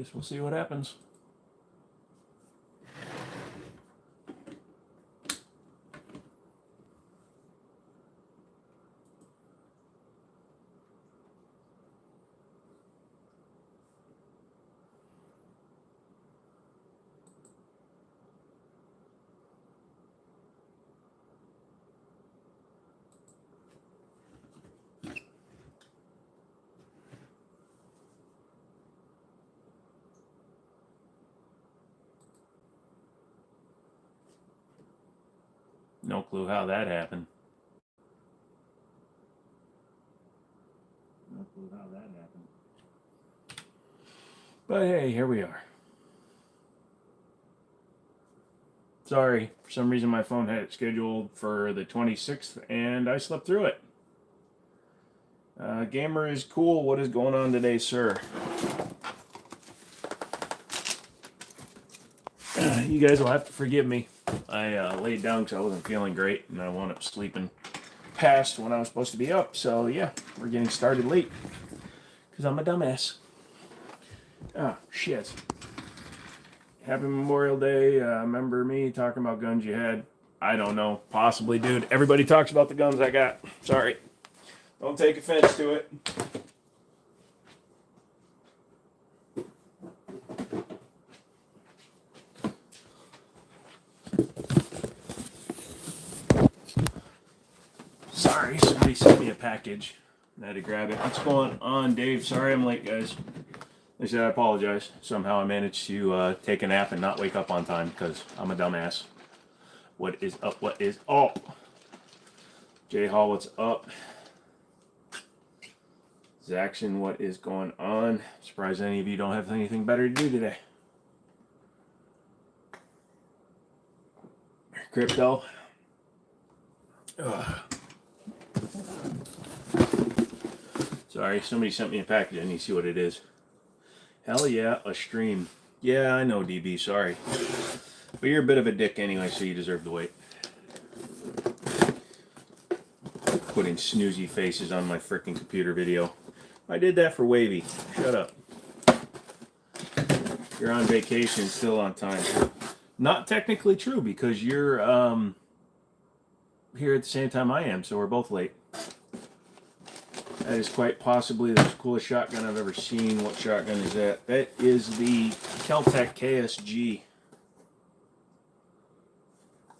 Guess we'll see what happens. No clue how that happened. No clue how that happened. But hey, here we are. Sorry, for some reason my phone had it scheduled for the 26th and I slept through it. Gamer is cool. What is going on today, sir? You guys will have to forgive me. I laid down because I wasn't feeling great and I wound up sleeping past when I was supposed to be up. So yeah, we're getting started late because I'm a dumbass. Oh, shit. Happy Memorial Day. Remember me talking about guns you had? I don't know. Possibly, dude. Everybody talks about the guns I got. Sorry. Don't take offense to it. Sorry, somebody sent me a package. I had to grab it. What's going on, Dave? Sorry I'm late, guys. Like I said, I apologize. Somehow I managed to take a nap and not wake up on time because I'm a dumbass. What is up? What is up? Jay Hall, what's up? Zaxon, what is going on? Surprised any of you don't have anything better to do today. Crypto. Ugh. Sorry, somebody sent me a package. I need to see what it is. Hell yeah, a stream. Yeah, I know, DB, sorry. But you're a bit of a dick anyway, so you deserve the wait. Putting snoozy faces on my freaking computer video. I did that for Wavy. Shut up. You're on vacation, still on time. Not technically true, because you're here at the same time I am, so we're both late. That is quite possibly the coolest shotgun I've ever seen. What shotgun is that? That is the Keltec KSG.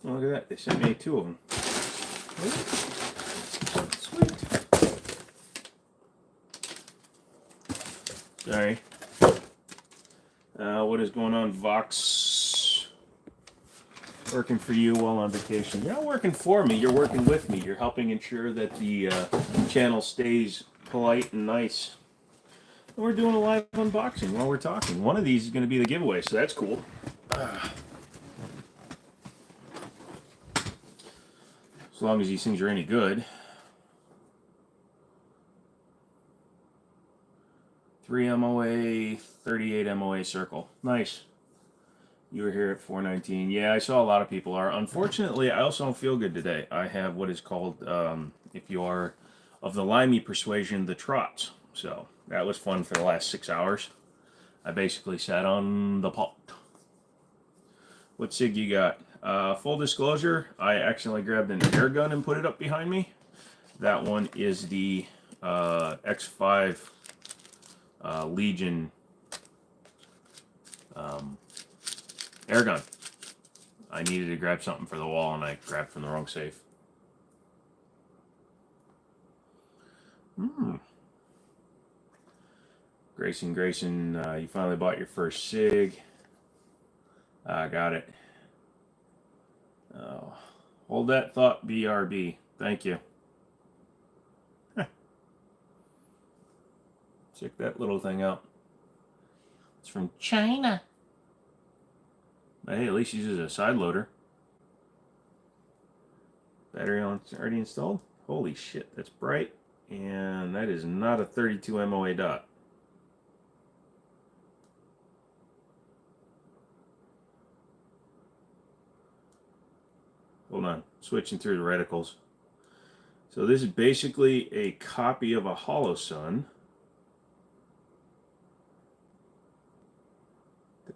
Oh, look at that. They sent me 2 of them. Sweet. Sorry. What is going on, Vox? Working for you while on vacation. You're not working for me. You're working with me. You're helping ensure that the channel stays polite and nice. And we're doing a live unboxing while we're talking. One of these is going to be the giveaway, so that's cool. As long as these things are any good. 3 MOA, 38 MOA circle. Nice. You were here at 419. Yeah, I saw a lot of people are. Unfortunately, I also don't feel good today. I have what is called, if you are of the limey persuasion, the trots. So that was fun for the last 6 hours. I basically sat on the pot. What SIG you got? Full disclosure, I accidentally grabbed an air gun and put it up behind me. That one is the X5 Legion air gun. I needed to grab something for the wall and I grabbed from the wrong safe. Grayson, you finally bought your first SIG. I got it. Oh, hold that thought, BRB. Thank you. Check that little thing out. It's from China. But hey, at least uses a side loader. Battery on already installed. Holy shit, that's bright. And that is not a 32 MOA dot. Hold on, switching through the reticles. So this is basically a copy of a Hollow Sun.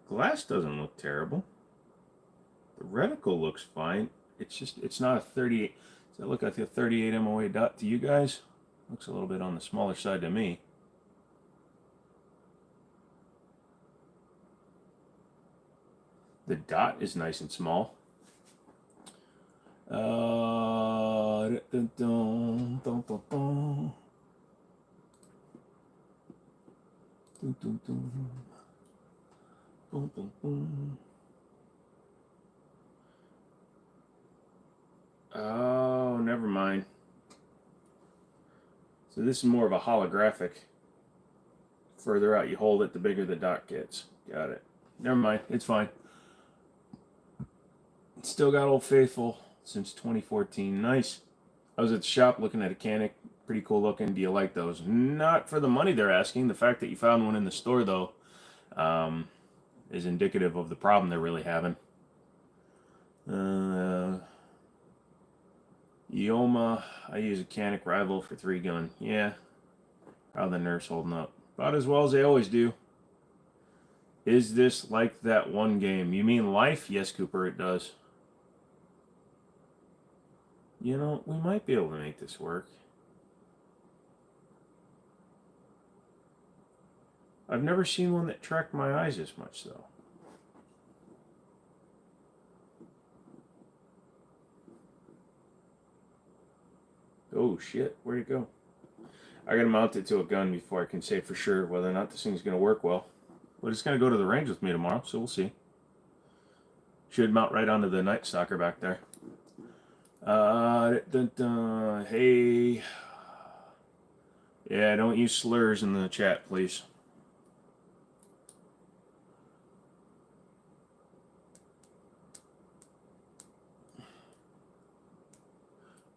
Glass doesn't look terrible. The reticle looks fine. It's just, it's not a 38. Does that look like a 38 MOA dot to you guys? Looks a little bit on the smaller side to me. The dot is nice and small. Oh, never mind. So this is more of a holographic. Further out you hold it, the bigger the dot gets. Got it. Never mind. It's fine. Still got Old Faithful since 2014. Nice. I was at the shop looking at a Canic. Pretty cool looking. Do you like those? Not for the money they're asking. The fact that you found one in the store, though, is indicative of the problem they're really having. Ioma, I use a Canic rival for 3-gun. Yeah. How the Nerf's holding up? About as well as they always do. Is this like that one game? You mean Life? Yes, Cooper, it does. You know, we might be able to make this work. I've never seen one that tracked my eyes as much, though. Oh, shit. Where'd it go? I gotta mount it to a gun before I can say for sure whether or not this thing's gonna work well. But it's gonna go to the range with me tomorrow, so we'll see. Should mount right onto the Night Stalker back there. Hey. Yeah, don't use slurs in the chat, please.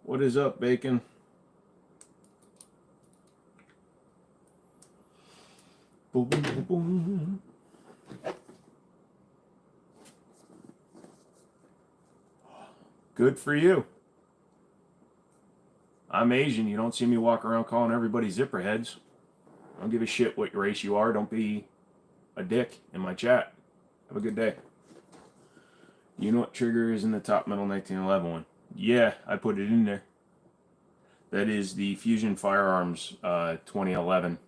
What is up, Bacon? Boom, boom, boom, boom. Good for you. I'm Asian. You don't see me walk around calling everybody zipper heads. I don't give a shit what race you are. Don't be a dick in my chat. Have a good day. You know what trigger is in the top metal 1911 one? Yeah, I put it in there. That is the Fusion Firearms 2011.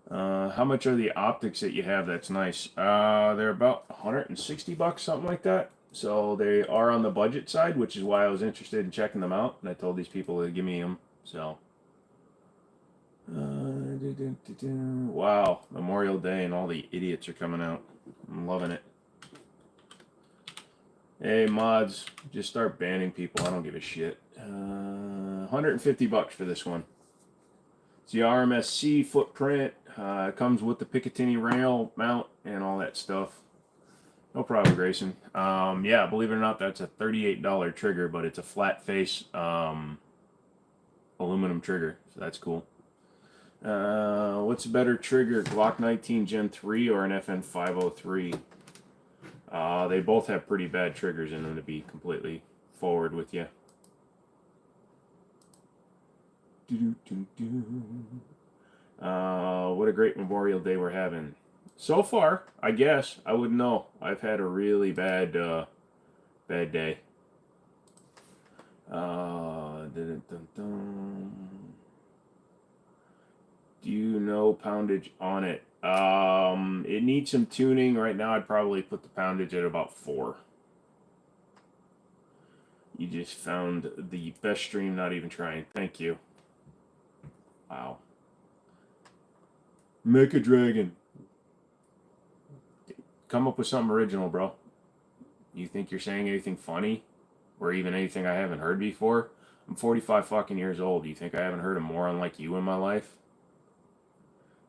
How much are the optics that you have? That's nice. They're about $160, something like that. So they are on the budget side, which is why I was interested in checking them out. And I told these people to give me them. So, wow, Memorial Day and all the idiots are coming out. I'm loving it. Hey, mods, just start banning people. I don't give a shit. $150 for this one. It's the RMSC footprint. Comes with the Picatinny rail mount and all that stuff. No problem, Grayson. Yeah, believe it or not, that's a $38 trigger, but it's a flat face aluminum trigger, so that's cool. What's a better trigger, Glock 19 Gen 3 or an FN 503? They both have pretty bad triggers in them, to be completely forward with you. What a great Memorial Day we're having. So far, I guess. I wouldn't know. I've had a really bad day. Do you know poundage on it? It needs some tuning. Right now, I'd probably put the poundage at about 4. You just found the best stream, not even trying. Thank you. Wow. Make a dragon. Come up with something original, bro. You think you're saying anything funny? Or even anything I haven't heard before? I'm 45 fucking years old. Do you think I haven't heard a moron like you in my life?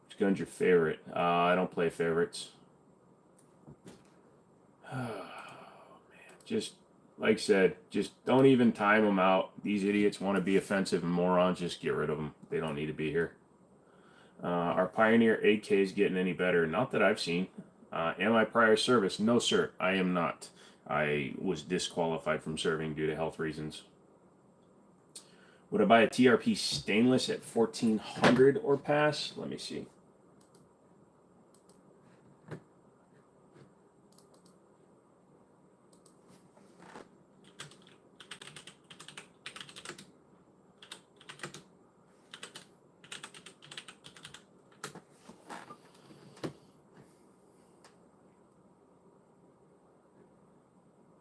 Which gun's your favorite? I don't play favorites. Oh, man. Just, like I said, just don't even time them out. These idiots want to be offensive and morons. Just get rid of them. They don't need to be here. Are Pioneer AKs getting any better? Not that I've seen. Am I prior service? No, sir. I am not. I was disqualified from serving due to health reasons. Would I buy a TRP stainless at 1400 or pass? Let me see.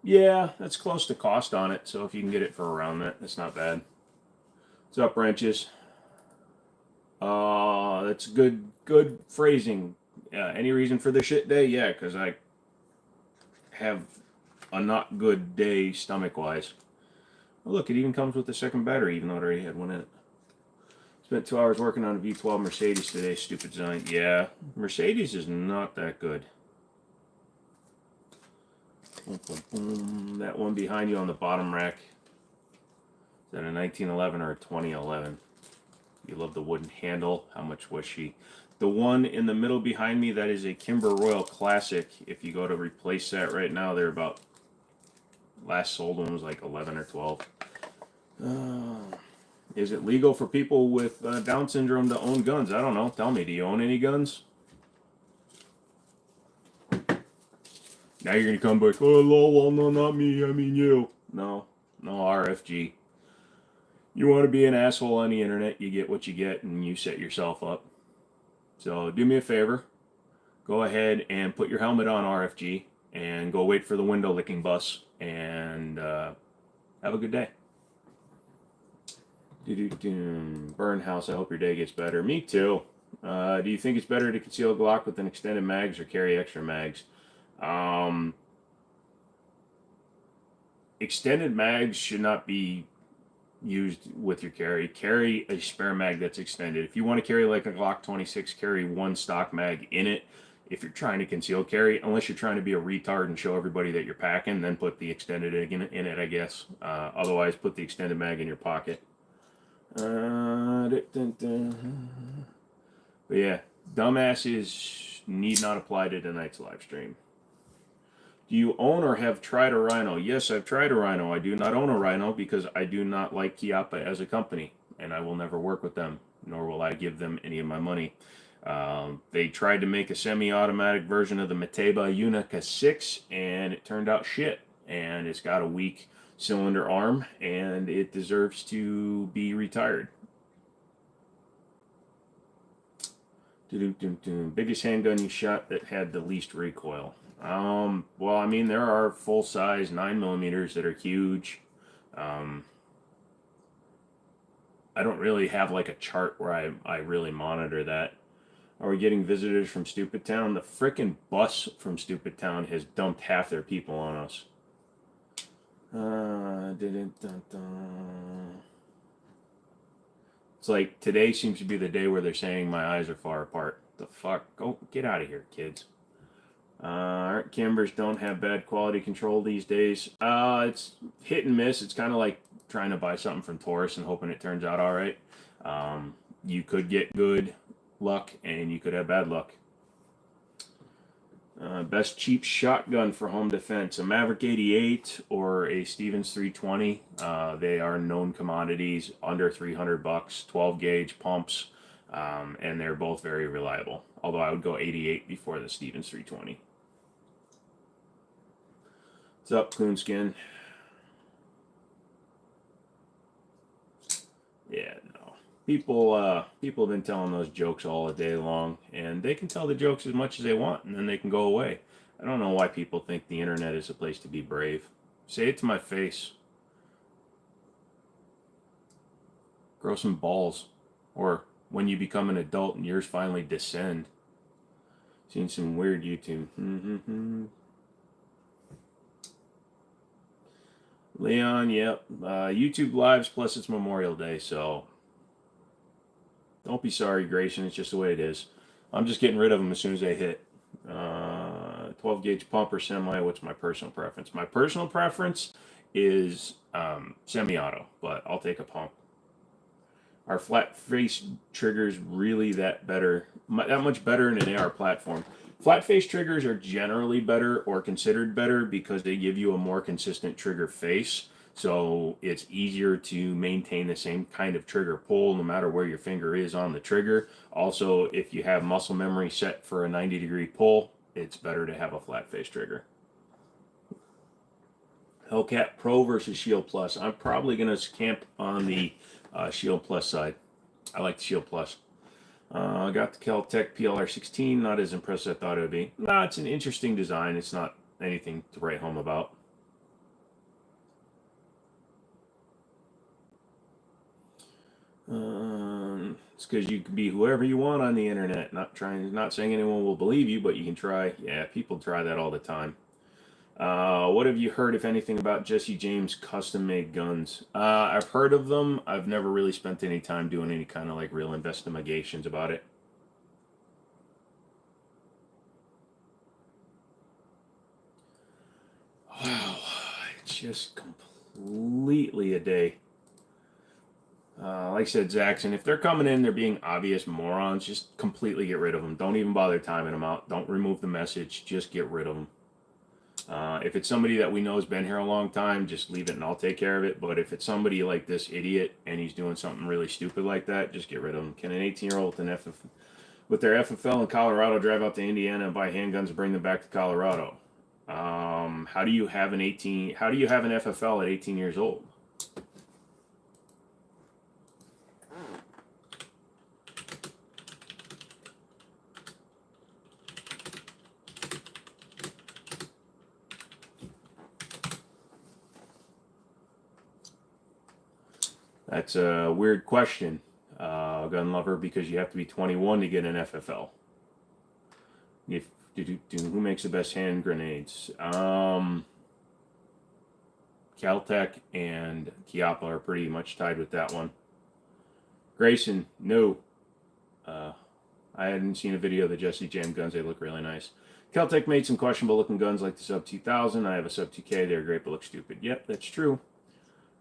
Yeah, that's close to cost on it. So if you can get it for around that, that's not bad. What's up, Wrenches? That's good phrasing. Any reason for the shit day? Yeah, because I have a not good day stomach wise. Oh, look, it even comes with the second battery, even though it already had one in it. Spent 2 hours working on a V12 Mercedes today. Stupid design. Yeah, Mercedes is not that good. Boom, boom, boom. That one behind you on the bottom rack. Is that a 1911 or a 2011? You love the wooden handle. How much was she? The one in the middle behind me, that is a Kimber Royal Classic. If you go to replace that right now, they're about, last sold one was like 11 or 12. Is it legal for people with Down syndrome to own guns? I don't know. Tell me, do you own any guns? Now you're going to come back, oh, lol, well, no, not me, I mean you. No, RFG. You want to be an asshole on the internet, you get what you get, and you set yourself up. So do me a favor. Go ahead and put your helmet on, RFG, and go wait for the window licking bus, and have a good day. Burn house, I hope your day gets better. Me too. Do you think it's better to conceal a Glock with an extended mags or carry extra mags? Extended mags should not be used with your carry. Carry a spare mag that's extended. If you want to carry like a Glock 26, carry one stock mag in it. If you're trying to conceal carry, unless you're trying to be a retard and show everybody that you're packing, then put the extended in it, I guess. Otherwise, put the extended mag in your pocket. But yeah, dumbasses need not apply to tonight's live stream. Do you own or have tried a Rhino? Yes, I've tried a Rhino. I do not own a Rhino because I do not like Chiappa as a company, and I will never work with them, nor will I give them any of my money. They tried to make a semi-automatic version of the Mateba Unica 6, and it turned out shit. And it's got a weak cylinder arm, and it deserves to be retired. Biggest handgun you shot that had the least recoil? Well, I mean, there are full-size 9mm that are huge. I don't really have like a chart where I really monitor that. Are we getting visitors from Stupid Town? The frickin' bus from Stupid Town has dumped half their people on us. It's like today seems to be the day where they're saying my eyes are far apart. The fuck? Go get out of here, kids. Art cameras don't have bad quality control these days. It's hit and miss. It's kind of like trying to buy something from Taurus and hoping it turns out all right. You could get good luck and you could have bad luck. Best cheap shotgun for home defense: a Maverick 88 or a Stevens 320. They are known commodities, under $300, 12 gauge pumps, and they're both very reliable. Although I would go 88 before the Stevens 320. What's up, Coonskin? Yeah, no. People have been telling those jokes all day long, and they can tell the jokes as much as they want, and then they can go away. I don't know why people think the internet is a place to be brave. Say it to my face. Grow some balls. Or when you become an adult and yours finally descend. Seen some weird YouTube. Leon, yep. YouTube Lives, plus it's Memorial Day, so don't be sorry, Grayson. It's just the way it is. I'm just getting rid of them as soon as they hit. 12 gauge pump or semi. What's my personal preference? My personal preference is semi-auto, but I'll take a pump. Are flat face triggers really that much better in an AR platform? Flat face triggers are generally better or considered better because they give you a more consistent trigger face. So it's easier to maintain the same kind of trigger pull no matter where your finger is on the trigger. Also, if you have muscle memory set for a 90-degree pull, it's better to have a flat face trigger. Hellcat Pro versus Shield Plus. I'm probably going to camp on the Shield Plus side. I like the Shield Plus. I got the Kel-Tec PLR-16. Not as impressed as I thought it would be. No, it's an interesting design. It's not anything to write home about. It's because you can be whoever you want on the internet. Not saying anyone will believe you, but you can try. Yeah, people try that all the time. What have you heard, if anything, about Jesse James custom-made guns? I've heard of them. I've never really spent any time doing any kind of like real investigations about it. Wow, it's just completely a day. Like I said, Zaxxon, if they're coming in, they're being obvious morons, just completely get rid of them. Don't even bother timing them out. Don't remove the message. Just get rid of them. If it's somebody that we know has been here a long time, just leave it and I'll take care of it. But if it's somebody like this idiot and he's doing something really stupid like that, just get rid of him. Can an 18-year-old with their FFL in Colorado drive out to Indiana and buy handguns and bring them back to Colorado? How do you have an FFL at 18 years old? That's a weird question, gun lover, because you have to be 21 to get an FFL. Who makes the best hand grenades? Caltech and Chiappa are pretty much tied with that one. Grayson, no. I hadn't seen a video of the Jesse Jam guns. They look really nice. Caltech made some questionable looking guns like the Sub 2000. I have a Sub 2K. They're great but look stupid. Yep, that's true.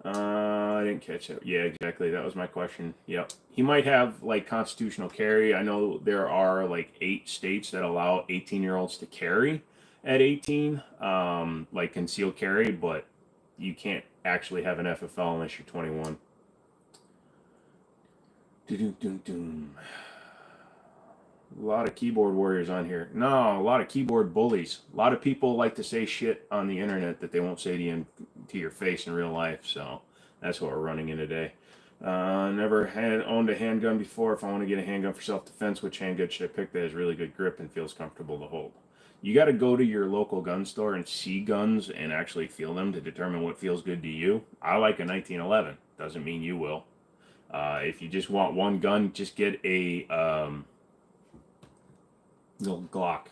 I didn't catch that. Yeah, exactly. That was my question. Yep. He might have like constitutional carry. I know there are like 8 states that allow 18-year-olds to carry at 18, like concealed carry, but you can't actually have an FFL unless you're 21. A lot of keyboard warriors on here. No, a lot of keyboard bullies. A lot of people like to say shit on the internet that they won't say to your face in real life. So that's what we're running in today. Never owned a handgun before. If I want to get a handgun for self-defense, which handgun should I pick that has really good grip and feels comfortable to hold? You got to go to your local gun store and see guns and actually feel them to determine what feels good to you. I like a 1911. Doesn't mean you will. If you just want one gun, just get a little Glock.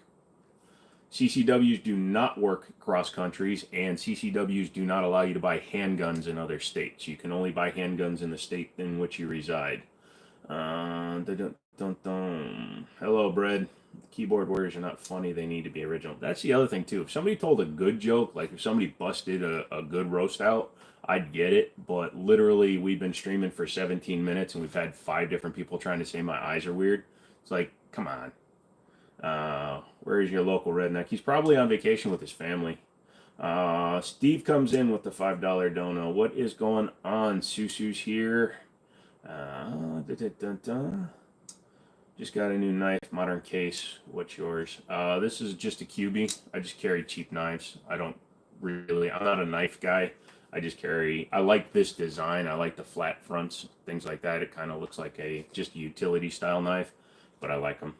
CCWs do not work cross countries, and CCWs do not allow you to buy handguns in other states. You can only buy handguns in the state in which you reside. Hello, Bread. Keyboard warriors are not funny. They need to be original. That's the other thing, too. If somebody told a good joke, like if somebody busted a good roast out, I'd get it. But literally, we've been streaming for 17 minutes, and we've had 5 different people trying to say my eyes are weird. It's like, come on. Where is your local redneck? He's probably on vacation with his family. Steve comes in with the $5 dono. What is going on? Susu's here. Just got a new knife, modern case. What's yours? This is just a QB. I just carry cheap knives. I'm not a knife guy. I like this design. I like the flat fronts, things like that. It kind of looks like just a utility style knife, but I like them.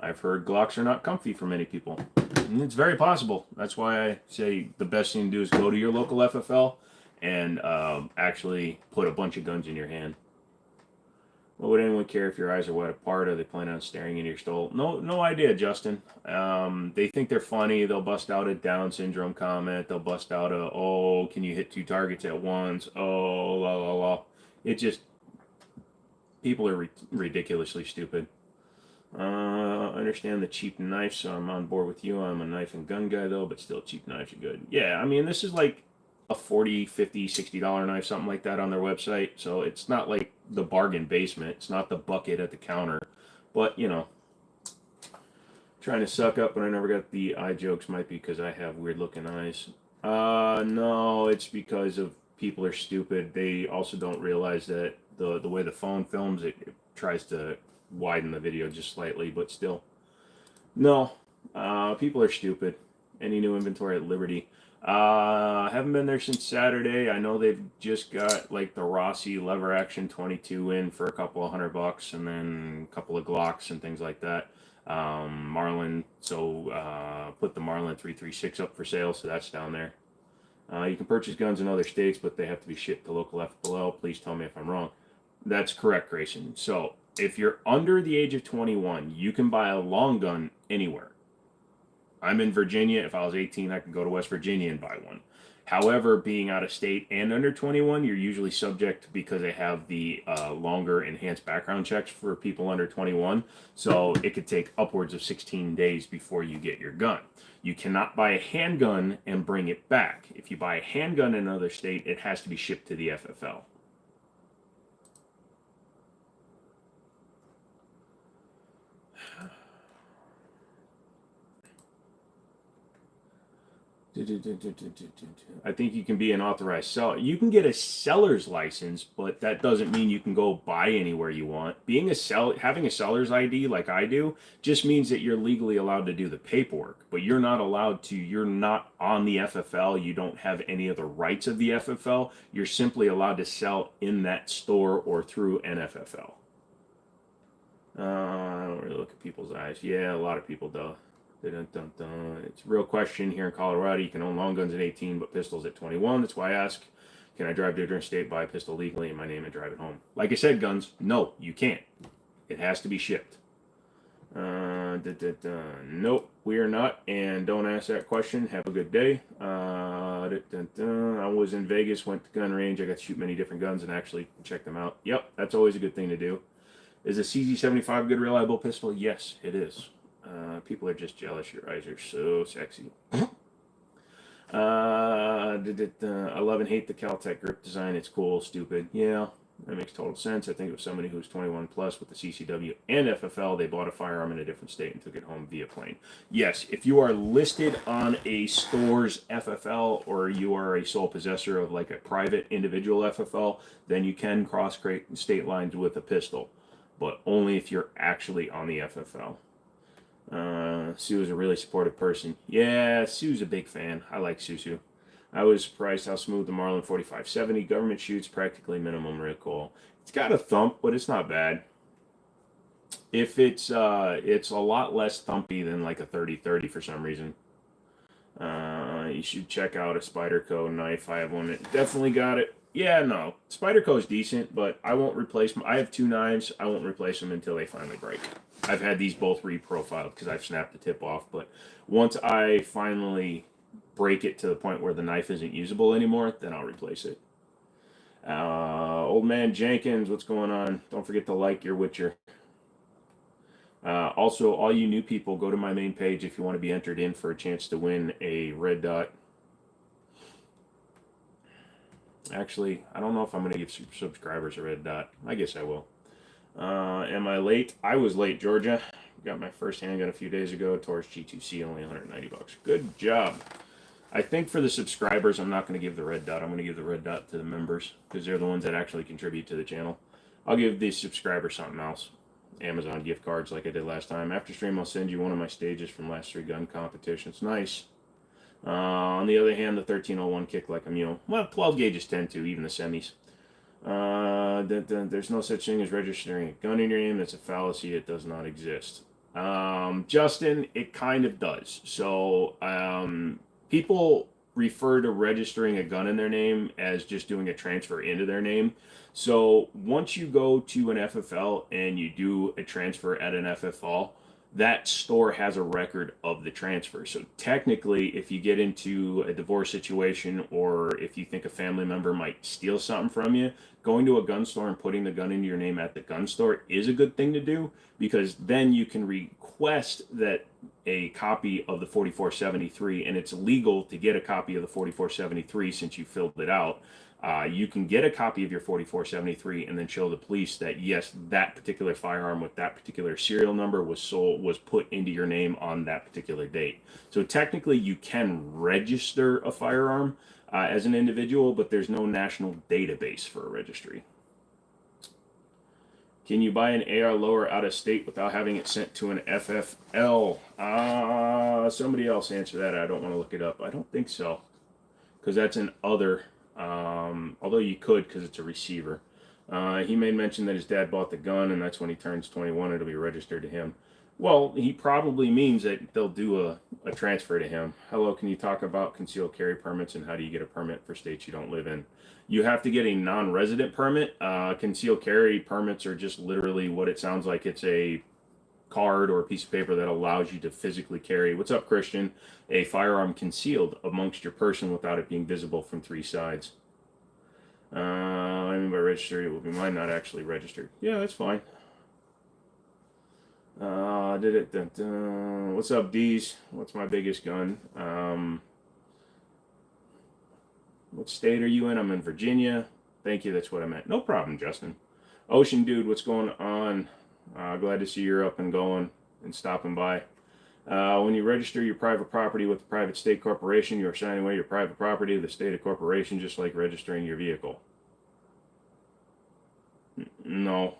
I've heard Glocks are not comfy for many people. And it's very possible. That's why I say the best thing to do is go to your local FFL and actually put a bunch of guns in your hand. What would anyone care if your eyes are wide apart? Are they planning on staring into your skull? No idea, Justin. They think they're funny. They'll bust out a Down syndrome comment. They'll bust out can you hit 2 targets at once? Oh, la la la. It just, people are ridiculously stupid. I understand the cheap knife, so I'm on board with you. I'm a knife and gun guy, though, but still cheap knives are good. Yeah, I mean, this is like a $40, $50, $60 knife, something like that on their website. So it's not like the bargain basement. It's not the bucket at the counter. But, trying to suck up when I never got the eye jokes might be because I have weird-looking eyes. No, it's because of people are stupid. They also don't realize that the way the phone films, it tries to widen the video just slightly, but still. No, people are stupid. Any new inventory at Liberty? Haven't been there since Saturday. I know they've just got like the Rossi lever action 22 in for a couple of $100, and then a couple of Glocks and things like that. Marlin, put the Marlin 336 up for sale, so that's down there. You can purchase guns in other states, but they have to be shipped to local FFL. Please tell me if I'm wrong. That's correct, Grayson. So if you're under the age of 21, you can buy a long gun anywhere. I'm in Virginia. If I was 18, I could go to West Virginia and buy one. However, being out of state and under 21, you're usually subject because they have the longer enhanced background checks for people under 21. So it could take upwards of 16 days before you get your gun. You cannot buy a handgun and bring it back. If you buy a handgun in another state, it has to be shipped to the FFL. I think you can be an authorized seller. You can get a seller's license, but that doesn't mean you can go buy anywhere you want. Being a seller, having a seller's ID like I do, just means that you're legally allowed to do the paperwork, but you're not allowed to. You're not on the FFL. You don't have any of the rights of the FFL. You're simply allowed to sell in that store or through an FFL. I don't really look at people's eyes. Yeah, a lot of people do. It's a real question here in Colorado. You can own long guns at 18, but pistols at 21. That's why I ask, can I drive to a different state, buy a pistol legally in my name and drive it home? Like I said, guns, no, you can't. It has to be shipped. Nope, we are not, and don't ask that question. Have a good day. I was in Vegas, went to gun range. I got to shoot many different guns and actually check them out. Yep, that's always a good thing to do. Is a CZ75 a good, reliable pistol? Yes, it is. People are just jealous. Your eyes are so sexy. I love and hate the Caltech grip design. It's cool, stupid. Yeah, that makes total sense. I think it was somebody who was 21 plus with the CCW and FFL. They bought a firearm in a different state and took it home via plane. Yes, if you are listed on a store's FFL or you are a sole possessor of like a private individual FFL, then you can cross state lines with a pistol, but only if you're actually on the FFL. Sue is a really supportive person. Yeah, Sue's a big fan. I like Susu. I was surprised how smooth the Marlin 4570 government shoots, practically minimum recoil. It's got a thump, but it's not bad. If it's a lot less thumpy than like a 30-30 for some reason. You should check out a Spyderco knife. I have one that definitely got it. Yeah, no, Spyderco is decent, but I won't replace them. I have two knives. I won't replace them until they finally break. I've had these both reprofiled because I've snapped the tip off, but once I finally break it to the point where the knife isn't usable anymore, then I'll replace it. Old man Jenkins, what's going on? Don't forget to like your Witcher. Also, all you new people, go to my main page if you want to be entered in for a chance to win a red dot. Actually, I don't know if I'm going to give subscribers a red dot. I guess I will. Am I late? I was late, Georgia. Got my first handgun a few days ago. Taurus G2C, only 190 bucks. Good job. I think for the subscribers, I'm not going to give the red dot. I'm going to give the red dot to the members because they're the ones that actually contribute to the channel. I'll give these subscribers something else. Amazon gift cards like I did last time. After stream, I'll send you one of my stages from last 3 gun competitions. Nice. On the other hand, the 1301 kick like a mule. Well, 12 gauges tend to, even the semis. There's no such thing as registering a gun in your name. That's a fallacy. It does not exist. Justin, it kind of does. So people refer to registering a gun in their name as just doing a transfer into their name. So once you go to an FFL and you do a transfer at an FFL, that store has a record of the transfer. So technically, if you get into a divorce situation or if you think a family member might steal something from you, going to a gun store and putting the gun into your name at the gun store is a good thing to do, because then you can request that a copy of the 4473, and it's legal to get a copy of the 4473 since you filled it out. You can get a copy of your 4473 and then show the police that yes, that particular firearm with that particular serial number was put into your name on that particular date. So technically you can register a firearm as an individual, but there's no national database for a registry. Can you buy an AR lower out of state without having it sent to an FFL? Somebody else answer that. I don't want to look it up. I don't think so, because that's an other. Although you could, because it's a receiver. He made mention that his dad bought the gun, and that's when he turns 21, it'll be registered to him. Well, he probably means that they'll do a transfer to him. Hello, can you talk about concealed carry permits and how do you get a permit for states you don't live in? You have to get a non-resident permit. Concealed carry permits are just literally what it sounds like. It's a card or a piece of paper that allows you to physically carry, what's up, Christian, a firearm concealed amongst your person without it being visible from three sides. I mean by registered, it will be mine, not actually registered. Yeah, that's fine. What's up, D's? What's my biggest gun? What state are you in? I'm in Virginia. Thank you, that's what I meant. No problem, Justin. Ocean Dude, what's going on? Glad to see you're up and going and stopping by. When you register your private property with a private state corporation, you are signing away your private property to the state of corporation, just like registering your vehicle. No.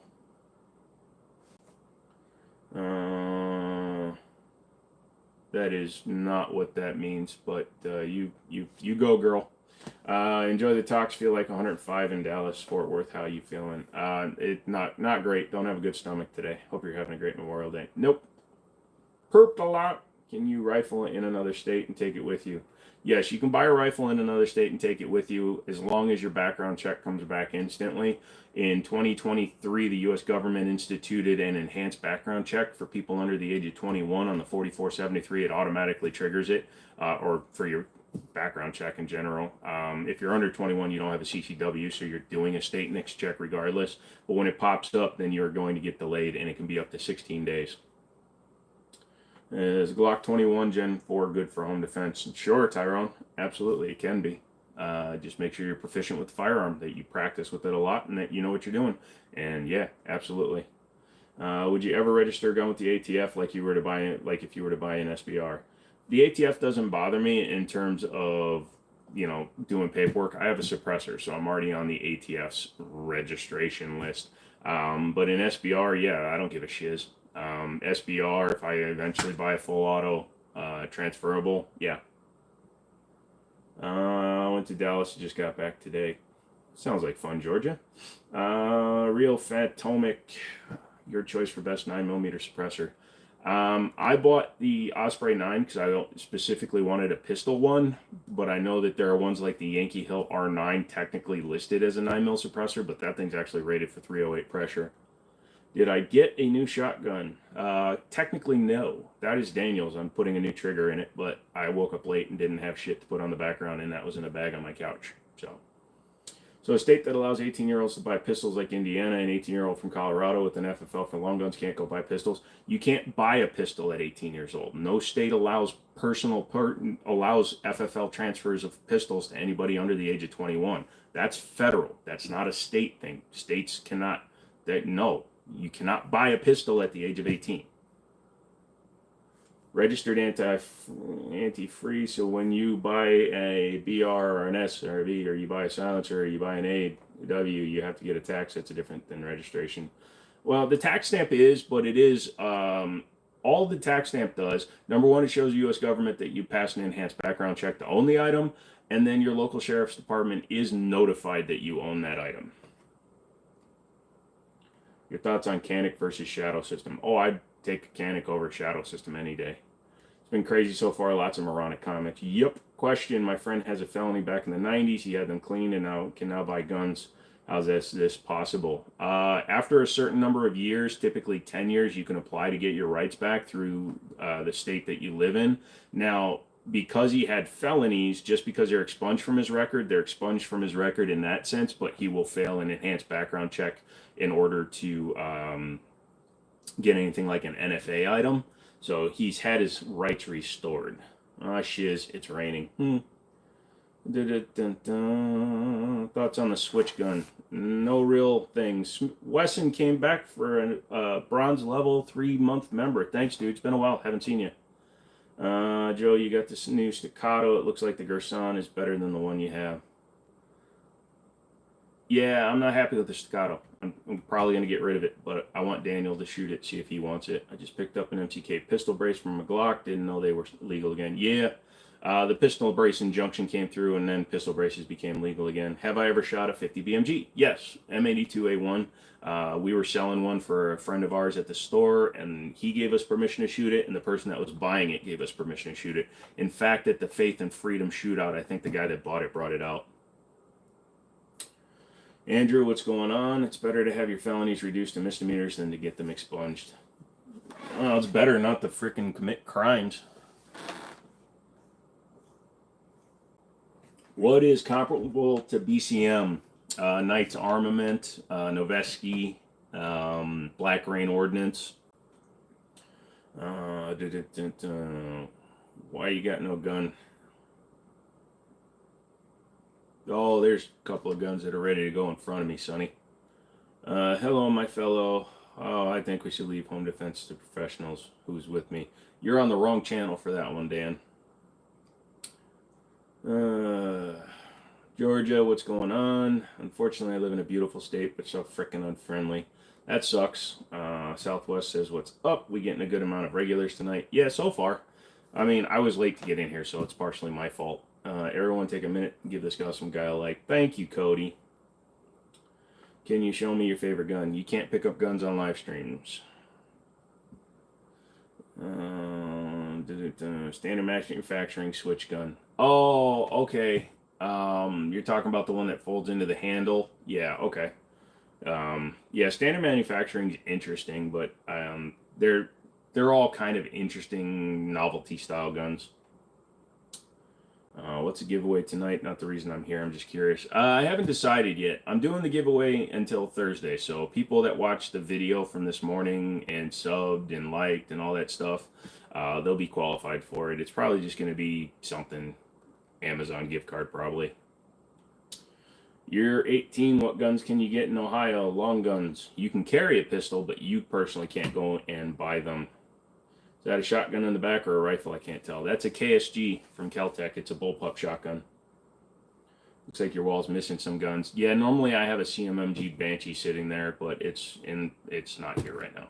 That is not what that means, but you go, girl. Enjoy the talks. Feel like 105 in Dallas, Fort Worth. How you feeling? Not great. Don't have a good stomach today. Hope you're having a great Memorial Day. Nope. Perped a lot. Can you rifle in another state and take it with you? Yes, you can buy a rifle in another state and take it with you as long as your background check comes back instantly. In 2023, the U.S. government instituted an enhanced background check for people under the age of 21 on the 4473. It automatically triggers it, or for your background check in general. If you're under 21, you don't have a CCW, so you're doing a state NICS check regardless. But when it pops up, then you're going to get delayed, and it can be up to 16 days. Is Glock 21 Gen 4 good for home defense? Sure, Tyrone. Absolutely, it can be. Just make sure you're proficient with the firearm, that you practice with it a lot, and that you know what you're doing. And yeah, absolutely. Would you ever register a gun with the ATF like if you were to buy an SBR? The ATF doesn't bother me in terms of doing paperwork. I have a suppressor, so I'm already on the ATF's registration list. But in SBR, yeah, I don't give a shiz. SBR, if I eventually buy a full auto transferable, yeah. I went to Dallas, just got back today. Sounds like fun, Georgia. Real Fatomic, your choice for best 9mm suppressor. I bought the Osprey 9 because I specifically wanted a pistol one, but I know that there are ones like the Yankee Hill R9 technically listed as a 9mm suppressor, but that thing's actually rated for 308 pressure. Did I get a new shotgun? Technically, no. That is Daniel's. I'm putting a new trigger in it, but I woke up late and didn't have shit to put on the background, and that was in a bag on my couch. So a state that allows 18-year-olds to buy pistols like Indiana, an 18-year-old from Colorado with an FFL for long guns can't go buy pistols. You can't buy a pistol at 18 years old. No state allows allows FFL transfers of pistols to anybody under the age of 21. That's federal. That's not a state thing. States cannot. No. You cannot buy a pistol at the age of 18. Registered anti-free, so when you buy a BR or an S or a V, or you buy a silencer, or you buy an AW, you have to get a tax that's different than registration. Well, the tax stamp is, but it is, all the tax stamp does, number one, it shows the U.S. government that you passed an enhanced background check to own the item, and then your local sheriff's department is notified that you own that item. Your thoughts on Canic versus Shadow System? Oh, I'd take a Canic over Shadow System any day. It's been crazy so far. Lots of moronic comments. Yep. Question. My friend has a felony back in the 90s. He had them cleaned and can now buy guns. How's this possible? After a certain number of years, typically 10 years, you can apply to get your rights back through the state that you live in. Now, because he had felonies, just because they're expunged from his record, they're expunged from his record in that sense, but he will fail an enhanced background check in order to get anything like an NFA item. So he's had his rights restored. Ah, shiz, it's raining. Thoughts on the switch gun? No real things. Wesson came back for a bronze level 3-month member. Thanks, dude. It's been a while. Haven't seen you. Joe, you got this new staccato. It looks like the Gerson is better than the one you have. Yeah, I'm not happy with the staccato. I'm probably going to get rid of it, but I want Daniel to shoot it, see if he wants it. I just picked up an MTK pistol brace from a Glock. Didn't know they were legal again. Yeah, The pistol brace injunction came through, and then pistol braces became legal again. Have I ever shot a 50 BMG? Yes, M82A1. We were selling one for a friend of ours at the store, and he gave us permission to shoot it, and the person that was buying it gave us permission to shoot it. In fact, at the Faith and Freedom shootout, I think the guy that bought it brought it out. Andrew, what's going on? It's better to have your felonies reduced to misdemeanors than to get them expunged. Well, it's better not to frickin' commit crimes. What is comparable to BCM? Knight's Armament, Noveski, Black Rain Ordnance. Why you got no gun? Oh, there's a couple of guns that are ready to go in front of me, Sonny. Hello, my fellow. Oh, I think we should leave home defense to professionals. Who's with me? You're on the wrong channel for that one, Dan. Georgia, what's going on? Unfortunately, I live in a beautiful state, but so frickin' unfriendly. That sucks. Southwest says, what's up? We getting a good amount of regulars tonight? Yeah, so far. I mean, I was late to get in here, so it's partially my fault. Everyone take a minute and give this guy some guy a like. Thank you, Cody. Can you show me your favorite gun? You can't pick up guns on live streams. Standard manufacturing switch gun. Oh, okay. You're talking about the one that folds into the handle. Yeah, okay. Yeah, standard manufacturing is interesting, but they're all kind of interesting novelty style guns. What's a giveaway tonight? Not the reason I'm here. I'm just curious. I haven't decided yet. I'm doing the giveaway until Thursday. So people that watched the video from this morning and subbed and liked and all that stuff, they'll be qualified for it. It's probably just going to be something Amazon gift card probably. You're 18. What guns can you get in Ohio? Long guns. You can carry a pistol, but you personally can't go and buy them. Is that a shotgun in the back or a rifle? I can't tell. That's a KSG from Caltech. It's a bullpup shotgun. Looks like your wall's missing some guns. Yeah, normally I have a CMMG Banshee sitting there, but it's not here right now.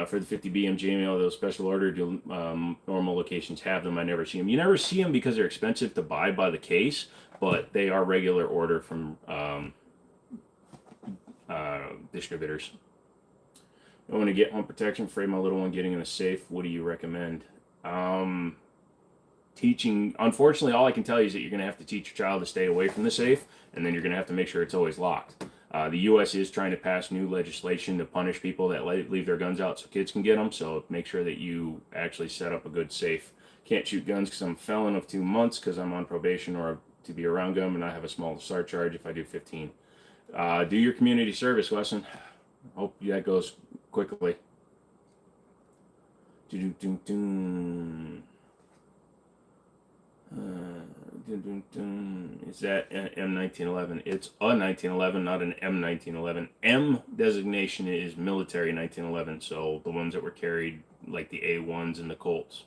For the 50 BMG, those special ordered normal locations have them. I never see them. You never see them because they're expensive to buy by the case, but they are regular order from distributors. I want to get home protection, afraid my little one getting in a safe. What do you recommend? Teaching, unfortunately, all I can tell you is that you're going to have to teach your child to stay away from the safe, and then you're going to have to make sure it's always locked. The U.S. is trying to pass new legislation to punish people that leave their guns out so kids can get them, so make sure that you actually set up a good safe. Can't shoot guns because I'm a felon of 2 months because I'm on probation or to be around gun, and I have a small surcharge if I do 15. Do your community service, Wesson. Hope that goes quickly. Is that M1911? It's a 1911, not an M1911. M designation is military 1911, so the ones that were carried, like the A1s and the Colts.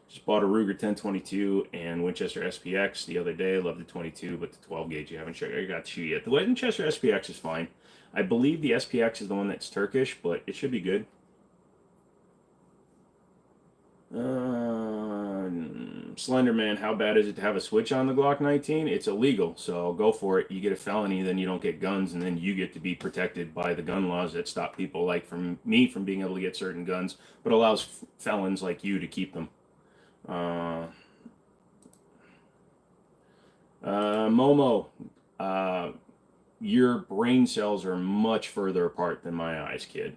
Just bought a Ruger 1022 and Winchester SPX the other day. Love the 22, but the 12 gauge you haven't checked. I got you yet. The Winchester SPX is fine. I believe the SPX is the one that's Turkish, but it should be good. Slenderman, how bad is it to have a switch on the Glock 19? It's illegal, so go for it. You get a felony, then you don't get guns, and then you get to be protected by the gun laws that stop people like from me from being able to get certain guns, but allows felons like you to keep them. Momo, your brain cells are much further apart than my eyes, kid.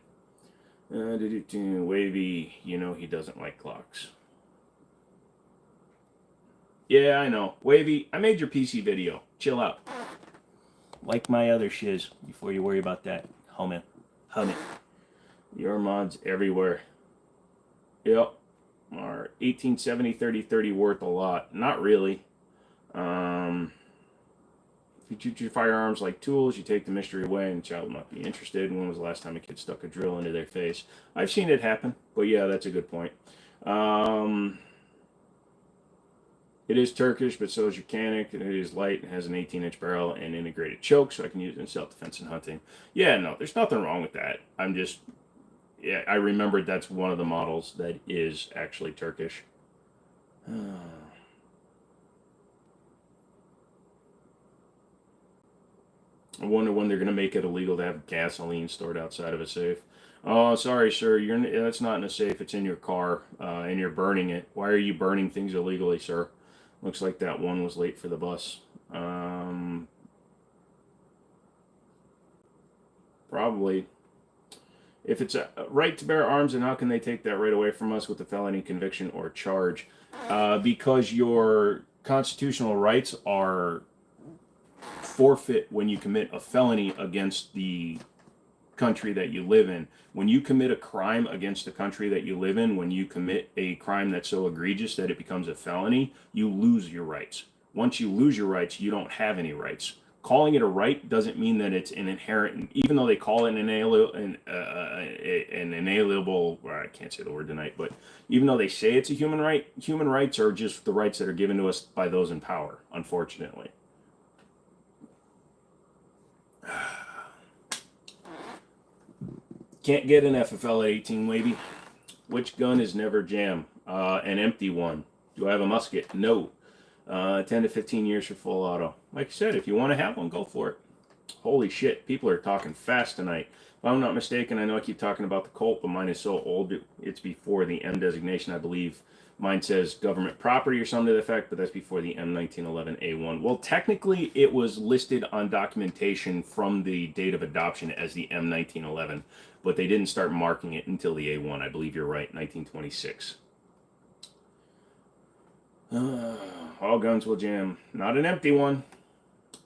Wavy, you know he doesn't like clocks. Yeah, I know. Wavy, I made your PC video. Chill out. Like my other shiz before you worry about that. Homie. Your mods everywhere. Yep. Are 1870 3030 worth a lot? Not really. If you treat your firearms like tools, you take the mystery away and the child will not be interested. When was the last time a kid stuck a drill into their face? I've seen it happen, but yeah, that's a good point. It is Turkish, but so is your Canik, and it is light and has an 18-inch barrel and integrated choke, so I can use it in self-defense and hunting. Yeah, no, there's nothing wrong with that. I'm just, yeah, I remembered that's one of the models that is actually Turkish. I wonder when they're going to make it illegal to have gasoline stored outside of a safe. Oh, sorry, sir. That's not in a safe. It's in your car, and you're burning it. Why are you burning things illegally, sir? Looks like that one was late for the bus. Probably. If it's a right to bear arms, then how can they take that right away from us with a felony conviction or charge? Because your constitutional rights are forfeit when you commit a felony against the country that you live in. When you commit a crime against the country that you live in, when you commit a crime that's so egregious that it becomes a felony, you lose your rights. Once you lose your rights, you don't have any rights. Calling it a right doesn't mean that it's an inherent, even though they call it an inalienable, well, I can't say the word tonight, but even though they say it's a human right, human rights are just the rights that are given to us by those in power, unfortunately. Can't get an FFL at 18, maybe. Which gun is never jam? An empty one. Do I have a musket? No. 10 to 15 years for full auto. Like I said, if you want to have one, go for it. Holy shit, people are talking fast tonight. If I'm not mistaken, I know I keep talking about the Colt, but mine is so old, it's before the M designation, I believe. Mine says government property or something to the effect, but that's before the M1911A1. Well, technically, it was listed on documentation from the date of adoption as the M1911, but they didn't start marking it until the A1. I believe you're right, 1926. All guns will jam. Not an empty one.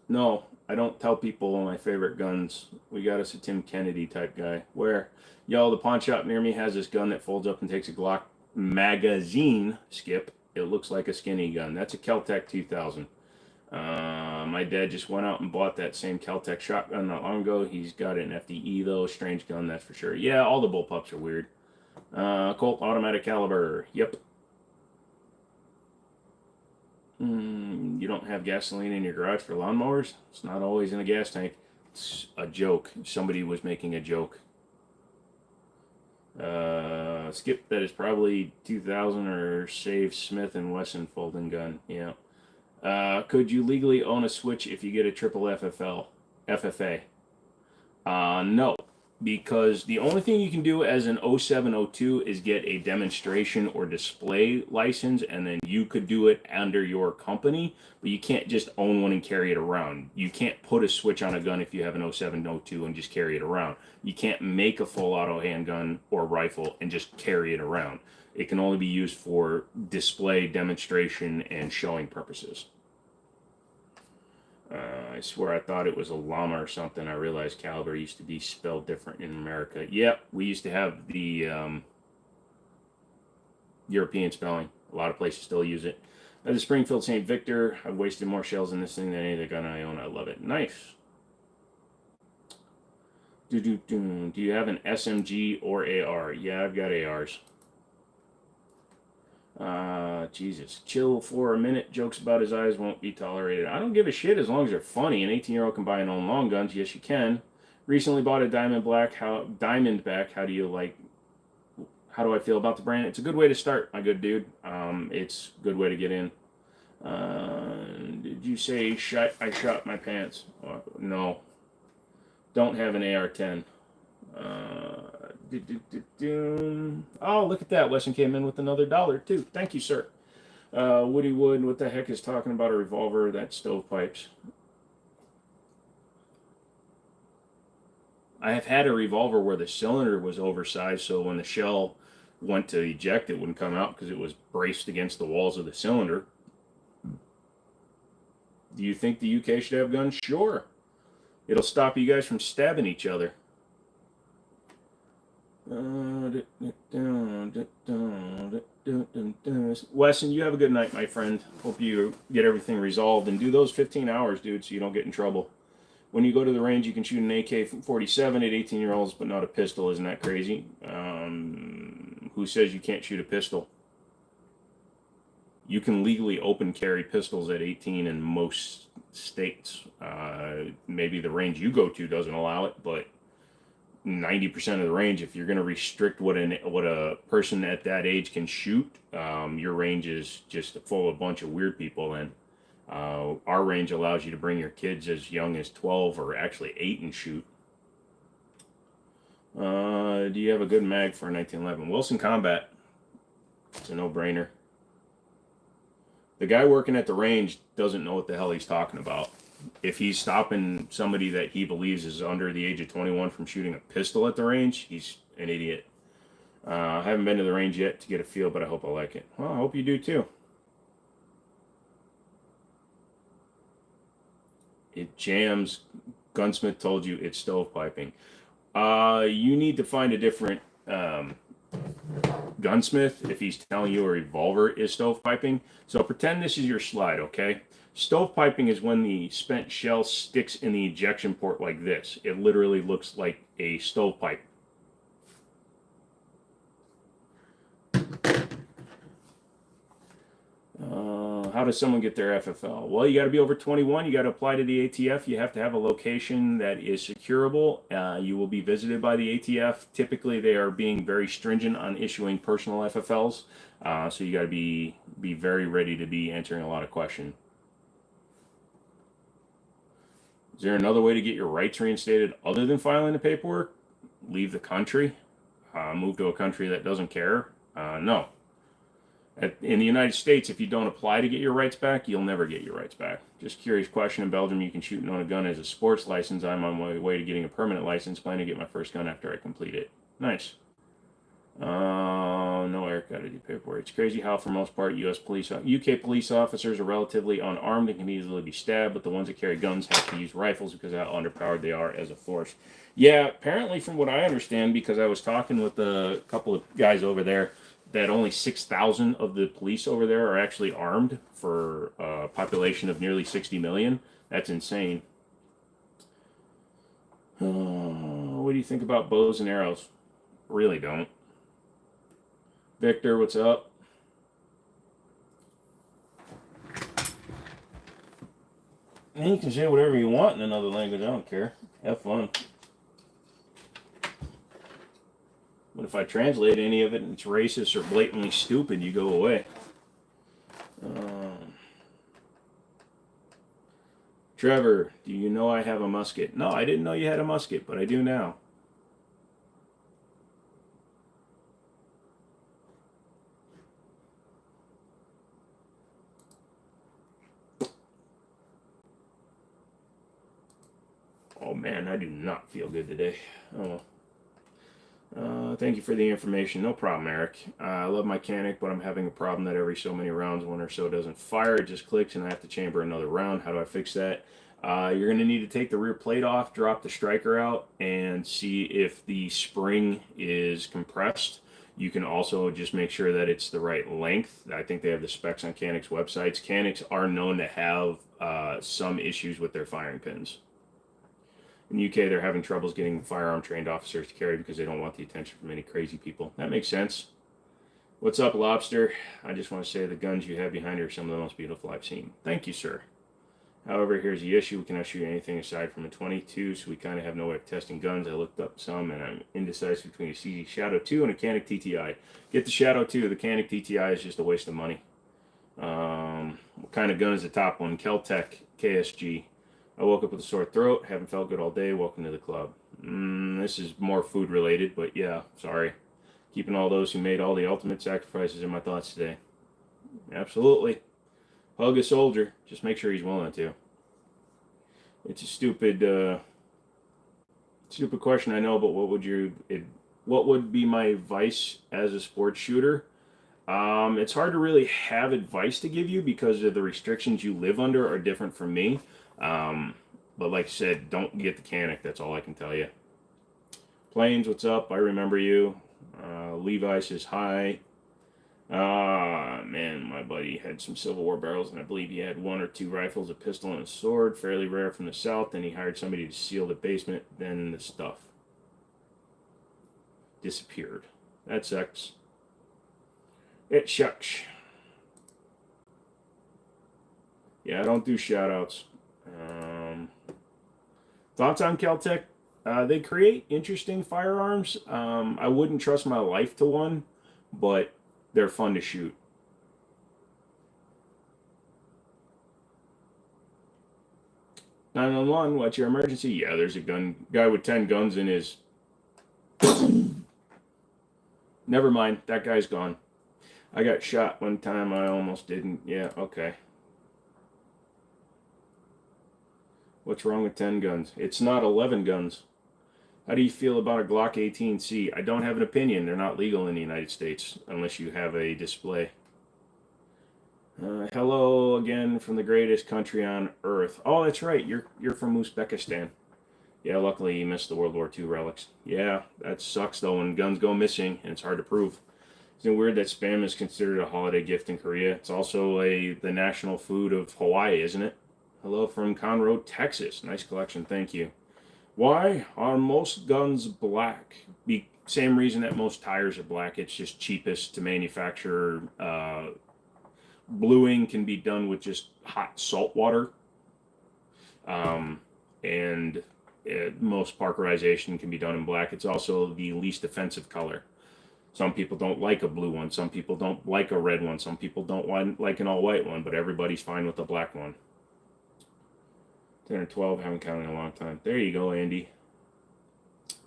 No, I don't tell people my favorite guns. We got us a Tim Kennedy type guy. Where, yo, the pawn shop near me has this gun that folds up and takes a Glock magazine, Skip. It looks like a skinny gun. That's a Kel-Tec 2000. My dad just went out and bought that same Kel-Tec shotgun not long ago. He's got an FDE though. Strange gun, that's for sure. Yeah, all the bullpups are weird. Colt automatic caliber. Yep. You don't have gasoline in your garage for lawnmowers? It's not always in a gas tank. It's a joke. Somebody was making a joke. Skip, that is probably 2000 or save Smith & Wesson folding gun. Yeah. Could you legally own a Switch if you get a triple FFA? No. Because the only thing you can do as an 0702 is get a demonstration or display license, and then you could do it under your company, but you can't just own one and carry it around. You can't put a switch on a gun if you have an 0702 and just carry it around. You can't make a full auto handgun or rifle and just carry it around. It can only be used for display, demonstration, and showing purposes. I swear I thought it was a llama or something. I realized caliber used to be spelled different in America. Yep, we used to have the European spelling. A lot of places still use it. The Springfield St. Victor. I've wasted more shells in this thing than any other gun I own. I love it. Nice. Do you have an SMG or AR? Yeah, I've got ARs. Jesus. Chill for a minute. Jokes about his eyes won't be tolerated. I don't give a shit as long as they're funny. An 18-year-old can buy and own long guns. Yes, you can. Recently bought a Diamondback. How do you like? How do I feel about the brand? It's a good way to start, my good dude. It's a good way to get in. Did you say I shot my pants? No. Don't have an AR-10. Oh, look at that. Wesson came in with another $1 too. Thank you, sir. Woody Wood, what the heck is talking about a revolver? That's stovepipes. I have had a revolver where the cylinder was oversized, so when the shell went to eject, it wouldn't come out because it was braced against the walls of the cylinder. Do you think the UK should have guns? Sure. It'll stop you guys from stabbing each other. Wesson, you have a good night, my friend. Hope you get everything resolved and do those 15 hours, dude, so you don't get in trouble. When you go to the range, you can shoot an AK-47 at 18-year-olds, but not a pistol. Isn't that crazy? Who says you can't shoot a pistol? You can legally open carry pistols at 18 in most states. Maybe the range you go to doesn't allow it, but 90% of the range, if you're going to restrict what a person at that age can shoot, your range is just full of a bunch of weird people then. Our range allows you to bring your kids as young as 12 or actually 8 and shoot. Do you have a good mag for a 1911? Wilson Combat. It's a no-brainer. The guy working at the range doesn't know what the hell he's talking about. If he's stopping somebody that he believes is under the age of 21 from shooting a pistol at the range, he's an idiot. I haven't been to the range yet to get a feel, but I hope I like it. Well, I hope you do too. It jams. Gunsmith told you it's stovepiping. You need to find a different gunsmith if he's telling you a revolver is stovepiping. So pretend this is your slide, okay? Stovepiping is when the spent shell sticks in the ejection port like this. It literally looks like a stovepipe. How does someone get their FFL? Well, you got to be over 21. You got to apply to the ATF. You have to have a location that is securable. You will be visited by the ATF. Typically, they are being very stringent on issuing personal FFLs. So you got to be very ready to be answering a lot of questions. Is there another way to get your rights reinstated other than filing the paperwork? Leave the country? Move to a country that doesn't care? No. In the United States, if you don't apply to get your rights back, you'll never get your rights back. Just curious question. In Belgium, you can shoot and own a gun as a sports license. I'm on my way to getting a permanent license. Plan to get my first gun after I complete it. Nice. No, Eric, got to do paperwork. It's crazy how, for most part, UK police officers are relatively unarmed and can easily be stabbed, but the ones that carry guns have to use rifles because of how underpowered they are as a force. Yeah, apparently, from what I understand, because I was talking with a couple of guys over there, that only 6,000 of the police over there are actually armed for a population of nearly 60 million. That's insane. What do you think about bows and arrows? Really don't. Victor, what's up? And you can say whatever you want in another language. I don't care. Have fun. But if I translate any of it and it's racist or blatantly stupid, you go away. Trevor, do you know I have a musket? No, I didn't know you had a musket, but I do now. Oh man, I do not feel good today. Oh. Thank you for the information. No problem, Eric. I love my Canic, but I'm having a problem that every so many rounds, one or so doesn't fire. It just clicks and I have to chamber another round. How do I fix that? You're going to need to take the rear plate off, drop the striker out, and see if the spring is compressed. You can also just make sure that it's the right length. I think they have the specs on Canic's websites. Canics are known to have some issues with their firing pins. In the UK, they're having troubles getting firearm trained officers to carry because they don't want the attention from any crazy people. That makes sense. What's up, Lobster? I just want to say the guns you have behind you are some of the most beautiful I've seen. Thank you, sir. However, here's the issue. We cannot shoot anything aside from a 22, so we kind of have no way of testing guns. I looked up some, and I'm indecisive between a CZ Shadow 2 and a Canic TTI. Get the Shadow 2. The Canic TTI is just a waste of money. What kind of gun is the top one? Kel-Tec KSG. I woke up with a sore throat. Haven't felt good all day. Welcome to the club. This is more food related, but yeah, sorry. Keeping all those who made all the ultimate sacrifices in my thoughts today. Absolutely. Hug a soldier. Just make sure he's willing to. It's a stupid question, I know, but what would be my advice as a sports shooter? It's hard to really have advice to give you because of the restrictions you live under are different from me. But like I said, don't get the Canic. That's all I can tell you. Planes, what's up? I remember you. Levi says hi. Man, my buddy had some Civil War barrels, and I believe he had 1 or 2 rifles, a pistol, and a sword. Fairly rare from the South. Then he hired somebody to seal the basement. Then the stuff disappeared. That sucks. It shucks. Yeah, I don't do shout-outs. Thoughts on Kel-Tec? They create interesting firearms. I wouldn't trust my life to one, but they're fun to shoot. 911, what's your emergency? Yeah, there's a guy with 10 guns in his. Never mind, that guy's gone. I got shot one time, I almost didn't. Yeah, okay. What's wrong with 10 guns? It's not 11 guns. How do you feel about a Glock 18C? I don't have an opinion. They're not legal in the United States unless you have a display. Hello again from the greatest country on earth. Oh, that's right. You're from Uzbekistan. Yeah, luckily you missed the World War II relics. Yeah, that sucks though when guns go missing and it's hard to prove. Isn't it weird that spam is considered a holiday gift in Korea? It's also the national food of Hawaii, isn't it? Hello from Conroe, Texas. Nice collection, thank you. Why are most guns black? Same reason that most tires are black. It's just cheapest to manufacture. Bluing can be done with just hot salt water. And most parkerization can be done in black. It's also the least offensive color. Some people don't like a blue one. Some people don't like a red one. Some people don't like an all white one, but everybody's fine with the black one. 10 or 12, haven't counted in a long time. There you go, Andy.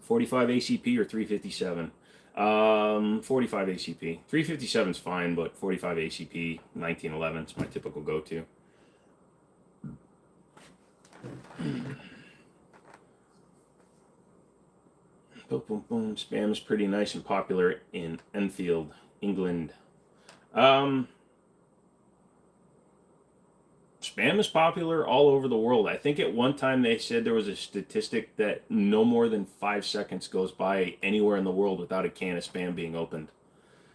45 ACP or 357? 45 ACP. 357 is fine, but 45 ACP, 1911 is my typical go-to. Boom, boom, boom. Spam is pretty nice and popular in Enfield, England. Spam is popular all over the world. I think at one time they said there was a statistic that no more than 5 seconds goes by anywhere in the world without a can of spam being opened.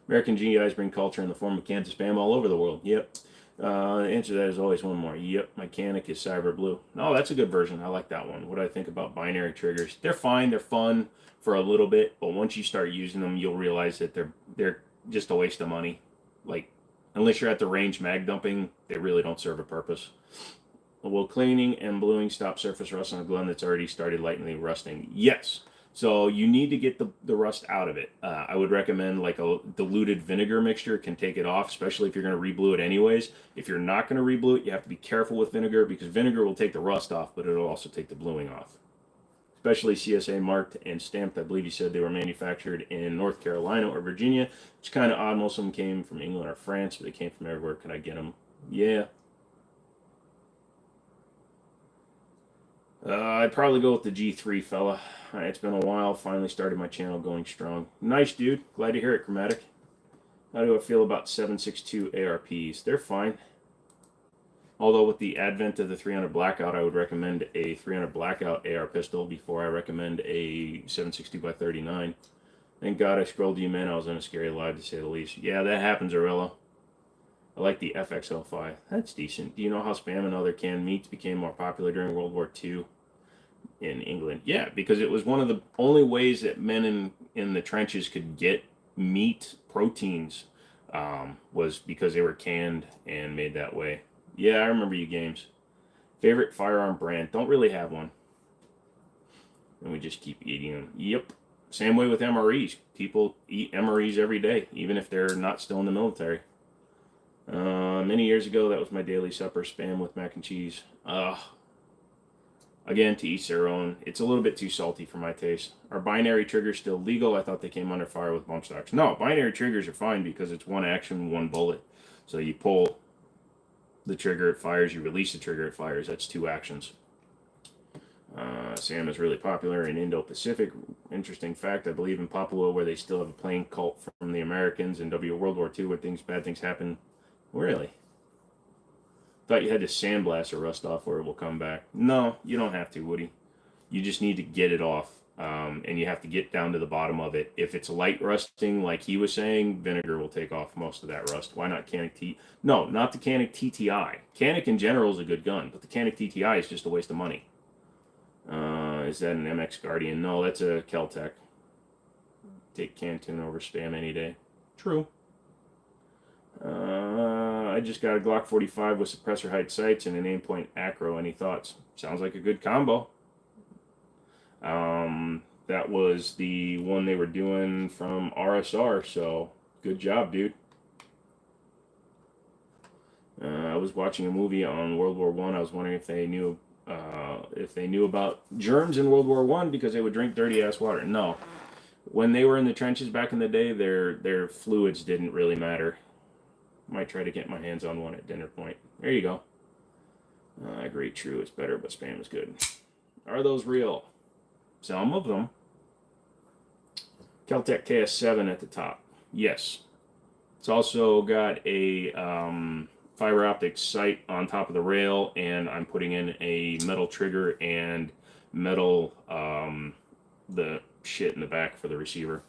American GIs bring culture in the form of cans of spam all over the world. Yep. The answer to that is always one more. Yep, mechanic is cyber blue. No, that's a good version. I like that one. What do I think about binary triggers? They're fine. They're fun for a little bit, but once you start using them, you'll realize that they're just a waste of money. Like, unless you're at the range mag dumping, they really don't serve a purpose. Will cleaning and bluing stop surface rust on a gun that's already started lightly rusting? Yes. So you need to get the rust out of it. I would recommend like a diluted vinegar mixture can take it off, especially if you're going to reblue it anyways. If you're not going to reblue it, you have to be careful with vinegar because vinegar will take the rust off, but it'll also take the bluing off. Especially CSA marked and stamped. I believe you said they were manufactured in North Carolina or Virginia. It's kind of odd. Most of them came from England or France, but they came from everywhere. Can I get them? Yeah. I'd probably go with the G3 fella. It's been a while. Finally started my channel going strong. Nice, dude. Glad to hear it, Chromatic. How do I feel about 7.62 ARPs? They're fine. Although with the advent of the 300 Blackout, I would recommend a 300 Blackout AR pistol before I recommend a 7.62x39. Thank God I scrolled you, man. I was in a scary live, to say the least. Yeah, that happens, Aurello. I like the FXL5. That's decent. Do you know how Spam and other canned meats became more popular during World War II in England? Yeah, because it was one of the only ways that men in the trenches could get meat proteins was because they were canned and made that way. Yeah, I remember you games. Favorite firearm brand? Don't really have one. And we just keep eating them. Yep. Same way with MREs. People eat MREs every day, even if they're not still in the military. Many years ago, that was my daily supper, Spam with mac and cheese. Again, to each their own. It's a little bit too salty for my taste. Are binary triggers still legal? I thought they came under fire with bump stocks. No, binary triggers are fine because it's one action, one bullet. So you pull the trigger, it fires. You release the trigger, it fires. That's two actions. SAM is really popular in Indo-Pacific. Interesting fact, I believe in Papua, where they still have a plane cult from the Americans in World War II, when bad things happen. Really? Thought you had to sandblast or rust off or it will come back. No, you don't have to, Woody. You just need to get it off, and you have to get down to the bottom of it. If it's light rusting, like he was saying, vinegar will take off most of that rust. Why not Canik T? No, not the Canik TTI. Canik in general is a good gun, but the Canik TTI is just a waste of money. Is that an MX Guardian? No, that's a Keltec. Take Canton over Spam any day. True. I just got a Glock 45 with suppressor height sights and an aim-point acro. Any thoughts? Sounds like a good combo. That was the one they were doing from RSR, so good job, dude. I was watching a movie on World War I. I was wondering if they knew if they knew about germs in World War One because they would drink dirty ass water. No, when they were in the trenches back in the day, their fluids didn't really matter. Might try to get my hands on one at dinner point. There you go. Great, true. It's better, but spam is good. Are those real? Some of them. Keltec KS7 at the top. Yes. It's also got a fiber optic sight on top of the rail, and I'm putting in a metal trigger and metal the shit in the back for the receiver.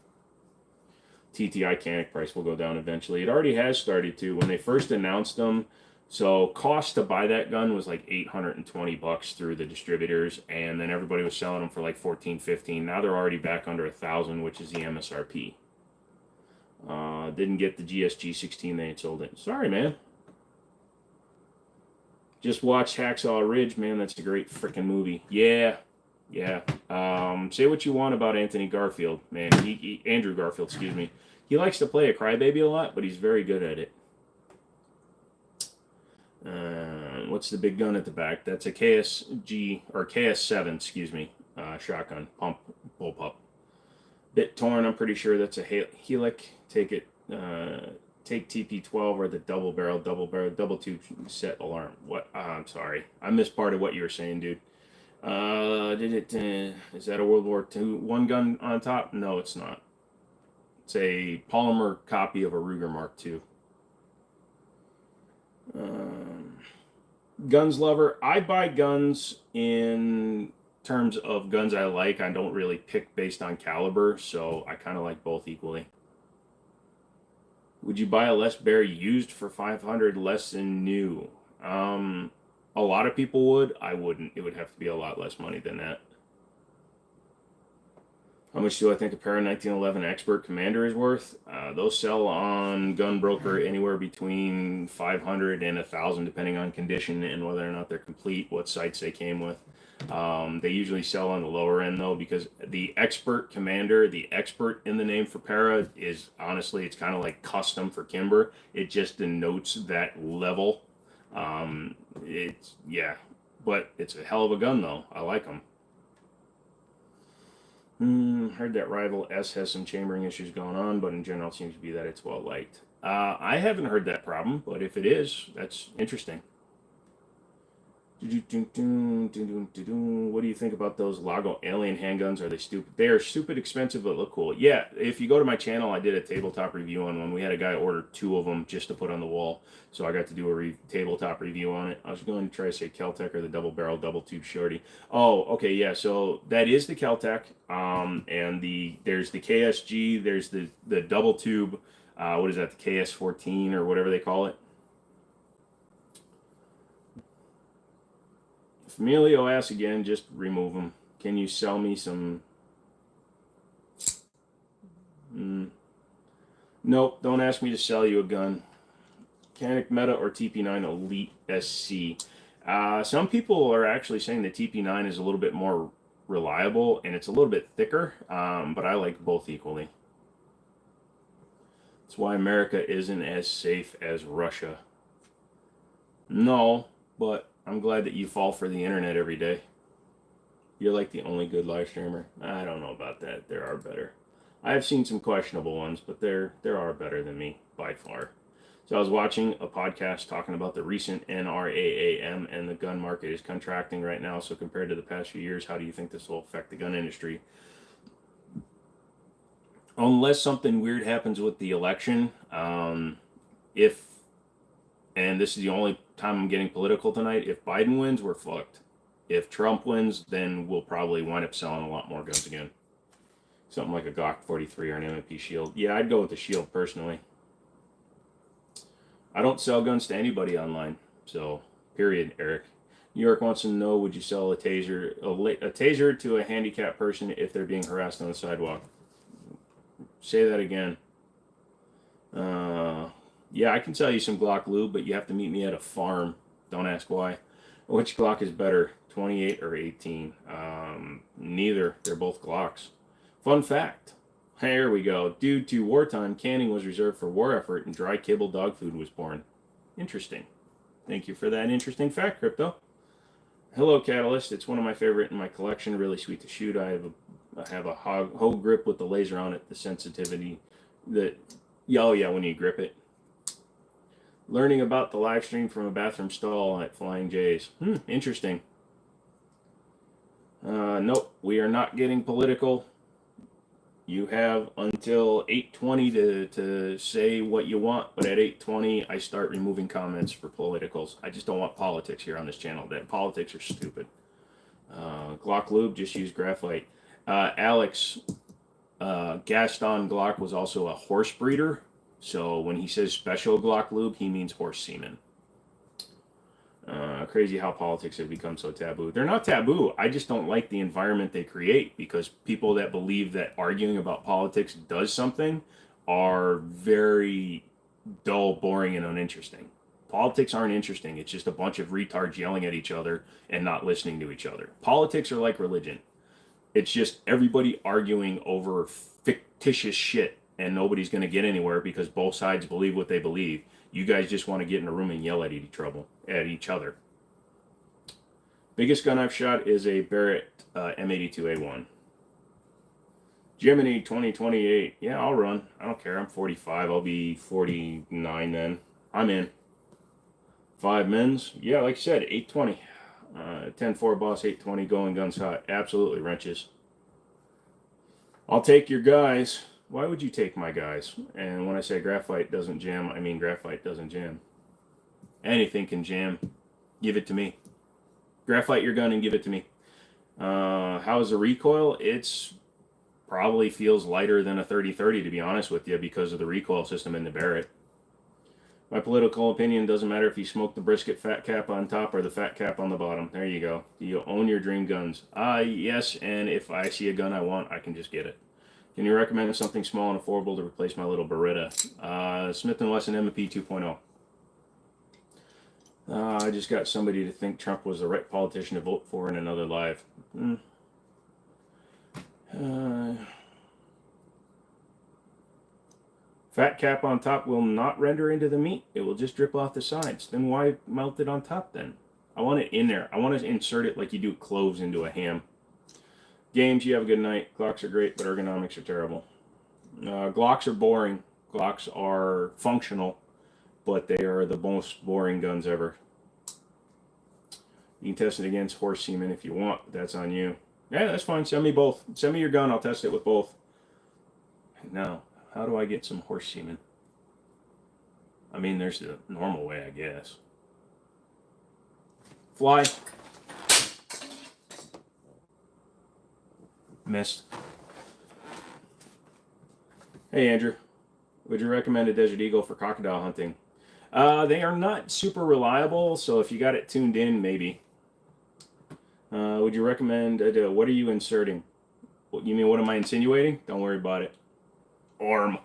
TTI Canic price will go down eventually. It already has started to. When they first announced them, so cost to buy that gun was like $820 through the distributors, and then everybody was selling them for like $14, $15. Now they're already back under $1,000, which is the MSRP. Didn't get the GSG 16, they ain't sold it. Sorry, man. Just watched Hacksaw Ridge, man. That's a great freaking movie. Yeah. Say what you want about Anthony Garfield, man. Andrew Garfield, excuse me. He likes to play a crybaby a lot, but he's very good at it. What's the big gun at the back? That's a KSG, or KS7, excuse me, shotgun, pump, bullpup. Bit torn, I'm pretty sure that's a Helic. Take it, take TP12 or the double barrel, double tube set alarm. What? I'm sorry. I missed part of what you were saying, dude. Is that a World War II one gun on top? No, it's not. It's a polymer copy of a Ruger Mark II. Guns lover. I buy guns in terms of guns I like. I don't really pick based on caliber, so I kind of like both equally. Would you buy a Les Bear used for $500 less than new? A lot of people would. I wouldn't. It would have to be a lot less money than that. How much do I think a pair of 1911 Expert Commander is worth? Those sell on Gunbroker anywhere between $500 and $1,000, depending on condition and whether or not they're complete, what sights they came with. They usually sell on the lower end, though, because the Expert Commander, the expert in the name for para, is honestly, it's kind of like custom for Kimber. It just denotes that level. But it's a hell of a gun, though. I like them. Heard that Rival S has some chambering issues going on, but in general it seems to be that it's well liked. I haven't heard that problem, but if it is, that's interesting. What do you think about those Lago Alien handguns? Are they stupid? They are stupid expensive, but look cool. Yeah, if you go to my channel, I did a tabletop review on one. We had a guy order 2 of them just to put on the wall, so I got to do a tabletop review on it. I was going to try to say Keltec or the double barrel, double tube shorty. Oh, okay, yeah, so that is the Keltec, and there's the KSG, there's the double tube, what is that, the KS14 or whatever they call it. Emilio asks again, just remove them. Can you sell me some? Nope, don't ask me to sell you a gun. Canic Meta or TP9 Elite SC. Some people are actually saying the TP9 is a little bit more reliable and it's a little bit thicker, but I like both equally. That's why America isn't as safe as Russia. No, but I'm glad that you fall for the internet every day. You're like the only good live streamer. I don't know about that. There are better. I have seen some questionable ones, but there are better than me by far. So I was watching a podcast talking about the recent NRAAM, and the gun market is contracting right now. So compared to the past few years, how do you think this will affect the gun industry? Unless something weird happens with the election, and this is the only time I'm getting political tonight, if Biden wins, we're fucked. If Trump wins, then we'll probably wind up selling a lot more guns again. Something like a Glock 43 or an M&P Shield. Yeah, I'd go with the Shield personally. I don't sell guns to anybody online, so period, Eric. New York wants to know, would you sell a taser to a handicapped person if they're being harassed on the sidewalk? Say that again. Yeah, I can sell you some Glock lube, but you have to meet me at a farm. Don't ask why. Which Glock is better, 28 or 18? Neither. They're both Glocks. Fun fact. Here we go. Due to wartime, canning was reserved for war effort and dry kibble dog food was born. Interesting. Thank you for that interesting fact, Crypto. Hello, Catalyst. It's one of my favorite in my collection. Really sweet to shoot. I have a hog grip with the laser on it. The sensitivity that, yeah, oh yeah, when you grip it. Learning about the live stream from a bathroom stall at Flying J's. Interesting. Nope, we are not getting political. You have until 8:20 to say what you want, but at 8:20 I start removing comments for politicals. I just don't want politics here on this channel. That politics are stupid. Glock lube, just use graphite. Alex, Gaston Glock was also a horse breeder, so when he says special Glock lube, he means horse semen. Crazy how politics have become so taboo. They're not taboo. I just don't like the environment they create, because people that believe that arguing about politics does something are very dull, boring, and uninteresting. Politics aren't interesting. It's just a bunch of retards yelling at each other and not listening to each other. Politics are like religion. It's just everybody arguing over fictitious shit, and nobody's going to get anywhere because both sides believe what they believe. You guys just want to get in a room and yell at each other. Biggest gun I've shot is a Barrett M82A1. Jimmini 2028. Yeah, I'll run. I don't care. I'm 45. I'll be 49 then. I'm in. 5 mins. Yeah, like I said, 820. 10-4 boss, 820, going guns hot. Absolutely, wrenches. I'll take your guys. Why would you take my guys? And when I say graphite doesn't jam, I mean graphite doesn't jam. Anything can jam. Give it to me. Graphite your gun and give it to me. How is the recoil? It's probably feels lighter than a 30-30, to be honest with you, because of the recoil system in the Barrett. My political opinion doesn't matter if you smoke the brisket fat cap on top or the fat cap on the bottom. There you go. Do you own your dream guns? Yes, and if I see a gun I want, I can just get it. Can you recommend something small and affordable to replace my little Beretta? Smith & Wesson M&P 2.0. I just got somebody to think Trump was the right politician to vote for in another live. Fat cap on top will not render into the meat. It will just drip off the sides. Then why melt it on top then? I want it in there. I want to insert it like you do cloves into a ham. Games, you have a good night. Glocks are great, but ergonomics are terrible. Glocks are boring. Glocks are functional, but they are the most boring guns ever. You can test it against horse semen if you want, but that's on you. Yeah, that's fine. Send me both. Send me your gun. I'll test it with both. Now, how do I get some horse semen? I mean, there's the normal way, I guess. Fly. Missed. Hey, Andrew. Would you recommend a Desert Eagle for crocodile hunting? They are not super reliable, so if you got it tuned in, maybe. Would you recommend, what are you inserting? You mean, what am I insinuating? Don't worry about it. Arm.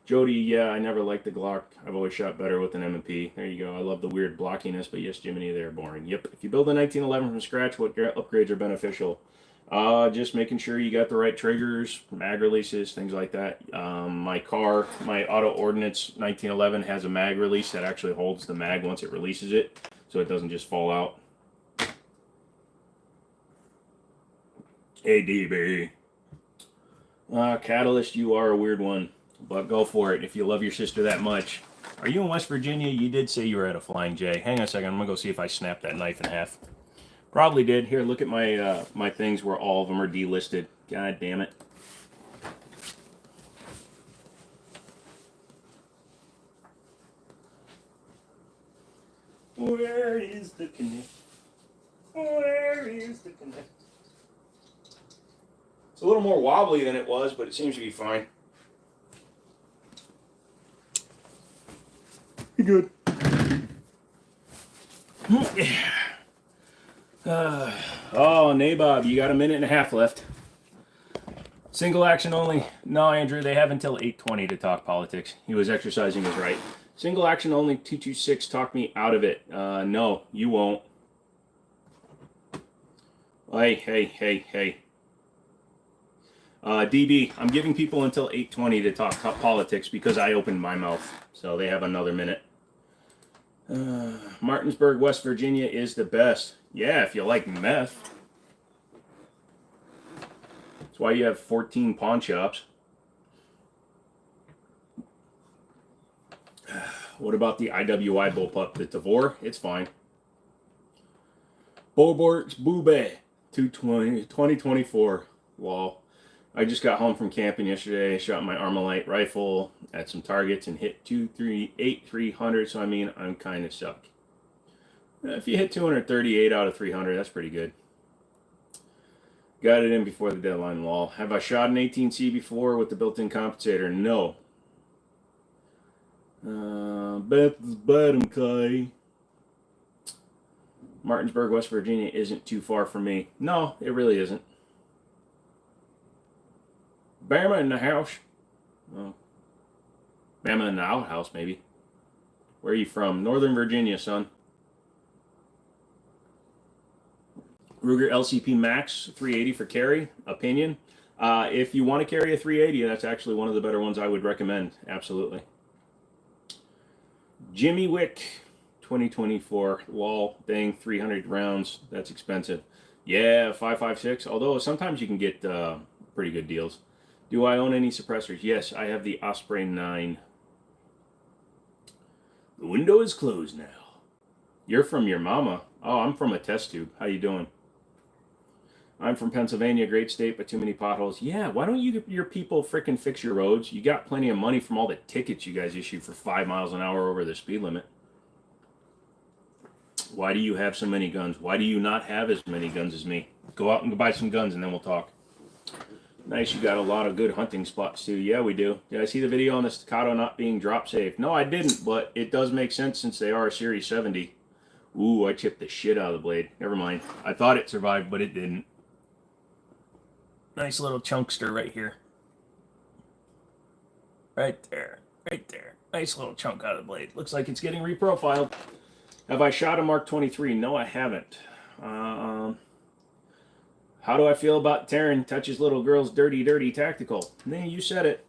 Jody, yeah, I never liked the Glock. I've always shot better with an M&P. There you go. I love the weird blockiness, but yes, Jimmini, they're boring. Yep. If you build a 1911 from scratch, what upgrades are beneficial? Just making sure you got the right triggers, mag releases, things like that. My Auto Ordnance 1911 has a mag release that actually holds the mag once it releases it, so it doesn't just fall out. ADB. Catalyst, you are a weird one, but go for it if you love your sister that much. Are you in West Virginia? You did say you were at a Flying J. Hang on a second. I'm going to go see if I snapped that knife in half. Probably did. Here, look at my my things where all of them are delisted. God damn it. Where is the connect? Where is the connect? It's a little more wobbly than it was, but it seems to be fine. Good. Oh, Nabob, you got a minute and a half left. Single action only. No, Andrew, they have until 8:20 to talk politics. He was exercising his right. Single action only, 226, talk me out of it. No, you won't. Hey. DB, I'm giving people until 8:20 to talk politics because I opened my mouth. So they have another minute. Martinsburg, West Virginia is the best. Yeah, if you like meth. That's why you have 14 pawn shops. What about the IWI bullpup? The Tavor? It's fine. Bobort's Boobay 2024. Lol. I just got home from camping yesterday. Shot my Armalite rifle at some targets and hit 300. So I mean, I'm kind of stuck. If you hit 238 out of 300, that's pretty good. Got it in before the deadline. Lol. Have I shot an 18C before with the built-in compensator? No. Beth's bottom Kai. Martinsburg, West Virginia isn't too far from me. No, it really isn't. Bama in the house. Oh. Bama in the outhouse, maybe. Where are you from? Northern Virginia, son. Ruger LCP Max 380 for carry. Opinion. If you want to carry a 380, that's actually one of the better ones I would recommend. Absolutely. Jimmy Wick 2024. Lol. Dang, 300 rounds. That's expensive. Yeah, 5.56. Although sometimes you can get pretty good deals. Do I own any suppressors? Yes, I have the Osprey 9. The window is closed now. You're from your mama. Oh, I'm from a test tube. How you doing? I'm from Pennsylvania, great state, but too many potholes. Yeah, why don't your people frickin' fix your roads? You got plenty of money from all the tickets you guys issue for 5 miles an hour over the speed limit. Why do you have so many guns? Why do you not have as many guns as me? Go out and buy some guns and then we'll talk. Nice, you got a lot of good hunting spots too. Yeah, we do. Did I see the video on the Staccato not being drop safe? No, I didn't, but it does make sense since they are a Series 70. Ooh, I chipped the shit out of the blade. Never mind. I thought it survived, but it didn't. Nice little chunkster right here. Right there. Right there. Nice little chunk out of the blade. Looks like it's getting reprofiled. Have I shot a Mark 23? No, I haven't. How do I feel about Taryn touches little girls dirty tactical? Nee, you said it.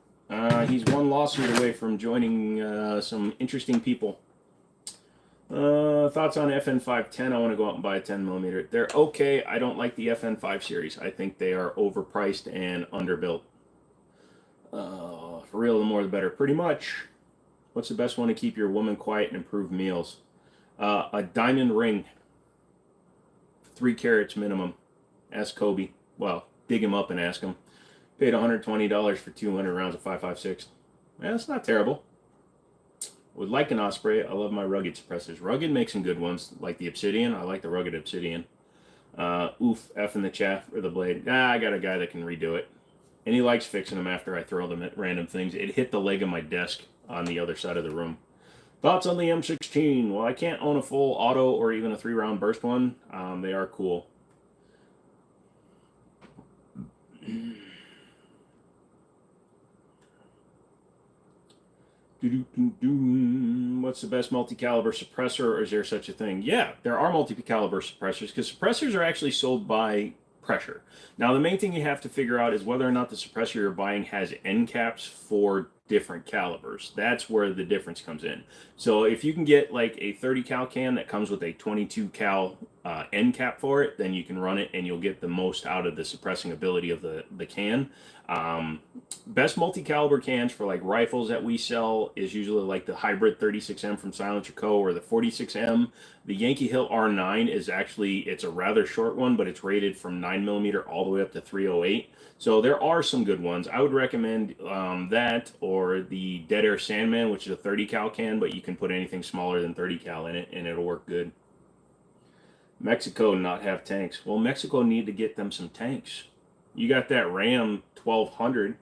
He's one lawsuit away from joining some interesting people. Thoughts on FN510? I want to go out and buy a 10mm. They're okay. I don't like the FN5 series. I think they are overpriced and underbuilt. For real, the more the better. Pretty much. What's the best one to keep your woman quiet and improve meals? A diamond ring. 3 carats minimum. Ask Kobe. Well, dig him up and ask him. Paid $120 for 200 rounds of 5.56. Yeah, that's not terrible. Would like an Osprey. I love my rugged suppressors. Rugged makes some good ones, like the Obsidian. I like the rugged Obsidian. Oof, F in the chaff or the blade. I got a guy that can redo it. And he likes fixing them after I throw them at random things. It hit the leg of my desk on the other side of the room. Thoughts on the M16? Well, I can't own a full auto or even a 3-round burst one. They are cool. What's the best multi-caliber suppressor, or is there such a thing? Yeah, there are multi-caliber suppressors, because suppressors are actually sold by pressure. Now, the main thing you have to figure out is whether or not the suppressor you're buying has end caps for different calibers. That's where the difference comes in. So if you can get like a 30 cal can that comes with a 22 cal end cap for it, then you can run it and you'll get the most out of the suppressing ability of the can. Best multi-caliber cans for like rifles that we sell is usually like the hybrid 36M from Silencer Co. or the 46M. The Yankee Hill R9 is actually, it's a rather short one, but it's rated from 9mm all the way up to 308. So there are some good ones. I would recommend that or the Dead Air Sandman, which is a 30 cal can, but you can put anything smaller than 30 cal in it and it'll work good. Mexico not have tanks. Well, Mexico need to get them some tanks. You got that Ram 1200.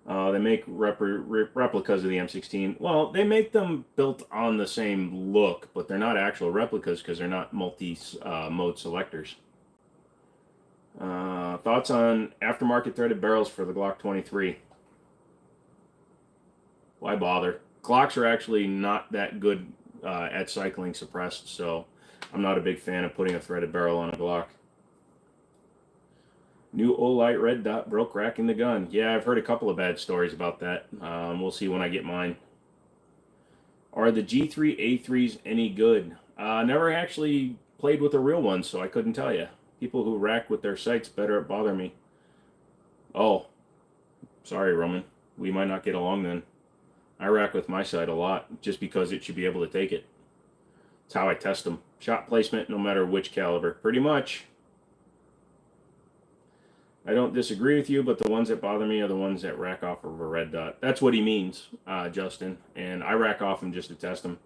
They make replicas of the M16. Well, they make them built on the same look, but they're not actual replicas because they're not multi-mode selectors. Thoughts on aftermarket threaded barrels for the Glock 23? Why bother? Glocks are actually not that good at cycling suppressed, so I'm not a big fan of putting a threaded barrel on a Glock. New Olight red dot broke racking the gun. Yeah, I've heard a couple of bad stories about that. We'll see when I get mine. Are the G3A3s any good? Never actually played with a real one, so I couldn't tell you. People who rack with their sights better bother me. Oh, sorry, Roman. We might not get along then. I rack with my sight a lot, just because it should be able to take it. It's how I test them. Shot placement, no matter which caliber. Pretty much. I don't disagree with you, but the ones that bother me are the ones that rack off of a red dot. That's what he means, Justin. And I rack off them just to test them.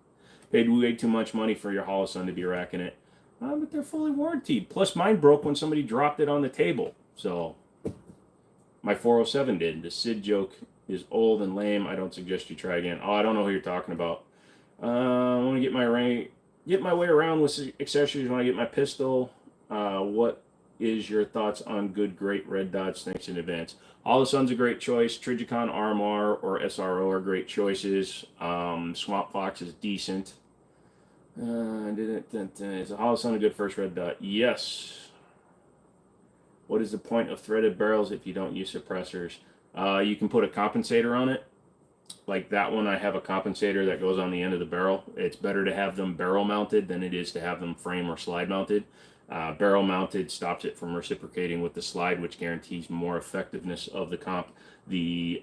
Paid way too much money for your Holosun to be racking it. But they're fully warranted. Plus, mine broke when somebody dropped it on the table. So, my 407 did. The Sid joke is old and lame. I don't suggest you try again. Oh, I don't know who you're talking about. I want to get my way around with accessories when I get my pistol. What is your thoughts on good, great red dots? Thanks in advance. Holosun's a great choice. Trijicon RMR or SRO are great choices. Swamp Fox is decent. Is a Holosun a good first red dot? Yes. What is the point of threaded barrels if you don't use suppressors? You can put a compensator on it. Like that one, I have a compensator that goes on the end of the barrel. It's better to have them barrel mounted than it is to have them frame or slide mounted. Barrel mounted stops it from reciprocating with the slide, which guarantees more effectiveness of the comp. The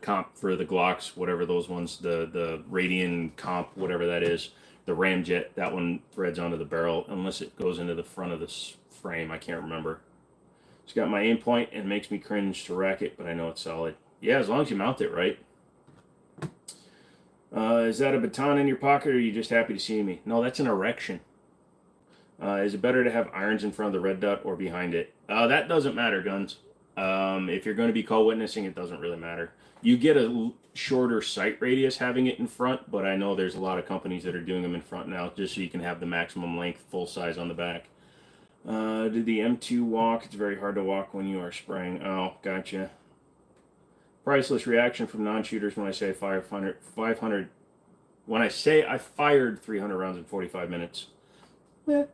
comp for the Glocks, whatever those ones, the Radian comp, whatever that is, the Ramjet, that one threads onto the barrel unless it goes into the front of this frame. I can't remember. It's got my aim point and makes me cringe to rack it, but I know it's solid. Yeah, as long as you mount it right. Is that a baton in your pocket, or are you just happy to see me? No, that's an erection. Is it better to have irons in front of the red dot or behind it? That doesn't matter, Guns. If you're going to be co-witnessing, it doesn't really matter. You get a shorter sight radius having it in front, but I know there's a lot of companies that are doing them in front now, just so you can have the maximum length, full size on the back. Did the M2 walk? It's very hard to walk when you are spraying. Oh, gotcha. Priceless reaction from non-shooters when I say 500. When I say I fired 300 rounds in 45 minutes. I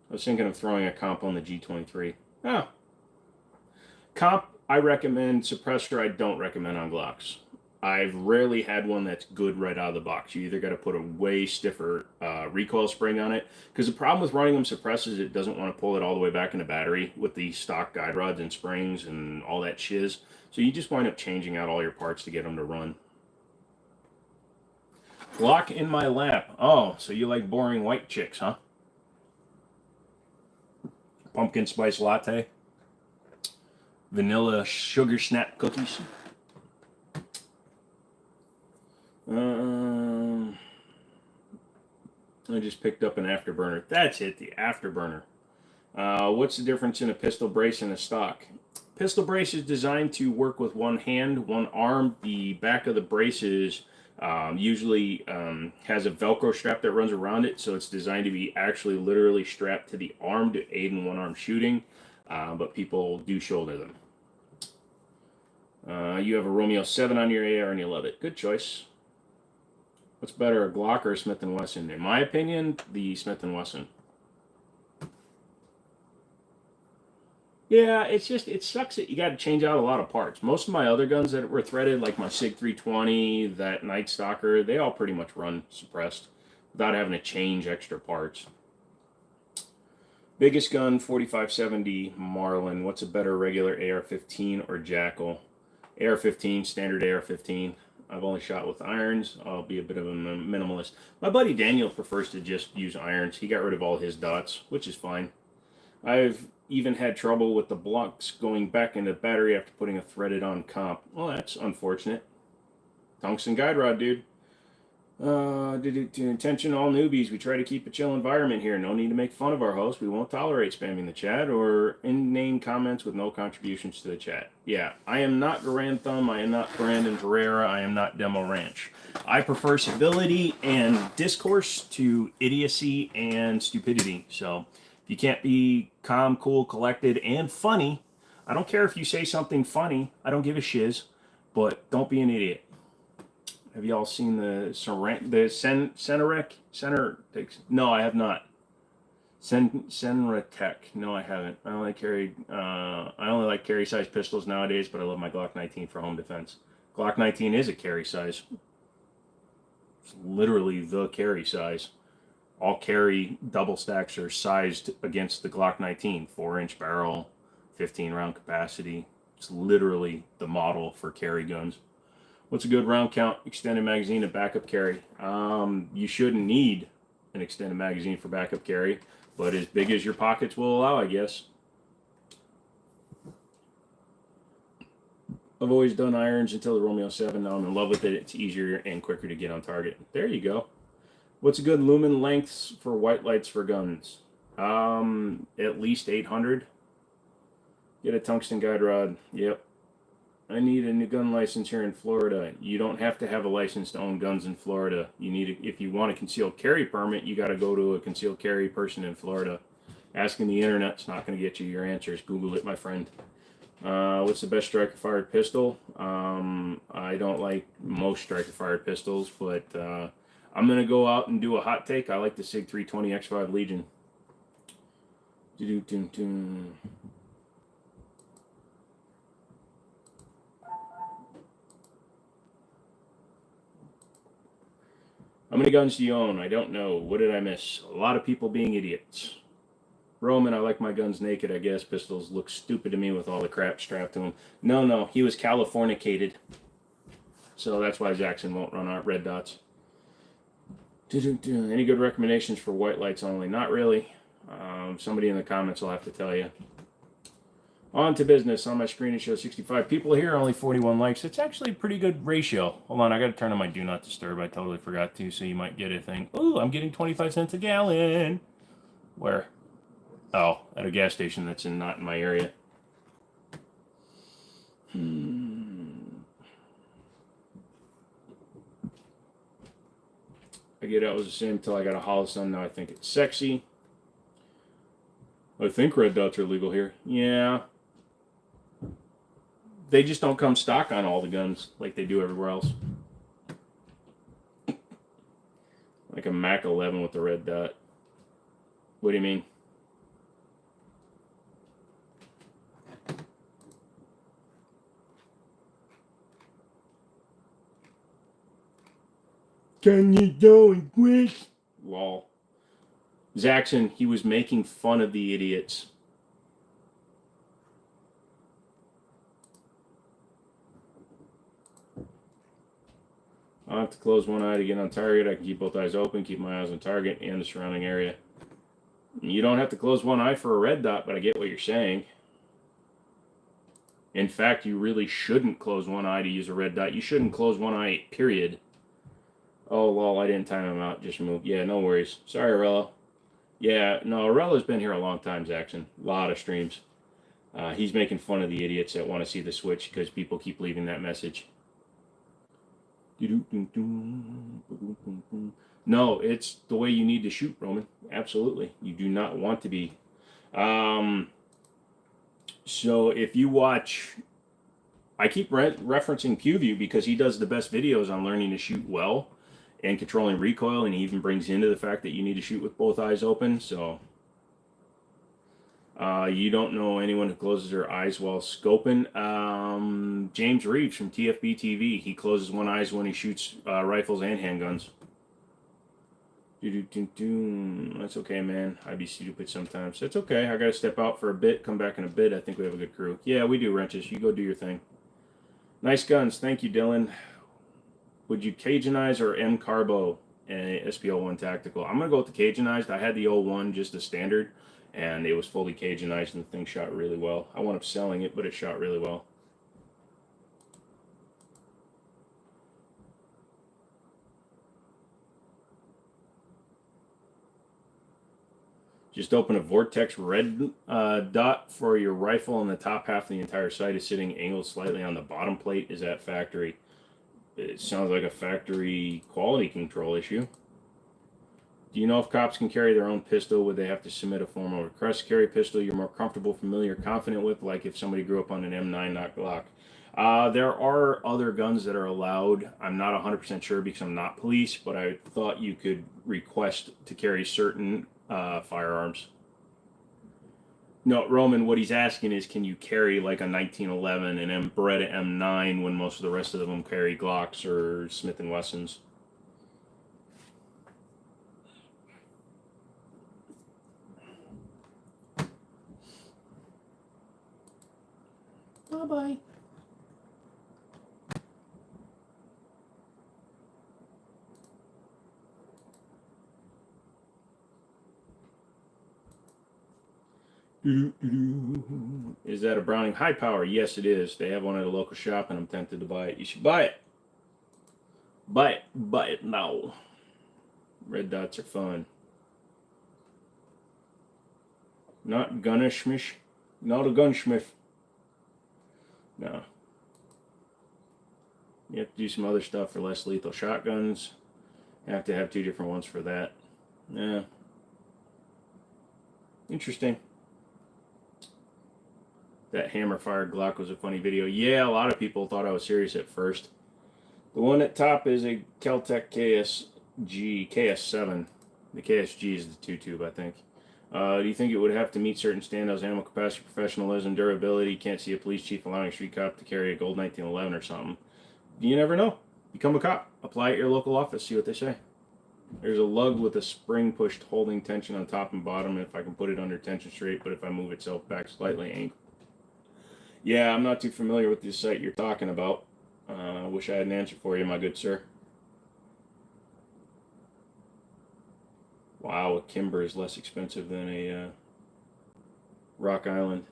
was thinking of throwing a comp on the G23. Oh. Comp, I recommend. Suppressor, I don't recommend on Glocks. I've rarely had one that's good right out of the box. You either got to put a way stiffer recoil spring on it. Because the problem with running them suppressors, it doesn't want to pull it all the way back in the battery with the stock guide rods and springs and all that shiz. So you just wind up changing out all your parts to get them to run. Glock in my lap. Oh, so you like boring white chicks, huh? Pumpkin spice latte. Vanilla sugar snap cookies. I just picked up an afterburner. That's it, the afterburner. What's the difference in a pistol brace and a stock? Pistol brace is designed to work with one hand, one arm. The back of the braces usually has a Velcro strap that runs around it, so it's designed to be actually literally strapped to the arm to aid in one-arm shooting, but people do shoulder them. You have a Romeo 7 on your AR and you love it. Good choice. What's better, a Glock or a Smith & Wesson? In my opinion, the Smith & Wesson. Yeah, it's just, it sucks that you got to change out a lot of parts. Most of my other guns that were threaded, like my SIG 320, that Night Stalker, they all pretty much run suppressed without having to change extra parts. Biggest gun, 4570 Marlin. What's a better regular AR-15 or Jackal? AR-15, standard AR-15. I've only shot with irons. I'll be a bit of a minimalist. My buddy Daniel prefers to just use irons. He got rid of all his dots, which is fine. I've even had trouble with the blocks going back into battery after putting a threaded on comp. Well, that's unfortunate. Tungsten guide rod, dude. Attention all newbies. We try to keep a chill environment here. No need to make fun of our host. We won't tolerate spamming the chat or inane comments with no contributions to the chat. Yeah, I am not Garand Thumb. I am not Brandon Pereira. I am not Demo Ranch. I prefer civility and discourse to idiocy and stupidity. So if you can't be calm, cool, collected, and funny, I don't care if you say something funny. I don't give a shiz, but don't be an idiot. Have y'all seen the Cenerec? No, I have not. Ceneretech. No, I haven't. I only like carry size pistols nowadays, but I love my Glock 19 for home defense. Glock 19 is a carry size. It's literally the carry size. All carry double stacks are sized against the Glock 19, 4-inch barrel, 15 round capacity. It's literally the model for carry guns. What's a good round count, extended magazine, and backup carry? You shouldn't need an extended magazine for backup carry, but as big as your pockets will allow, I guess. I've always done irons until the Romeo 7. Now I'm in love with it. It's easier and quicker to get on target. There you go. What's a good lumen lengths for white lights for guns? At least 800. Get a tungsten guide rod. Yep. I need a new gun license here in Florida. You don't have to have a license to own guns in Florida. You need if you want a concealed carry permit, you got to go to a concealed carry person in Florida. Asking the internet's not going to get you your answers. Google it, my friend. What's the best striker-fired pistol? I don't like most striker-fired pistols, but I'm going to go out and do a hot take. I like the SIG 320 X5 Legion. How many guns do you own? I don't know. What did I miss? A lot of people being idiots. Roman, I like my guns naked, I guess. Pistols look stupid to me with all the crap strapped to them. No, he was Californicated. So that's why Jackson won't run out red dots. Any good recommendations for white lights only? Not really. Somebody in the comments will have to tell you. On to business. On my screen it shows 65 people here, only 41 likes. It's actually a pretty good ratio. Hold on, I got to turn on my do not disturb. I totally forgot to, so you might get a thing. Ooh, I'm getting 25 cents a gallon. Where? Oh, at a gas station that's not in my area. I get out was the same until I got a Holosun. Now I think it's sexy. I think red dots are legal here. Yeah. They just don't come stock on all the guns like they do everywhere else. Like a Mac 11 with the red dot. What do you mean? Can you go and quit? Lol. Zaxxon, he was making fun of the idiots. I'll have to close one eye to get on target. I can keep both eyes open, keep my eyes on target and the surrounding area. You don't have to close one eye for a red dot, but I get what you're saying. In fact, you really shouldn't close one eye to use a red dot. You shouldn't close one eye, period. Oh, lol, I didn't time him out. Just moved. Yeah, no worries. Sorry, Arello. Yeah, no, Arella's been here a long time, Zaxxon. A lot of streams. He's making fun of the idiots that want to see the switch because people keep leaving that message. No, it's the way you need to shoot, Roman. Absolutely. You do not want to be. So if you watch... I keep referencing PewView because he does the best videos on learning to shoot well and controlling recoil, and he even brings into the fact that you need to shoot with both eyes open. So you don't know anyone who closes their eyes while scoping. James Reeves from TFB TV, he closes one eye when he shoots rifles and handguns. That's okay, man. I'd be stupid sometimes. That's okay. I gotta step out for a bit, come back in a bit. I think we have a good crew. Yeah, we do, Wrenches. You go do your thing. Nice guns. Thank you, Dylan. Would you Cajuinize or M Carbo SPL1 Tactical? I'm going to go with the Cajunized. I had the 01, just a standard, and it was fully Cajunized, and the thing shot really well. I wound up selling it, but it shot really well. Just open a Vortex red dot for your rifle, and the top half of the entire sight is sitting angled slightly on the bottom plate. Is that factory? It sounds like a factory quality control issue. Do you know if cops can carry their own pistol? Would they have to submit a formal request to carry a pistol you're more comfortable, familiar, confident with, like if somebody grew up on an M9, not Glock? There are other guns that are allowed. I'm not 100% sure because I'm not police, but I thought you could request to carry certain firearms. No, Roman, what he's asking is, can you carry like a 1911 and Beretta M9 when most of the rest of them carry Glocks or Smith & Wessons? Bye-bye. Is that a Browning high power? Yes, it is. They have one at a local shop, and I'm tempted to buy it. You should buy it. Buy it. Buy it now. Red dots are fun. Not Gunsmith. Not a gunsmith. No. You have to do some other stuff for less lethal shotguns. You have to have 2 different ones for that. Yeah. Interesting. That hammer-fired Glock was a funny video. Yeah, a lot of people thought I was serious at first. The one at top is a Kel-Tec KS7. The KSG is the 2-tube, I think. Do you think it would have to meet certain standouts, ammo capacity, professionalism, durability? Can't see a police chief allowing a street cop to carry a gold 1911 or something. You never know. Become a cop. Apply at your local office. See what they say. There's a lug with a spring pushed holding tension on top and bottom, and if I can put it under tension straight, but if I move itself back slightly, ain't. Yeah, I'm not too familiar with this site you're talking about. I wish I had an answer for you, my good sir. Wow, a Kimber is less expensive than a Rock Island.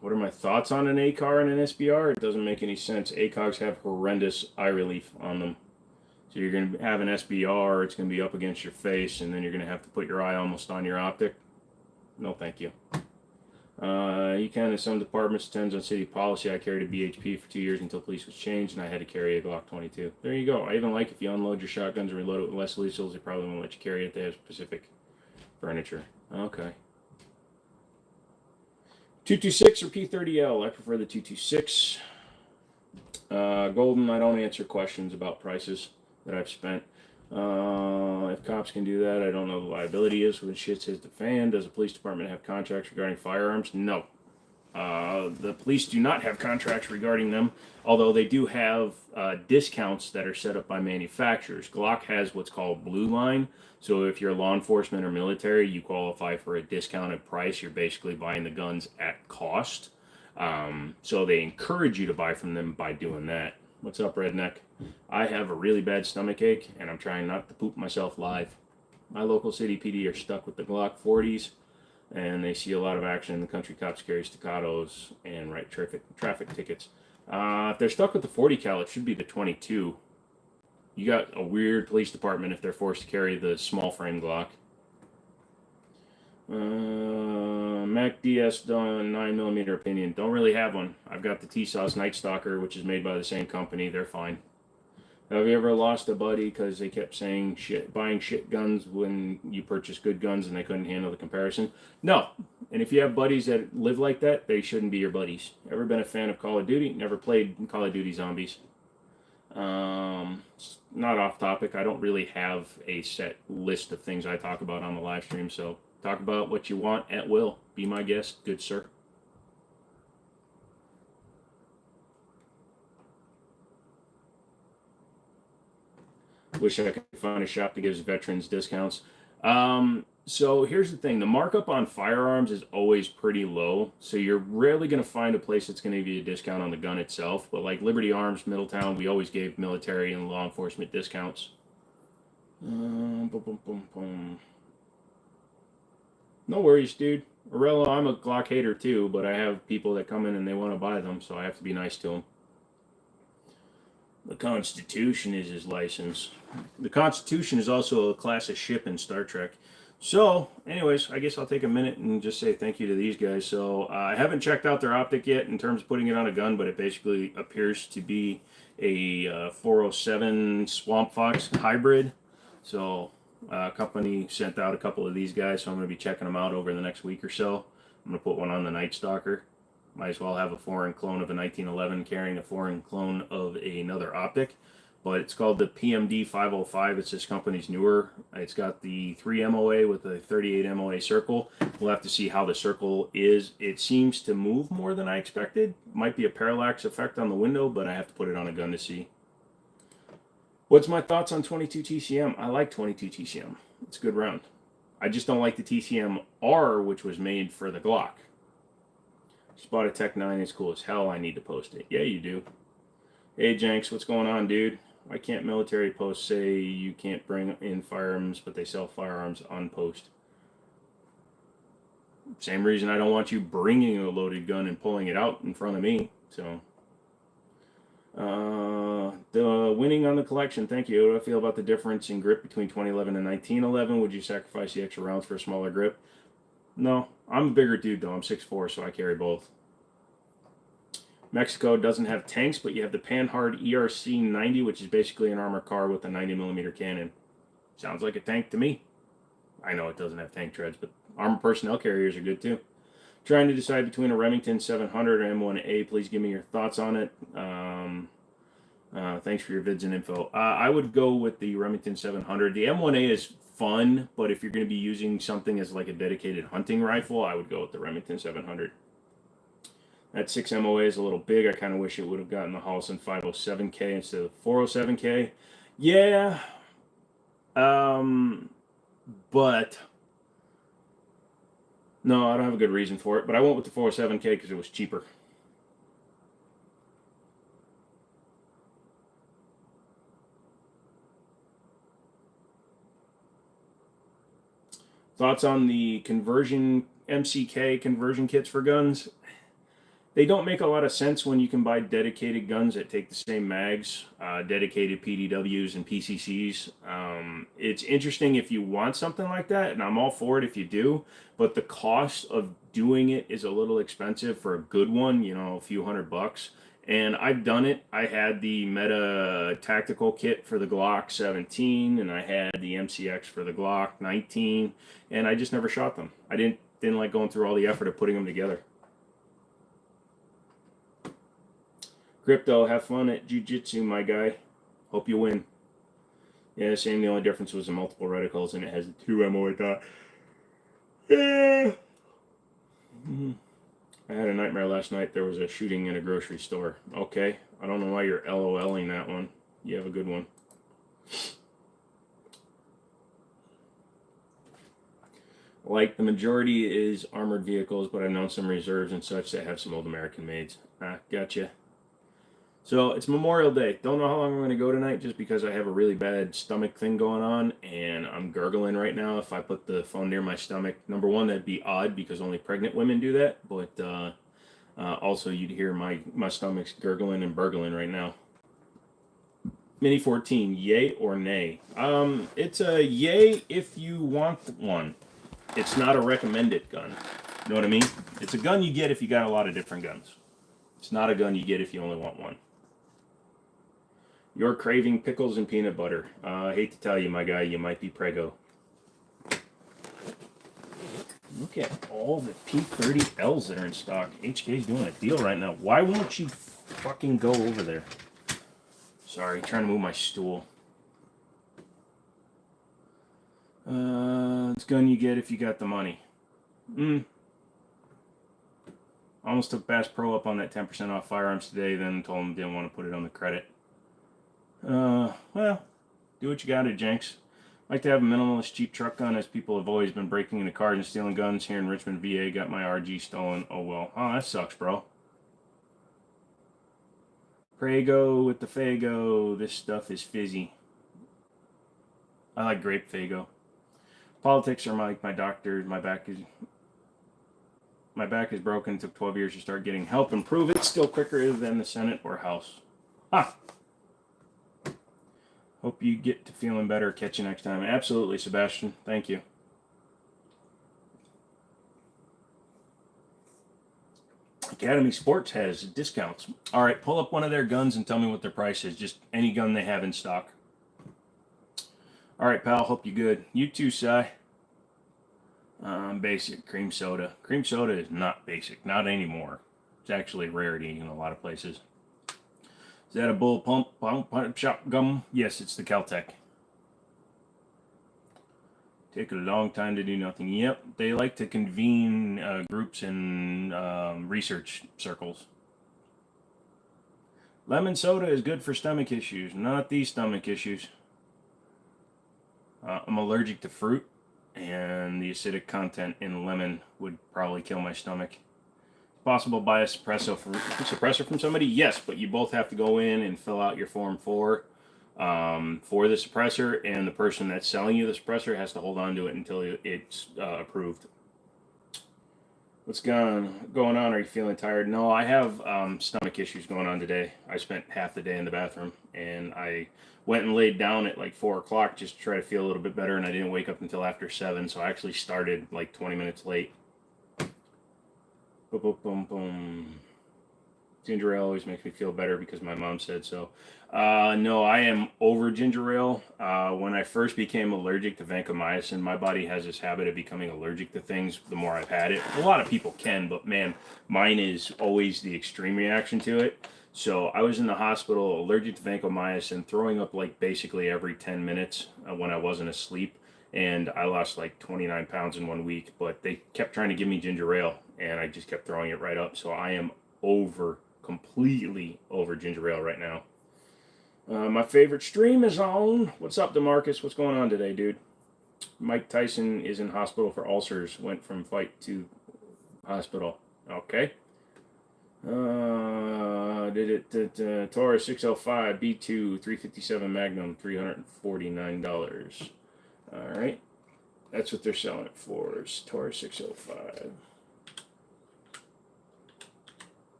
What are my thoughts on an ACAR and an SBR? It doesn't make any sense. ACOGs have horrendous eye relief on them. So you're going to have an SBR, it's going to be up against your face, and then you're going to have to put your eye almost on your optic. No, thank you. You can, in some departments, depends on city policy. I carried a BHP for 2 years until police was changed, and I had to carry a Glock 22. There you go. I even like if you unload your shotguns and reload it with less lethals, they probably won't let you carry it. They have specific furniture. Okay. 226 or P30L? I prefer the 226. Golden, I don't answer questions about prices that I've spent. If cops can do that, I don't know what the liability is when shit hits the fan. Does the police department have contracts regarding firearms? No. The police do not have contracts regarding them, although they do have discounts that are set up by manufacturers. Glock has what's called Blue Line, so if you're law enforcement or military, you qualify for a discounted price. You're basically buying the guns at cost. So they encourage you to buy from them by doing that. What's up, Redneck? I have a really bad stomach ache, and I'm trying not to poop myself live. My local city PD are stuck with the Glock 40s, and they see a lot of action in the country. Cops carry staccatos and write traffic tickets. If they're stuck with the 40 cal, it should be the 22. You got a weird police department if they're forced to carry the small frame Glock. Mac DS 9mm opinion. Don't really have one. I've got the T-Sauce Night Stalker, which is made by the same company. They're fine. Have you ever lost a buddy because they kept saying shit, buying shit guns when you purchase good guns and they couldn't handle the comparison? No. And if you have buddies that live like that, they shouldn't be your buddies. Ever been a fan of Call of Duty? Never played Call of Duty Zombies. Not off topic. I don't really have a set list of things I talk about on the live stream, so talk about what you want at will. Be my guest, good sir. Wish I could find a shop that gives veterans discounts. So here's the thing. The markup on firearms is always pretty low. So you're rarely going to find a place that's going to give you a discount on the gun itself. But like Liberty Arms, Middletown, we always gave military and law enforcement discounts. No worries, dude. Aurello, I'm a Glock hater too, but I have people that come in and they want to buy them, so I have to be nice to them. The Constitution is his license. The Constitution is also a class of ship in Star Trek. So, anyways, I guess I'll take a minute and just say thank you to these guys. So, I haven't checked out their optic yet in terms of putting it on a gun, but it basically appears to be a 407 Swamp Fox hybrid. So, a company sent out a couple of these guys, so I'm going to be checking them out over the next week or so. I'm going to put one on the Night Stalker. Might as well have a foreign clone of a 1911 carrying a foreign clone of another optic. But it's called the PMD 505. It's this company's newer. It's got the 3 MOA with a 38 MOA circle. We'll have to see how the circle is. It seems to move more than I expected. Might be a parallax effect on the window, but I have to put it on a gun to see. What's my thoughts on 22 TCM? I like 22 TCM. It's a good round. I just don't like the TCM-R, which was made for the Glock. Just bought a Tech 9. It's cool as hell. I need to post it. Yeah, you do. Hey, Jenks, what's going on, dude? Why can't military posts say you can't bring in firearms, but they sell firearms on post? Same reason I don't want you bringing a loaded gun and pulling it out in front of me. So, the winning on the collection. Thank you. What do I feel about the difference in grip between 2011 and 1911? Would you sacrifice the extra rounds for a smaller grip? No, I'm a bigger dude though. I'm 6'4", so I carry both. Mexico doesn't have tanks, but you have the Panhard ERC 90, which is basically an armored car with a 90mm cannon. Sounds like a tank to me. I know it doesn't have tank treads, but armored personnel carriers are good too. Trying to decide between a Remington 700 and M1A. Please give me your thoughts on it. Thanks for your vids and info. I would go with the Remington 700. The M1A is fun, but if you're going to be using something as like a dedicated hunting rifle, I would go with the Remington 700. That 6 MOA is a little big. I kind of wish it would have gotten the Holliston 507K instead of 407K. Yeah, but no, I don't have a good reason for it. But I went with the 407K because it was cheaper. Thoughts on the conversion MCK conversion kits for guns? They don't make a lot of sense when you can buy dedicated guns that take the same mags, dedicated PDWs and PCCs. It's interesting if you want something like that, and I'm all for it if you do, but the cost of doing it is a little expensive for a good one, you know, a few $100. And I've done it. I had the Meta tactical kit for the Glock 17, and I had the MCX for the Glock 19, and I just never shot them. I didn't like going through all the effort of putting them together. Crypto, have fun at jiu-jitsu, my guy. Hope you win. Yeah, same. The only difference was the multiple reticles, and it has a 2 MOA dot. Yeah. I had a nightmare last night. There was a shooting in a grocery store. Okay. I don't know why you're LOLing that one. You have a good one. Like, the majority is armored vehicles, but I've known some reserves and such that have some old American mades. Gotcha. So it's Memorial Day. Don't know how long I'm going to go tonight just because I have a really bad stomach thing going on and I'm gurgling right now. If I put the phone near my stomach, number one, that'd be odd because only pregnant women do that. But also you'd hear my stomach's gurgling and burgling right now. Mini 14, yay or nay? It's a yay if you want one. It's not a recommended gun. You know what I mean? It's a gun you get if you got a lot of different guns. It's not a gun you get if you only want one. You're craving pickles and peanut butter. I hate to tell you, my guy, you might be prego. Look at all the P30Ls that are in stock. HK's doing a deal right now. Why won't you fucking go over there? Sorry, trying to move my stool. It's gun you get if you got the money. Almost took Bass Pro up on that 10% off firearms today, then told him didn't want to put it on the credit. Well, do what you gotta, Jenks. Like to have a minimalist cheap truck gun, as people have always been breaking into cars and stealing guns. Here in Richmond, VA, got my RG stolen. Oh well. Oh, that sucks, bro. Prego with the Fago. This stuff is fizzy. I like grape Fago. Politics are like my doctor. My back is broken. It took 12 years to start getting help improve it. Still quicker than the Senate or House. Ha! Hope you get to feeling better. Catch you next time. Absolutely, Sebastian. Thank you. Academy Sports has discounts. All right, pull up one of their guns and tell me what their price is. Just any gun they have in stock. All right, pal. Hope you're good. You too, Cy. Basic cream soda. Cream soda is not basic. Not anymore. It's actually a rarity in a lot of places. Is that a bull pump shop gum? Yes, it's the Caltech. Take a long time to do nothing. Yep, they like to convene groups and research circles. Lemon soda is good for stomach issues. Not these stomach issues. I'm allergic to fruit, and the acidic content in lemon would probably kill my stomach. Possible buy a suppressor from somebody? Yes, but you both have to go in and fill out your Form 4 for the suppressor, and the person that's selling you the suppressor has to hold on to it until it's approved. What's going on? Are you feeling tired? No, I have stomach issues going on today. I spent half the day in the bathroom, and I went and laid down at like 4 o'clock just to try to feel a little bit better, and I didn't wake up until after 7, so I actually started like 20 minutes late. Boom, boom, boom, boom. Ginger ale always makes me feel better because my mom said so. No, I am over ginger ale. When I first became allergic to vancomycin, my body has this habit of becoming allergic to things the more I've had it. A lot of people can, but man, mine is always the extreme reaction to it. So I was in the hospital allergic to vancomycin, throwing up like basically every 10 minutes when I wasn't asleep. And I lost like 29 pounds in 1 week, but they kept trying to give me ginger ale, and I just kept throwing it right up. So I am completely over ginger ale right now. My favorite stream is on. What's up, DeMarcus? What's going on today, dude? Mike Tyson is in hospital for ulcers. Went from fight to hospital. Okay. Taurus 605 B2 357 Magnum $349. All right. That's what they're selling it for. Is Taurus 605.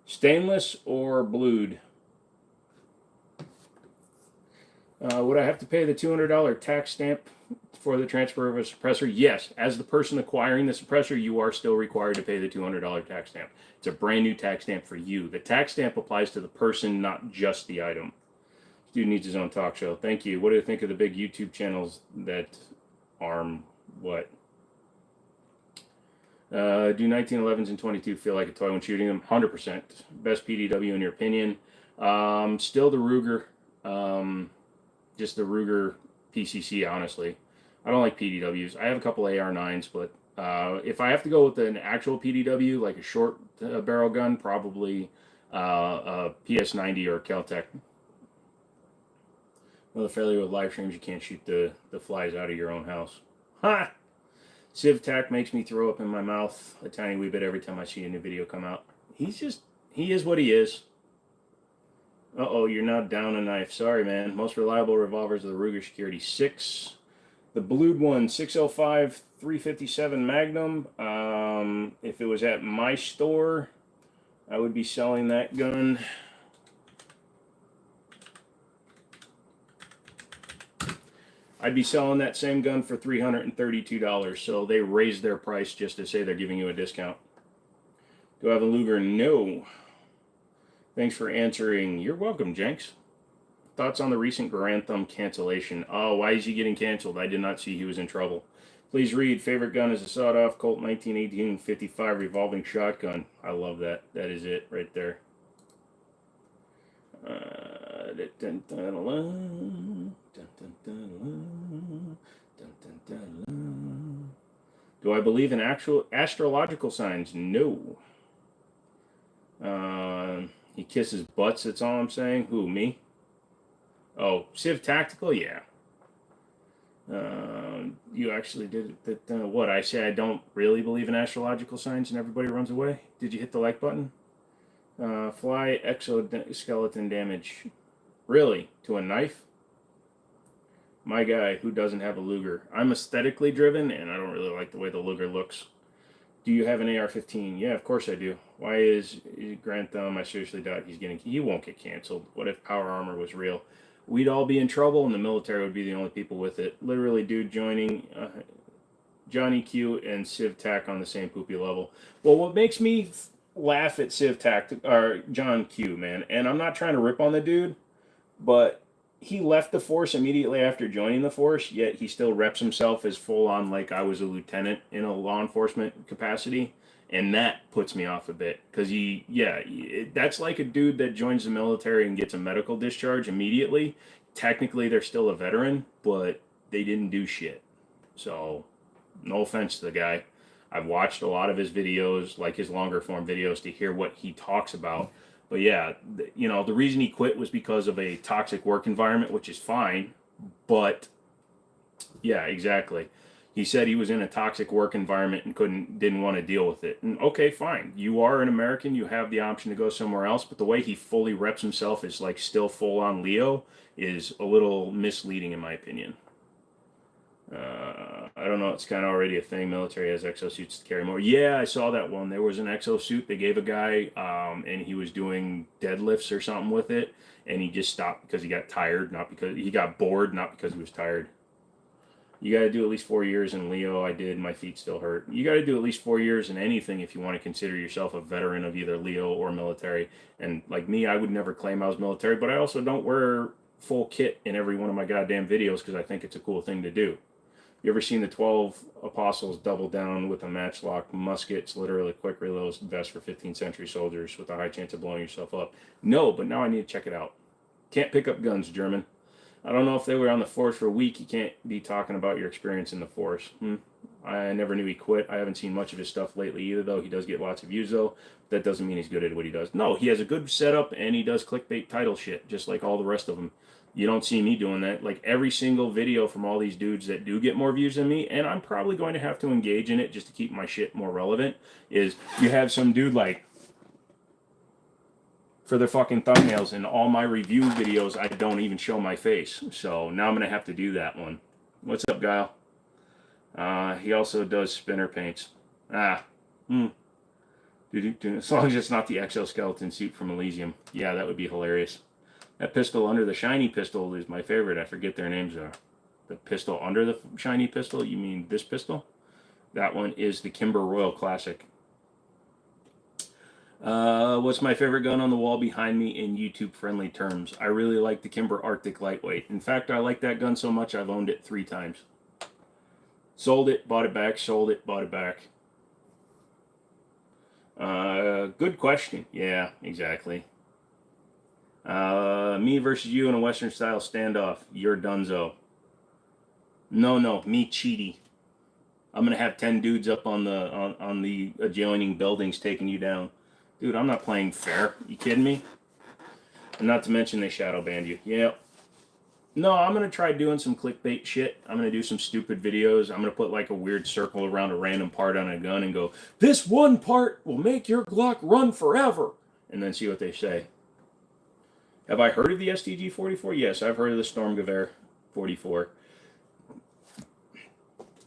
Stainless or blued? Would I have to pay the $200 tax stamp for the transfer of a suppressor? Yes. As the person acquiring the suppressor, you are still required to pay the $200 tax stamp. It's a brand new tax stamp for you. The tax stamp applies to the person, not just the item. Dude needs his own talk show. Thank you. What do you think of the big YouTube channels that arm what? Do 1911s and 22 feel like a toy when shooting them? 100%. Best PDW in your opinion? Still the Ruger. Just the Ruger PCC, honestly. I don't like PDWs. I have a couple AR9s, but if I have to go with an actual PDW, like a short barrel gun, probably a PS90 or a Kel-Tec. Well, the failure with live streams, you can't shoot the flies out of your own house. Ha! Civ Tac makes me throw up in my mouth a tiny wee bit every time I see a new video come out. He is what he is. Uh-oh, you're now down a knife. Sorry, man. Most reliable revolvers are the Ruger Security 6. The blued one, 605 357 Magnum. If it was at my store, I would be selling that gun. I'd be selling that same gun for $332. So they raised their price just to say they're giving you a discount. Do I have a Luger? No. Thanks for answering. You're welcome, Jenks. Thoughts on the recent Grantham cancellation? Oh, why is he getting canceled? I did not see he was in trouble. Please read. Favorite gun is a sawed-off Colt 1918-55 revolving shotgun. I love that. That is it right there. Do I believe in actual astrological signs? No. He kisses butts, that's all I'm saying. Who, me? Oh, Civ Tactical? Yeah. You actually did it. What? I say I don't really believe in astrological signs and everybody runs away? Did you hit the like button? Fly exoskeleton damage. Really? To a knife? My guy, who doesn't have a Luger? I'm aesthetically driven, and I don't really like the way the Luger looks. Do you have an AR-15? Yeah, of course I do. Why is Grantham? I seriously doubt he won't get canceled. What if Power Armor was real? We'd all be in trouble, and the military would be the only people with it. Literally, dude joining Johnny Q and Civ Tac on the same poopy level. Well, what makes me laugh at Civ Tac, or John Q, man, and I'm not trying to rip on the dude, but he left the force immediately after joining the force, yet he still reps himself as full on like I was a lieutenant in a law enforcement capacity. And that puts me off a bit because that's like a dude that joins the military and gets a medical discharge immediately. Technically, they're still a veteran, but they didn't do shit. So, no offense to the guy. I've watched a lot of his videos, like his longer form videos, to hear what he talks about. But yeah, you know, the reason he quit was because of a toxic work environment, which is fine. But yeah, exactly. He said he was in a toxic work environment and didn't want to deal with it. And okay, fine. You are an American, you have the option to go somewhere else, but the way he fully reps himself is like still full on Leo is a little misleading in my opinion. I don't know. It's kind of already a thing. Military has exosuits to carry more. Yeah, I saw that one. There was an exosuit they gave a guy, and he was doing deadlifts or something with it, and he just stopped because he got tired, not because he got bored, not because he was tired. You got to do at least 4 years in Leo. I did. My feet still hurt. You got to do at least 4 years in anything if you want to consider yourself a veteran of either Leo or military. And like me, I would never claim I was military, but I also don't wear full kit in every one of my goddamn videos because I think it's a cool thing to do. You ever seen the 12 apostles double down with a matchlock muskets, literally quick reloads vest for 15th century soldiers with a high chance of blowing yourself up? No, but now I need to check it out. Can't pick up guns, German. I don't know if they were on the force for a week. You can't be talking about your experience in the force. I never knew he quit. I haven't seen much of his stuff lately either, though. He does get lots of views, though. That doesn't mean he's good at what he does. No, he has a good setup, and he does clickbait title shit, just like all the rest of them. You don't see me doing that. Like every single video from all these dudes that do get more views than me, and I'm probably going to have to engage in it just to keep my shit more relevant, is you have some dude like, for their fucking thumbnails in all my review videos, I don't even show my face. So now I'm going to have to do that one. What's up, Guile? He also does spinner paints. As long as it's not the exoskeleton suit from Elysium. Yeah, that would be hilarious. That pistol under the shiny pistol is my favorite. I forget their names are. The pistol under the shiny pistol? You mean this pistol? That one is the Kimber Royal Classic. What's my favorite gun on the wall behind me in YouTube friendly terms? I really like the Kimber Arctic Lightweight. In fact, I like that gun so much I've owned it 3 times. Sold it, bought it back, sold it, bought it back. Good question. Yeah, exactly. Me versus you in a Western style standoff. You're Dunzo. No, me Cheaty. I'm gonna have 10 dudes up on the adjoining buildings taking you down. Dude, I'm not playing fair. You kidding me? And not to mention they shadow banned you. Yeah. No, I'm going to try doing some clickbait shit. I'm going to do some stupid videos. I'm going to put like a weird circle around a random part on a gun and go, this one part will make your Glock run forever. And then see what they say. Have I heard of the STG-44? Yes, I've heard of the Stormgewehr 44.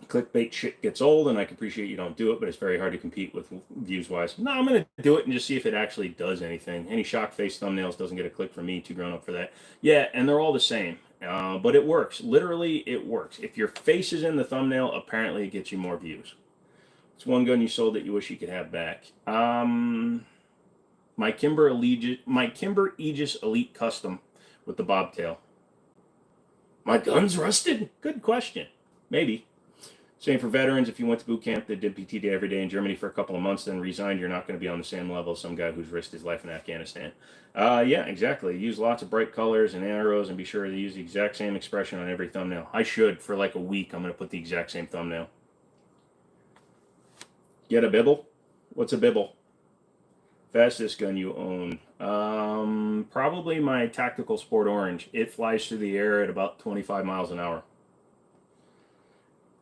Clickbait shit gets old, and I can appreciate you don't do it, but it's very hard to compete with views-wise. No, I'm going to do it and just see if it actually does anything. Any shock face thumbnails doesn't get a click from me, too grown up for that. Yeah, and they're all the same, but it works. Literally, it works. If your face is in the thumbnail, apparently it gets you more views. It's one gun you sold that you wish you could have back. My Kimber Aegis Elite Custom with the bobtail. My gun's rusted? Good question. Maybe. Same for veterans. If you went to boot camp that did PTD every day in Germany for a couple of months, then resigned, you're not going to be on the same level as some guy who's risked his life in Afghanistan. Yeah, exactly. Use lots of bright colors and arrows and be sure to use the exact same expression on every thumbnail. I should. For like a week, I'm going to put the exact same thumbnail. Get a bibble? What's a bibble? Fastest gun you own? Probably my Tactical Sport Orange. It flies through the air at about 25 miles an hour.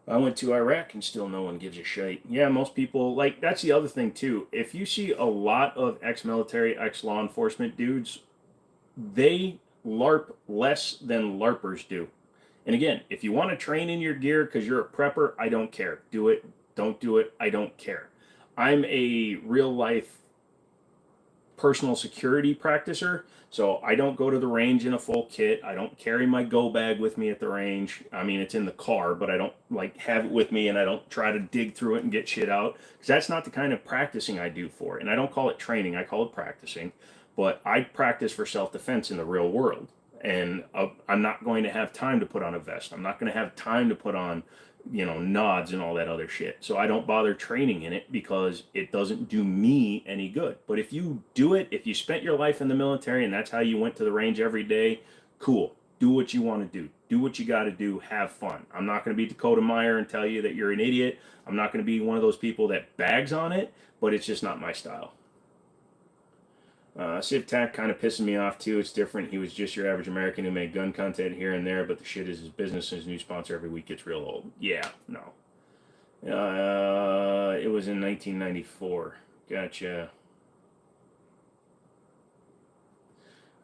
I went to Iraq and still no one gives a shit. Yeah, most people, like, that's the other thing too. If you see a lot of ex-military, ex-law enforcement dudes, they LARP less than LARPers do. And again, if you want to train in your gear because you're a prepper, I don't care. Do it. Don't do it. I don't care. I'm a real life personal security practicer, so I don't go to the range in a full kit. I don't carry my go bag with me at the range. I mean, it's in the car, but I don't like have it with me, and I don't try to dig through it and get shit out, because that's not the kind of practicing I do for. And I don't call it training, I call it practicing. But I practice for self-defense in the real world, and I'm not going to have time to put on a vest. I'm not going to have time to put on, you know, nods and all that other shit. So I don't bother training in it because it doesn't do me any good. But if you do it, if you spent your life in the military and that's how you went to the range every day, cool. Do what you want to do. Do what you got to do. Have fun. I'm not going to be Dakota Meyer and tell you that you're an idiot. I'm not going to be one of those people that bags on it, but it's just not my style. Civ Tac kind of pissing me off too. It's different. He was just your average American who made gun content here and there, but the shit is his business and his new sponsor every week gets real old. Yeah, no. It was in 1994. Gotcha.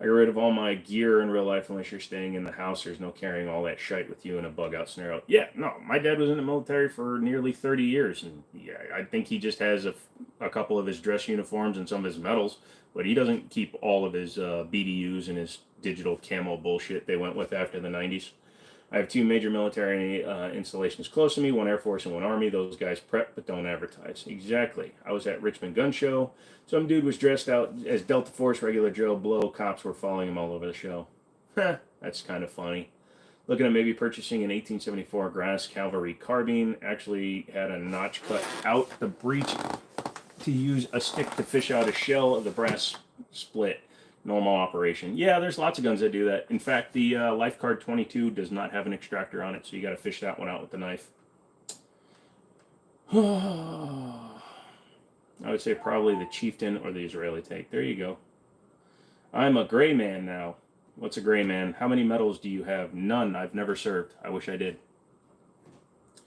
I get rid of all my gear in real life unless you're staying in the house. There's no carrying all that shite with you in a bug out scenario. Yeah, no. My dad was in the military for nearly 30 years, and yeah, I think he just has a couple of his dress uniforms and some of his medals, but he doesn't keep all of his BDUs and his digital camo bullshit they went with after the 90s. I have 2 major military installations close to me, one Air Force and one Army. Those guys prep but don't advertise. Exactly. I was at Richmond Gun Show. Some dude was dressed out as Delta Force, regular Joe Blow. Cops were following him all over the show. That's kind of funny. Looking at maybe purchasing an 1874 Grass Cavalry carbine. Actually had a notch cut out the breech to use a stick to fish out a shell of the brass split. Normal operation. Yeah, there's lots of guns that do that. In fact, the Lifeguard 22 does not have an extractor on it, so you got to fish that one out with the knife. I would say probably the Chieftain or the Israeli take. There you go. I'm a gray man now. What's a gray man? How many medals do you have? None. I've never served. I wish I did.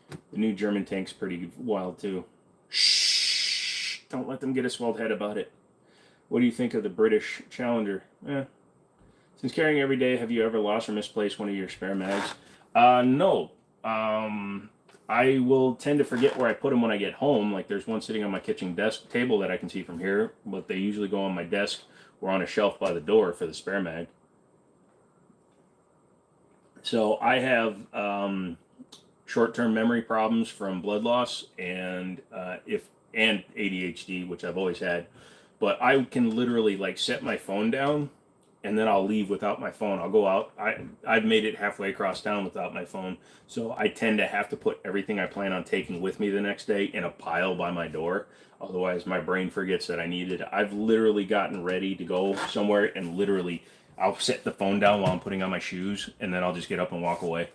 The new German tank's pretty wild, too. Shh! Don't let them get a swelled head about it. What do you think of the British Challenger? Since carrying every day, have you ever lost or misplaced one of your spare mags? No. I will tend to forget where I put them when I get home. Like there's one sitting on my kitchen desk table that I can see from here, but they usually go on my desk or on a shelf by the door for the spare mag. So I have short-term memory problems from blood loss and ADHD, which I've always had. But I can literally like set my phone down and then I'll leave without my phone. I'll go out. I've made it halfway across town without my phone. So I tend to have to put everything I plan on taking with me the next day in a pile by my door. Otherwise, my brain forgets that I need it. I've literally gotten ready to go somewhere and literally I'll set the phone down while I'm putting on my shoes and then I'll just get up and walk away.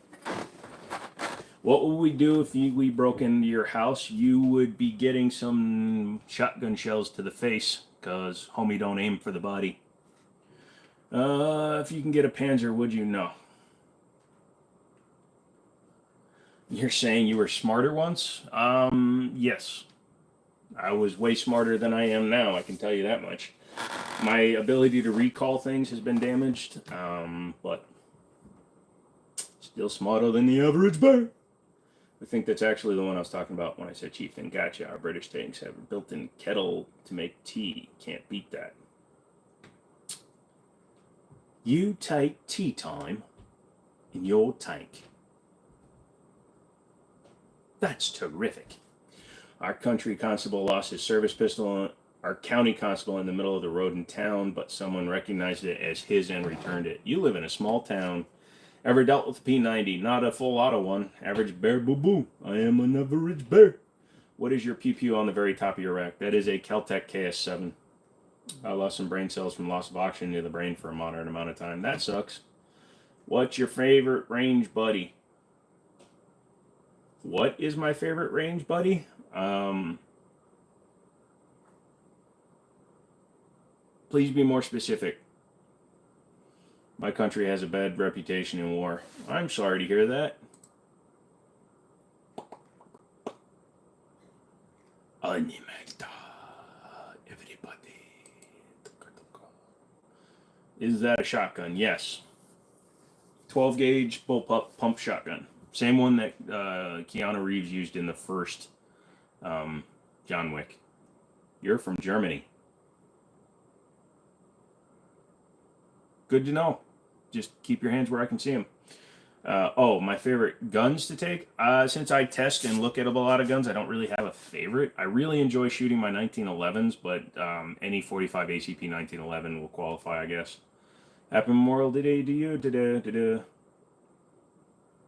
What would we do if we broke into your house? You would be getting some shotgun shells to the face. Because homie don't aim for the body. If you can get a Panzer, would you? No. You're saying you were smarter once? Yes. I was way smarter than I am now, I can tell you that much. My ability to recall things has been damaged, but still smarter than the average bear. I think that's actually the one I was talking about when I said Chieftain. Gotcha. Our British tanks have a built-in kettle to make tea. Can't beat that. You take tea time in your tank. That's terrific. Our country constable lost his service pistol. Our county constable in the middle of the road in town, but someone recognized it as his and returned it. You live in a small town. Ever dealt with a P90? Not a full auto one. Average bear, boo-boo. I am an average bear. What is your pew-pew on the very top of your rack? That is a Kel-Tec KS7. I lost some brain cells from loss of oxygen near the brain for a moderate amount of time. That sucks. What's your favorite range buddy? What is my favorite range buddy? Please be more specific. My country has a bad reputation in war. I'm sorry to hear that. Animata, everybody. Is that a shotgun? Yes. 12 gauge bullpup pump shotgun. Same one that Keanu Reeves used in the first John Wick. You're from Germany. Good to know. Just keep your hands where I can see them. My favorite guns to take? Since I test and look at a lot of guns, I don't really have a favorite. I really enjoy shooting my 1911s, but any 45 ACP 1911 will qualify, I guess. Happy Memorial Day to you.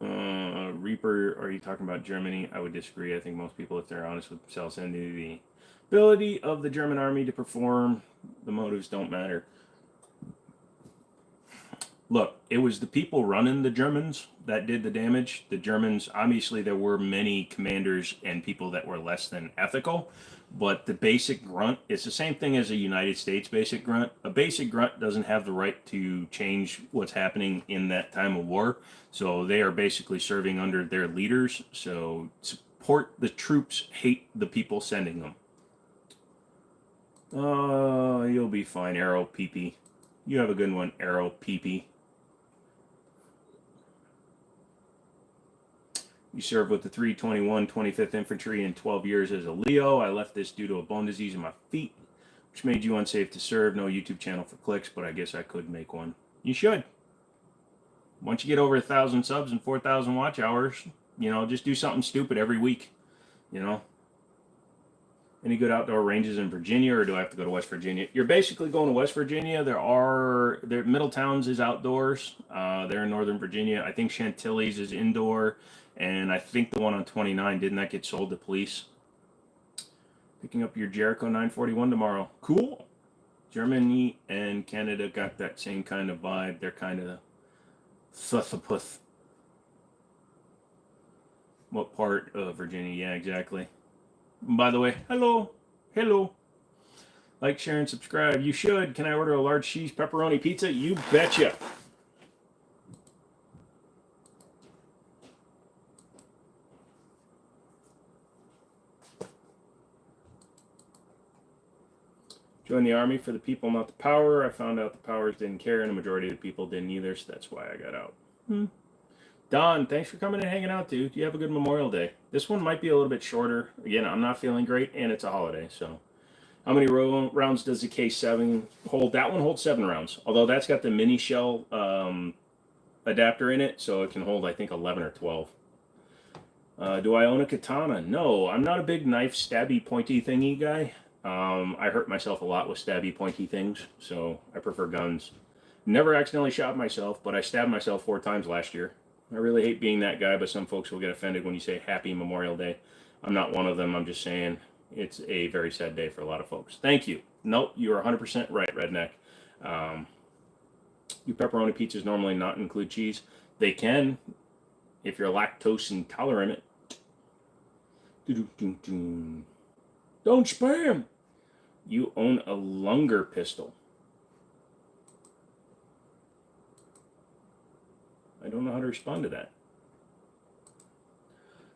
Reaper, are you talking about Germany? I would disagree. I think most people, if they're honest with themselves, and the ability of the German army to perform, the motives don't matter. Look, it was the people running the Germans that did the damage. The Germans, obviously, there were many commanders and people that were less than ethical, but the basic grunt is the same thing as a United States basic grunt. A basic grunt doesn't have the right to change what's happening in that time of war, so they are basically serving under their leaders. So support the troops, hate the people sending them. You'll be fine, Arrow PP. You have a good one, Arrow PP. You served with the 321 25th Infantry in 12 years as a Leo. I left this due to a bone disease in my feet, which made you unsafe to serve. No YouTube channel for clicks, but I guess I could make one. You should. Once you get over 1,000 subs and 4,000 watch hours, you know, just do something stupid every week, you know. Any good outdoor ranges in Virginia, or do I have to go to West Virginia? You're basically going to West Virginia. Middletown's is outdoors. They're in Northern Virginia. I think Chantilly's is indoor. And I think the one on 29, didn't that get sold to police? Picking up your Jericho 941 tomorrow. Cool. Germany and Canada got that same kind of vibe. They're kind of thuthaputh. What part of Virginia? Yeah, exactly. By the way, hello. Hello. Like, share, and subscribe. You should. Can I order a large cheese pepperoni pizza? You betcha. Join the army for the people, not the power. I found out the powers didn't care, and the majority of the people didn't either, so that's why I got out. Don, thanks for coming and hanging out, dude. You have a good Memorial Day. This one might be a little bit shorter. Again, I'm not feeling great, and it's a holiday, so. How many rounds does the K7 hold? That one holds 7 rounds, although that's got the mini shell adapter in it, so it can hold, I think, 11 or 12. Do I own a katana? No, I'm not a big knife, stabby, pointy thingy guy. I hurt myself a lot with stabby, pointy things, so I prefer guns. Never accidentally shot myself, but I stabbed myself 4 times last year. I really hate being that guy, but some folks will get offended when you say Happy Memorial Day. I'm not one of them. I'm just saying it's a very sad day for a lot of folks. Thank you. Nope, you are 100% right, Redneck. You pepperoni pizzas normally not include cheese. They can, if you're lactose intolerant. Don't spam. You own a Lunger pistol. I don't know how to respond to that.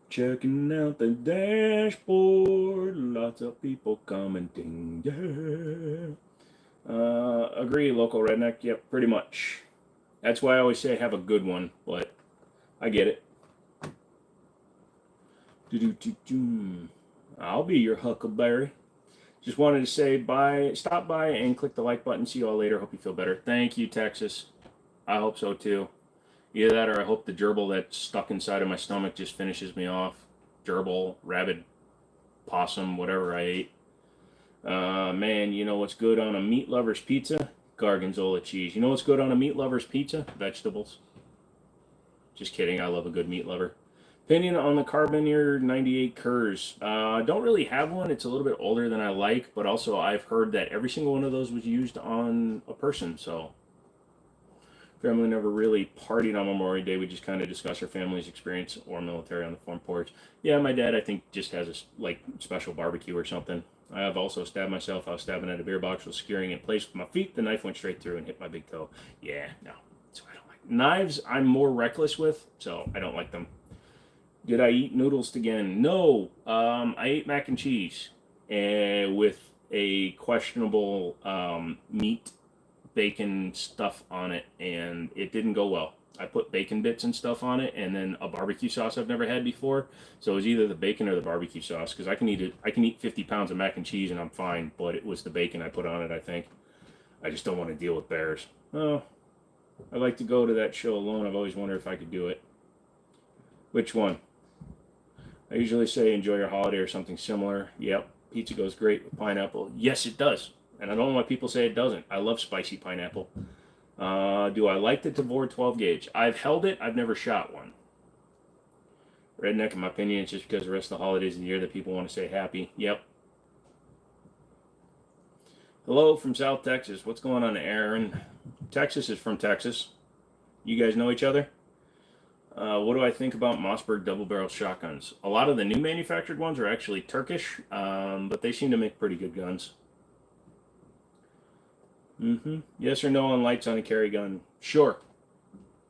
Checking out the dashboard. Lots of people commenting. Yeah. Agree, local redneck. Yep, pretty much. That's why I always say have a good one, but I get it. I'll be your huckleberry. Just wanted to say bye. Stop by and click the like button. See you all later. Hope you feel better. Thank you, Texas. I hope so too. Either that or I hope the gerbil that's stuck inside of my stomach just finishes me off. Gerbil, rabbit, possum, whatever I ate. Man, you know what's good on a meat lover's pizza? Gorgonzola cheese. You know what's good on a meat lover's pizza? Vegetables. Just kidding. I love a good meat lover. Opinion on the Carabiner 98 Kurs. Don't really have one. It's a little bit older than I like, but also I've heard that every single one of those was used on a person, so. Family never really partied on Memorial Day. We just kind of discuss our family's experience or military on the front porch. Yeah, my dad, I think, just has a special barbecue or something. I have also stabbed myself. I was stabbing at a beer box, was securing in place with my feet. The knife went straight through and hit my big toe. Yeah, no, that's what I don't like. Knives, I'm more reckless with, so I don't like them. Did I eat noodles again? No. I ate mac and cheese with a questionable meat bacon stuff on it, and it didn't go well. I put bacon bits and stuff on it, and then a barbecue sauce I've never had before. So it was either the bacon or the barbecue sauce, because I can eat 50 pounds of mac and cheese and I'm fine, but it was the bacon I put on it, I think. I just don't want to deal with bears. Oh, I like to go to that show alone. I've always wondered if I could do it. Which one? I usually say enjoy your holiday or something similar. Yep, pizza goes great with pineapple. Yes, it does. And I don't know why people say it doesn't. I love spicy pineapple. Do I like the Tavor 12 gauge? I've held it. I've never shot one. Redneck, in my opinion, it's just because the rest of the holidays of the year that people want to say happy. Yep. Hello from South Texas. What's going on, Aaron? Texas is from Texas. You guys know each other? What do I think about Mossberg double barrel shotguns? A lot of the new manufactured ones are actually Turkish, but they seem to make pretty good guns. Yes or no on lights on a carry gun? Sure.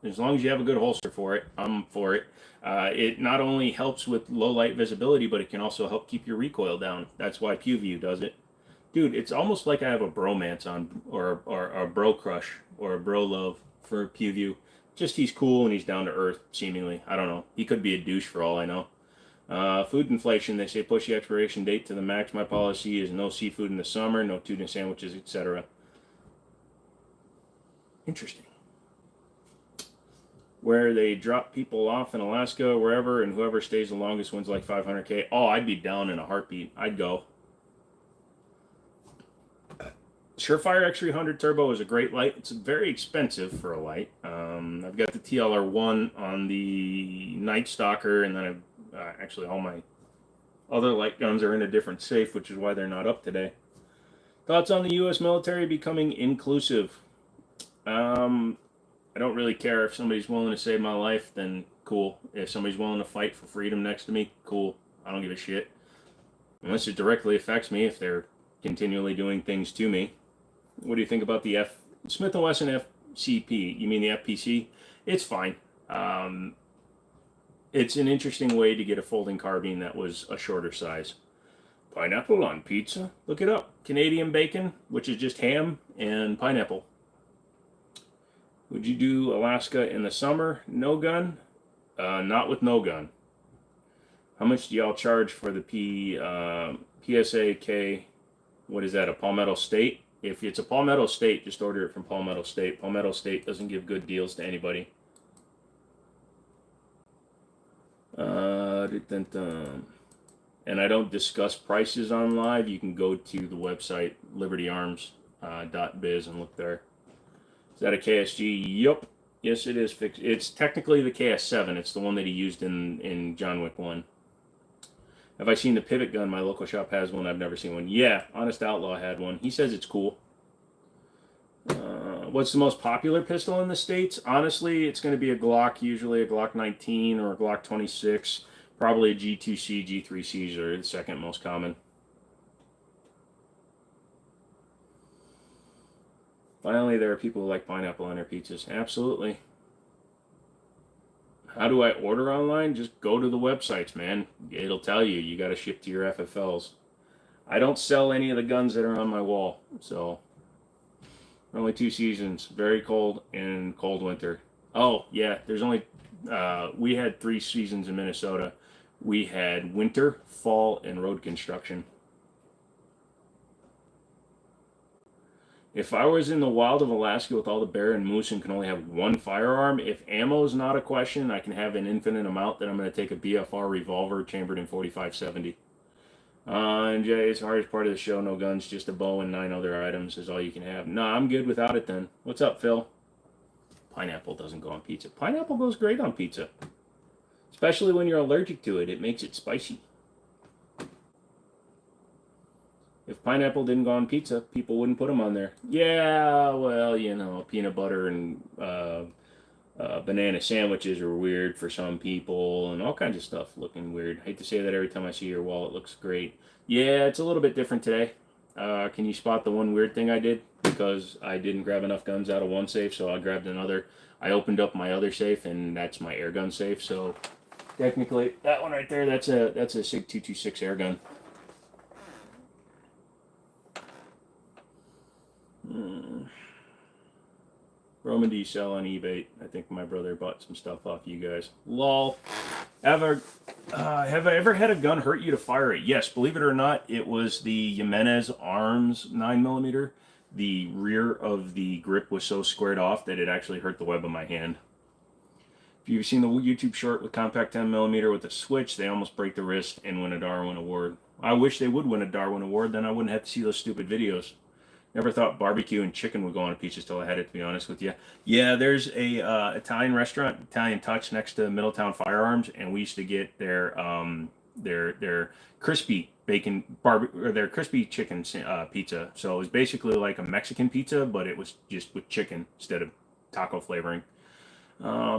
As long as you have a good holster for it, I'm for it. It not only helps with low light visibility, but it can also help keep your recoil down. That's why PewView does it. Dude, it's almost like I have a bromance on, or a bro crush, or a bro love for PewView. Just he's cool and he's down to earth, seemingly. I don't know. He could be a douche for all I know. Food inflation, they say push the expiration date to the max. My policy is no seafood in the summer, no tuna sandwiches, etc. Interesting. Where they drop people off in Alaska, wherever, and whoever stays the longest wins like 500K. Oh, I'd be down in a heartbeat. I'd go. Surefire X300 Turbo is a great light. It's very expensive for a light. I've got the TLR1 on the Night Stalker, and then I've actually all my other light guns are in a different safe, which is why they're not up today. Thoughts on the U.S. military becoming inclusive? I don't really care. If somebody's willing to save my life, then cool. If somebody's willing to fight for freedom next to me, cool. I don't give a shit. Unless it directly affects me, if they're continually doing things to me. What do you think about the Smith & Wesson FCP? You mean the FPC? It's fine. It's an interesting way to get a folding carbine that was a shorter size. Pineapple on pizza? Look it up. Canadian bacon, which is just ham and pineapple. Would you do Alaska in the summer? No gun? Not with no gun. How much do y'all charge for the PSAK? What is that, a Palmetto State? If it's a Palmetto State, just order it from Palmetto State. Palmetto State doesn't give good deals to anybody. And I don't discuss prices on live. You can go to the website libertyarms.biz and look there. Is that a KSG? Yup. Yes, it is fixed. It's technically the KS7. It's the one that he used in John Wick 1. Have I seen the pivot gun? My local shop has one. I've never seen one. Yeah, Honest Outlaw had one. He says it's cool. What's the most popular pistol in the States? Honestly, it's going to be a Glock, usually a Glock 19 or a Glock 26. Probably a G2C, G3Cs are the second most common. Finally, there are people who like pineapple on their pizzas. Absolutely. How do I order online? Just go to the websites, man. It'll tell you. You got to ship to your FFLs. I don't sell any of the guns that are on my wall. So, only 2 seasons. Very cold and cold winter. Oh, yeah. There's only... we had 3 seasons in Minnesota. We had winter, fall, and road construction. If I was in the wild of Alaska with all the bear and moose and can only have one firearm, if ammo is not a question, I can have an infinite amount, then I'm going to take a BFR revolver chambered in 45-70. And Jay, it's the hardest part of the show. No guns, just a bow and 9 other items is all you can have. Nah, I'm good without it then. What's up, Phil? Pineapple doesn't go on pizza. Pineapple goes great on pizza. Especially when you're allergic to it. It makes it spicy. If pineapple didn't go on pizza, people wouldn't put them on there. Yeah, well, you know, peanut butter and banana sandwiches are weird for some people, and all kinds of stuff looking weird. I hate to say that every time I see your wall, it looks great. Yeah, it's a little bit different today. Can you spot the one weird thing I did? Because I didn't grab enough guns out of one safe, so I grabbed another. I opened up my other safe, and that's my air gun safe. So technically, that one right there, that's a SIG 226 air gun. Roman, do you sell on eBay? I think my brother bought some stuff off you guys. Lol. Have I ever had a gun hurt you to fire it? Yes, believe it or not, it was the Jimenez Arms 9mm. The rear of the grip was so squared off that it actually hurt the web of my hand. If you've seen the YouTube short with compact 10mm with a switch, they almost break the wrist and win a Darwin Award. I wish they would win a Darwin Award, then I wouldn't have to see those stupid videos. Never thought barbecue and chicken would go on pizzas till I had it, to be honest with you. Yeah, there's a Italian restaurant, Italian Touch, next to Middletown Firearms, and we used to get their crispy bacon or their crispy chicken pizza. So it was basically like a Mexican pizza, but it was just with chicken instead of taco flavoring.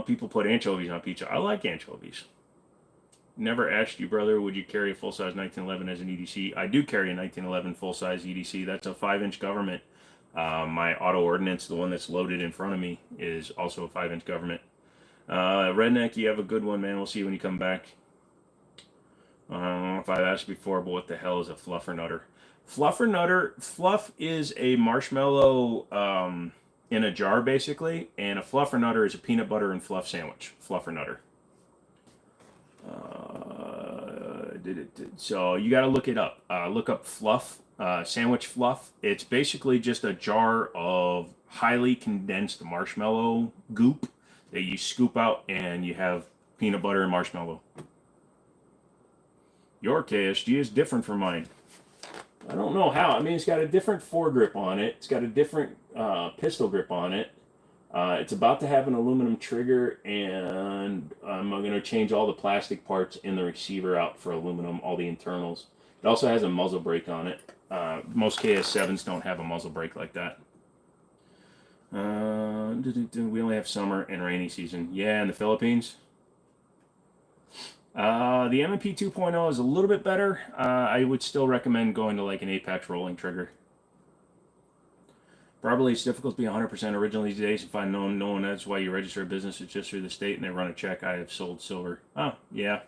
People put anchovies on pizza. I like anchovies. Never asked you, brother, would you carry a full-size 1911 as an EDC? I do carry a 1911 full-size EDC. That's a 5-inch government. My auto ordnance, the one that's loaded in front of me, is also a 5-inch government. Redneck, you have a good one, man. We'll see you when you come back. I don't know if I've asked before, but what the hell is a fluffer nutter? Fluffer nutter, fluff is a marshmallow in a jar, basically, and a fluffer nutter is a peanut butter and fluff sandwich. Fluffer nutter. So you got to look it up. Look up fluff, sandwich fluff. It's basically just a jar of highly condensed marshmallow goop that you scoop out, and you have peanut butter and marshmallow. Your KSG is different from mine. I don't know how. I mean, it's got a different foregrip on it. It's got a different pistol grip on it. It's about to have an aluminum trigger, and I'm going to change all the plastic parts in the receiver out for aluminum, all the internals. It also has a muzzle brake on it. Most KS7s don't have a muzzle brake like that. We only have summer and rainy season. Yeah, in the Philippines. The M&P 2.0 is a little bit better. I would still recommend going to like an Apex rolling trigger. Probably it's difficult to be 100% original these days and find no one. That's why you register a business. It's just through the state and they run a check. I have sold silver. Oh, yeah.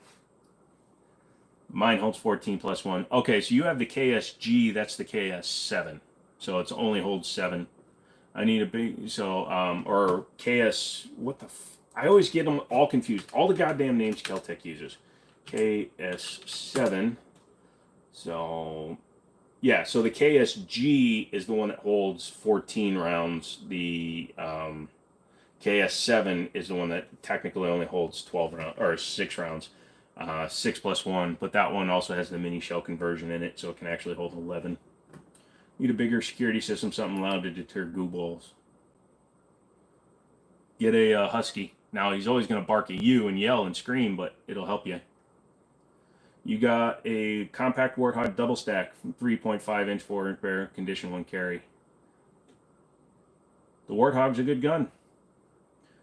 Mine holds 14 plus 1. Okay, so you have the KSG. That's the KS7. So it only holds 7. I need a big, so, or KS, what the, I always get them all confused. All the goddamn names Kel-Tec uses. KS7. So, yeah, so the KSG is the one that holds 14 rounds. The KS7 is the one that technically only holds 12 rounds, or 6 rounds. 6 plus 1, but that one also has the mini shell conversion in it, so it can actually hold 11. Need a bigger security system, something loud to deter goo balls. Get a husky. Now, he's always going to bark at you and yell and scream, but it'll help you. You got a compact Warthog double stack, 3.5 inch 4-inch barrel, condition 1 carry. The Warthog's a good gun.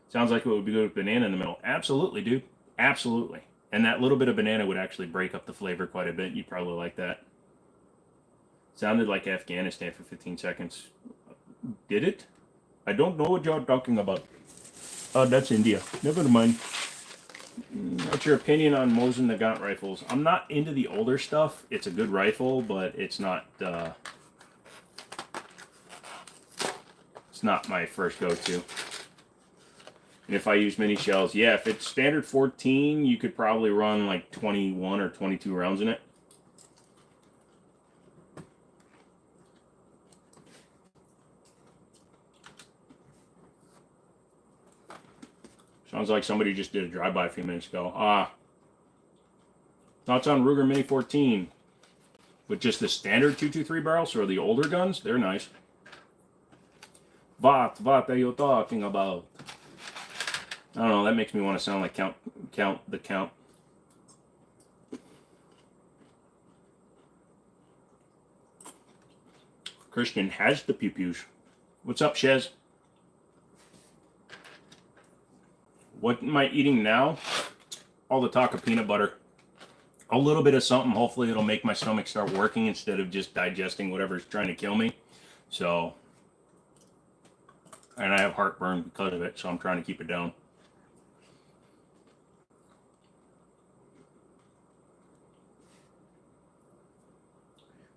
Sounds like it would be good with banana in the middle. Absolutely, dude. Absolutely. And that little bit of banana would actually break up the flavor quite a bit. You'd probably like that. Sounded like Afghanistan for 15 seconds. Did it? I don't know what you're talking about. Oh, that's India. Never mind. What's your opinion on Mosin Nagant rifles? I'm not into the older stuff. It's a good rifle, but it's not my first go-to. And if I use mini shells, yeah, if it's standard 14, you could probably run like 21 or 22 rounds in it. Sounds like somebody just did a drive-by a few minutes ago. Thoughts on Ruger Mini 14? With just the standard 223 barrels or the older guns? They're nice. What are you talking about? I don't know, that makes me want to sound like Count the Count. Christian has the pew-pews. What's up, Shez? What am I eating now? All the talk of peanut butter. A little bit of something. Hopefully it'll make my stomach start working instead of just digesting whatever's trying to kill me. So, and I have heartburn because of it, so I'm trying to keep it down.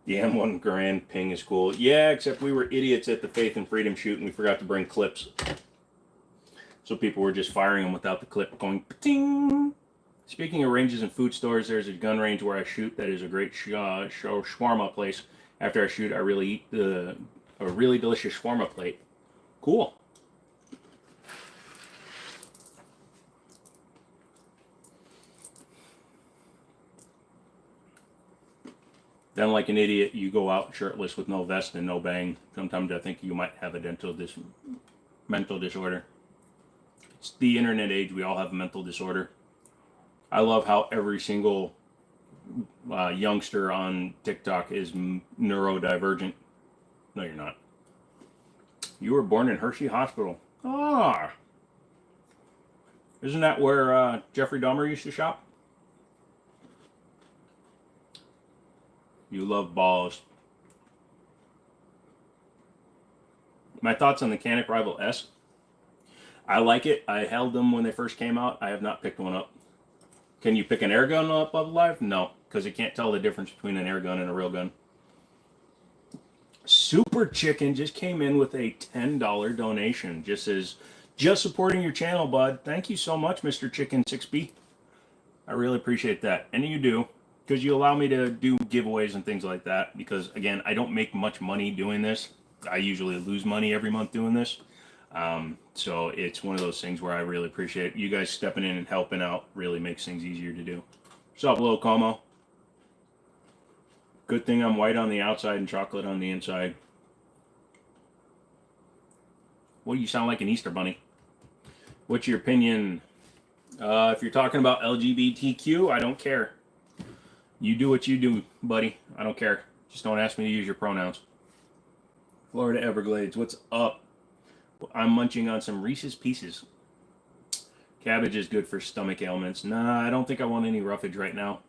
The M1 Grand Ping is cool. Yeah, except we were idiots at the Faith and Freedom shoot and we forgot to bring clips. So people were just firing them without the clip going ting. Speaking of ranges and food stores, there's a gun range where I shoot that is a great shawarma place. After I shoot, I really eat a really delicious shawarma plate. Cool. Then, like an idiot, you go out shirtless with no vest and no bang. Sometimes I think you might have a mental disorder. It's the internet age. We all have a mental disorder. I love how every single youngster on TikTok is neurodivergent. No, you're not. You were born in Hershey Hospital. Ah. Isn't that where Jeffrey Dahmer used to shop? You love balls. My thoughts on the Canic Rival S. I like it. I held them when they first came out. I have not picked one up. Can you pick an air gun up alive? No, because you can't tell the difference between an air gun and a real gun. Super Chicken just came in with a $10 donation. Just supporting your channel, bud. Thank you so much, Mr. Chicken 6B. I really appreciate that. And you do, because you allow me to do giveaways and things like that. Because, again, I don't make much money doing this. I usually lose money every month doing this. So it's one of those things where I really appreciate you guys stepping in and helping out. Really makes things easier to do. What's up, Lil Como? Good thing I'm white on the outside and chocolate on the inside. Well, you sound like an Easter bunny. What's your opinion? If you're talking about LGBTQ, I don't care. You do what you do, buddy. I don't care. Just don't ask me to use your pronouns. Florida Everglades, what's up? I'm munching on some Reese's Pieces. Cabbage is good for stomach ailments. Nah, I don't think I want any roughage right now.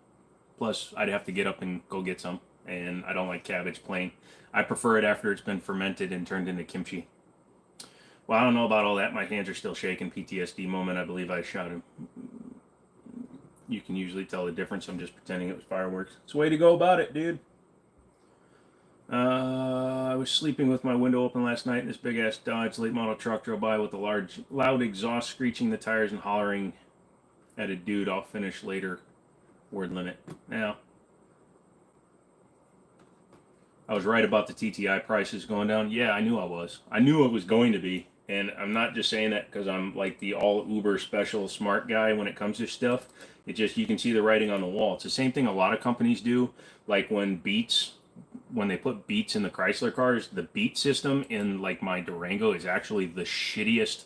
Plus, I'd have to get up and go get some. And I don't like cabbage plain. I prefer it after it's been fermented and turned into kimchi. Well, I don't know about all that. My hands are still shaking. PTSD moment. I believe I shot him. You can usually tell the difference. I'm just pretending it was fireworks. It's the way to go about it, dude. I was sleeping with my window open last night, and this big-ass Dodge late model truck drove by with a loud exhaust screeching the tires and hollering at a dude. I'll finish later. Word limit. Now, I was right about the TTI prices going down. Yeah, I knew I was. I knew it was going to be. And I'm not just saying that because I'm like the all Uber special smart guy when it comes to stuff. It just, you can see the writing on the wall. It's the same thing a lot of companies do. Like when they put Beats in the Chrysler cars, the Beat system in like my Durango is actually the shittiest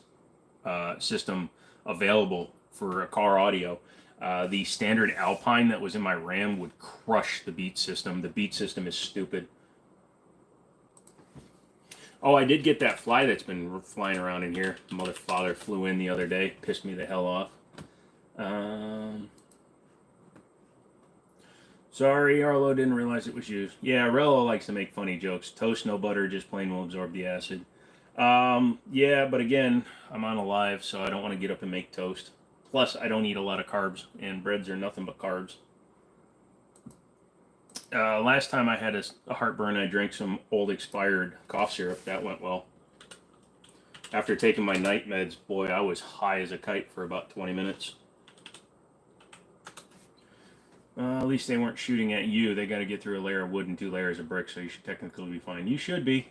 system available for a car audio. The standard Alpine that was in my Ram would crush the Beat system. The Beat system is stupid. Oh, I did get that fly that's been flying around in here. Mother father flew in the other day. Pissed me the hell off. Sorry, Arlo didn't realize it was you. Yeah, Rello likes to make funny jokes. Toast, no butter, just plain will absorb the acid. Yeah, but again, I'm on a live, so I don't want to get up and make toast. Plus, I don't eat a lot of carbs, and breads are nothing but carbs. Last time I had a heartburn, I drank some old expired cough syrup. That went well. After taking my night meds, boy, I was high as a kite for about 20 minutes. At least they weren't shooting at you. They got to get through a layer of wood and 2 layers of brick, so you should technically be fine. You should be.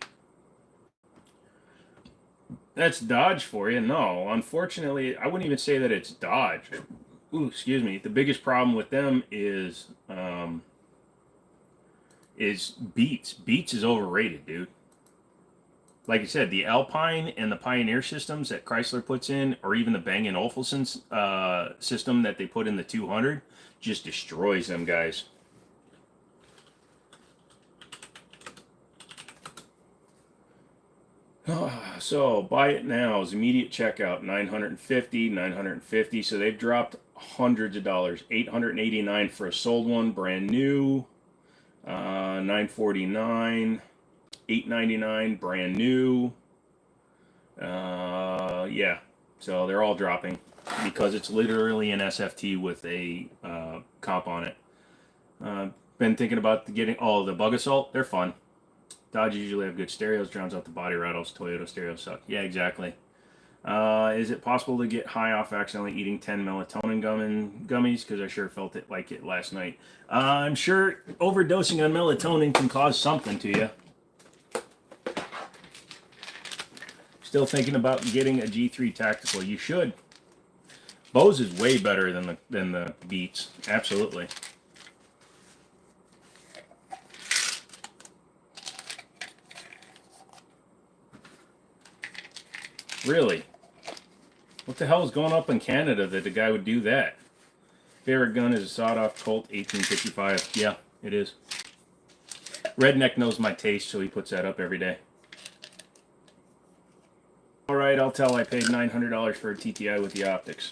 That's Dodge for you. No, unfortunately, I wouldn't even say that it's Dodge. Ooh, excuse me. The biggest problem with them is Beats. Beats is overrated, dude. Like I said, the Alpine and the Pioneer systems that Chrysler puts in, or even the Bang & Olufsen system that they put in the 200, just destroys them guys. So buy it now is immediate checkout. $950. So they've dropped hundreds of dollars. $889 for a sold one, brand new. $949. $899 brand new. Yeah, so they're all dropping because it's literally an SFT with a comp on it. Been thinking about getting the Bug Assault. They're fun. Dodge usually have good stereos, drowns out the body rattles. Toyota stereos suck. Yeah, exactly. Is it possible to get high off accidentally eating 10 melatonin gummies? Because I sure felt it like it last night. I'm sure overdosing on melatonin can cause something to you. Still thinking about getting a G3 Tactical. You should. Bose is way better than the Beats. Absolutely. Really? What the hell is going up in Canada that the guy would do that? Favorite gun is a sawed-off Colt 1855. Yeah, it is. Redneck knows my taste, so he puts that up every day. Alright, I'll tell I paid $900 for a TTI with the optics.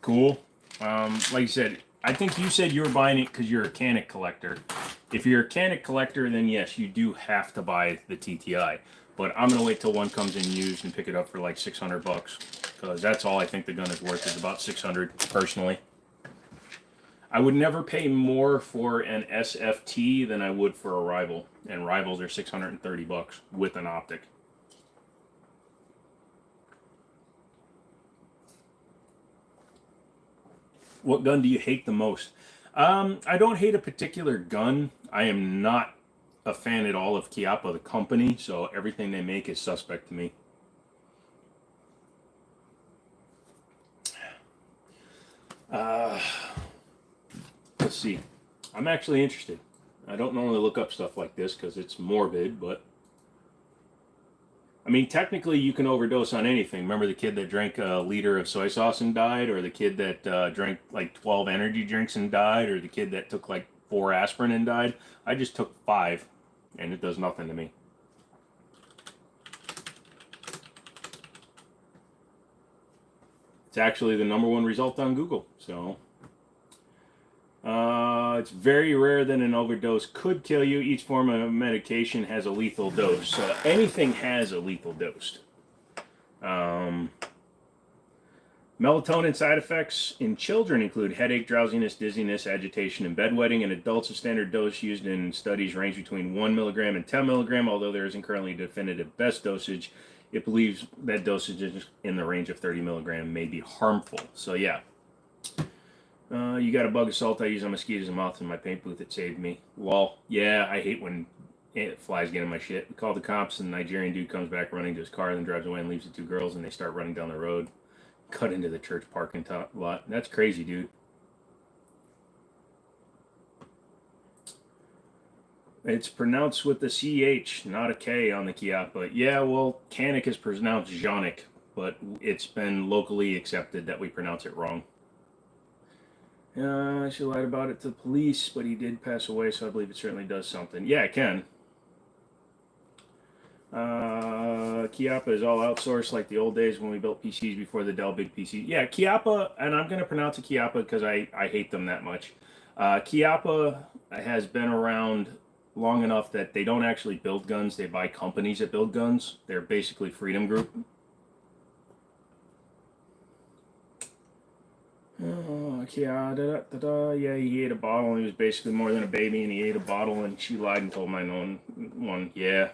Cool. Like you said, I think you said you were buying it because you're a Canic collector. If you're a Canic collector, then yes, you do have to buy the TTI. But I'm gonna wait till one comes in used and pick it up for like $600 because that's all I think the gun is worth, is about 600 personally. I would never pay more for an SFT than I would for a Rival, and Rivals are $630 with an optic. What gun do you hate the most? I don't hate a particular gun. I am not a fan at all of Chiappa, the company, so everything they make is suspect to me. Uh, let's see. I'm actually interested. I don't normally look up stuff like this because it's morbid, but I mean, technically, you can overdose on anything. Remember the kid that drank a liter of soy sauce and died, or the kid that drank like 12 energy drinks and died, or the kid that took like 4 aspirin and died? I just took 5, and it does nothing to me. It's actually the #1 result on Google. So it's very rare that an overdose could kill you. Each form of medication has a lethal dose. So anything has a lethal dose. Melatonin side effects in children include headache, drowsiness, dizziness, agitation, and bedwetting. In adults, a standard dose used in studies range between 1 milligram and 10 milligram. Although there isn't currently a definitive best dosage, it believes that dosage in the range of 30 milligram may be harmful. So yeah. You got a bug assault. I use on mosquitoes and moths in my paint booth. It saved me. Lol. Yeah, I hate when flies get in my shit. We call the cops, and the Nigerian dude comes back running to his car, then drives away and leaves the 2 girls, and they start running down the road. Cut into the church parking lot. That's crazy, dude. It's pronounced with the CH, not a K on the Chiappa. Yeah, well, Canic is pronounced Jonic, but it's been locally accepted that we pronounce it wrong. She lied about it to the police, but he did pass away, so I believe it certainly does something. Yeah, it can. Chiappa is all outsourced like the old days when we built PCs before the Dell Big PC. Yeah, Chiappa, and I'm going to pronounce it Chiappa because I hate them that much. Chiappa has been around long enough that they don't actually build guns. They buy companies that build guns. They're basically Freedom Group. Oh, yeah, yeah, he ate a bottle and he was basically more than a baby and he ate a bottle and she lied and told my own one. Yeah.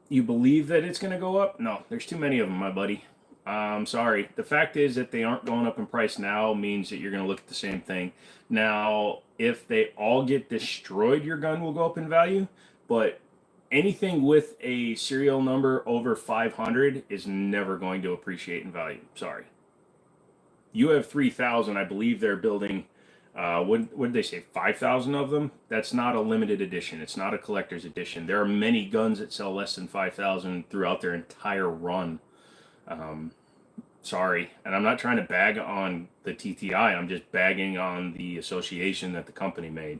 You believe that it's going to go up? No, there's too many of them, my buddy. I'm sorry. The fact is that they aren't going up in price now means that you're going to look at the same thing. Now, if they all get destroyed, your gun will go up in value, but anything with a serial number over 500 is never going to appreciate in value. Sorry. You have 3,000. I believe they're building, what did they say, 5,000 of them? That's not a limited edition. It's not a collector's edition. There are many guns that sell less than 5,000 throughout their entire run. Sorry. And I'm not trying to bag on the TTI. I'm just bagging on the association that the company made.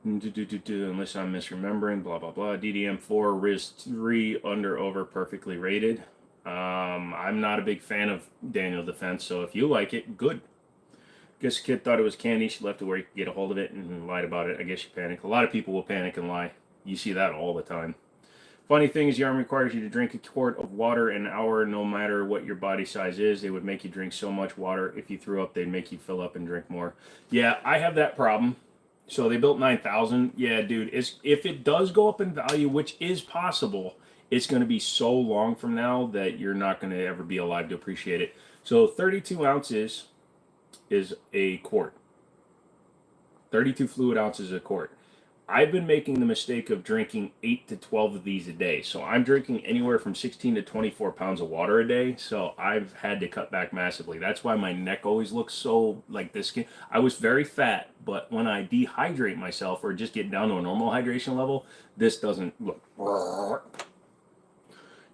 Unless I'm misremembering, blah, blah, blah. DDM4, RIS3, under, over, perfectly rated. I'm not a big fan of Daniel Defense, so if you like it, good. Guess the kid thought it was candy. She left it where you could get a hold of it and lied about it. I guess she panicked. A lot of people will panic and lie. You see that all the time. Funny thing is, the Army requires you to drink a quart of water an hour no matter what your body size is. They would make you drink so much water. If you threw up, they'd make you fill up and drink more. Yeah, I have that problem. So they built 9,000. Yeah, dude, if it does go up in value, which is possible, it's going to be so long from now that you're not going to ever be alive to appreciate it. So 32 ounces is a quart. 32 fluid ounces is a quart. I've been making the mistake of drinking 8 to 12 of these a day. So I'm drinking anywhere from 16 to 24 pounds of water a day. So I've had to cut back massively. That's why my neck always looks so like this. I was very fat, but when I dehydrate myself or just get down to a normal hydration level, this doesn't look.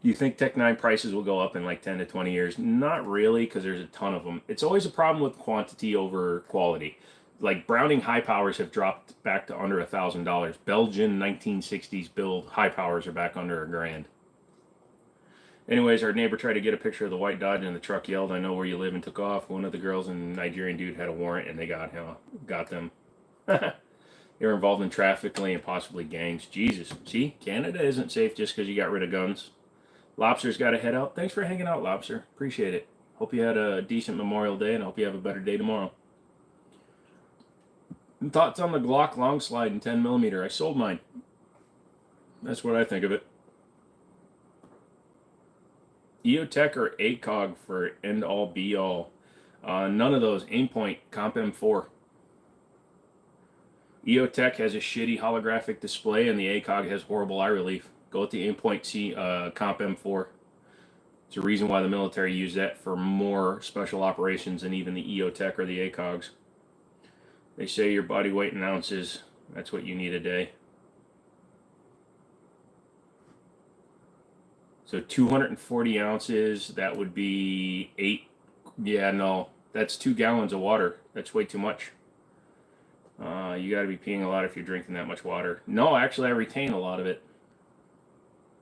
Do you think Tech 9 prices will go up in like 10 to 20 years? Not really, because there's a ton of them. It's always a problem with quantity over quality. Like Browning high powers have dropped back to under $1,000. Belgian 1960s build high powers are back under $1,000. Anyways, our neighbor tried to get a picture of the white Dodge and the truck yelled, "I know where you live," and took off. One of the girls and Nigerian dude had a warrant and they got them. They were involved in trafficking and possibly gangs. Jesus. See, Canada isn't safe just because you got rid of guns. Lobster's got to head out. Thanks for hanging out, Lobster. Appreciate it. Hope you had a decent Memorial Day and I hope you have a better day tomorrow. And thoughts on the Glock long slide in 10mm? I sold mine. That's what I think of it. EOTech or ACOG for end all be all? None of those. Aimpoint, Comp M4. EOTech has a shitty holographic display and the ACOG has horrible eye relief. Go with the Aimpoint Comp M4. It's a reason why the military use that for more special operations than even the EOTech or the ACOGs. They say your body weight in ounces. That's what you need a day. So 240 ounces, that would be 8. Yeah, no, that's 2 gallons of water. That's way too much. You got to be peeing a lot if you're drinking that much water. No, actually, I retain a lot of it.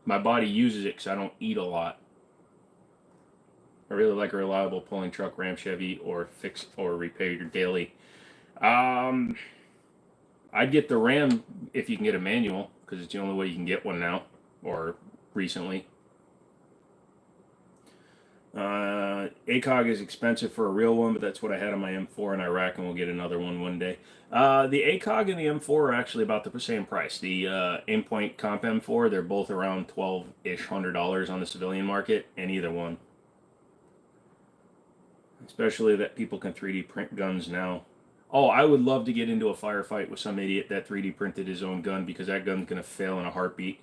My body uses it because I don't eat a lot. I really like a reliable pulling truck, Ram, Chevy, or fix or repair your daily. I'd get the Ram if you can get a manual because it's the only way you can get one now or recently. ACOG is expensive for a real one, but that's what I had on my M4 in Iraq, and we'll get another one day. The ACOG and the M4 are actually about the same price. The Aimpoint Comp M4, they're both around $1,200-ish on the civilian market, and either one. Especially that people can 3D print guns now. Oh, I would love to get into a firefight with some idiot that 3D printed his own gun because that gun's going to fail in a heartbeat.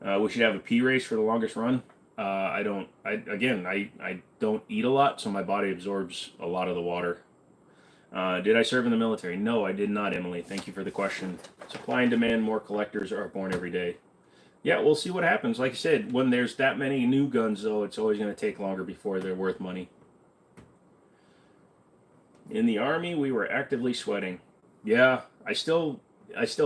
We should have a P race for the longest run. I don't eat a lot, so my body absorbs a lot of the water. Did I serve in the military? No, I did not, Emily. Thank you for the question. Supply and demand, more collectors are born every day. Yeah, we'll see what happens. Like I said, when there's that many new guns, though, it's always going to take longer before they're worth money. In the Army, we were actively sweating. Yeah, I still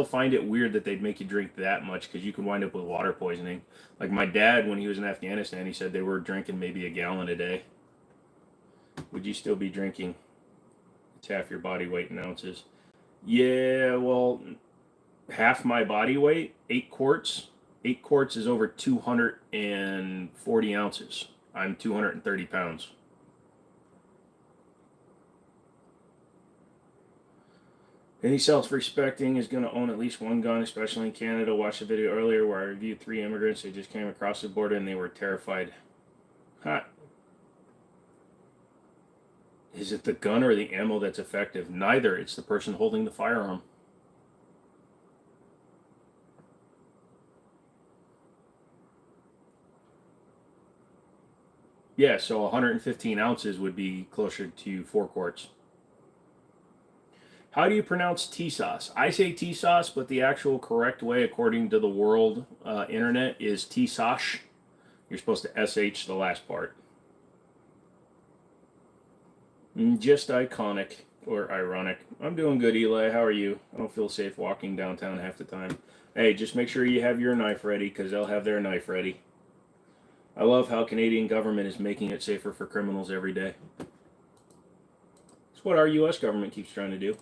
find it weird that they'd make you drink that much because you can wind up with water poisoning. Like my dad, when he was in Afghanistan, he said they were drinking maybe a gallon a day. Would you still be drinking? It's half your body weight in ounces. Yeah, well, half my body weight, 8 quarts. 8 quarts is over 240 ounces. I'm 230 pounds. Any self-respecting is going to own at least one gun, especially in Canada. Watched a video earlier where I reviewed 3 immigrants who just came across the border and they were terrified. Huh. Is it the gun or the ammo that's effective? Neither. It's the person holding the firearm. Yeah, so 115 ounces would be closer to 4 quarts. How do you pronounce T-sauce? I say T-sauce, but the actual correct way, according to the world internet, is T-sauce. You're supposed to SH the last part. Just iconic or ironic. I'm doing good, Eli. How are you? I don't feel safe walking downtown half the time. Hey, just make sure you have your knife ready, because they'll have their knife ready. I love how Canadian government is making it safer for criminals every day. It's what our U.S. government keeps trying to do.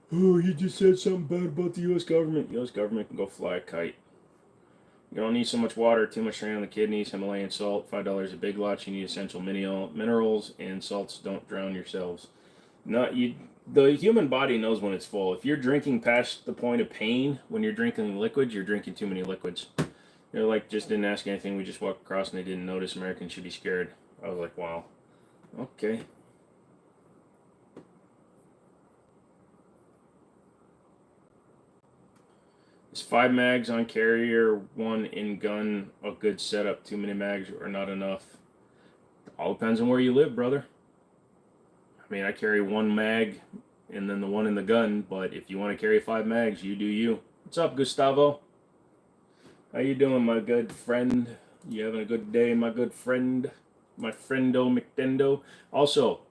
Oh, you just said something bad about the U.S. government. U.S. government can go fly a kite. You don't need so much water, too much strain on the kidneys, Himalayan salt, $5 a big lot. You need essential minerals, and salts don't drown yourselves. The human body knows when it's full. If you're drinking past the point of pain, when you're drinking liquids, you're drinking too many liquids. They're like, just didn't ask anything. We just walked across and they didn't notice. Americans should be scared. I was like, wow. Okay. Is 5 mags on carrier, 1 in gun a good setup? Too many mags or not enough? All depends on where you live, brother. I mean, I carry 1 mag and then the 1 in the gun, but if you want to carry 5 mags, you do you. What's up, Gustavo? How you doing, my good friend? You having a good day, my good friend? My friendo McDendo. Also,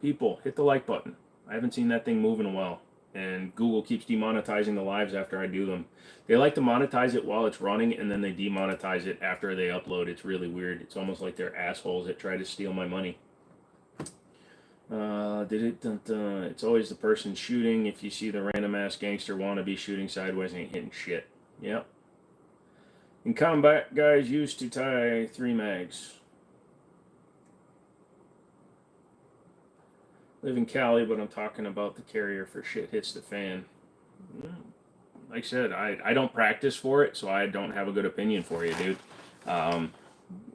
people, hit the like button. I haven't seen that thing move in a while. and Google keeps demonetizing the lives after I do them. They like to monetize it while it's running, and then they demonetize it after they upload. It's really weird. It's almost like they're assholes that try to steal my money. It's always the person shooting. If you see the random ass gangster wannabe shooting sideways, ain't hitting shit. Yep. In combat, guys used to tie 3 mags. Live in Cali, but I'm talking about the carrier for shit hits the fan. Like I said, I don't practice for it, so I don't have a good opinion for you, dude.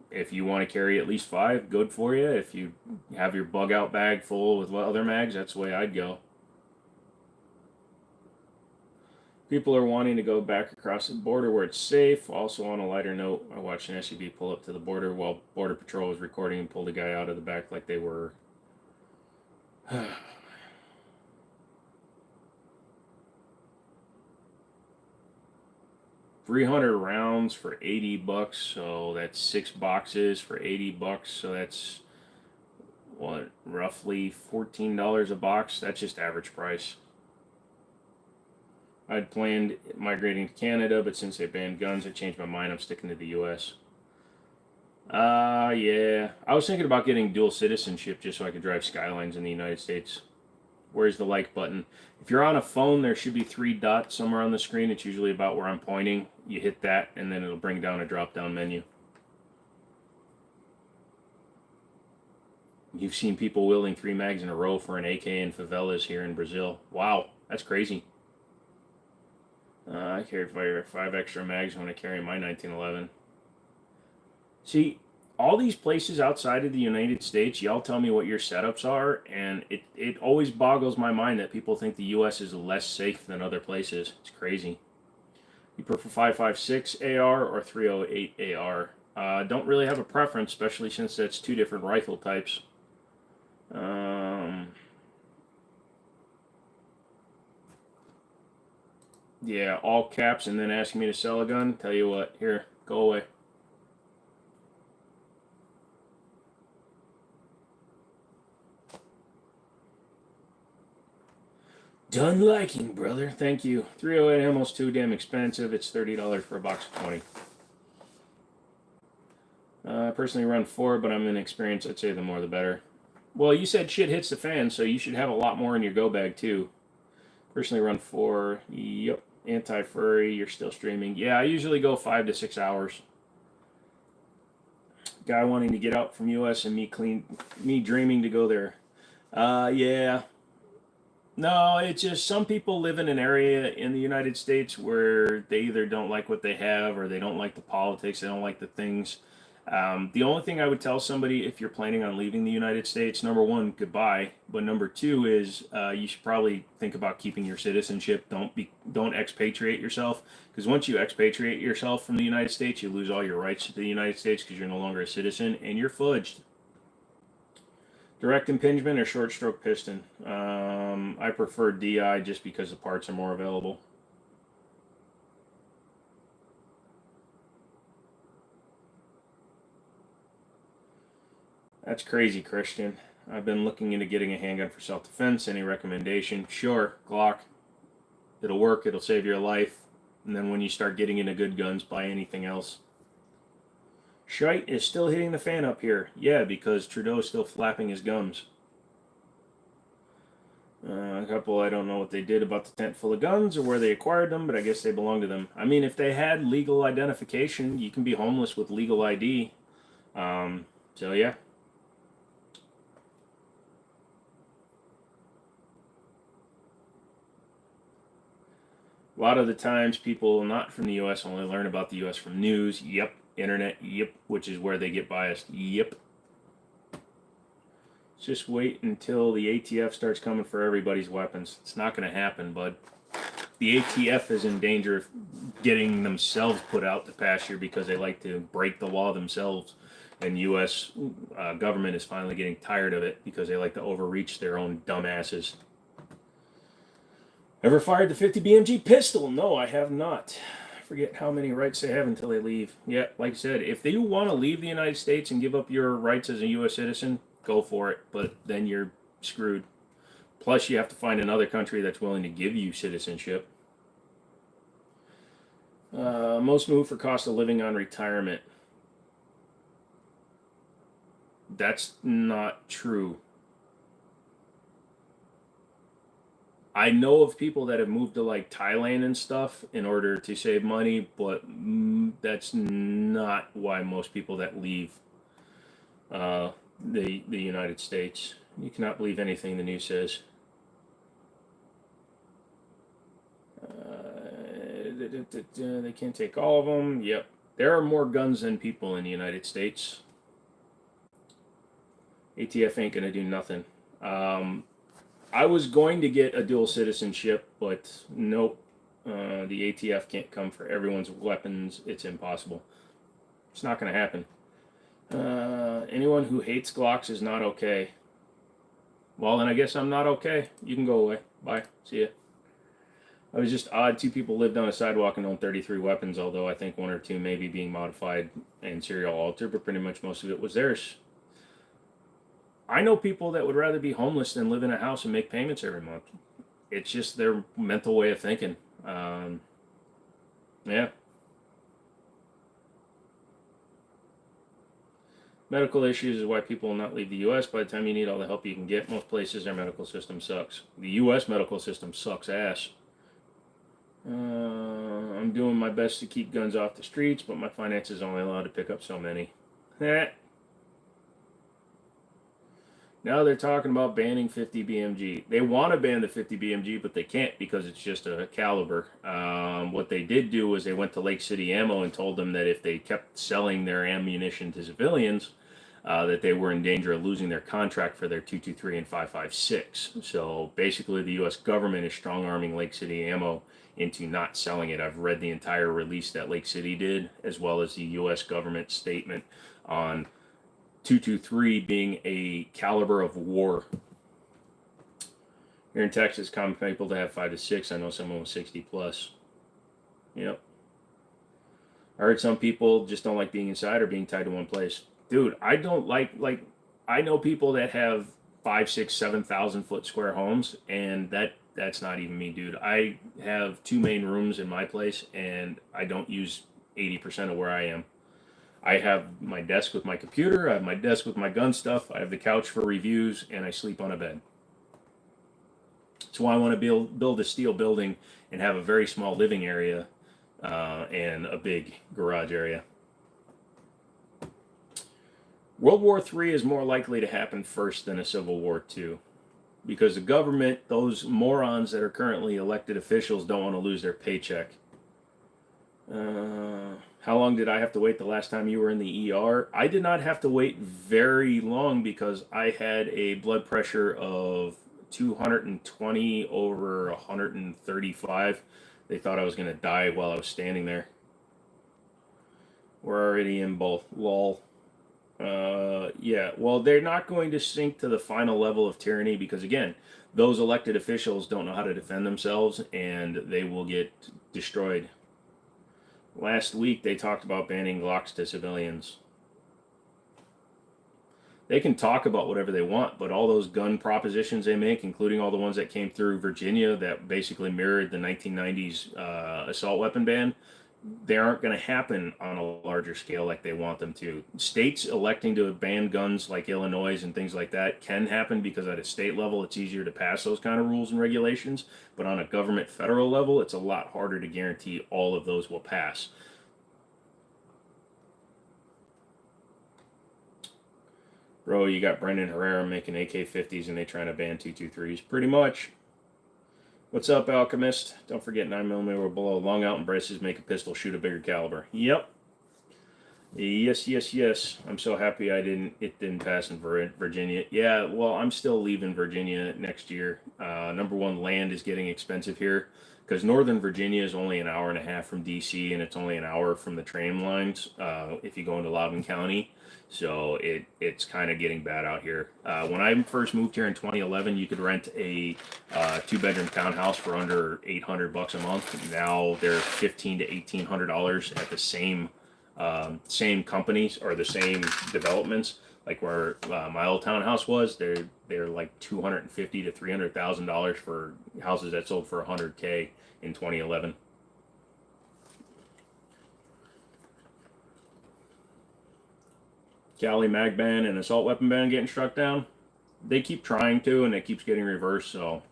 If you want to carry at least 5, good for you. If you have your bug out bag full with other mags, that's the way I'd go. People are wanting to go back across the border where it's safe. Also, on a lighter note, I watched an SUV pull up to the border while Border Patrol was recording and pulled a guy out of the back like they were... 300 rounds for $80, so that's 6 boxes for $80, so that's what, roughly $14 a box. That's just average price. I'd planned migrating to Canada, but since they banned guns, I changed my mind. I'm sticking to the US. Yeah. I was thinking about getting dual citizenship just so I could drive Skylines in the United States. Where's the like button? If you're on a phone, there should be 3 dots somewhere on the screen. It's usually about where I'm pointing. You hit that, and then it'll bring down a drop-down menu. You've seen people wielding 3 mags in a row for an AK in favelas here in Brazil. Wow, that's crazy. I carry 5 extra mags when I carry my 1911. See, all these places outside of the United States, y'all tell me what your setups are, and it always boggles my mind that people think the U.S. is less safe than other places. It's crazy. You prefer 5.56 AR or 308 AR? Don't really have a preference, especially since that's 2 different rifle types. Yeah, all caps and then asking me to sell a gun. Tell you what, here, go away. Done liking, brother. Thank you. 308 ammo's too damn expensive. It's $30 for a box of 20. I personally run 4, but I'm inexperienced. I'd say the more the better. Well, you said shit hits the fan, so you should have a lot more in your go bag too. Personally run 4. Yep. Anti-furry. You're still streaming. Yeah, I usually go 5 to 6 hours. Guy wanting to get out from US and me dreaming to go there. Yeah. No, it's just some people live in an area in the United States where they either don't like what they have or they don't like the politics, they don't like the things. The only thing I would tell somebody if you're planning on leaving the United States, number 1, goodbye. But number 2 is you should probably think about keeping your citizenship. Don't expatriate yourself, because once you expatriate yourself from the United States, you lose all your rights to the United States because you're no longer a citizen and you're fudged. Direct impingement or short stroke piston? I prefer DI just because the parts are more available. That's crazy, Christian. I've been looking into getting a handgun for self-defense. Any recommendation? Sure, Glock. It'll work. It'll save your life. And then when you start getting into good guns, buy anything else. Shite is still hitting the fan up here. Yeah, because Trudeau is still flapping his gums. A couple, I don't know what they did about the tent full of guns or where they acquired them, but I guess they belong to them. I mean, if they had legal identification, you can be homeless with legal ID. So, yeah. A lot of the times, people not from the U.S. only learn about the U.S. from news. Yep. Internet. Yep. Which is where they get biased. Yep. Just wait until the ATF starts coming for everybody's weapons. It's not going to happen, bud. The ATF is in danger of getting themselves put out to pasture because they like to break the law themselves. And U.S. Government is finally getting tired of it because they like to overreach their own dumbasses. Ever fired the 50 BMG pistol? No, I have not. I forget how many rights they have until they leave. Yeah, like I said, if you want to leave the United States and give up your rights as a U.S. citizen, go for it. But then you're screwed. Plus, you have to find another country that's willing to give you citizenship. Most move for cost of living on retirement. That's not true. I know of people that have moved to like Thailand and stuff in order to save money, but that's not why most people that leave the United States. You cannot believe anything the news says. They can't take all of them. Yep. There are more guns than people in the United States. ATF ain't going to do nothing. I was going to get a dual citizenship, but nope. The ATF can't come for everyone's weapons. It's impossible. It's not going to happen. Anyone who hates Glocks is not okay. Well, then I guess I'm not okay. You can go away. Bye. See ya. I was just odd. 2 people lived on a sidewalk and owned 33 weapons, although I think 1 or 2 may be being modified and serial altered, but pretty much most of it was theirs. I know people that would rather be homeless than live in a house and make payments every month. It's just their mental way of thinking. Yeah. Medical issues is why people will not leave the U.S. By the time you need all the help you can get, most places their medical system sucks. The U.S. medical system sucks ass. I'm doing my best to keep guns off the streets, but my finances only allow to pick up so many. Now they're talking about banning 50 BMG. They want to ban the 50 BMG, but they can't because it's just a caliber. What they did do was they went to Lake City Ammo and told them that if they kept selling their ammunition to civilians, that they were in danger of losing their contract for their 223 and 556. So basically the U.S. government is strong-arming Lake City Ammo into not selling it. I've read the entire release that Lake City did, as well as the U.S. government statement on 223 being a caliber of war. Here in Texas, common people to have 5 to 6. I know someone with 60 plus. Yep. I heard some people just don't like being inside or being tied to one place. Dude, I don't like I know people that have 5, 6, 7,000 foot square homes, and that's not even me, dude. I have 2 main rooms in my place, and I don't use 80% of where I am. I have my desk with my computer, I have my desk with my gun stuff, I have the couch for reviews, and I sleep on a bed. That's why I want to build a steel building and have a very small living area and a big garage area. World War III is more likely to happen first than a Civil War II, because the government, those morons that are currently elected officials, don't want to lose their paycheck. How long did I have to wait the last time you were in the ER? I did not have to wait very long because I had a blood pressure of 220 over 135. They thought I was going to die while I was standing there. We're already in both. Lol. Yeah, well, they're not going to sink to the final level of tyranny because, again, those elected officials don't know how to defend themselves and they will get destroyed. Last week, they talked about banning Glocks to civilians. They can talk about whatever they want, but all those gun propositions they make, including all the ones that came through Virginia that basically mirrored the 1990s assault weapon ban, they aren't going to happen on a larger scale like they want them to. States electing to ban guns like Illinois and things like that can happen because at a state level it's easier to pass those kind of rules and regulations, but on a government federal level it's a lot harder to guarantee all of those will pass. Bro, you got Brendan Herrera making AK-50s and they trying to ban 223s. Pretty much. What's up, Alchemist? Don't forget 9mm or below. Long out and braces make a pistol shoot a bigger caliber. Yep. Yes, yes, yes. I'm so happy it didn't pass in Virginia. Yeah, well, I'm still leaving Virginia next year. Number one, land is getting expensive here because Northern Virginia is only an hour and a half from D.C. and it's only an hour from the train lines if you go into Loudoun County. So it's kind of getting bad out here. When I first moved here in 2011, you could rent a 2-bedroom townhouse for under $800 a month. Now they're $1,500 to $1,800 at the same companies or the same developments. like where my old townhouse was. They're like $250,000 to $300,000 for houses that sold for $100K in 2011. Cali mag ban and assault weapon ban getting struck down. They keep trying to, and it keeps getting reversed. So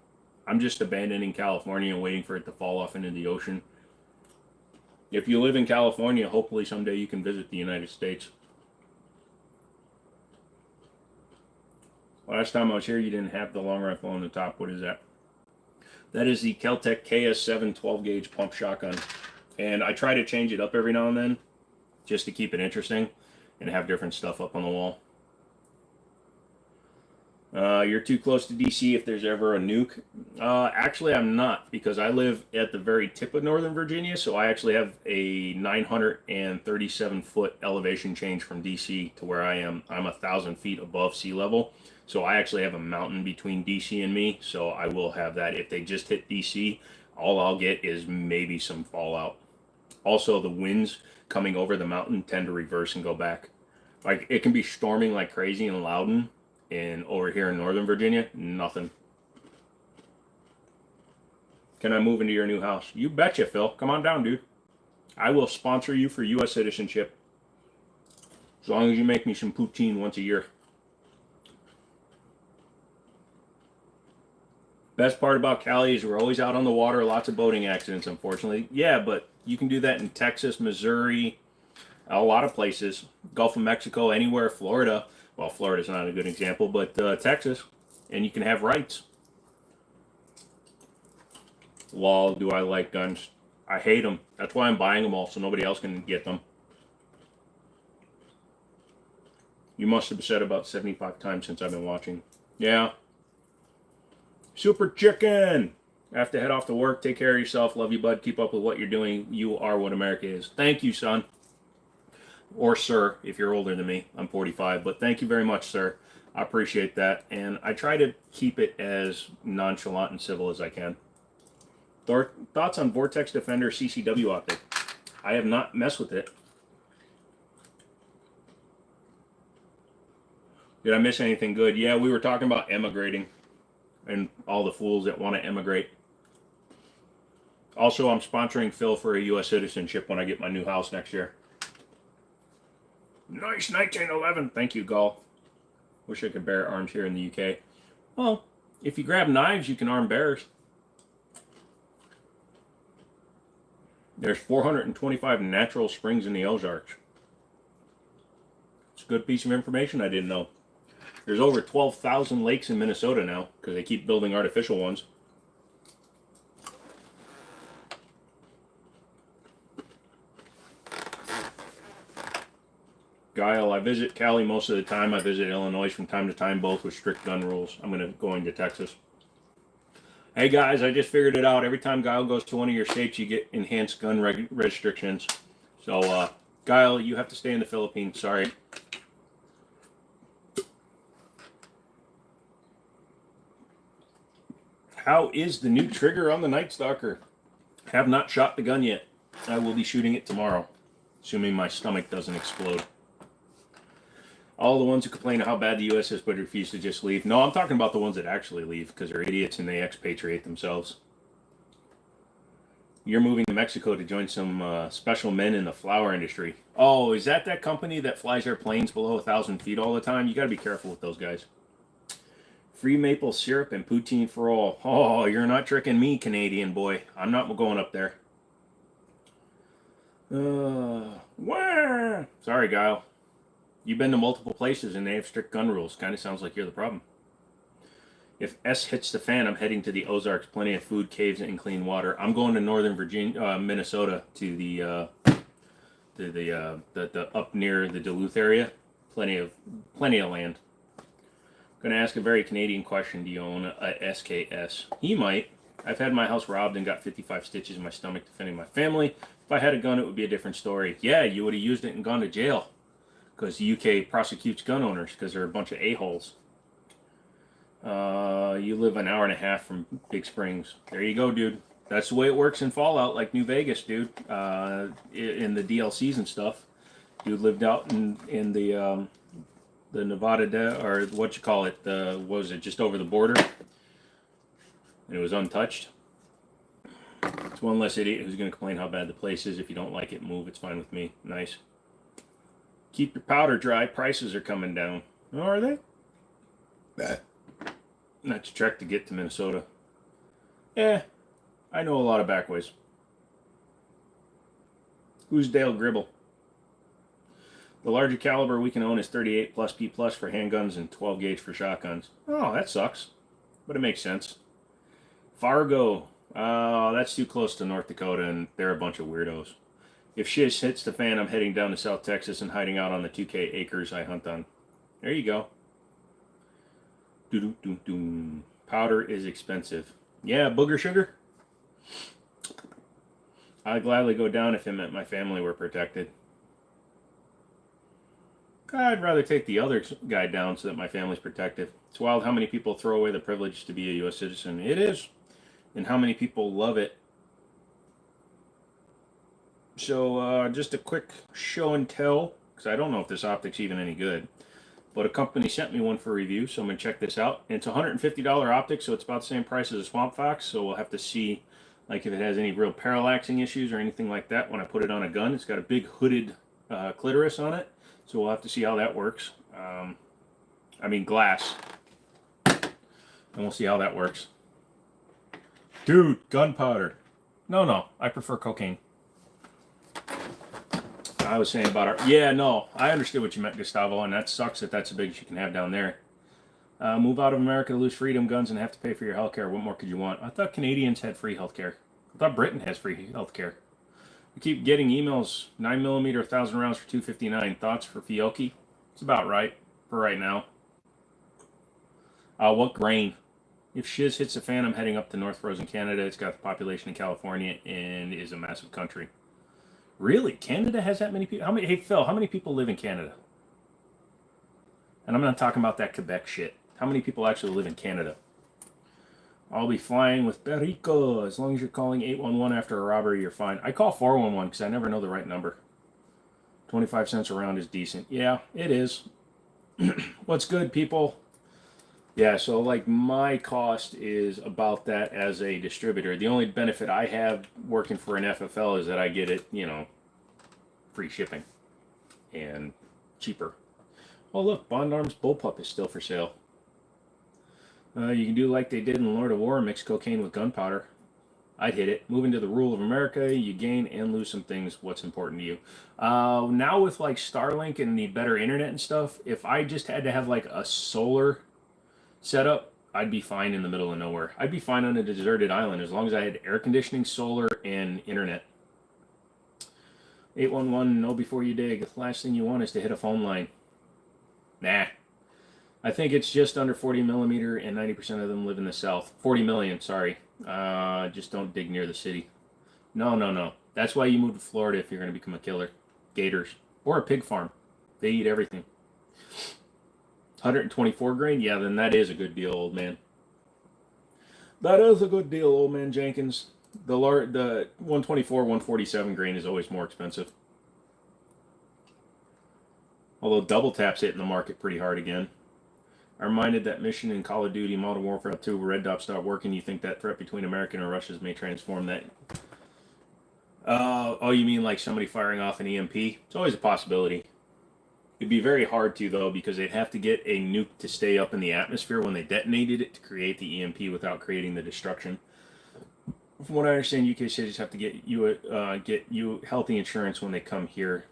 I'm just abandoning California and waiting for it to fall off into the ocean. If you live in California, hopefully someday you can visit the United States. Last time I was here, you didn't have the long rifle on the top. What is that? That is the Kel-Tec KS7 12-gauge pump shotgun. And I try to change it up every now and then just to keep it interesting and have different stuff up on the wall. You're too close to DC if there's ever a nuke. Actually, I'm not, because I live at the very tip of Northern Virginia, so I actually have a 937-foot elevation change from DC to where I am. I'm 1,000 feet above sea level, so I actually have a mountain between DC and me, so I will have that. If they just hit DC, all I'll get is maybe some fallout. Also, the winds coming over the mountain tend to reverse and go back. Like, it can be storming like crazy in Loudon, and over here in Northern Virginia, nothing. Can I move into your new house? You betcha, Phil. Come on down, dude. I will sponsor you for U.S. citizenship. As long as you make me some poutine once a year. Best part about Cali is we're always out on the water. Lots of boating accidents, unfortunately. Yeah, but you can do that in Texas, Missouri, a lot of places. Gulf of Mexico, anywhere, Florida. Well, Florida's not a good example, but Texas, and you can have rights. Lol, do I like guns? I hate them. That's why I'm buying them all, so nobody else can get them. You must have said about 75 times since I've been watching. Yeah. Super Chicken! I have to head off to work. Take care of yourself. Love you, bud. Keep up with what you're doing. You are what America is. Thank you, son. Or sir, if you're older than me. I'm 45, but thank you very much, sir. I appreciate that, and I try to keep it as nonchalant and civil as I can. Thoughts on Vortex Defender CCW optic? I have not messed with it. Did I miss anything good? Yeah, we were talking about emigrating and all the fools that want to emigrate. Also, I'm sponsoring Phil for a U.S. citizenship when I get my new house next year. Nice 1911. Thank you, Gall. Wish I could bear arms here in the UK. Well, if you grab knives, you can arm bears. There's 425 natural springs in the Ozarks. It's a good piece of information I didn't know. There's over 12,000 lakes in Minnesota now because they keep building artificial ones. Guile, I visit Cali most of the time. I visit Illinois from time to time, both with strict gun rules. I'm going to Texas. Hey guys, I just figured it out. Every time Guile goes to one of your states, you get enhanced gun restrictions. So, Guile, you have to stay in the Philippines. Sorry. How is the new trigger on the Night Stalker? Have not shot the gun yet. I will be shooting it tomorrow, assuming my stomach doesn't explode. All the ones who complain how bad the U.S. is but refuse to just leave. No, I'm talking about the ones that actually leave because they're idiots and they expatriate themselves. You're moving to Mexico to join some special men in the flower industry. Oh, is that company that flies their planes below 1,000 feet all the time? You got to be careful with those guys. Free maple syrup and poutine for all. Oh, you're not tricking me, Canadian boy. I'm not going up there. Wah! Sorry, Guile. You've been to multiple places and they have strict gun rules. Kind of sounds like you're the problem. If S hits the fan, I'm heading to the Ozarks. Plenty of food, caves, and clean water. I'm going to Northern Virginia, Minnesota, to the up near the Duluth area. Plenty of land. I'm going to ask a very Canadian question. Do you own a SKS? He might. I've had my house robbed and got 55 stitches in my stomach defending my family. If I had a gun, it would be a different story. Yeah, you would have used it and gone to jail. Because the UK prosecutes gun owners because they're a bunch of a-holes. You live an hour and a half from Big Springs. There you go, dude. That's the way it works in Fallout, like New Vegas, dude. In the DLCs and stuff. Dude lived out in the the Nevada, or what you call it, what was it, just over the border, and it was untouched. It's one less idiot who's going to complain how bad the place is. If you don't like it, move. It's fine with me. Nice. Keep your powder dry. Prices are coming down. Oh, are they? Bad. That's a trek to get to Minnesota. I know a lot of backways. Who's Dale Gribble? The larger caliber we can own is 38 plus P plus for handguns and 12 gauge for shotguns. Oh, that sucks. But it makes sense. Fargo. Oh, that's too close to North Dakota, and they're a bunch of weirdos. If shit hits the fan, I'm heading down to South Texas and hiding out on the 2K acres I hunt on. There you go. Doo-doo-doo-doo. Powder is expensive. Yeah, booger sugar. I'd gladly go down if it meant my family were protected. I'd rather take the other guy down so that my family's protected. It's wild how many people throw away the privilege to be a U.S. citizen. It is. And how many people love it. So just a quick show and tell, because I don't know if this optic's even any good. But a company sent me one for review, so I'm going to check this out. And it's a $150 optic, so it's about the same price as a Swamp Fox. So we'll have to see like if it has any real parallaxing issues or anything like that when I put it on a gun. It's got a big hooded clitoris on it, so we'll have to see how that works. I mean glass. And we'll see how that works. Dude, gunpowder. No, I prefer cocaine. I was saying about our... Yeah, no, I understood what you meant, Gustavo, and that sucks that that's the biggest you can have down there. Move out of America to lose freedom, guns, and have to pay for your health care. What more could you want? I thought Canadians had free health care. I thought Britain has free health care. We keep getting emails. 9mm, 1,000 rounds for $259. Thoughts for Fiocchi? It's about right for right now. What grain? If shiz hits the fan, I'm heading up to North Frozen Canada. It's got the population in California and is a massive country. Really? Canada has that many people? Hey, Phil, how many people live in Canada? And I'm not talking about that Quebec shit. How many people actually live in Canada? I'll be flying with Perico. As long as you're calling 811 after a robbery, you're fine. I call 411 because I never know the right number. 25 cents a round is decent. Yeah, it is. What's good, people? Yeah, so like my cost is about that as a distributor. The only benefit I have working for an FFL is that I get it, free shipping and cheaper. Oh look, Bond Arms Bullpup is still for sale. You can do like they did in Lord of War, mix cocaine with gunpowder. I'd hit it. Moving to the rule of America, you gain and lose some things. What's important to you? Now with like Starlink and the better internet and stuff, if I just had to have like a solar setup, I'd be fine in the middle of nowhere. I'd be fine on a deserted island as long as I had air conditioning, solar, and internet. 811, know before you dig. The last thing you want is to hit a phone line. Nah. I think it's just under 40mm and 90% of them live in the south. 40 million, sorry. Just don't dig near the city. No. That's why you move to Florida if you're going to become a killer. Gators. Or a pig farm. They eat everything. 124 grain? Yeah, then that is a good deal, old man. That is a good deal, old man Jenkins. The 124, 147 grain is always more expensive. Although double tap's hitting the market pretty hard again. I'm reminded that mission in Call of Duty Modern Warfare 2 Red Dot stopped working. You think that threat between America and Russia may transform that? Oh, you mean like somebody firing off an EMP? It's always a possibility. It'd be very hard to, though, because they'd have to get a nuke to stay up in the atmosphere when they detonated it to create the EMP without creating the destruction. From what I understand, UK cities have to get you healthy insurance when they come here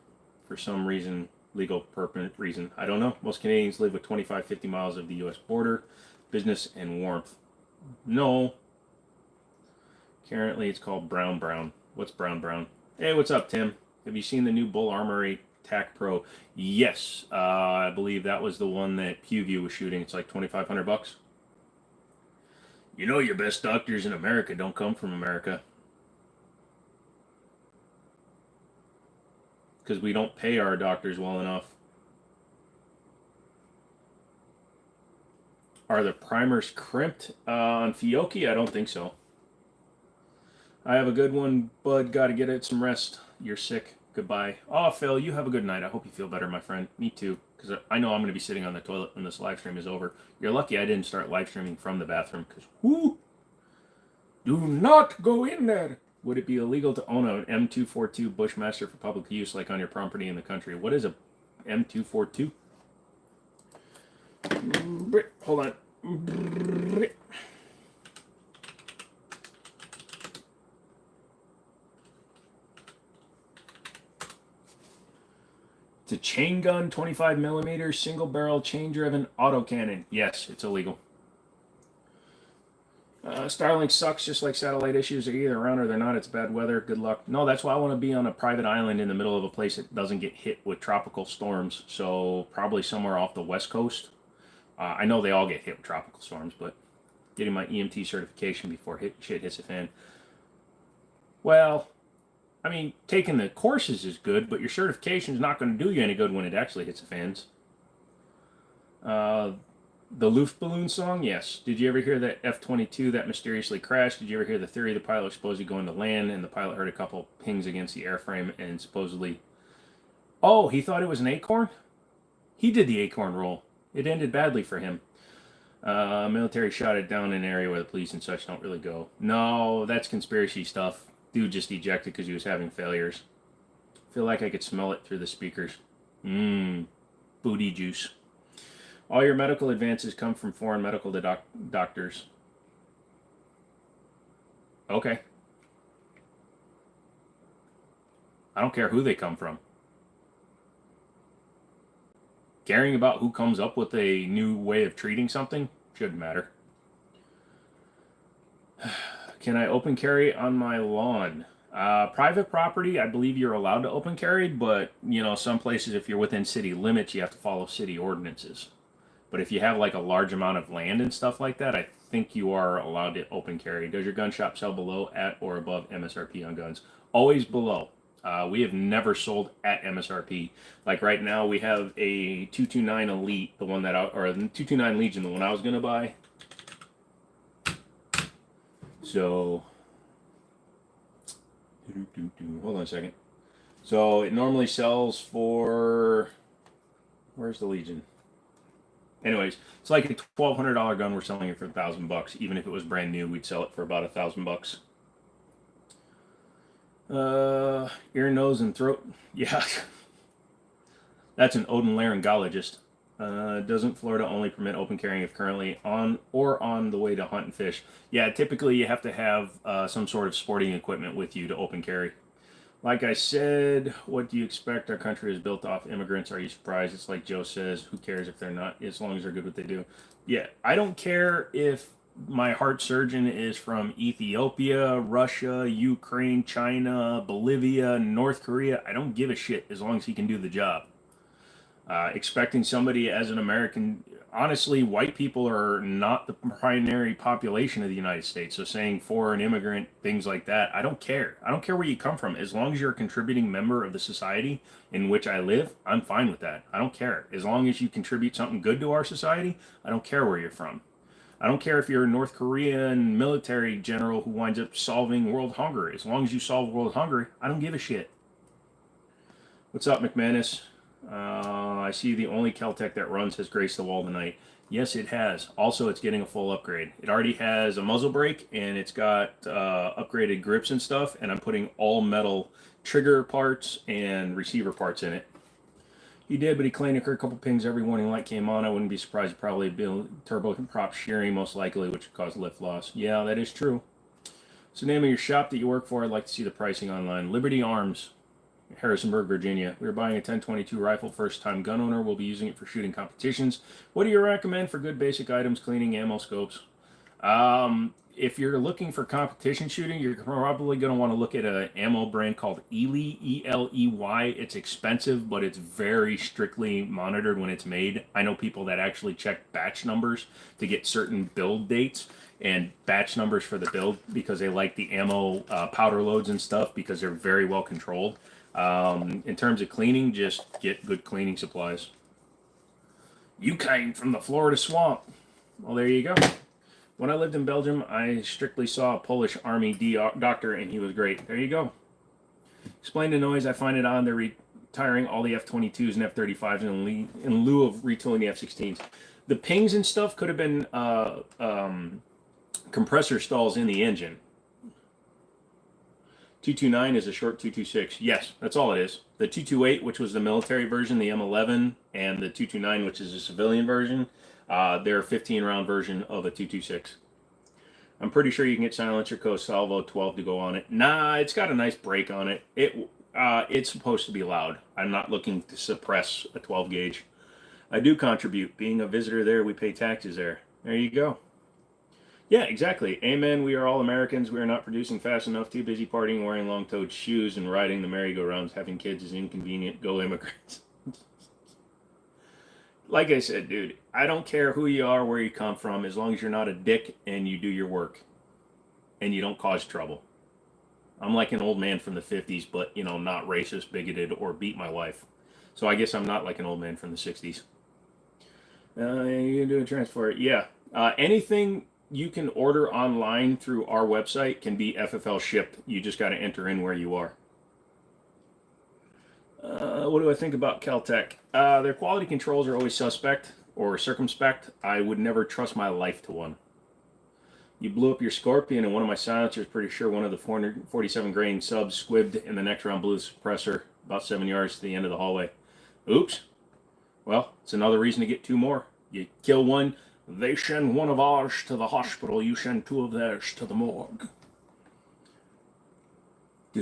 for some reason, legal permanent reason. I don't know. Most Canadians live with 25, 50 miles of the U.S. border, business, and warmth. No. Currently, it's called Brown. What's Brown? Hey, what's up, Tim? Have you seen the new Bull Armory TAC Pro? Yes, I believe that was the one that PewView was shooting. It's like $2,500. You know your best doctors in America don't come from America. Because we don't pay our doctors well enough. Are the primers crimped on Fiocchi? I don't think so. I have a good one, bud. Got to get it some rest. You're sick. Goodbye. Oh, Phil, you have a good night. I hope you feel better, my friend. Me too, because I know I'm going to be sitting on the toilet when this live stream is over. You're lucky I didn't start live streaming from the bathroom, because whoo! Do not go in there. Would it be illegal to own an M242 Bushmaster for public use, like on your property in the country? What is a M242? Hold on. It's a chain gun, 25 millimeter, single barrel, chain driven autocannon. Yes, it's illegal. Starlink sucks just like satellite issues. They're either around or they're not. It's bad weather. Good luck. No, that's why I want to be on a private island in the middle of a place that doesn't get hit with tropical storms. So probably somewhere off the west coast. I know they all get hit with tropical storms, but getting my EMT certification before shit hits the fan. Well, I mean, taking the courses is good, but your certification is not going to do you any good when it actually hits the fans. The Luftballon song, yes. Did you ever hear that F-22 that mysteriously crashed? Did you ever hear the theory the pilot was supposedly going to land and the pilot heard a couple pings against the airframe and supposedly... Oh, he thought it was an acorn? He did the acorn roll. It ended badly for him. Military shot it down in an area where the police and such don't really go. No, that's conspiracy stuff. Dude just ejected because he was having failures. Feel like I could smell it through the speakers. Booty juice. All your medical advances come from foreign medical doctors. Okay. I don't care who they come from. Caring about who comes up with a new way of treating something shouldn't matter. Can I open carry on my lawn? Private property, I believe you're allowed to open carry, but you know, some places if you're within city limits, you have to follow city ordinances. But if you have like a large amount of land and stuff like that, I think you are allowed to open carry. Does your gun shop sell below, at, or above MSRP on guns? Always below. We have never sold at MSRP. Like right now, we have a 229 Elite, the one that or the 229 Legion, the one I was gonna buy. So, hold on a second. So it normally sells for, where's the Legion? Anyways, it's like a $1,200 gun. We're selling it for $1,000. Even if it was brand new, we'd sell it for about $1,000. Ear, nose, and throat. Yeah, that's an otolaryngologist. Doesn't Florida only permit open carrying if currently on the way to hunt and fish? Yeah, typically you have to have some sort of sporting equipment with you to open carry. Like I said, what do you expect? Our country is built off immigrants. Are you surprised? It's like Joe says, who cares if they're not, as long as they're good what they do. Yeah, I don't care if my heart surgeon is from Ethiopia, Russia, Ukraine, China, Bolivia, North Korea. I don't give a shit as long as he can do the job. Expecting somebody as an American, honestly, white people are not the primary population of the United States. So saying foreign immigrant, things like that, I don't care. I don't care where you come from. As long as you're a contributing member of the society in which I live, I'm fine with that. I don't care. As long as you contribute something good to our society, I don't care where you're from. I don't care if you're a North Korean military general who winds up solving world hunger. As long as you solve world hunger, I don't give a shit. What's up, McManus? I see the only Keltec that runs has graced the wall tonight. Yes, it has. Also, it's getting a full upgrade. It already has a muzzle brake, and it's got upgraded grips and stuff, and I'm putting all metal trigger parts and receiver parts in it. He did, but he claimed it heard a couple pings every warning light came on. I wouldn't be surprised. Probably build turbo prop shearing, most likely, which would cause lift loss. Yeah, that is true. So name of your shop that you work for. I'd like to see the pricing online. Liberty Arms, Harrisonburg, Virginia. We are buying a 1022 rifle. First-time gun owner. We'll be using it for shooting competitions. What do you recommend for good basic items, cleaning, ammo, scopes? If you're looking for competition shooting, you're probably going to want to look at an ammo brand called Eley, E-L-E-Y. It's expensive, but it's very strictly monitored when it's made. I know people that actually check batch numbers to get certain build dates and batch numbers for the build because they like the ammo powder loads and stuff because they're very well controlled. In terms of cleaning, just get good cleaning supplies. You came from the Florida swamp. Well, there you go. When I lived in Belgium, I strictly saw a Polish army doctor, and he was great. There you go. Explain the noise. I find it odd. They're retiring all the F-22s and F-35s in lieu of retooling the F-16s. The pings and stuff could have been compressor stalls in the engine. 229 is a short 226. Yes, that's all it is. The 228, which was the military version, the M11, and the 229, which is a civilian version, they're a 15-round version of a 226. I'm pretty sure you can get silencer coast salvo 12 to go on it. Nah, it's got a nice break on it. It's supposed to be loud. I'm not looking to suppress a 12 gauge. I do contribute. Being a visitor there, we pay taxes there. There you go. Yeah, exactly. Amen. We are all Americans. We are not producing fast enough. Too busy partying, wearing long-toed shoes, and riding the merry-go-rounds. Having kids is inconvenient. Go immigrants. Like I said, dude, I don't care who you are, where you come from, as long as you're not a dick and you do your work and you don't cause trouble. I'm like an old man from the 50s, but, you know, not racist, bigoted, or beat my wife. So I guess I'm not like an old man from the 60s. You can do a transfer. Yeah. Anything you can order online through our website can be FFL shipped. You just got to enter in where you are. What do I think about Caltech? Their quality controls are always suspect or circumspect. I would never trust my life to one. You blew up your Scorpion, and one of my silencers, pretty sure one of the 447 grain subs squibbed, and the next round blew the suppressor about 7 yards to the end of the hallway. Oops. Well, it's another reason to get 2 more. You kill one, they send one of ours to the hospital, you send 2 of theirs to the morgue. They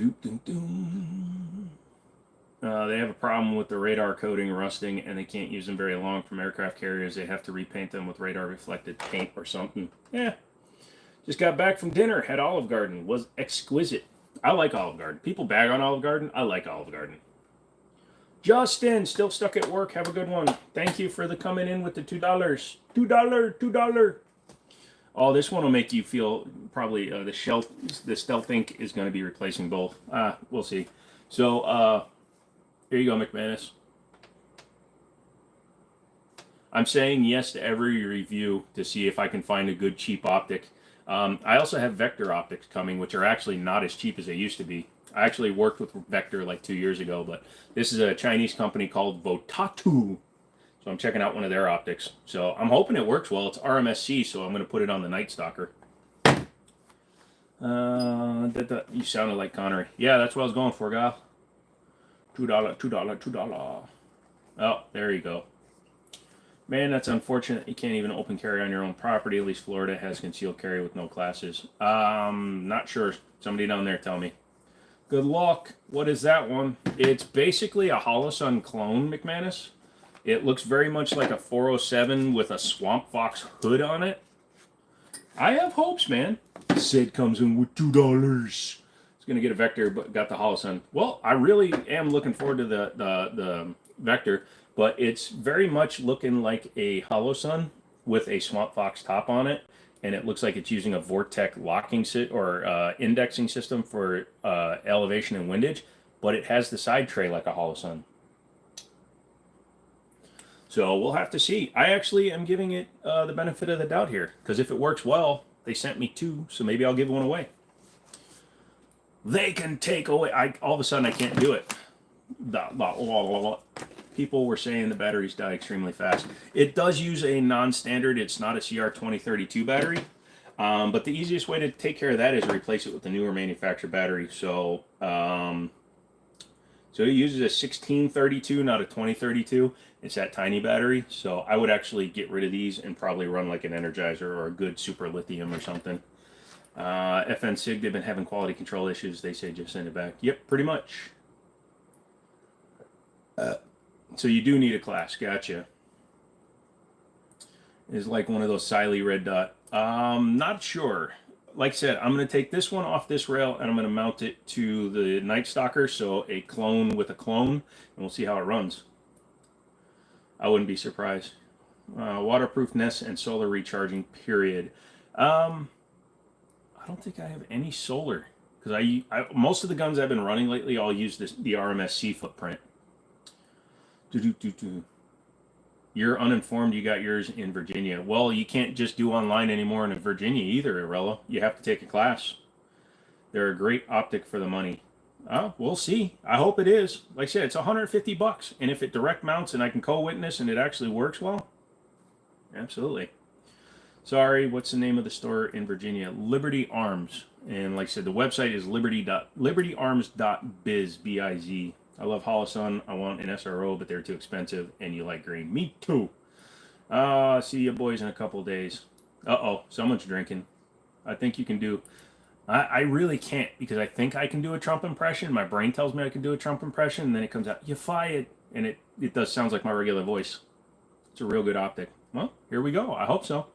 have a problem with the radar coating rusting, and they can't use them very long from aircraft carriers. They have to repaint them with radar reflected paint or something. Yeah. Just got back from dinner. Had Olive Garden. Was exquisite. I like Olive Garden. People bag on Olive Garden. I like Olive Garden. Justin, still stuck at work. Have a good one. Thank you for the coming in with the $2. $2. Oh, this one will make you feel probably the Stealth Ink is going to be replacing both. We'll see. So, here you go, McManus. I'm saying yes to every review to see if I can find a good cheap optic. I also have Vector optics coming, which are actually not as cheap as they used to be. I actually worked with Vector like 2 years ago, but this is a Chinese company called Votatu. So I'm checking out one of their optics. So I'm hoping it works well. It's RMSC, so I'm going to put it on the Night Stalker. You sounded like Connery. Yeah, that's what I was going for, Gal. $2. Oh, there you go. Man, that's unfortunate. You can't even open carry on your own property. At least Florida has concealed carry with no classes. Not sure. Somebody down there tell me. Good luck. What is that one? It's basically a Holosun clone, McManus. It looks very much like a 407 with a Swamp Fox hood on it. I have hopes, man. Sid comes in with $2. He's going to get a Vector, but got the Holosun. Well, I really am looking forward to the Vector. But it's very much looking like a Holosun with a Swamp Fox top on it, and it looks like it's using a Vortec locking indexing system for elevation and windage, but it has the side tray like a Holosun. So we'll have to see. I actually am giving it the benefit of the doubt here, because if it works well, they sent me 2, so maybe I'll give one away. They can take away. All of a sudden I can't do it. People were saying the batteries die extremely fast. It does use a non-standard. It's not a CR2032 battery. But the easiest way to take care of that is to replace it with a newer manufacturer battery. So it uses a 1632, not a 2032. It's that tiny battery. So I would actually get rid of these and probably run like an Energizer or a good super lithium or something. FN SIG, they've been having quality control issues. They say just send it back. Yep, pretty much. So you do need a class, gotcha. It's like one of those Siley red dot. Not sure. Like I said, I'm going to take this one off this rail and I'm going to mount it to the Night Stalker, so a clone with a clone, and we'll see how it runs. I wouldn't be surprised. Waterproof nest and solar recharging, period. I don't think I have any solar, because most of the guns I've been running lately, I'll use the RMSC footprint. You're uninformed. You got yours in Virginia. Well, you can't just do online anymore in Virginia either, Arella. You have to take a class. They're a great optic for the money. We'll see. I hope it is. Like I said, it's $150, and if it direct mounts and I can co-witness and it actually works well, absolutely. Sorry, what's the name of the store in Virginia? Liberty Arms. And like I said, the website is libertyarms.biz, B-I-Z. I love Holosun. I want an SRO, but they're too expensive, and you like green. Me too. See you boys in a couple days. Uh-oh, someone's drinking. I think you can do... I really can't, because I think I can do a Trump impression. My brain tells me I can do a Trump impression, and then it comes out, "You fired," and it does sounds like my regular voice. It's a real good optic. Well, here we go. I hope so.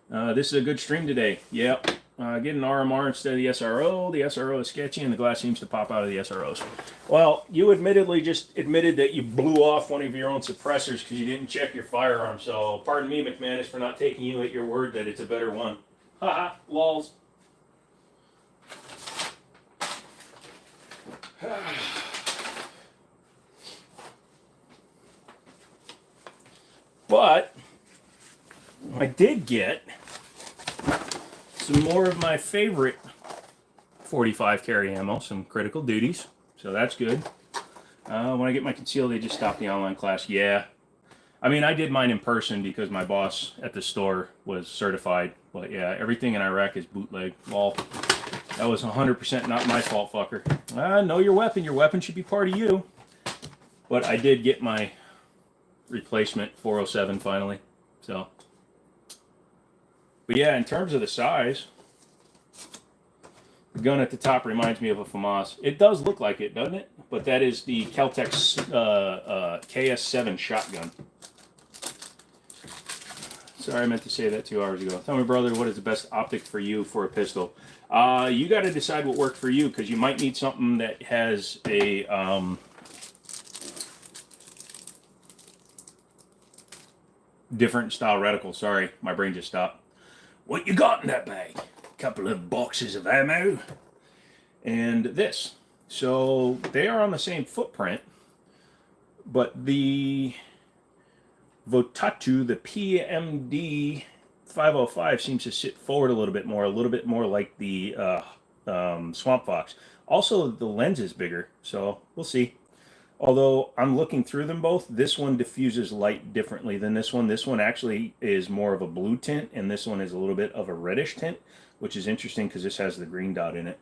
This is a good stream today. Yep. Get an RMR instead of the SRO. The SRO is sketchy, and the glass seems to pop out of the SROs. Well, you admittedly just admitted that you blew off one of your own suppressors because you didn't check your firearm. So pardon me, McManus, for not taking you at your word that it's a better one. Haha, lols. But I did get some more of my favorite 45 carry ammo, some critical duties, so that's good. When I get my concealed, they just stopped the online class. Yeah, I mean, I did mine in person because my boss at the store was certified, but yeah, everything in Iraq is bootleg. Well, that was 100% not my fault, fucker. Know your weapon. Your weapon should be part of you. But I did get my replacement 407 finally. So, but yeah, in terms of the size, the gun at the top reminds me of a FAMAS. It does look like it, doesn't it? But that is the Kel-Tec's KS7 shotgun. Sorry, I meant to say that 2 hours ago. Tell me, brother, what is the best optic for you for a pistol? You got to decide what worked for you, because you might need something that has a different style reticle. Sorry, my brain just stopped. What you got in that bag? A couple of boxes of ammo and this. So they are on the same footprint, but the Votatu, the PMD 505, seems to sit forward a little bit more like the Swamp Fox. Also, the lens is bigger, so we'll see. Although I'm looking through them both, this one diffuses light differently than this one. This one actually is more of a blue tint, and this one is a little bit of a reddish tint, which is interesting because this has the green dot in it.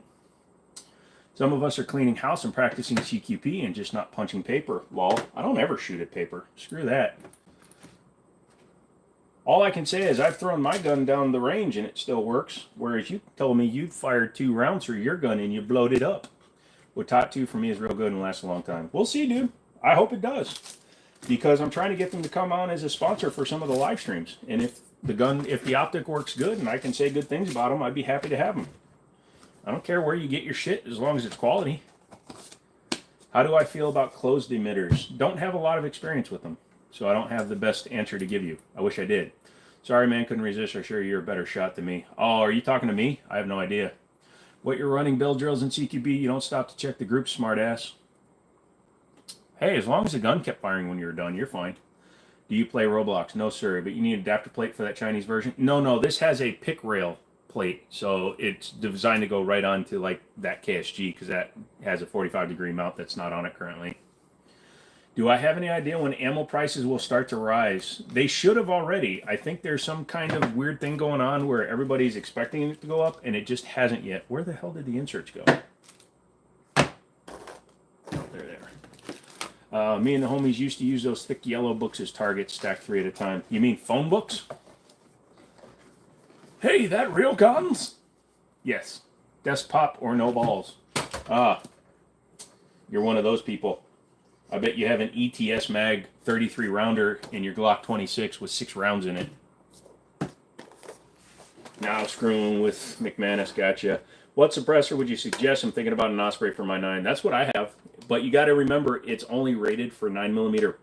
Some of us are cleaning house and practicing CQP and just not punching paper. Lol, I don't ever shoot at paper. Screw that. All I can say is I've thrown my gun down the range and it still works, whereas you told me you'd fired 2 rounds through your gun and you blowed it up. Well, Tot 2 for me is real good and lasts a long time. We'll see, dude. I hope it does, because I'm trying to get them to come on as a sponsor for some of the live streams. And if the optic works good and I can say good things about them, I'd be happy to have them. I don't care where you get your shit as long as it's quality. How do I feel about closed emitters? Don't have a lot of experience with them, so I don't have the best answer to give you. I wish I did. Sorry, man, couldn't resist. I'm sure you're a better shot than me. Oh, are you talking to me? I have no idea. What you're running, build drills and CQB, you don't stop to check the group, smartass. Hey, as long as the gun kept firing when you were done, you're fine. Do you play Roblox? No, sir, but you need an adapter plate for that Chinese version? No, this has a pick rail plate, so it's designed to go right onto like that KSG, because that has a 45-degree mount that's not on it currently. Do I have any idea when ammo prices will start to rise? They should have already. I think there's some kind of weird thing going on where everybody's expecting it to go up, and it just hasn't yet. Where the hell did the inserts go? Oh, they're there. Me and the homies used to use those thick yellow books as targets, stacked 3 at a time. You mean phone books? Hey, that real guns? Yes. Desktop or no balls. You're one of those people. I bet you have an ETS mag 33 rounder in your Glock 26 with 6 rounds in it. Now screwing with McManus, gotcha. What suppressor would you suggest? I'm thinking about an Osprey for my 9. That's what I have. But you got to remember, it's only rated for 9mm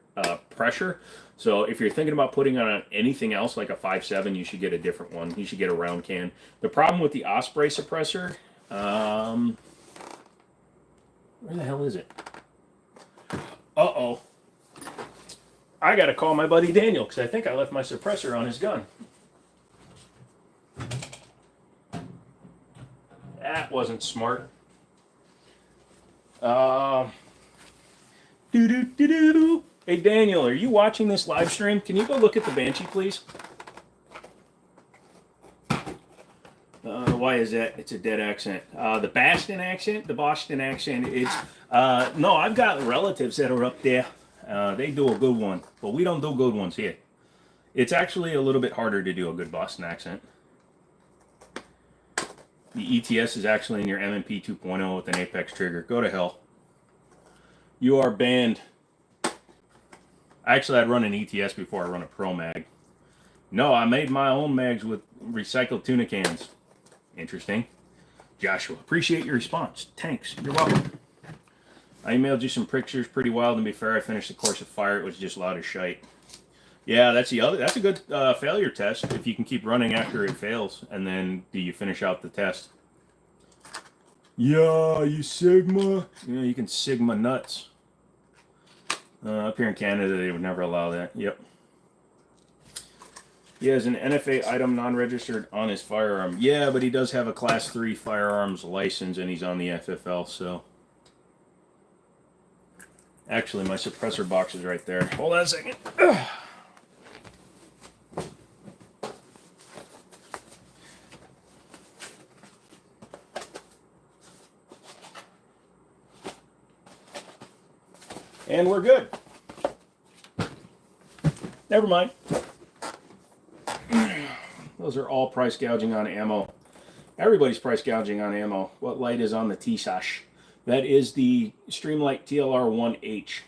pressure. So if you're thinking about putting on anything else like a 5.7, you should get a different one. You should get a round can. The problem with the Osprey suppressor, where the hell is it? Uh-oh. I got to call my buddy Daniel, because I think I left my suppressor on his gun. That wasn't smart. Uh, do do do do. Hey Daniel, are you watching this live stream? Can you go look at the Banshee, please? Why is that? It's a dead accent. The Boston accent, it's, no, I've got relatives that are up there. They do a good one, but we don't do good ones here. It's actually a little bit harder to do a good Boston accent. The ETS is actually in your M&P 2.0 with an Apex trigger. Go to hell. You are banned. Actually, I'd run an ETS before I run a Pro Mag. No, I made my own mags with recycled tuna cans. Interesting. Joshua, appreciate your response. Thanks. You're welcome. I emailed you some pictures. Pretty wild. To be fair, I finished the course of fire. It was just loud as shite. Yeah, that's the other. That's a good failure test. If you can keep running after it fails, and then do you finish out the test? Yeah, you Sigma. Yeah, you can Sigma nuts. Up here in Canada, they would never allow that. Yep. He has an NFA item non-registered on his firearm. Yeah, but he does have a Class 3 firearms license, and he's on the FFL, so... Actually, my suppressor box is right there. Hold on a second. And we're good. Never mind. Those are all price gouging on ammo. Everybody's price gouging on ammo. What light is on the T-Sash? That is the Streamlight TLR-1H.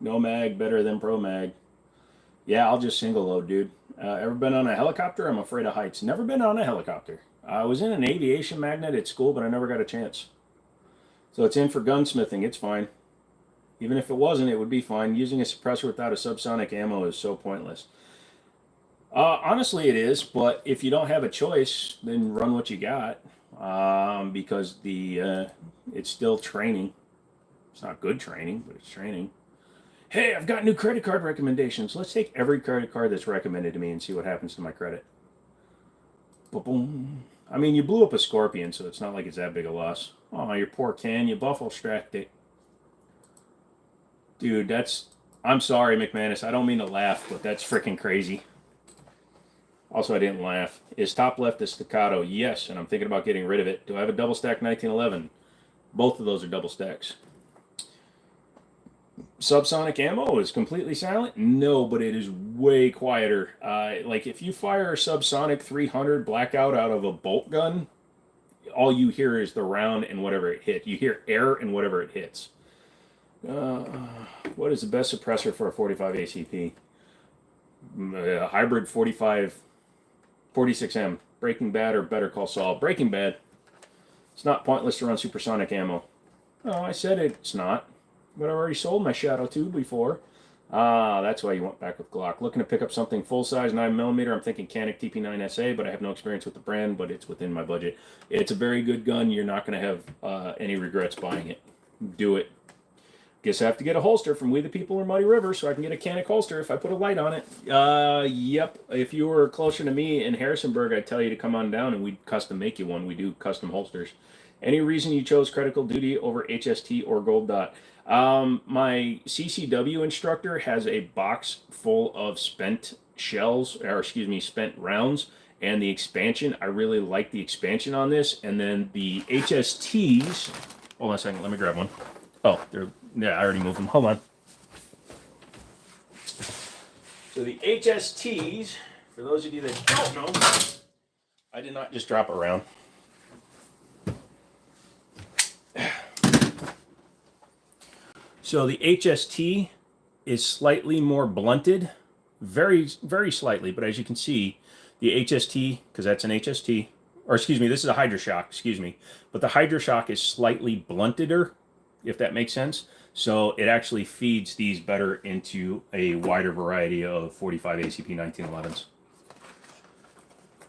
No mag, better than Pro Mag. Yeah, I'll just single load, dude. Ever been on a helicopter? I'm afraid of heights. Never been on a helicopter. I was in an aviation magnet at school, but I never got a chance. So it's in for gunsmithing. It's fine. Even if it wasn't, it would be fine. Using a suppressor without a subsonic ammo is so pointless. Honestly, it is, but if you don't have a choice, then run what you got, because it's still training. It's not good training, but it's training. Hey, I've got new credit card recommendations. Let's take every credit card that's recommended to me and see what happens to my credit. Ba-boom. I mean, you blew up a Scorpion, so it's not like it's that big a loss. Oh, your poor can. You buffalo strapped it. Dude, I'm sorry, McManus. I don't mean to laugh, but that's freaking crazy. Also, I didn't laugh. Is top left a staccato? Yes, and I'm thinking about getting rid of it. Do I have a double stack 1911? Both of those are double stacks. Subsonic ammo is completely silent? No, but it is way quieter. Like if you fire a subsonic 300 blackout out of a bolt gun, all you hear is the round and whatever it hit. You hear air and whatever it hits. What is the best suppressor for a 45 ACP? Hybrid 46M. Breaking Bad or Better Call Saul? Breaking Bad. It's not pointless to run supersonic ammo. Oh, I said it's not. But I already sold my Shadow 2 before. That's why you went back with Glock. Looking to pick up something full-size 9mm. I'm thinking Canik TP9SA, but I have no experience with the brand, but it's within my budget. It's a very good gun. You're not going to have any regrets buying it. Do it. Guess I have to get a holster from We the People or Muddy River so I can get a Canik holster if I put a light on it. Yep. If you were closer to me in Harrisonburg, I'd tell you to come on down and we'd custom make you one. We do custom holsters. Any reason you chose Critical Duty over HST or Gold Dot? My CCW instructor has a box full of spent shells, or excuse me, spent rounds, and the expansion. I really like the expansion on this. And then the HSTs. Hold on a second. Let me grab one. Oh, yeah, I already moved them. Hold on. So the HSTs, for those of you that don't know, I did not just drop around. So the HST is slightly more blunted, very, very slightly, but as you can see, the HST, because that's an HST, or excuse me, this is a Hydroshock, excuse me, but the Hydroshock is slightly blunteder, if that makes sense. So it actually feeds these better into a wider variety of 45 ACP 1911s.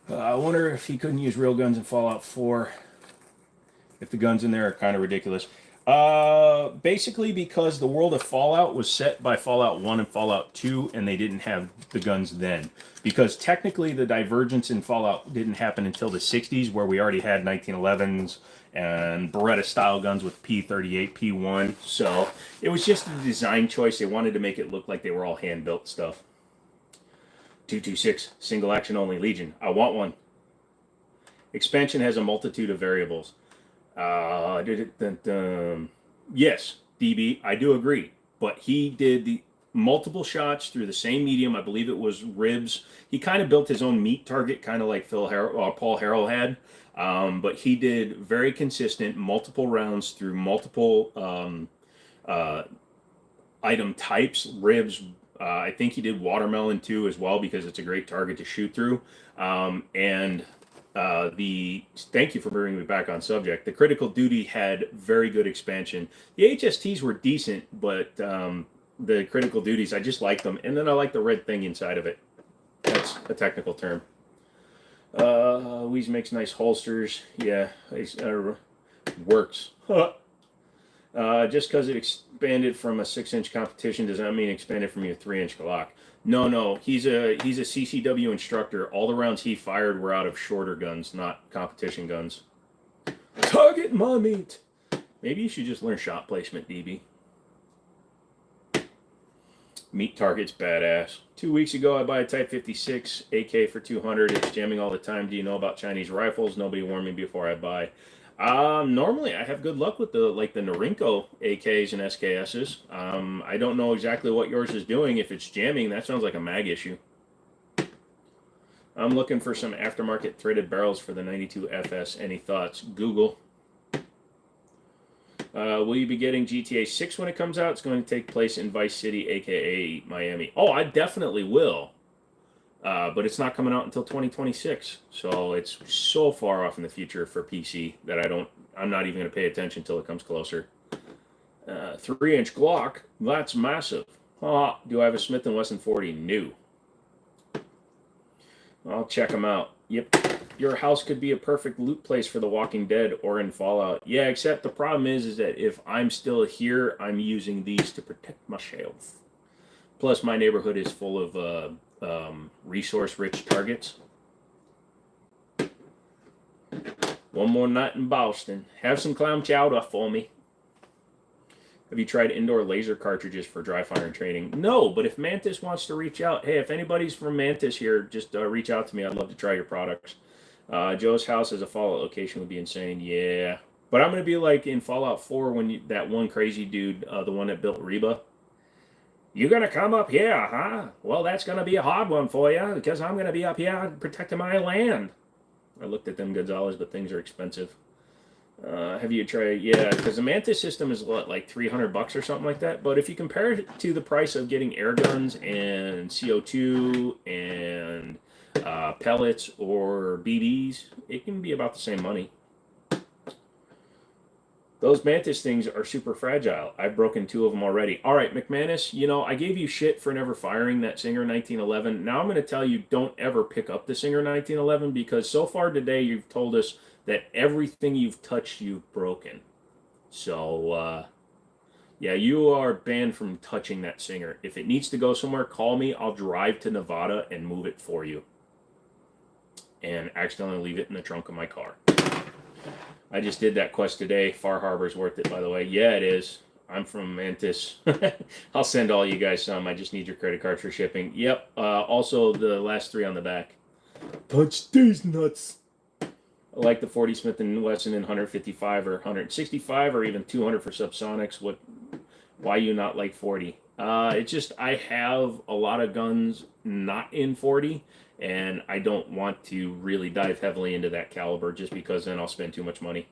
I wonder if he couldn't use real guns in Fallout 4, if the guns in there are kind of ridiculous. Basically because the world of Fallout was set by Fallout 1 and Fallout 2, and they didn't have the guns then. Because technically the divergence in Fallout didn't happen until the 60s, where we already had 1911s and Beretta-style guns with P38, P1. So it was just a design choice. They wanted to make it look like they were all hand-built stuff. 226, single action only Legion. I want one. Expansion has a multitude of variables. Yes, DB, I do agree. But he did the multiple shots through the same medium. I believe it was ribs. He kind of built his own meat target, kind of like Paul Harrell had. But he did very consistent, multiple rounds through multiple item types, ribs. I think he did watermelon too as well, because it's a great target to shoot through. Thank you for bringing me back on subject. The critical duty had very good expansion. The HSTs were decent, but the critical duties, I just liked them. And then I like the red thing inside of it. That's a technical term. Louise makes nice holsters. Yeah, works. Just because it expanded from a 6-inch competition does not mean expanded from your 3-inch Glock. No, he's a CCW instructor. All the rounds he fired were out of shorter guns, not competition guns. Target my meat. Maybe you should just learn shot placement, DB. Meat target's badass. 2 weeks ago, I buy a Type 56 AK for 200. It's jamming all the time. Do you know about Chinese rifles? Nobody warned me before I buy. Normally I have good luck with the Norinco AKs and SKSs. I don't know exactly what yours is doing. If it's jamming, that sounds like a mag issue. I'm looking for some aftermarket threaded barrels for the 92 FS. Any thoughts? Google. Will you be getting GTA 6 when it comes out? It's going to take place in Vice City, aka Miami. Oh, I definitely will. But it's not coming out until 2026, so it's so far off in the future for PC that I'm not even going to pay attention until it comes closer. 3-inch Glock, that's massive. Do I have a Smith & Wesson 40? No. I'll check them out. Yep. Your house could be a perfect loot place for The Walking Dead or in Fallout. Yeah, except the problem is that if I'm still here, I'm using these to protect myself. Plus, my neighborhood is full of resource-rich targets. One more night in Boston. Have some clam chowder for me. Have you tried indoor laser cartridges for dry firing training? No, but if Mantis wants to reach out, hey, if anybody's from Mantis here, just reach out to me. I'd love to try your products. Joe's house as a Fallout location would be insane. Yeah. But I'm going to be like in Fallout 4 when that one crazy dude, the one that built Reba. You going to come up here, huh? Well, that's going to be a hard one for you because I'm going to be up here protecting my land. I looked at them Gonzalez, but things are expensive. Have you tried? Yeah, because the Mantis system is what, like $300 or something like that. But if you compare it to the price of getting air guns and CO2 and pellets or BBs, it can be about the same money. Those Mantis things are super fragile. I've broken 2 of them already. All right, McManus, I gave you shit for never firing that Singer 1911. Now I'm going to tell you, don't ever pick up the Singer 1911 because so far today you've told us that everything you've touched, you've broken. So, yeah, you are banned from touching that Singer. If it needs to go somewhere, call me. I'll drive to Nevada and move it for you. And accidentally leave it in the trunk of my car. I just did that quest today. Far Harbor's worth it, by the way. Yeah, it is. I'm from Mantis. I'll send all you guys some. I just need your credit card for shipping. Yep. Also, the last 3 on the back. Touch these nuts. I like the 40 Smith & Wesson in 155 or 165 or even 200 for subsonics. Why you not like 40? It's just I have a lot of guns not in 40. And I don't want to really dive heavily into that caliber just because then I'll spend too much money.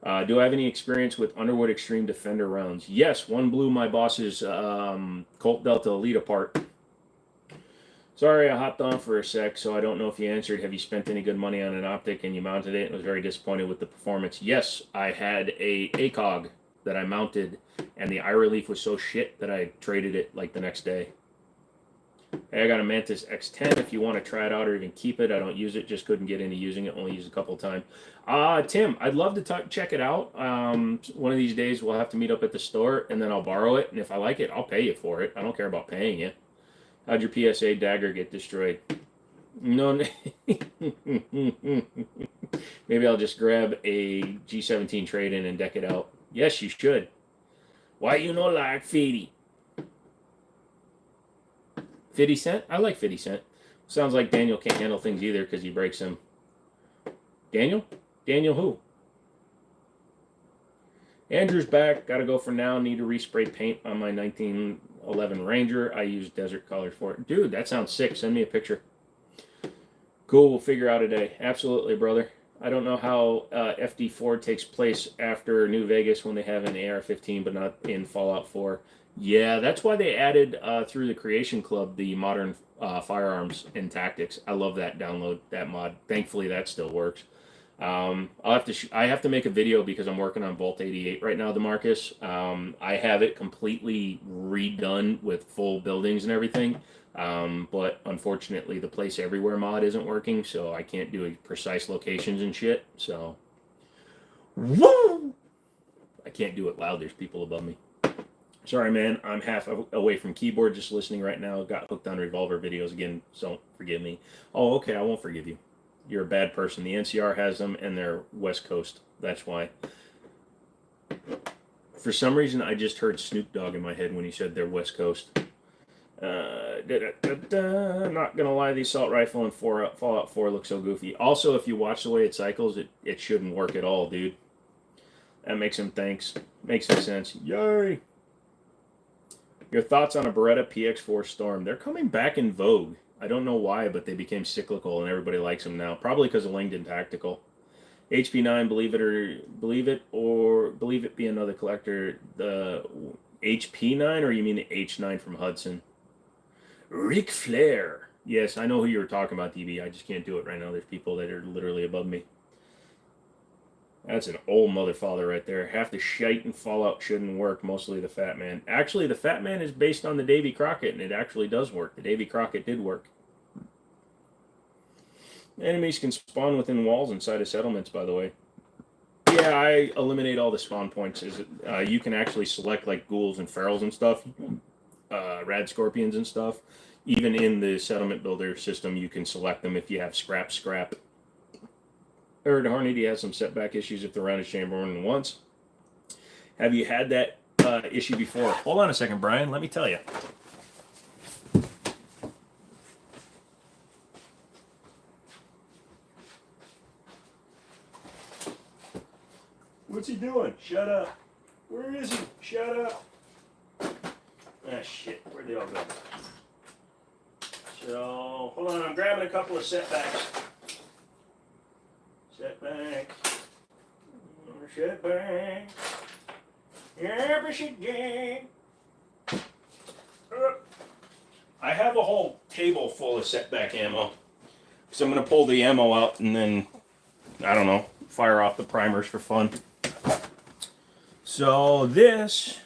Do I have any experience with Underwood Extreme Defender rounds? Yes, one blew my boss's Colt Delta Elite apart. Sorry, I hopped on for a sec, so I don't know if you answered. Have you spent any good money on an optic and you mounted it and was very disappointed with the performance? Yes, I had a ACOG that I mounted, and the eye relief was so shit that I traded it like the next day. Hey, I got a Mantis X10 if you want to try it out or even keep it. I don't use it, just couldn't get into using it, only used a couple of times. Tim, I'd love to check it out. One of these days we'll have to meet up at the store and then I'll borrow it. And if I like it, I'll pay you for it. I don't care about paying you. How'd your PSA dagger get destroyed? No. Maybe I'll just grab a G17 trade-in and deck it out. Yes, you should. Why you not like 50? 50 Cent? I like 50 Cent. Sounds like Daniel can't handle things either because he breaks them. Daniel? Daniel who? Andrew's back. Gotta go for now. Need to respray paint on my 1911 Ranger. I use desert colors for it. Dude, that sounds sick. Send me a picture. Cool, we'll figure out a day. Absolutely, brother. I don't know how FD4 takes place after New Vegas when they have an AR-15 but not in Fallout 4. Yeah, that's why they added through the Creation Club the modern firearms and tactics. I love that download, that mod. Thankfully, that still works. I'll have to. I have to make a video because I'm working on Vault 88 right now, DeMarcus. I have it completely redone with full buildings and everything. But unfortunately, the Place Everywhere mod isn't working, so I can't do precise locations and shit. So, woo! I can't do it loud. There's people above me. Sorry, man. I'm half away from keyboard, just listening right now. Got hooked on Revolver videos again, so forgive me. Oh, okay. I won't forgive you. You're a bad person. The NCR has them, and they're West Coast. That's why. For some reason, I just heard Snoop Dogg in my head when he said they're West Coast. Not gonna lie, the assault rifle in Fallout 4 looks so goofy. Also, if you watch the way it cycles, it shouldn't work at all, dude. That makes some sense. Yay! Your thoughts on a Beretta PX4 Storm? They're coming back in vogue. I don't know why, but they became cyclical and everybody likes them now. Probably because of Langdon Tactical. HP9, believe it be another collector. The HP9, or you mean the H9 from Hudson? Ric Flair. Yes, I know who you were talking about, DB. I just can't do it right now. There's people that are literally above me. That's an old motherfather right there. Half the shite in Fallout shouldn't work, mostly the Fat Man. Actually, the Fat Man is based on the Davy Crockett, and it actually does work. The Davy Crockett did work. Enemies can spawn within walls inside of settlements, by the way. Yeah, I eliminate all the spawn points. You can actually select like ghouls and ferals and stuff, rad scorpions and stuff. Even in the settlement builder system, you can select them if you have scrap. Heard Hornady has some setback issues if the round is chambered more than once. Have you had that issue before? Hold on a second, Brian. Let me tell you. What's he doing? Shut up. Where is he? Shut up. Ah, shit. Where'd they all go? So, hold on. I'm grabbing a couple of setbacks. Setback. I have a whole table full of setback ammo. So I'm going to pull the ammo out and then, I don't know, fire off the primers for fun. So this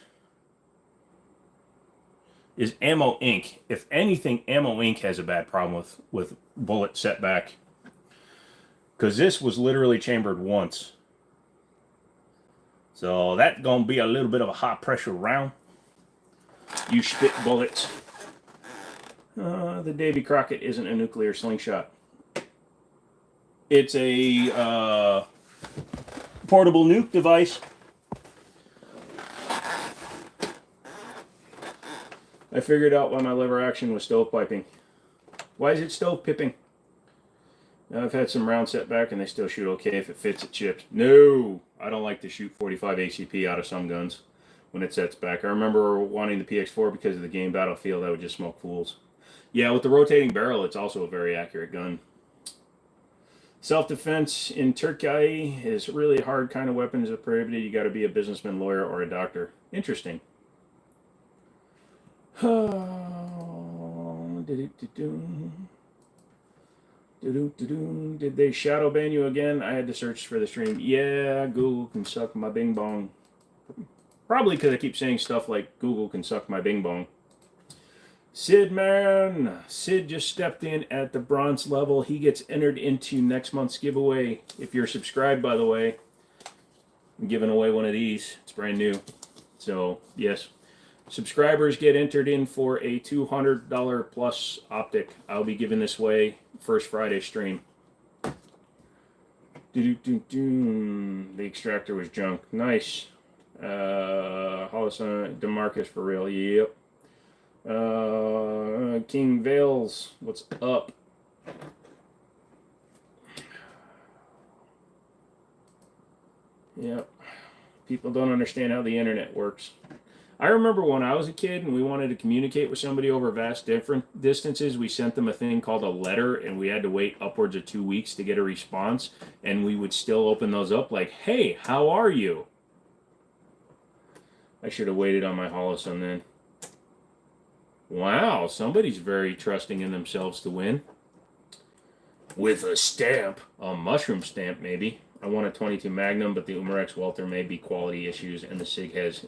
is Ammo Inc. If anything, Ammo Inc. has a bad problem with bullet setback. Because this was literally chambered once. So that's going to be a little bit of a high pressure round. You spit bullets. The Davy Crockett isn't a nuclear slingshot. It's a portable nuke device. I figured out why my lever action was stovepiping. Why is it stovepiping? Now, I've had some round setback and they still shoot okay if it fits, it chips. No, I don't like to shoot 45 ACP out of some guns when it sets back. I remember wanting the PX4 because of the game Battlefield. I would just smoke fools. Yeah, with the rotating barrel, it's also a very accurate gun. Self-defense in Turkey is really hard kind of weapons are prohibited. You got to be a businessman, lawyer, or a doctor. Interesting. Did they shadow ban you again? I had to search for the stream. Yeah, Google can suck my bing bong. Probably because I keep saying stuff like Google can suck my bing bong. Sid, man. Sid just stepped in at the bronze level. He gets entered into next month's giveaway. If you're subscribed, by the way, I'm giving away one of these. It's brand new. So, yes. Subscribers get entered in for a $200 plus optic. I'll be giving this away first Friday stream. The extractor was junk. Nice. Hollis DeMarcus for real. Yep. King Vales, what's up? Yep. People don't understand how the internet works. I remember when I was a kid and we wanted to communicate with somebody over vast different distances, we sent them a thing called a letter and we had to wait upwards of 2 weeks to get a response, and we would still open those up like, hey, how are you? I should have waited on my Holosun then. Wow, somebody's very trusting in themselves to win. With a stamp, a mushroom stamp maybe. I want a 22 Magnum, but the Umarex Welter may be quality issues and the SIG has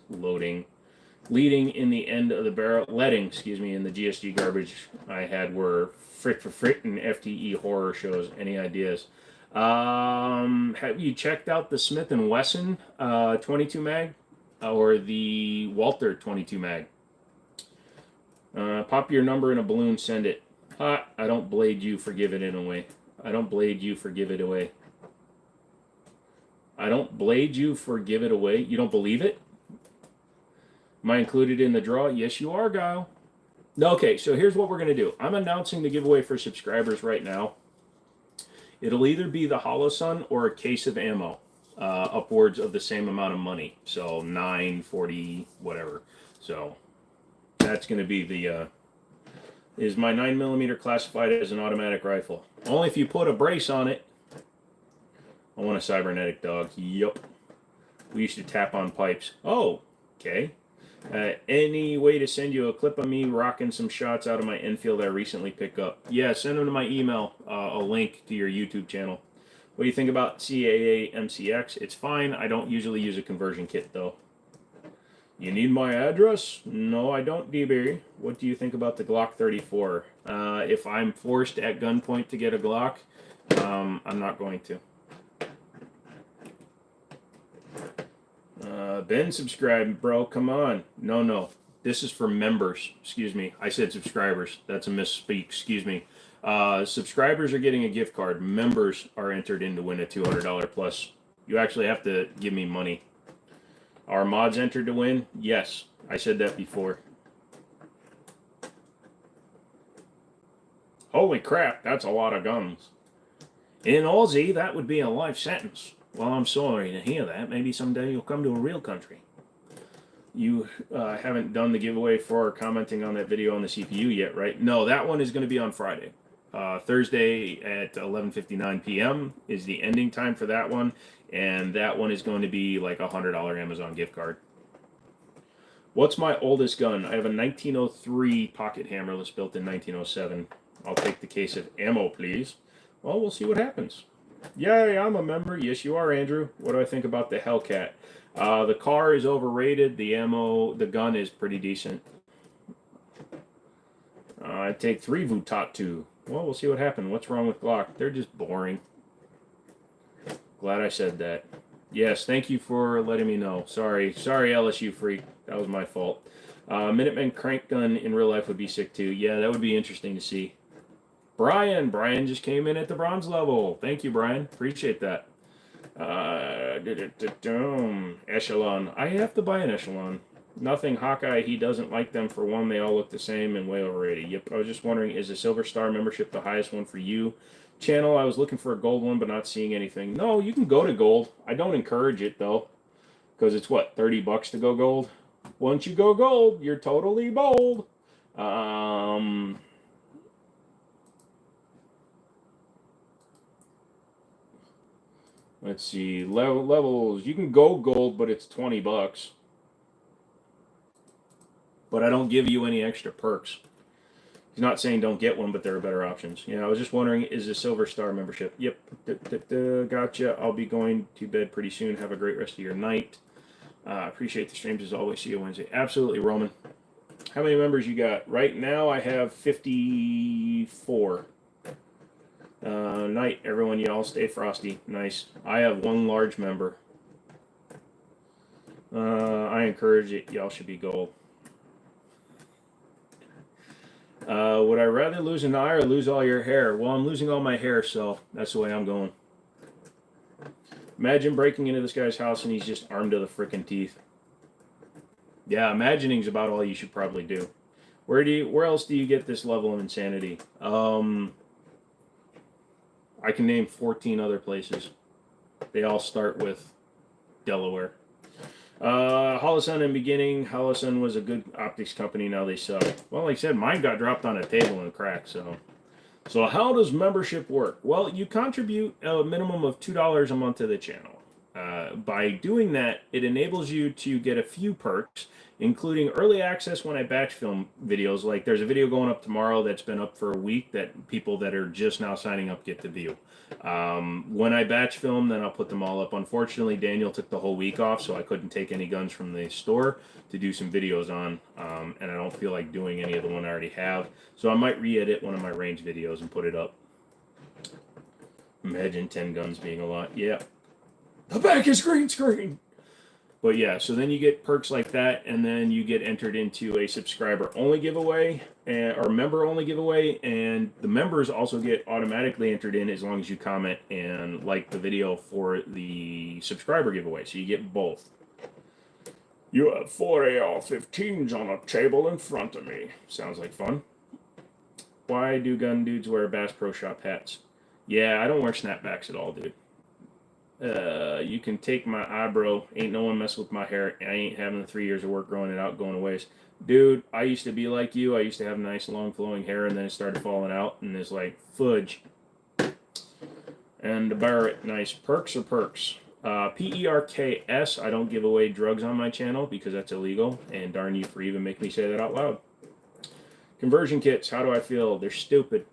leading in the end of the barrel, in the GSG garbage I had were Frit for Frit and FTE horror shows. Any ideas? Have you checked out the Smith & Wesson 22 mag or the Walther 22 mag? Pop your number in a balloon, send it. I don't blade you for giving it away. I don't blade you for give it away. I don't blade you for give it away. You don't believe it? Am I included in the draw? Yes, you are, Guile. Okay, so here's what we're going to do. I'm announcing the giveaway for subscribers right now. It'll either be the Holosun or a case of ammo, upwards of the same amount of money. So 940, whatever. So that's going to be the... is my 9mm classified as an automatic rifle? Only if you put a brace on it. I want a cybernetic dog. Yup. We used to tap on pipes. Oh, okay. Any way to send you a clip of me rocking some shots out of my Enfield I recently picked up? Yeah, send them to my email. A link to your YouTube channel. What do you think about CAA MCX? It's fine. I don't usually use a conversion kit, though. You need my address? No, I don't, DB. What do you think about the Glock 34? If I'm forced at gunpoint to get a Glock, I'm not going to. Ben subscribed, bro. Come on. No. This is for members. Excuse me. I said subscribers. That's a misspeak. Excuse me. Subscribers are getting a gift card. Members are entered in to win a $200 plus. You actually have to give me money. Are mods entered to win? Yes. I said that before. Holy crap. That's a lot of guns. In Aussie, that would be a life sentence. Well, I'm sorry to hear that. Maybe someday you'll come to a real country. You haven't done the giveaway for commenting on that video on the CPU yet, right? No, that one is going to be on Friday. Thursday at 11:59 p.m. is the ending time for that one. And that one is going to be like a $100 Amazon gift card. What's my oldest gun? I have a 1903 pocket hammerless built in 1907. I'll take the case of ammo, please. Well, we'll see what happens. Yay, I'm a member. Yes, you are, Andrew. What do I think about the Hellcat? The car is overrated. The ammo, the gun is pretty decent. I take 3 Vutatu. Well, we'll see what happens. What's wrong with Glock? They're just boring. Glad I said that. Yes, thank you for letting me know. Sorry, LSU freak. That was my fault. Minuteman crank gun in real life would be sick too. Yeah, that would be interesting to see. Brian just came in at the bronze level. Thank you, Brian. Appreciate that. Echelon. I have to buy an Echelon. Nothing Hawkeye. He doesn't like them for one. They all look the same and way overrated. Yep. I was just wondering, is the Silver Star membership the highest one for you? Channel, I was looking for a gold one, but not seeing anything. No, you can go to gold. I don't encourage it, though. Because it's, what, $30 to go gold? Once you go gold, you're totally bold. Let's see. Levels. You can go gold, but it's $20. But I don't give you any extra perks. He's not saying don't get one, but there are better options. Yeah, I was just wondering, is the Silver Star membership? Yep. Gotcha. I'll be going to bed pretty soon. Have a great rest of your night. Appreciate the streams as always. See you Wednesday. Absolutely, Roman. How many members you got? Right now I have 54. Night, everyone. Y'all stay frosty. Nice. I have one large member. I encourage it. Y'all should be gold. Would I rather lose an eye or lose all your hair? Well, I'm losing all my hair, so that's the way I'm going. Imagine breaking into this guy's house and he's just armed to the frickin' teeth. Yeah, imagining's about all you should probably do. Where else do you get this level of insanity? I can name 14 other places. They all start with Delaware. Holosun in beginning. Holosun was a good optics company. Now they suck. Well, like I said, mine got dropped on a table and cracked. So how does membership work? Well, you contribute a minimum of $2 a month to the channel. By doing that, it enables you to get a few perks, including early access when I batch film videos. Like there's a video going up tomorrow that's been up for a week that people that are just now signing up get to view. When I batch film, then I'll put them all up. Unfortunately, Daniel took the whole week off, so I couldn't take any guns from the store to do some videos on, and I don't feel like doing any of the one I already have. So I might re-edit one of my range videos and put it up. Imagine 10 guns being a lot. Yeah. The back is green screen. But yeah, so then you get perks like that, and then you get entered into a subscriber-only giveaway, or member-only giveaway, and the members also get automatically entered in as long as you comment and like the video for the subscriber giveaway, so you get both. You have 4 AR-15s on a table in front of me. Sounds like fun. Why do gun dudes wear Bass Pro Shop hats? Yeah, I don't wear snapbacks at all, dude. You can take my eyebrow. Ain't no one messing with my hair. I ain't having the 3 years of work growing it out going to waste. Dude, I used to be like you. I used to have nice long flowing hair and then it started falling out and it's like fudge. And the Barrett, nice. Perks or perks? PERKS. I don't give away drugs on my channel because that's illegal. And darn you for even making me say that out loud. Conversion kits. How do I feel? They're stupid.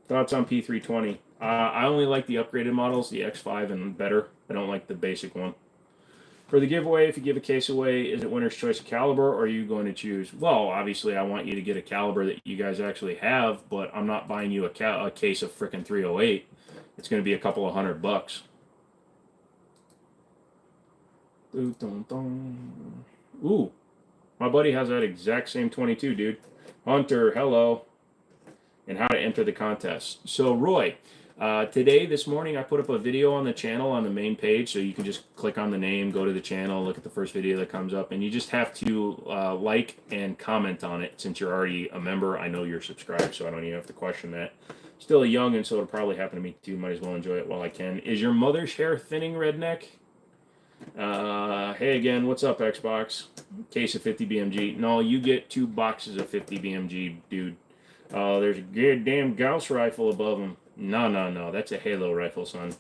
Thoughts on P320? I only like the upgraded models, the X5 and better. I don't like the basic one. For the giveaway, if you give a case away, is it winner's choice of caliber or are you going to choose? Well, obviously I want you to get a caliber that you guys actually have, but I'm not buying you a case of frickin' 308. It's going to be a couple of $100. Ooh, my buddy has that exact same 22, dude. Hunter, hello. And how to enter the contest. So Roy, this morning I put up a video on the channel on the main page, so you can just click on the name, go to the channel, look at the first video that comes up, and you just have to like and comment on it. Since you're already a member, I know you're subscribed, so I don't even have to question that. Still a youngin', so it'll probably happen to me too. Might as well enjoy it while I can. Is your mother's hair thinning, redneck? Hey again, what's up, Xbox? Case of 50 BMG. No, you get 2 boxes of 50 BMG, dude. Oh, there's a goddamn Gauss rifle above him. No. That's a Halo rifle, son.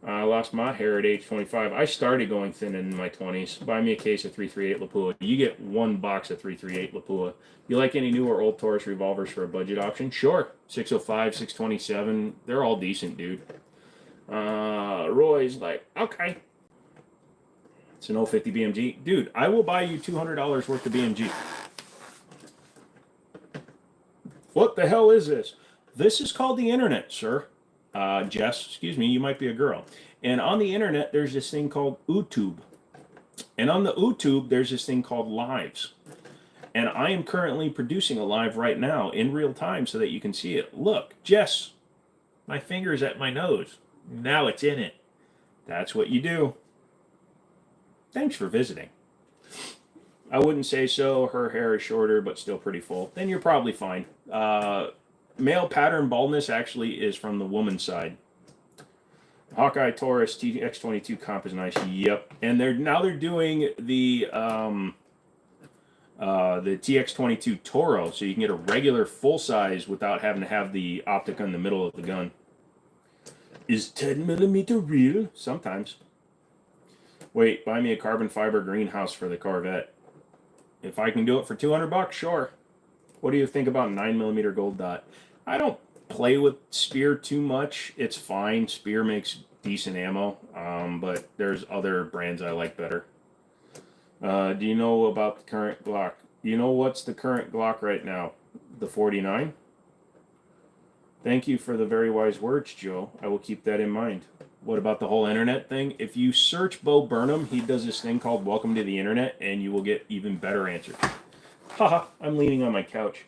I lost my hair at age 25. I started going thin in my 20s. Buy me a case of 338 Lapua. You get 1 box of 338 Lapua. You like any new or old Taurus revolvers for a budget option? Sure. 605, 627. They're all decent, dude. Roy's like, okay. It's an 050 BMG. Dude, I will buy you $200 worth of BMG. What the hell is this? This is called the internet, sir. Jess, excuse me, you might be a girl. And on the internet, there's this thing called YouTube. And on the YouTube, there's this thing called lives. And I am currently producing a live right now in real time so that you can see it. Look, Jess, my finger's at my nose. Now it's in it. That's what you do. Thanks for visiting. I wouldn't say so. Her hair is shorter, but still pretty full. Then you're probably fine. Male pattern baldness actually is from the woman's side. Hawkeye Taurus TX22 comp is nice. Yep. And they're doing the TX22 Toro, so you can get a regular full size without having to have the optic in the middle of the gun. Is 10mm real? Sometimes. Wait, buy me a carbon fiber greenhouse for the Corvette. If I can do it for $200, sure. What do you think about 9mm gold dot? I don't play with Spear too much. It's fine. Spear makes decent ammo, but there's other brands I like better. Do you know about the current Glock? Do you know what's the current Glock right now? The 49? Thank you for the very wise words, Joe. I will keep that in mind. What about the whole internet thing? If you search Bo Burnham, he does this thing called Welcome to the Internet, and you will get even better answers. Haha, I'm leaning on my couch.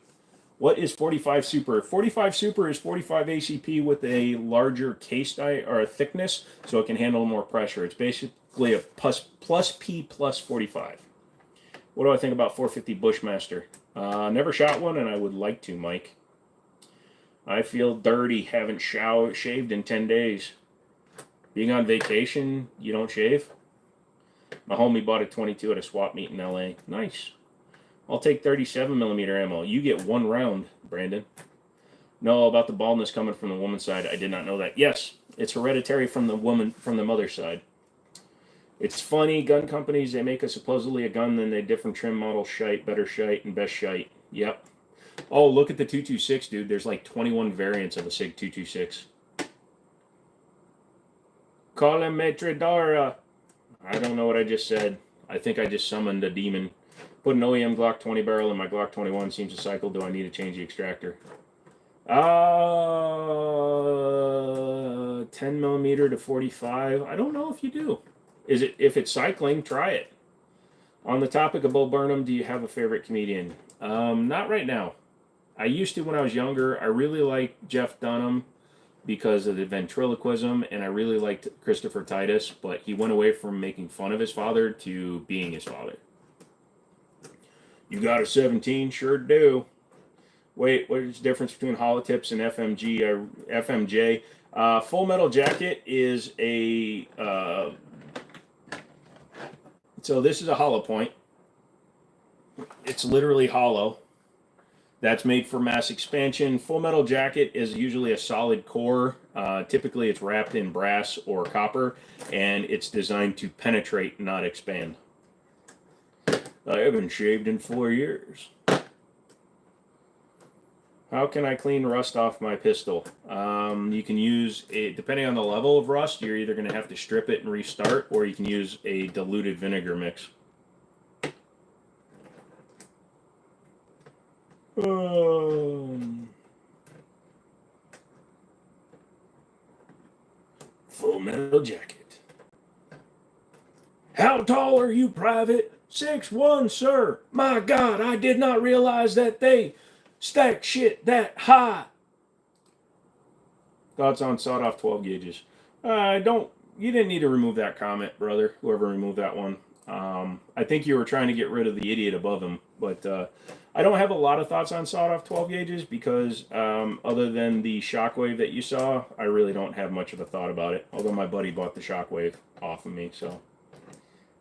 What is 45 Super? 45 Super is 45 ACP with a larger case die or a thickness, so it can handle more pressure. It's basically a plus P plus 45. What do I think about 450 Bushmaster? Never shot one, and I would like to, Mike. I feel dirty. Haven't shaved in 10 days. Being on vacation, you don't shave? My homie bought a 22 at a swap meet in LA. Nice. I'll take 37mm ammo. You get one round, Brandon. No, about the baldness coming from the woman's side. I did not know that. Yes, it's hereditary from the mother's side. It's funny, gun companies, they make a supposedly a gun, then they different trim model shite, better shite, and best shite. Yep. Oh, look at the 226, dude. There's like 21 variants of a SIG 226. Call him Metrodora. I don't know what I just said. I think I just summoned a demon. Put an OEM Glock 20 barrel in my Glock 21. Seems to cycle. Do I need to change the extractor? 10mm to 45. I don't know if you do. If it's cycling, try it. On the topic of Bo Burnham, do you have a favorite comedian? Not right now. I used to when I was younger. I really liked Jeff Dunham because of the ventriloquism, and I really liked Christopher Titus, but he went away from making fun of his father to being his father. You got a 17? Sure do. Wait, what is the difference between holotips and FMJ? Full Metal Jacket is a... so this is a hollow point. It's literally hollow. That's made for mass expansion. Full Metal Jacket is usually a solid core. Typically it's wrapped in brass or copper, and it's designed to penetrate, not expand. I haven't shaved in 4 years. How can I clean rust off my pistol? You can use, depending on the level of rust, you're either going to have to strip it and restart, or you can use a diluted vinegar mix. Full Metal Jacket. How tall are you, Private? 6'1", sir. My God, I did not realize that they stack shit that high. Thoughts on sawed-off 12 gauges? You didn't need to remove that comment, brother, whoever removed that one. I think you were trying to get rid of the idiot above him, but I don't have a lot of thoughts on sawed-off 12 gauges because other than the Shockwave that you saw, I really don't have much of a thought about it, although my buddy bought the Shockwave off of me, so.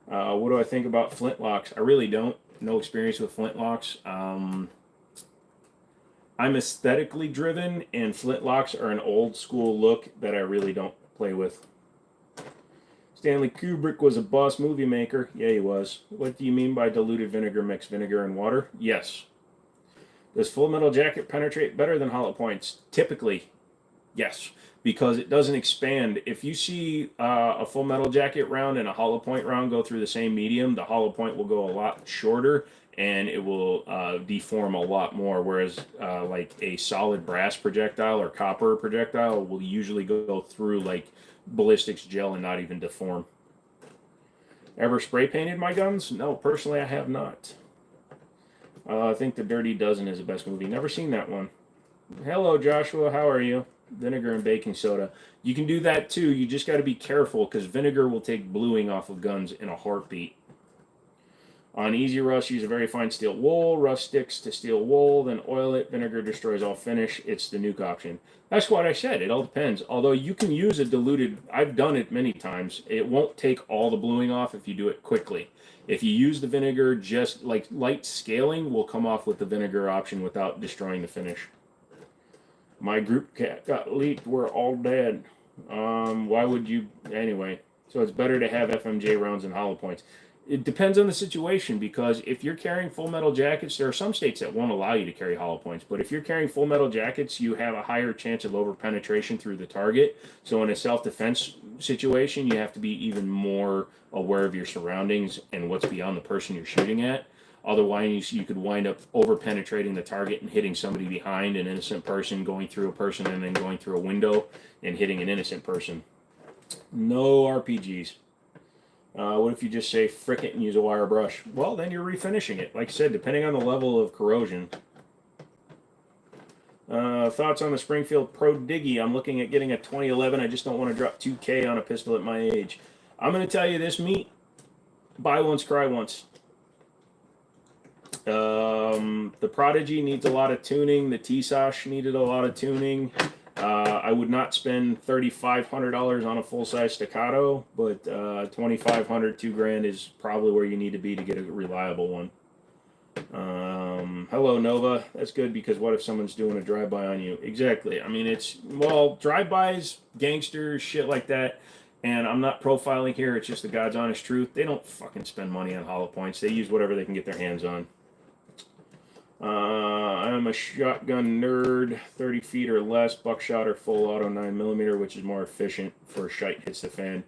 What do I think about flintlocks? I really don't. No experience with flintlocks. I'm aesthetically driven, and flintlocks are an old school look that I really don't play with. Stanley Kubrick was a boss movie maker. Yeah, he was. What do you mean by diluted vinegar mix vinegar and water? Yes. Does Full Metal Jacket penetrate better than hollow points? Typically, yes, because it doesn't expand. If you see a Full Metal Jacket round and a hollow point round go through the same medium, the hollow point will go a lot shorter and it will deform a lot more, whereas like a solid brass projectile or copper projectile will usually go through like ballistics gel and not even deform. Ever spray painted my guns? No, personally I have not. I think The Dirty Dozen is the best movie. Never seen that one. Hello, Joshua. How are you? Vinegar and baking soda. You can do that too. You just got to be careful because vinegar will take bluing off of guns in a heartbeat. On easy rust, use a very fine steel wool. Rust sticks to steel wool, then oil it. Vinegar destroys all finish. It's the nuke option. That's what I said. It all depends. Although you can use a diluted, I've done it many times. It won't take all the bluing off if you do it quickly. If you use the vinegar, just like light scaling will come off with the vinegar option without destroying the finish. My group cat got leaked. We're all dead. Why would you? Anyway, so it's better to have FMJ rounds and hollow points. It depends on the situation, because if you're carrying full metal jackets, there are some states that won't allow you to carry hollow points. But if you're carrying full metal jackets, you have a higher chance of over penetration through the target. So in a self defense situation, you have to be even more aware of your surroundings and what's beyond the person you're shooting at. Otherwise, you could wind up over penetrating the target and hitting somebody behind, an innocent person, going through a person, and then going through a window and hitting an innocent person. No RPGs. What if you just say frick it and use a wire brush? Well, then you're refinishing it. Like I said, depending on the level of corrosion. Thoughts on the Springfield Pro Diggy? I'm looking at getting a 2011. I just don't want to drop 2K on a pistol at my age. I'm going to tell you this, meat. Buy once, cry once. The Prodigy needs a lot of tuning. The T-Sash needed a lot of tuning. I would not spend $3,500 on a full-size staccato, but $2,500, $2,000 is probably where you need to be to get a reliable one. Hello, Nova. That's good, because what if someone's doing a drive-by on you? Exactly. I mean, drive-bys, gangsters, shit like that, and I'm not profiling here. It's just the God's honest truth. They don't fucking spend money on hollow points. They use whatever they can get their hands on. I'm a shotgun nerd, 30 feet or less, buckshot or full auto 9mm, which is more efficient for shite hits the fan.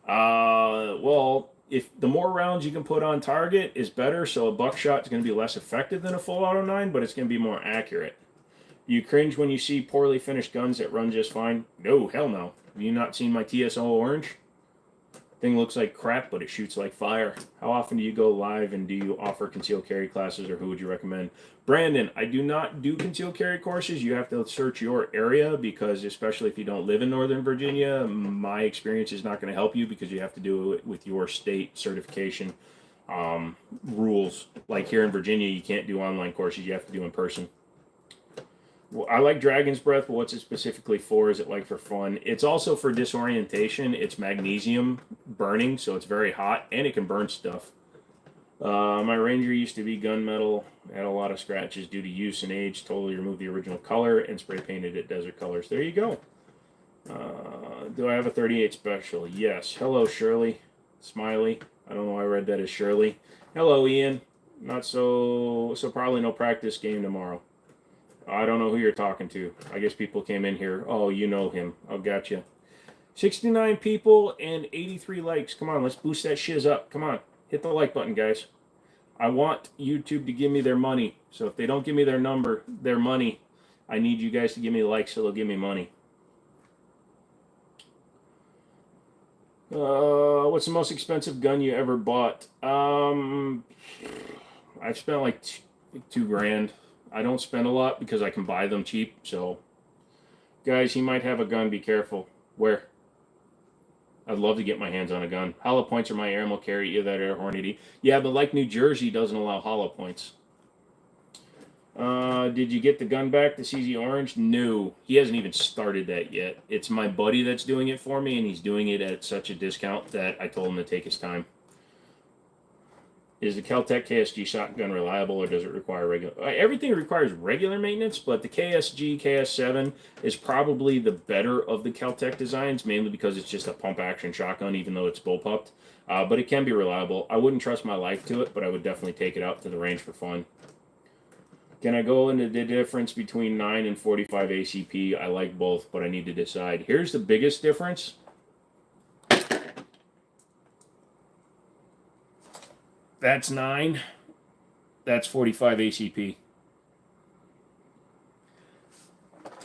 Well, if the more rounds you can put on target is better, so a buckshot is going to be less effective than a full auto 9, but it's going to be more accurate. You cringe when you see poorly finished guns that run just fine? No, hell no. Have you not seen my TSO orange? Thing looks like crap, but it shoots like fire. How often do you go live, and do you offer concealed carry classes, or who would you recommend? Brandon, I do not do concealed carry courses. You have to search your area, because especially if you don't live in Northern Virginia, my experience is not going to help you, because you have to do it with your state certification rules. Like here in Virginia, you can't do online courses. You have to do in person. Well, I like Dragon's Breath, but what's it specifically for? Is it like for fun? It's also for disorientation. It's magnesium burning, so it's very hot, and it can burn stuff. My Ranger used to be gunmetal, had a lot of scratches due to use and age. Totally removed the original color and spray painted it desert colors. There you go. Do I have a 38 special? Yes. Hello, Shirley. Smiley. I don't know why I read that as Shirley. Hello, Ian. Not so probably no practice game tomorrow. I don't know who you're talking to. I guess people came in here. Oh, you know him. Oh, gotcha. 69 people and 83 likes. Come on, let's boost that shiz up. Come on. Hit the like button, guys. I want YouTube to give me their money. So if they don't give me their money, I need you guys to give me likes so they'll give me money. What's the most expensive gun you ever bought? I've spent like $2,000. I don't spend a lot because I can buy them cheap. So, guys, he might have a gun. Be careful. Where? I'd love to get my hands on a gun. Hollow points are my ammo carry. Either that or Hornady. Yeah, but like New Jersey doesn't allow hollow points. Did you get the gun back, the CZ Orange? No. He hasn't even started that yet. It's my buddy that's doing it for me, and he's doing it at such a discount that I told him to take his time. Is the Kel-Tec KSG shotgun reliable, or does it require regular? Everything requires regular maintenance, but the KSG KS7 is probably the better of the Kel-Tec designs, mainly because it's just a pump-action shotgun, even though it's bullpupped. But it can be reliable. I wouldn't trust my life to it, but I would definitely take it out to the range for fun. Can I go into the difference between 9 and 45 ACP? I like both, but I need to decide. Here's the biggest difference. That's 9. That's 45 ACP.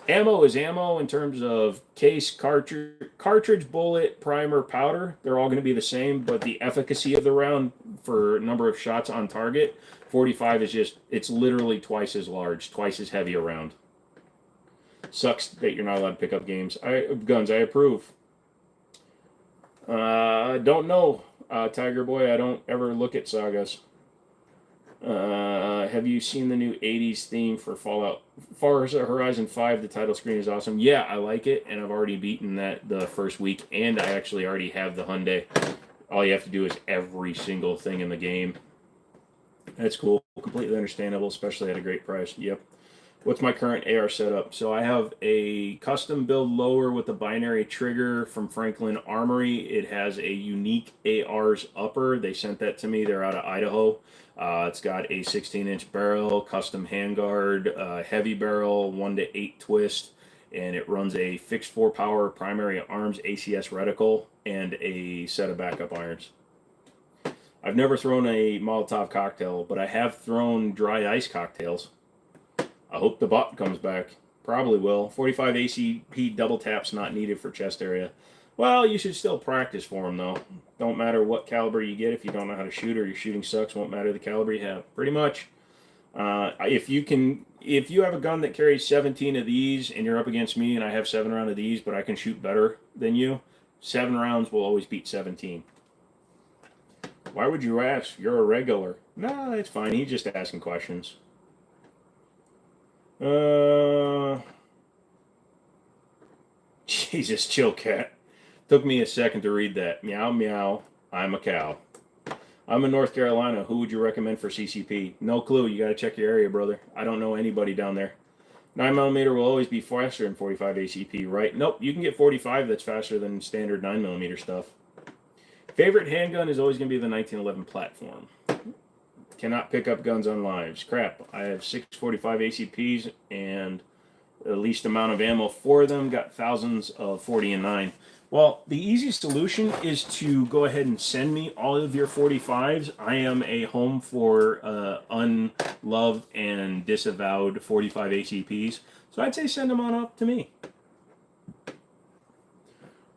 Ammo is ammo in terms of case, cartridge, bullet, primer, powder. They're all going to be the same, but the efficacy of the round for number of shots on target, 45 is just, it's literally twice as large, twice as heavy a round. Sucks that you're not allowed to pick up guns. I approve. Don't know. Tiger Boy, I don't ever look at sagas. Have you seen the new 80s theme for Fallout? Forza Horizon 5, the title screen is awesome. Yeah, I like it, and I've already beaten that the first week, and I actually already have the Hyundai. All you have to do is every single thing in the game. That's cool. Completely understandable, especially at a great price. Yep. What's my current AR setup? So I have a custom build lower with a binary trigger from Franklin Armory. It has a unique AR's upper. They sent that to me. They're out of Idaho. It's got a 16-inch barrel, custom handguard, heavy barrel, 1 to 8 twist, and it runs a fixed 4-power primary arms ACS reticle and a set of backup irons. I've never thrown a Molotov cocktail, but I have thrown dry ice cocktails. I hope the bot comes back. Probably will. 45 ACP double taps not needed for chest area. Well, you should still practice for them, though. Don't matter what caliber you get if you don't know how to shoot or your shooting sucks. Won't matter the caliber you have. Pretty much. If you have a gun that carries 17 of these and you're up against me and I have 7 rounds of these, but I can shoot better than you, 7 rounds will always beat 17. Why would you ask? You're a regular. No, it's fine. He's just asking questions. Jesus, chill, cat. Took me a second to read that. Meow, meow. I'm a cow. I'm in North Carolina. Who would you recommend for CCP? No clue. You got to check your area, brother. I don't know anybody down there. 9mm will always be faster than 45 ACP, right? Nope. You can get 45 that's faster than standard 9mm stuff. Favorite handgun is always going to be the 1911 platform. Cannot pick up guns on lives. Crap. I have 645 ACPs and the least amount of ammo for them. Got thousands of 40 and 9. Well, the easiest solution is to go ahead and send me all of your 45s. I am a home for unloved and disavowed 45 ACPs. So I'd say send them on up to me.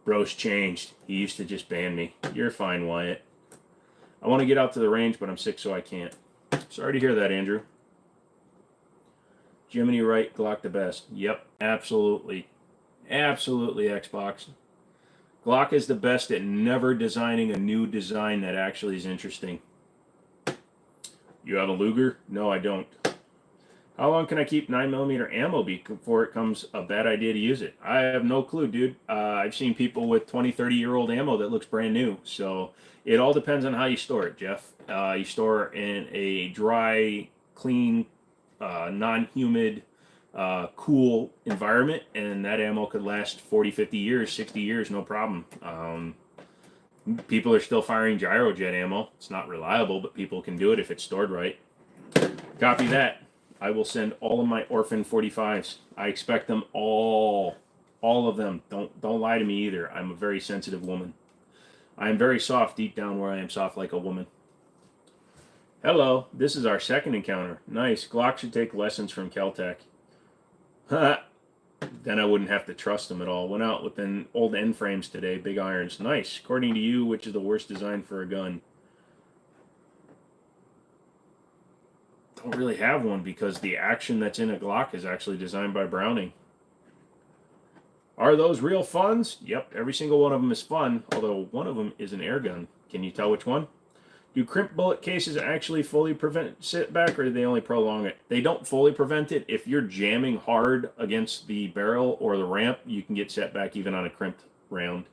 Bro's changed. He used to just ban me. You're fine, Wyatt. I want to get out to the range, but I'm sick, so I can't. Sorry to hear that, Andrew. Jimmini right, Glock the best. Yep, absolutely. Absolutely, Xbox. Glock is the best at never designing a new design that actually is interesting. You have a Luger? No, I don't. How long can I keep 9mm ammo before it becomes a bad idea to use it? I have no clue, dude. I've seen people with 20, 30-year-old ammo that looks brand new. So it all depends on how you store it, Jeff. You store in a dry, clean, non-humid, cool environment, and that ammo could last 40, 50 years, 60 years, no problem. People are still firing gyrojet ammo. It's not reliable, but people can do it if it's stored right. Copy that. I will send all of my orphan 45s. I expect them all of them. Don't lie to me either. I'm a very sensitive woman. I am very soft deep down where I am soft like a woman. Hello, this is our second encounter. Nice. Glock should take lessons from Caltech. Then I wouldn't have to trust them at all. Went out with an old end frames today, big irons. Nice. According to you, which is the worst design for a gun? Don't really have one because the action that's in a Glock is actually designed by Browning. Are those real funds? Yep, every single one of them is fun, although one of them is an air gun. Can you tell which one? Do crimp bullet cases actually fully prevent setback, or do they only prolong it? They don't fully prevent it. If you're jamming hard against the barrel or the ramp, you can get setback even on a crimped round.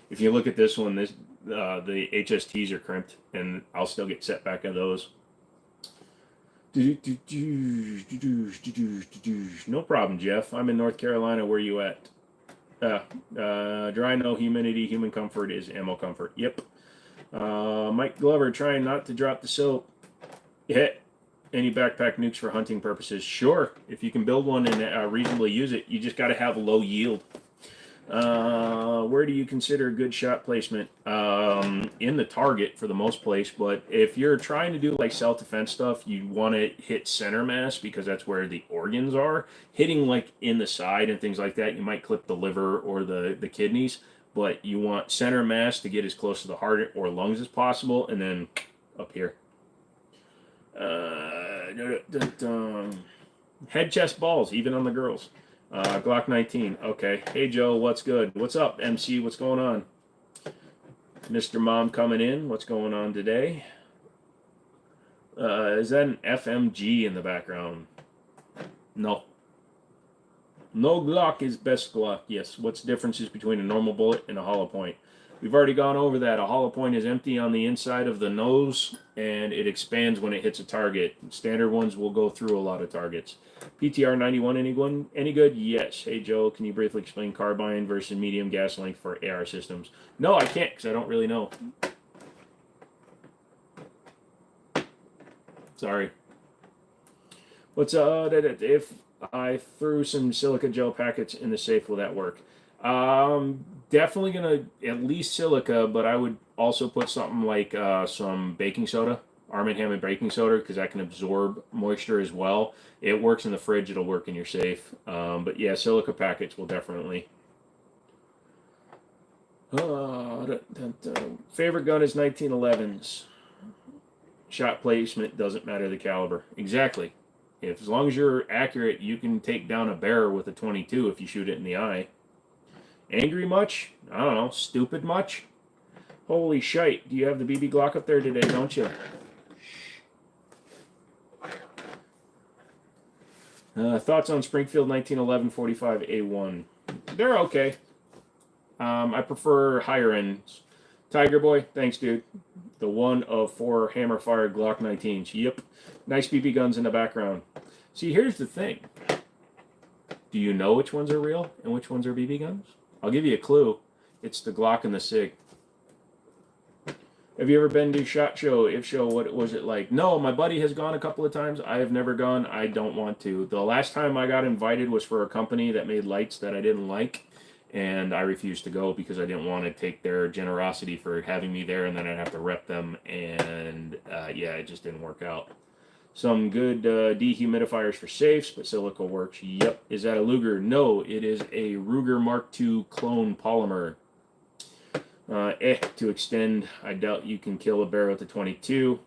If you look at this one, the HSTs are crimped, and I'll still get setback of those. No problem, Jeff. I'm in North Carolina. Where you at? Dry, no humidity, human comfort is ammo comfort. Yep. Mike Glover, trying not to drop the soap. Yeah. Any backpack nukes for hunting purposes? Sure. If you can build one and reasonably use it, you just got to have low yield. Where do you consider a good shot placement? In the target for the most place, but if you're trying to do like self-defense stuff, you want to hit center mass because that's where the organs are. Hitting like in the side and things like that, you might clip the liver or the kidneys, but you want center mass to get as close to the heart or lungs as possible, and then up here. Head, chest, balls, even on the girls. Glock 19. Okay. Hey, Joe, what's good? What's up, MC? What's going on? Mr. Mom coming in. What's going on today? Is that an FMG in the background? No. No Glock is best Glock. Yes. What's the differences between a normal bullet and a hollow point? We've already gone over that. A hollow point is empty on the inside of the nose, and it expands when it hits a target. Standard ones will go through a lot of targets. PTR 91, any good? Yes. Hey, Joe, can you briefly explain carbine versus medium gas length for AR systems? No, I can't, because I don't really know. Sorry. What's if I threw some silica gel packets in the safe, will that work? Definitely gonna at least silica, but I would also put something like some baking soda, Arm & Hammer baking soda, because that can absorb moisture as well. It works in the fridge, it'll work in your safe. But yeah, silica packets will definitely. Favorite gun is 1911s. Shot placement doesn't matter the caliber. Exactly. If as long as you're accurate, you can take down a bear with a 22 if you shoot it in the eye. Angry much? I don't know. Stupid much? Holy shite. Do you have the BB Glock up there today, don't you? Thoughts on Springfield 1911 45A1? They're okay. I prefer higher ends. Tiger Boy, thanks, dude. The one of 4 hammer-fired Glock 19s. Yep. Nice BB guns in the background. See, here's the thing. Do you know which ones are real and which ones are BB guns? I'll give you a clue. It's the Glock and the SIG. Have you ever been to SHOT Show? If so, what was it like? No, my buddy has gone a couple of times. I have never gone. I don't want to. The last time I got invited was for a company that made lights that I didn't like, and I refused to go because I didn't want to take their generosity for having me there, and then I'd have to rep them, and yeah, it just didn't work out. Some good dehumidifiers for safes, but silica works. Yep. Is that a Luger? No, it is a Ruger Mark II clone polymer. To extend, I doubt you can kill a bear with a 22.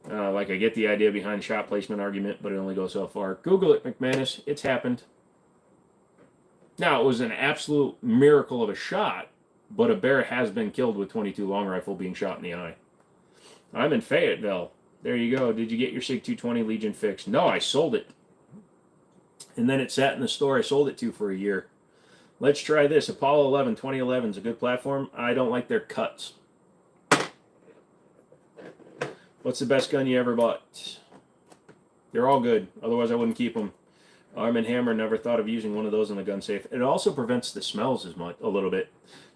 Like, I get the idea behind shot placement argument, but it only goes so far. Google it, McManus. It's happened. Now, it was an absolute miracle of a shot, but a bear has been killed with 22 long rifle being shot in the eye. I'm in Fayetteville. There you go. Did you get your SIG 220 Legion fixed? No, I sold it. And then it sat in the store I sold it to for a year. Let's try this. Apollo 11 2011 is a good platform. I don't like their cuts. What's the best gun you ever bought? They're all good. Otherwise, I wouldn't keep them. Arm & Hammer, never thought of using one of those in the gun safe. It also prevents the smells as much, a little bit.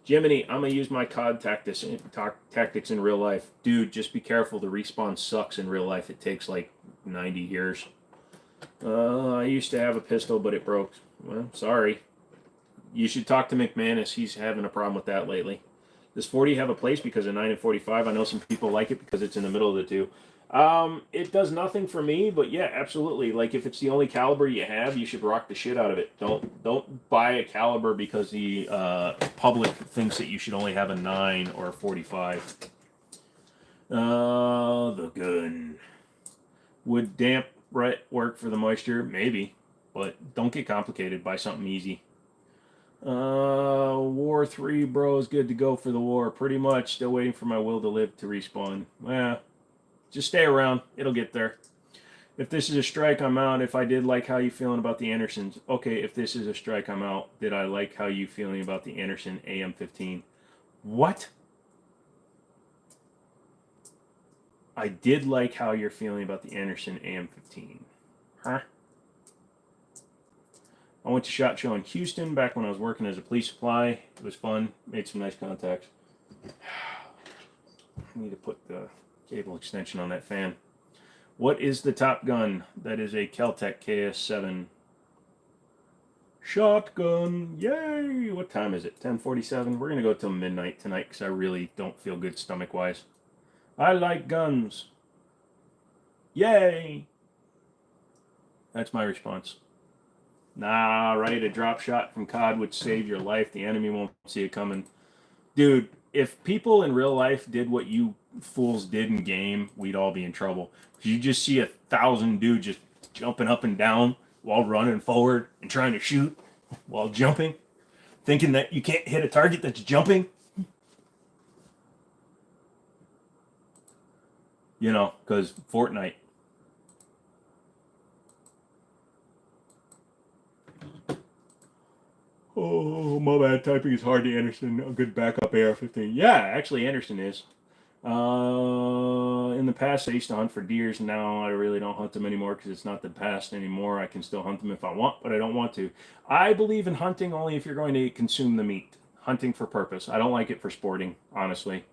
Jimmini, I'm going to use my COD tactics in real life. Dude, just be careful. The respawn sucks in real life. It takes like 90 years. I used to have a pistol, but it broke. Well, sorry. You should talk to McManus. He's having a problem with that lately. Does 40 have a place because of 9 and 45? I know some people like it because it's in the middle of the two. It does nothing for me, but yeah, absolutely. Like, if it's the only caliber you have, you should rock the shit out of it. Don't buy a caliber because the public thinks that you should only have a 9 or a 45. The gun. Would damp work for the moisture? Maybe, but don't get complicated. Buy something easy. War 3, bro, is good to go for the war. Pretty much. Still waiting for my will to live to respawn. Yeah. Just stay around. It'll get there. If this is a strike, I'm out. If I did like how you feeling about the Andersons. Okay, if this is a strike, I'm out. Did I like how you feeling about the Anderson AM15? What? I did like how you're feeling about the Anderson AM15. Huh? I went to SHOT Show in Houston back when I was working as a police supply. It was fun. Made some nice contacts. I need to put the cable extension on that fan. What is the top gun? That is a Kel-Tec KS7 shotgun. Yay! What time is it? 10:47. We're going to go till midnight tonight because I really don't feel good stomach-wise. I like guns. Yay! That's my response. Nah, right? A drop shot from COD would save your life. The enemy won't see it coming. Dude, if people in real life did what you fools did in game, we'd all be in trouble. You just see 1,000 dudes just jumping up and down while running forward and trying to shoot while jumping, thinking that you can't hit a target that's jumping. You know, because Fortnite. Oh, my bad. Typing is hard to Anderson. A good backup AR-15. Yeah, actually, Anderson is. In the past, I used to hunt for deers. Now I really don't hunt them anymore because it's not the past anymore. I can still hunt them if I want, but I don't want to. I believe in hunting only if you're going to consume the meat. Hunting for purpose. I don't like it for sporting, honestly.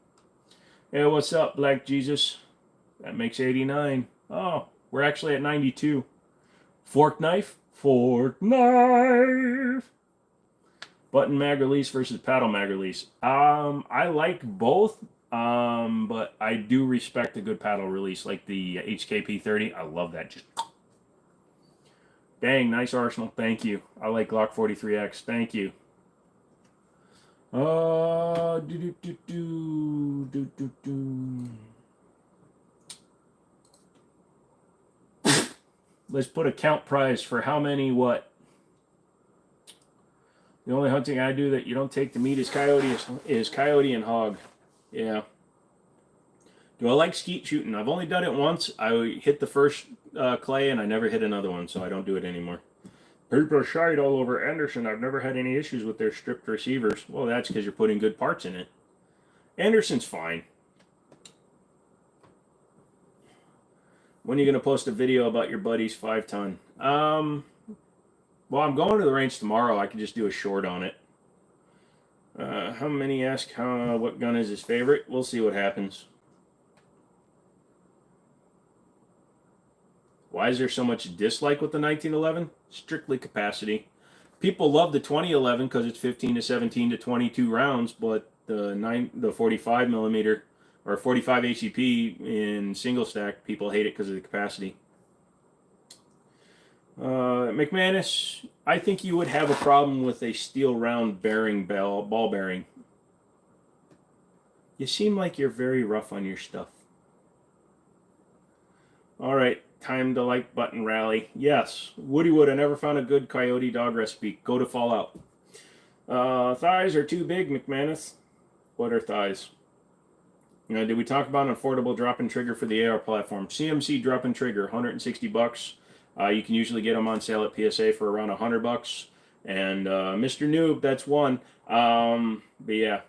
Hey, what's up, Black Jesus? That makes 89. Oh, we're actually at 92. Fork knife? Fork knife! Button mag release versus paddle mag release. I like both, but I do respect a good paddle release, like the HKP 30. I love that. Just dang, nice arsenal. Thank you. I like Glock 43X. Thank you. Do do do do do do do. Let's put a count prize for how many what. The only hunting I do that you don't take the meat is coyote and hog. Yeah. Do I like skeet shooting? I've only done it once. I hit the first clay and I never hit another one, so I don't do it anymore. People shite all over Anderson. I've never had any issues with their stripped receivers. Well, that's because you're putting good parts in it. Anderson's fine. When are you going to post a video about your buddy's 5-ton? Well, I'm going to the range tomorrow. I can just do a short on it. How many ask what gun is his favorite? We'll see what happens. Why is there so much dislike with the 1911? Strictly capacity. People love the 2011 because it's 15 to 17 to 22 rounds, but the 45 millimeter or 45 ACP in single stack, people hate it because of the capacity. McManus, I think you would have a problem with a steel round bearing ball bearing. You seem like you're very rough on your stuff. All right, time to like button rally. Yes, Woodywood, I never found a good coyote dog recipe. Go to Fallout. Thighs are too big, McManus. What are thighs? Did we talk about an affordable drop-in trigger for the AR platform? CMC drop-in trigger, $160. You can usually get them on sale at PSA for around $100. And Mr. Noob, that's one. But yeah,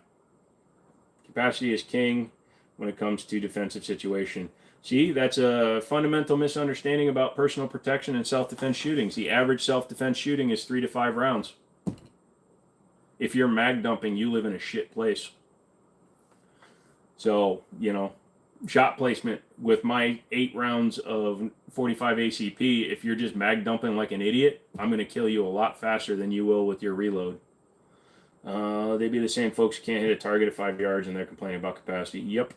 capacity is king when it comes to defensive situation. See, that's a fundamental misunderstanding about personal protection and self-defense shootings. The average self-defense shooting is 3 to 5 rounds. If you're mag dumping, you live in a shit place. So, shot placement with my 8 rounds of 45 ACP, if you're just mag dumping like an idiot, I'm going to kill you a lot faster than you will with your reload. They'd be the same folks who can't hit a target at 5 yards and they're complaining about capacity. Yep.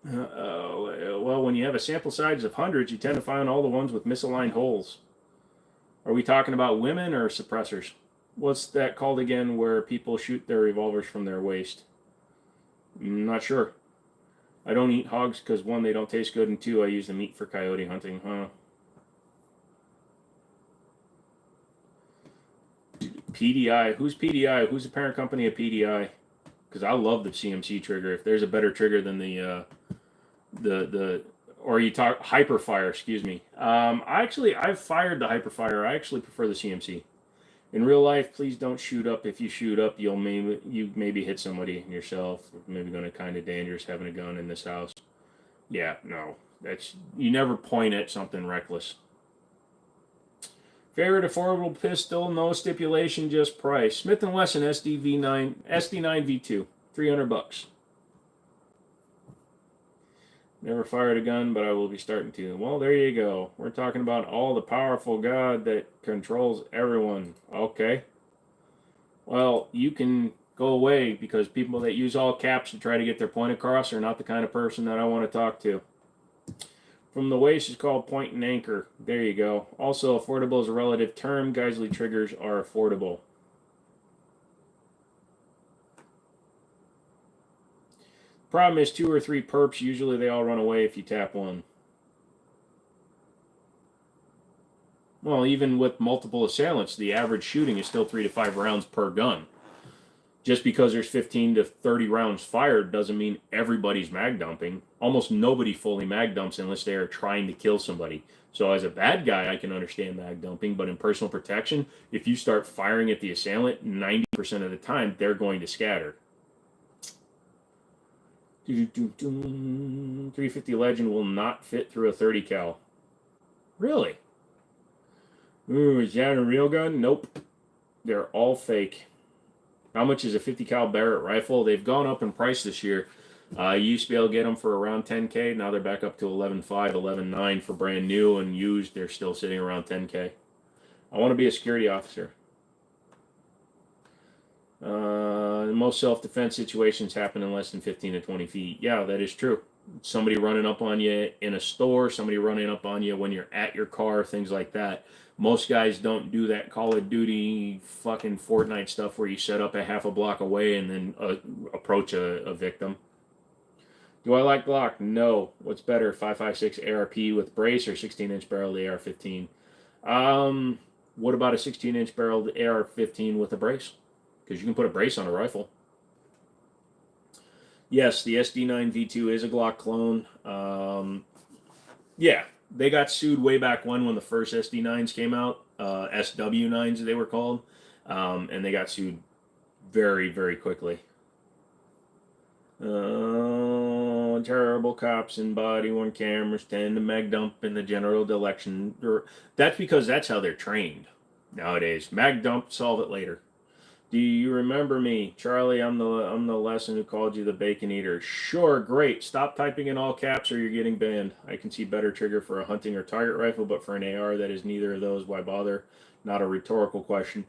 Well, when you have a sample size of hundreds, you tend to find all the ones with misaligned holes. Are we talking about women or suppressors? What's that called again where people shoot their revolvers from their waist? I'm not sure. I don't eat hogs because 1, they don't taste good, and 2, I use the meat for coyote hunting. PDI. Who's PDI? Who's the parent company of PDI? Because I love the CMC trigger. If there's a better trigger than or you talk Hyperfire, excuse me. I've fired the Hyperfire. I actually prefer the CMC. In real life, please don't shoot up. If you shoot up, you maybe hit somebody yourself. Maybe going to kind of dangerous having a gun in this house. Yeah, no, you never point at something reckless. Favorite affordable pistol, no stipulation, just price. Smith & Wesson SD9 V2, $300. Never fired a gun, but I will be starting to. Well, there you go. We're talking about all the powerful God that controls everyone. Okay. Well, you can go away because people that use all caps to try to get their point across are not the kind of person that I want to talk to. From the waist is called point and anchor. There you go. Also, affordable is a relative term. Geisley triggers are affordable. Problem is 2 or 3 perps. Usually they all run away if you tap one. Well, even with multiple assailants, the average shooting is still 3 to 5 rounds per gun. Just because there's 15 to 30 rounds fired doesn't mean everybody's mag dumping. Almost nobody fully mag dumps unless they are trying to kill somebody. So as a bad guy, I can understand mag dumping, but in personal protection, if you start firing at the assailant, 90% of the time they're going to scatter. 350 Legend will not fit through a 30 cal. Really? Ooh, is that a real gun? Nope. They're all fake. How much is a 50 cal Barrett rifle? They've gone up in price this year. You used to be able to get them for around 10K. Now they're back up to 11.5, 11.9 for brand new, and used they're still sitting around 10K. I want to be a security officer. Most self-defense situations happen in less than 15 to 20 feet. Yeah, that is true. Somebody running up on you in a store, somebody running up on you when you're at your car, things like that. Most guys don't do that Call of Duty fucking Fortnite stuff where you set up a half a block away and then approach a victim. Do I like Glock? No. What's better, 5.56 ARP with brace or 16-inch barreled AR-15? What about a 16-inch barreled AR-15 with a brace? Because you can put a brace on a rifle. Yes, the SD9 V2 is a Glock clone. Yeah, they got sued way back when the first SD9s came out, SW9s they were called, and they got sued very, very quickly. Terrible cops and body-worn cameras tend to mag dump in the general election. That's because that's how they're trained nowadays. Mag dump, solve it later. Do you remember me, Charlie? I'm the lesson who called you the bacon eater. Sure, great. Stop typing in all caps or you're getting banned. I can see better trigger for a hunting or target rifle, but for an AR that is neither of those, why bother? Not a rhetorical question.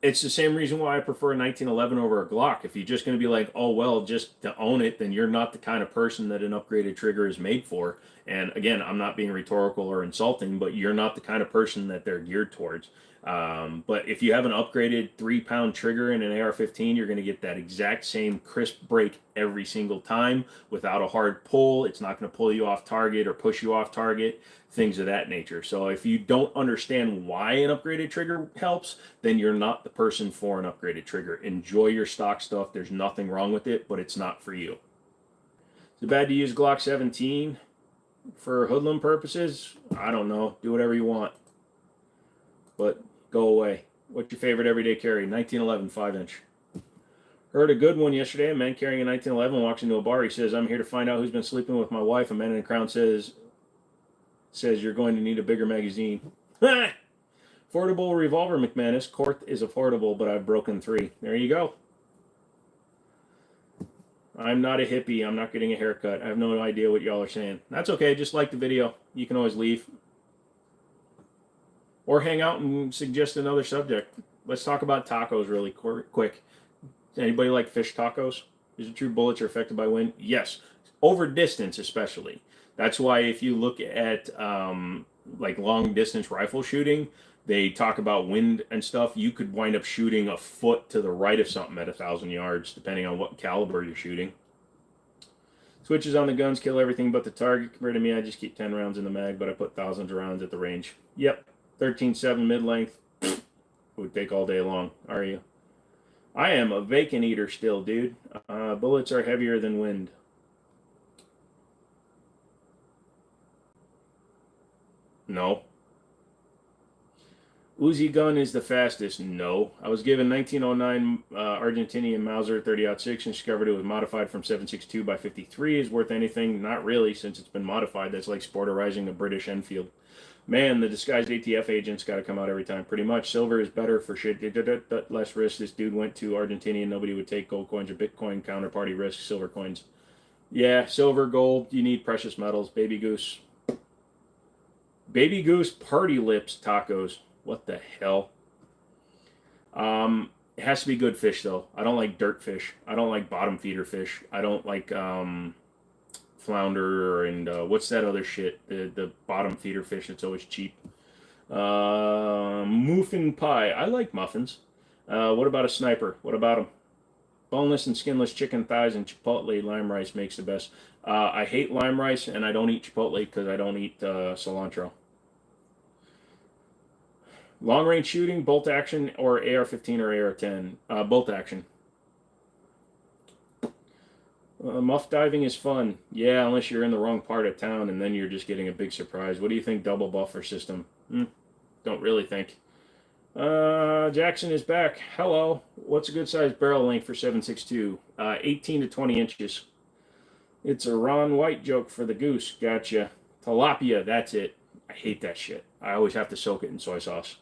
It's the same reason why I prefer a 1911 over a Glock. If you're just going to be like, oh, well, just to own it, then you're not the kind of person that an upgraded trigger is made for. And again, I'm not being rhetorical or insulting, but you're not the kind of person that they're geared towards. But if you have an upgraded 3-pound trigger in an AR-15, you're going to get that exact same crisp break every single time without a hard pull. It's not going to pull you off target or push you off target, things of that nature. So if you don't understand why an upgraded trigger helps, then you're not the person for an upgraded trigger. Enjoy your stock stuff. There's nothing wrong with it, but it's not for you. Is it bad to use Glock 17 for hoodlum purposes? I don't know. Do whatever you want. But go away. What's your favorite everyday carry? 1911 5-inch. Heard a good one yesterday. A man carrying a 1911 walks into a bar. He says, I'm here to find out who's been sleeping with my wife. A man in the crowd says you're going to need a bigger magazine. Affordable revolver, McManus. Court is affordable, but I've broken 3. There you go. I'm not a hippie. I'm not getting a haircut. I have no idea what y'all are saying. That's okay. Just like the video. You can always leave. Or hang out and suggest another subject. Let's talk about tacos really quick. Anybody like fish tacos? Is it true bullets are affected by wind? Yes. Over distance especially. That's why if you look at like long distance rifle shooting, they talk about wind and stuff. You could wind up shooting a foot to the right of something at 1,000 yards, depending on what caliber you're shooting. Switches on the guns kill everything but the target. Compared to me, I just keep 10 rounds in the mag, but I put thousands of rounds at the range. Yep. 13.7 mid-length would take all day long. Are you? I am a bacon eater still, dude. Bullets are heavier than wind. No. Uzi gun is the fastest. No. I was given 1909 Argentinian Mauser 30-06 and discovered it was modified from 7.62 by 53. Is worth anything? Not really, since it's been modified. That's like sporterizing a British Enfield. Man, the disguised ATF agent's got to come out every time. Pretty much. Silver is better for shit. Less risk. This dude went to Argentina and nobody would take gold coins or Bitcoin. Counterparty risk. Silver coins. Yeah, silver, gold. You need precious metals. Baby goose. Baby goose party lips tacos. What the hell? It has to be good fish, though. I don't like dirt fish. I don't like bottom feeder fish. I don't like flounder and what's that other shit? The bottom feeder fish that's always cheap. Muffin pie. I like muffins. What about a sniper? What about them? Boneless and skinless chicken thighs and chipotle lime rice makes the best. I hate lime rice and I don't eat chipotle because I don't eat cilantro. Long range shooting, bolt action, or AR-15 or AR-10? Bolt action. Muff diving is fun. Yeah, unless you're in the wrong part of town and then you're just getting a big surprise. What do you think, double buffer system? Don't really think. Jackson is back. Hello. What's a good size barrel length for 7.62? 18 to 20 inches. It's a Ron White joke for the goose. Gotcha. Tilapia, that's it. I hate that shit. I always have to soak it in soy sauce.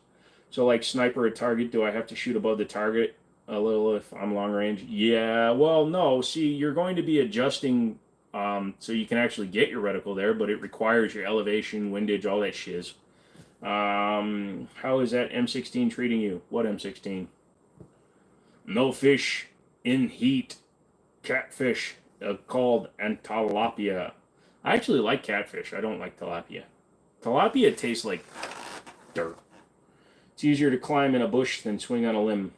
So like sniper at target, do I have to shoot above the target a little if I'm long range? Yeah, well, no. See, you're going to be adjusting so you can actually get your reticle there, but it requires your elevation, windage, all that shiz. How is that M16 treating you? What M16? No fish in heat. Catfish called and tilapia. I actually like catfish. I don't like tilapia. Tilapia tastes like dirt. It's easier to climb in a bush than swing on a limb.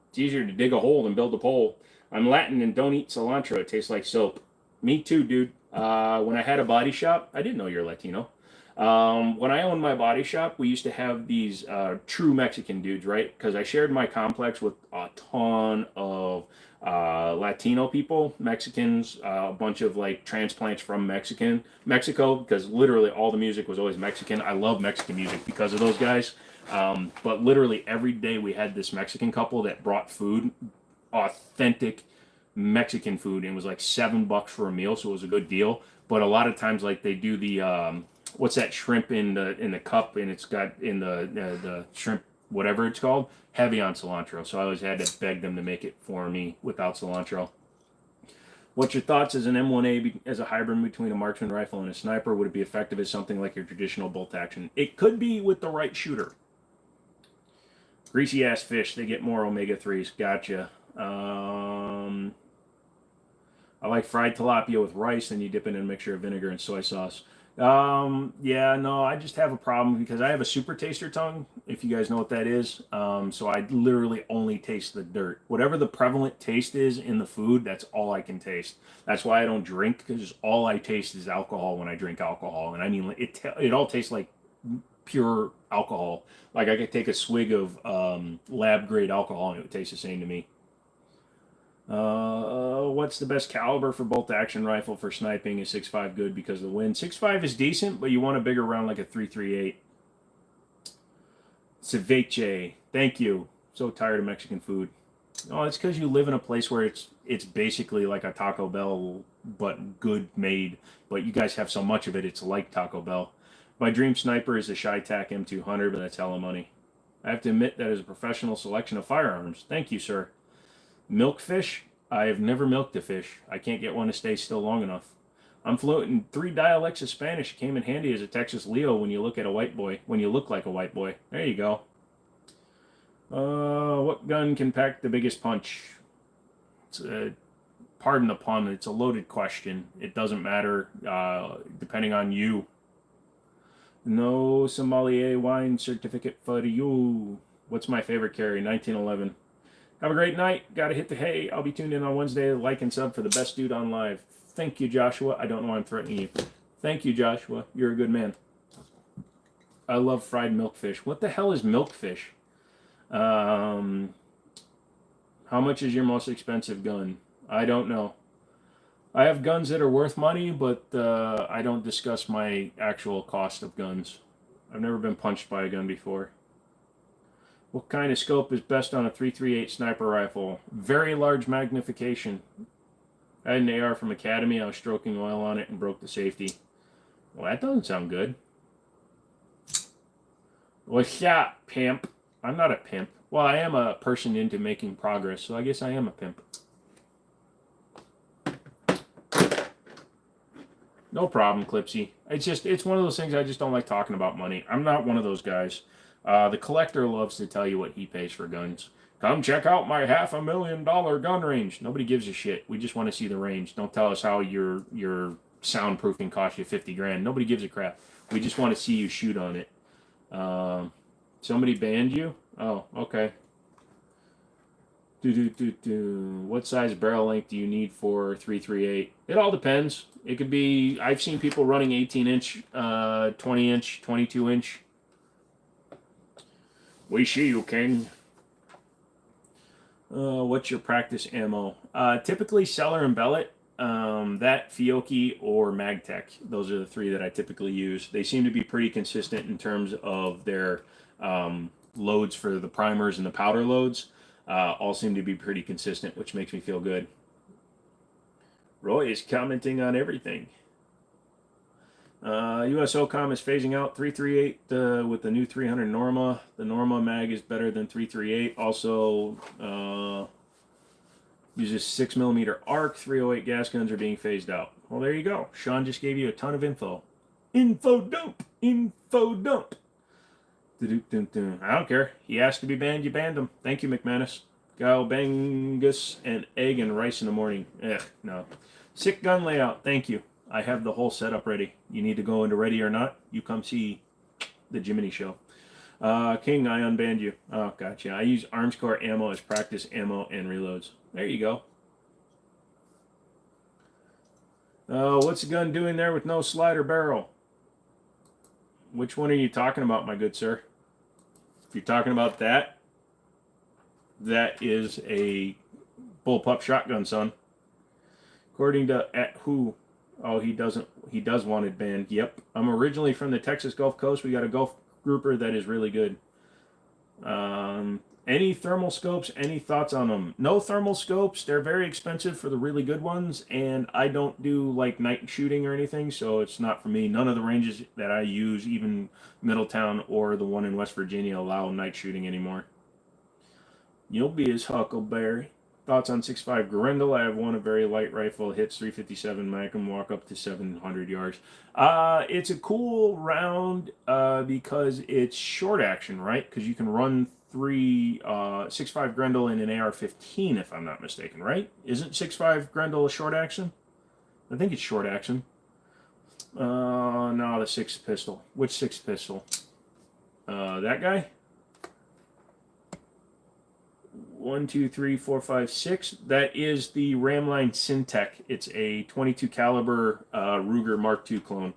It's easier to dig a hole than build a pole. I'm Latin and don't eat cilantro. It tastes like soap. Me too, dude. When I had a body shop, I didn't know you're Latino. When I owned my body shop, we used to have these true Mexican dudes, right? Because I shared my complex with a ton of Latino people, Mexicans, a bunch of like transplants from Mexico, because literally all the music was always Mexican. I love Mexican music because of those guys. But literally every day we had this Mexican couple that brought food, authentic Mexican food, and it was like $7 for a meal, so it was a good deal. But a lot of times, like they do the what's that shrimp in the cup, and it's got in the shrimp whatever it's called, heavy on cilantro. So I always had to beg them to make it for me without cilantro. What's your thoughts as an M1A as a hybrid between a marksman rifle and a sniper? Would it be effective as something like your traditional bolt action? It could be with the right shooter. Greasy ass fish, they get more omega-3s. Gotcha. I like fried tilapia with rice, and you dip it in a mixture of vinegar and soy sauce. Yeah, no, I just have a problem because I have a super taster tongue, if you guys know what that is. So I literally only taste the dirt. Whatever the prevalent taste is in the food, that's all I can taste. That's why I don't drink, because all I taste is alcohol when I drink alcohol. And I mean, it all tastes like pure alcohol. Like I could take a swig of lab grade alcohol and it would taste the same to me. What's the best caliber for bolt action rifle for sniping? Is 6.5 good because of the wind? 6.5 is decent, but you want a bigger round like a 3.38. Ceviche, thank you. So tired of Mexican food. Oh, it's because you live in a place where it's basically like a Taco Bell, but good made. But you guys have so much of it, it's like Taco Bell. My dream sniper is a Shytac M200, but that's hella money. I have to admit that is a professional selection of firearms. Thank you, sir. Milkfish? I have never milked a fish. I can't get one to stay still long enough. I'm fluent in 3 dialects of Spanish. It came in handy as a Texas Leo when you look at a white boy. When you look like a white boy. There you go. What gun can pack the biggest punch? Pardon the pun. It's a loaded question. It doesn't matter depending on you. No sommelier wine certificate for you. What's my favorite carry? 1911. Have a great night. Gotta hit the hay. I'll be tuned in on Wednesday. Like and sub for the best dude on live. Thank you, Joshua. I don't know why I'm threatening you. Thank you, Joshua. You're a good man. I love fried milkfish. What the hell is milkfish? How much is your most expensive gun? I don't know. I have guns that are worth money, but I don't discuss my actual cost of guns. I've never been punched by a gun before. What kind of scope is best on a 3.38 sniper rifle? Very large magnification. I had an AR from Academy. I was stroking oil on it and broke the safety. Well, that doesn't sound good. What's up, pimp? I'm not a pimp. Well, I am a person into making progress, so I guess I am a pimp. No problem, Clipsy. It's one of those things I just don't like talking about money. I'm not one of those guys. The collector loves to tell you what he pays for guns. Come check out my $500,000 gun range. Nobody gives a shit. We just want to see the range. Don't tell us how your soundproofing cost you 50 grand. Nobody gives a crap. We just want to see you shoot on it. Somebody banned you? Oh, okay. What size barrel length do you need for 3.38? It all depends. It could be, I've seen people running 18-inch, 20-inch, 22-inch. We see you, King. What's your practice ammo? Typically Cellar and Bellet, that Fiocchi or Magtech. Those are the three that I typically use. They seem to be pretty consistent in terms of their loads for the primers and the powder loads. All seem to be pretty consistent, which makes me feel good. Roy is commenting on everything. USOCOM is phasing out 338 with the new 300 Norma. The Norma mag is better than 338. Also, uses 6mm arc. 308 gas guns are being phased out. Well, there you go. Sean just gave you a ton of info. Info dump. Info dump. I don't care. He asked to be banned. You banned him. Thank you, McManus. Go bangus and egg and rice in the morning. No. Sick gun layout. Thank you. I have the whole setup ready. You need to go into ready or not, you come see the Jimmini show. King, I unbanned you. Oh, gotcha. I use Armscore ammo as practice ammo and reloads. There you go. What's the gun doing there with no slider barrel? Which one are you talking about, my good sir? If you're talking about that, that is a bullpup shotgun, son. According to @who. Oh, he does want it banned. Yep. I'm originally from the Texas Gulf Coast. We got a Gulf grouper that is really good. Any thermal scopes? Any thoughts on them? No thermal scopes. They're very expensive for the really good ones, and I don't do like night shooting or anything, so it's not for me. None of the ranges that I use, even Middletown or the one in West Virginia, allow night shooting anymore. You'll be his Huckleberry. Thoughts on 6.5 Grendel? I have one, a very light rifle, hits 357 Magnum, walk up to 700 yards. It's a cool round because it's short action, right? Because you can run 6.5 Grendel in an AR-15, if I'm not mistaken, right? Isn't 6.5 Grendel a short action? I think it's short action. No, the 6th pistol. Which 6th pistol? That guy? 1, 2, 3, 4, 5, 6. That is the Ramline Syntech. It's a 22 caliber Ruger Mark II clone.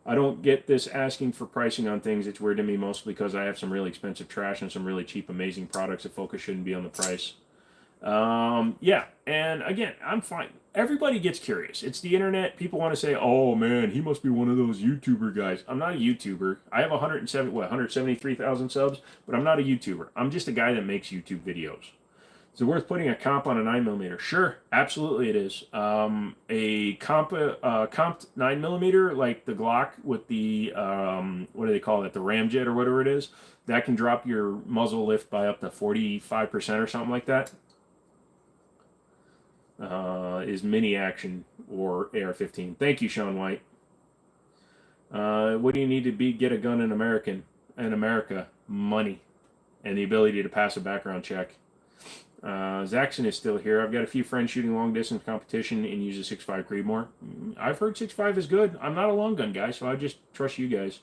I don't get this asking for pricing on things. It's weird to me mostly because I have some really expensive trash and some really cheap, amazing products. The focus shouldn't be on the price. Yeah, and again, I'm fine. Everybody gets curious. It's the internet. People want to say, oh man, he must be one of those YouTuber guys. I'm not a YouTuber. I have 173,000 subs, but I'm not a YouTuber. I'm just a guy that makes YouTube videos. Is it worth putting a comp on a 9mm? Sure, absolutely it is. A comped 9mm, like the Glock with the, what do they call it, the Ramjet or whatever it is, that can drop your muzzle lift by up to 45% or something like that. Is mini action or AR-15. Thank you, Sean White. What do you need to get a gun in America? Money and the ability to pass a background check. Zaxxon is still here. I've got a few friends shooting long distance competition and use a 6.5 Creedmoor. I've heard 6.5 is good. I'm not a long gun guy, so I just trust you guys.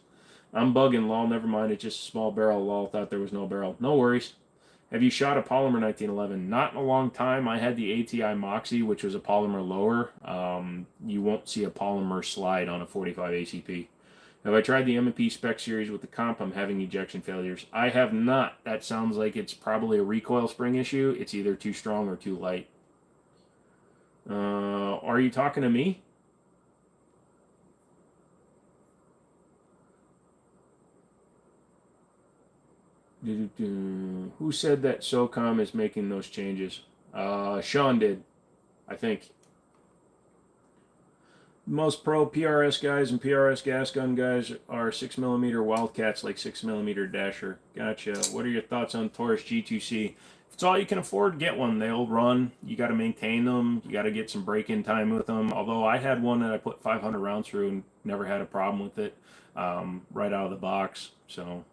I'm bugging, lol. Never mind. It's just a small barrel, lol. Thought there was no barrel. No worries. Have you shot a polymer 1911? Not in a long time. I had the ATI Moxie, which was a polymer lower. You won't see a polymer slide on a 45 ACP. Have I tried the M&P spec series with the comp? I'm having ejection failures. I have not. That sounds like it's probably a recoil spring issue. It's either too strong or too light. Are you talking to me? Who said that SOCOM is making those changes? Sean did, I think. Most pro PRS guys and PRS gas gun guys are 6mm Wildcats, like 6mm Dasher. Gotcha. What are your thoughts on Taurus G2C? If it's all you can afford, get one. They'll run. You got to maintain them. You got to get some break-in time with them. Although I had one that I put 500 rounds through and never had a problem with it right out of the box. So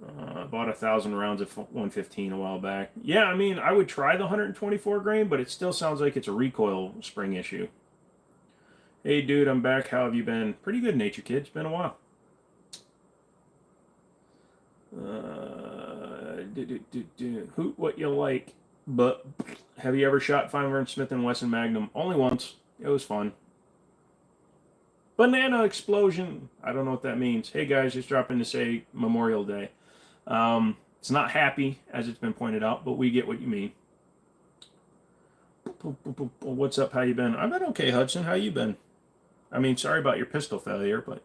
I bought 1,000 rounds of 115 a while back. Yeah, I mean, I would try the 124 grain, but it still sounds like it's a recoil spring issue. Hey, dude, I'm back. How have you been? Pretty good, Nature Kid. It's been a while. Hoot what you like, but have you ever shot 500 Smith & Wesson Magnum? Only once. It was fun. Banana explosion. I don't know what that means. Hey guys, just dropping to say Memorial Day. It's not happy, as it's been pointed out, but we get what you mean. What's up? How you been? I've been okay, Hudson. How you been? I mean, sorry about your pistol failure, but...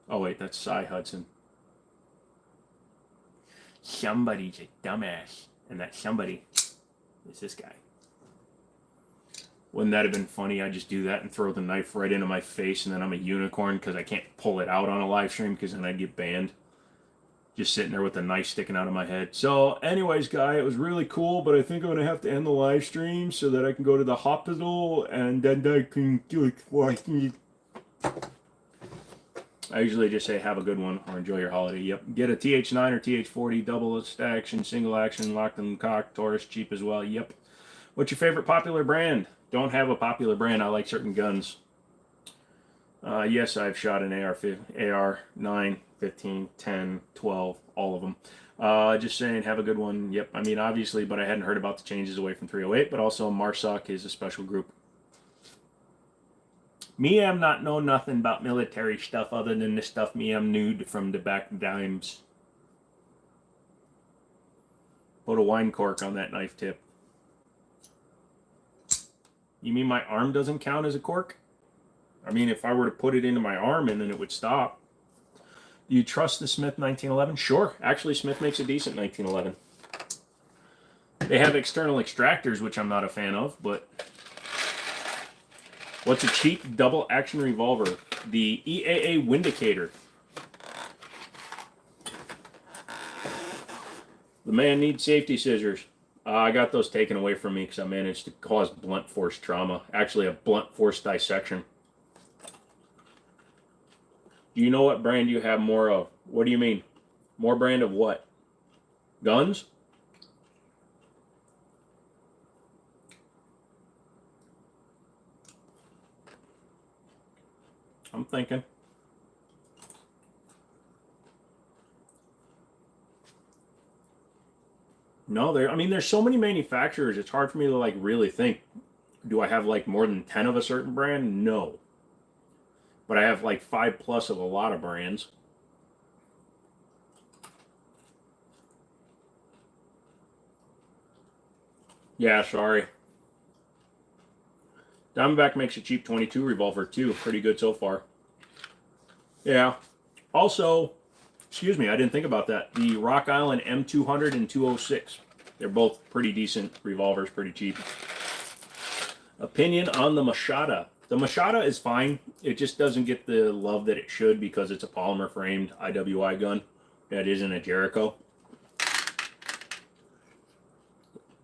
Oh, wait, that's Cy Hudson. Somebody's a dumbass. And that somebody is this guy. Wouldn't that have been funny? I just do that and throw the knife right into my face, and then I'm a unicorn because I can't pull it out on a live stream because then I'd get banned. Just sitting there with the knife sticking out of my head. So, anyways, guy, it was really cool, but I think I'm going to have to end the live stream so that I can go to the hospital, and then I can do it. I usually just say have a good one or enjoy your holiday. Yep. Get a TH9 or TH40, double action, single action, locked and cocked, Taurus, cheap as well. Yep. What's your favorite popular brand? Don't have a popular brand. I like certain guns. Yes, I've shot an AR 9, 15, 10, 12, all of them. Just saying, have a good one. Yep. I mean, obviously, but I hadn't heard about the changes away from 308, but also MARSOC is a special group. Me, I'm not know nothing about military stuff other than the stuff me I'm nude from the back dimes. Put a wine cork on that knife tip. You mean my arm doesn't count as a cork? I mean, if I were to put it into my arm and then it would stop. Do you trust the Smith 1911? Sure. Actually, Smith makes a decent 1911. They have external extractors, which I'm not a fan of, but... What's a cheap double action revolver? The EAA Windicator. The man needs safety scissors. I got those taken away from me because I managed to cause blunt force trauma. Actually, a blunt force dissection. Do you know what brand you have more of? What do you mean? More brand of what? Guns? I'm thinking. No, I mean, there's so many manufacturers, it's hard for me to, like, really think. Do I have, like, more than 10 of a certain brand? No. But I have, like, 5 plus of a lot of brands. Yeah, sorry. Diamondback makes a cheap 22 revolver, too. Pretty good so far. Yeah. Also, excuse me, I didn't think about that. The Rock Island M200 and 206. They're both pretty decent revolvers, pretty cheap. Opinion on the Machada. The Machada is fine. It just doesn't get the love that it should because it's a polymer-framed IWI gun that isn't a Jericho.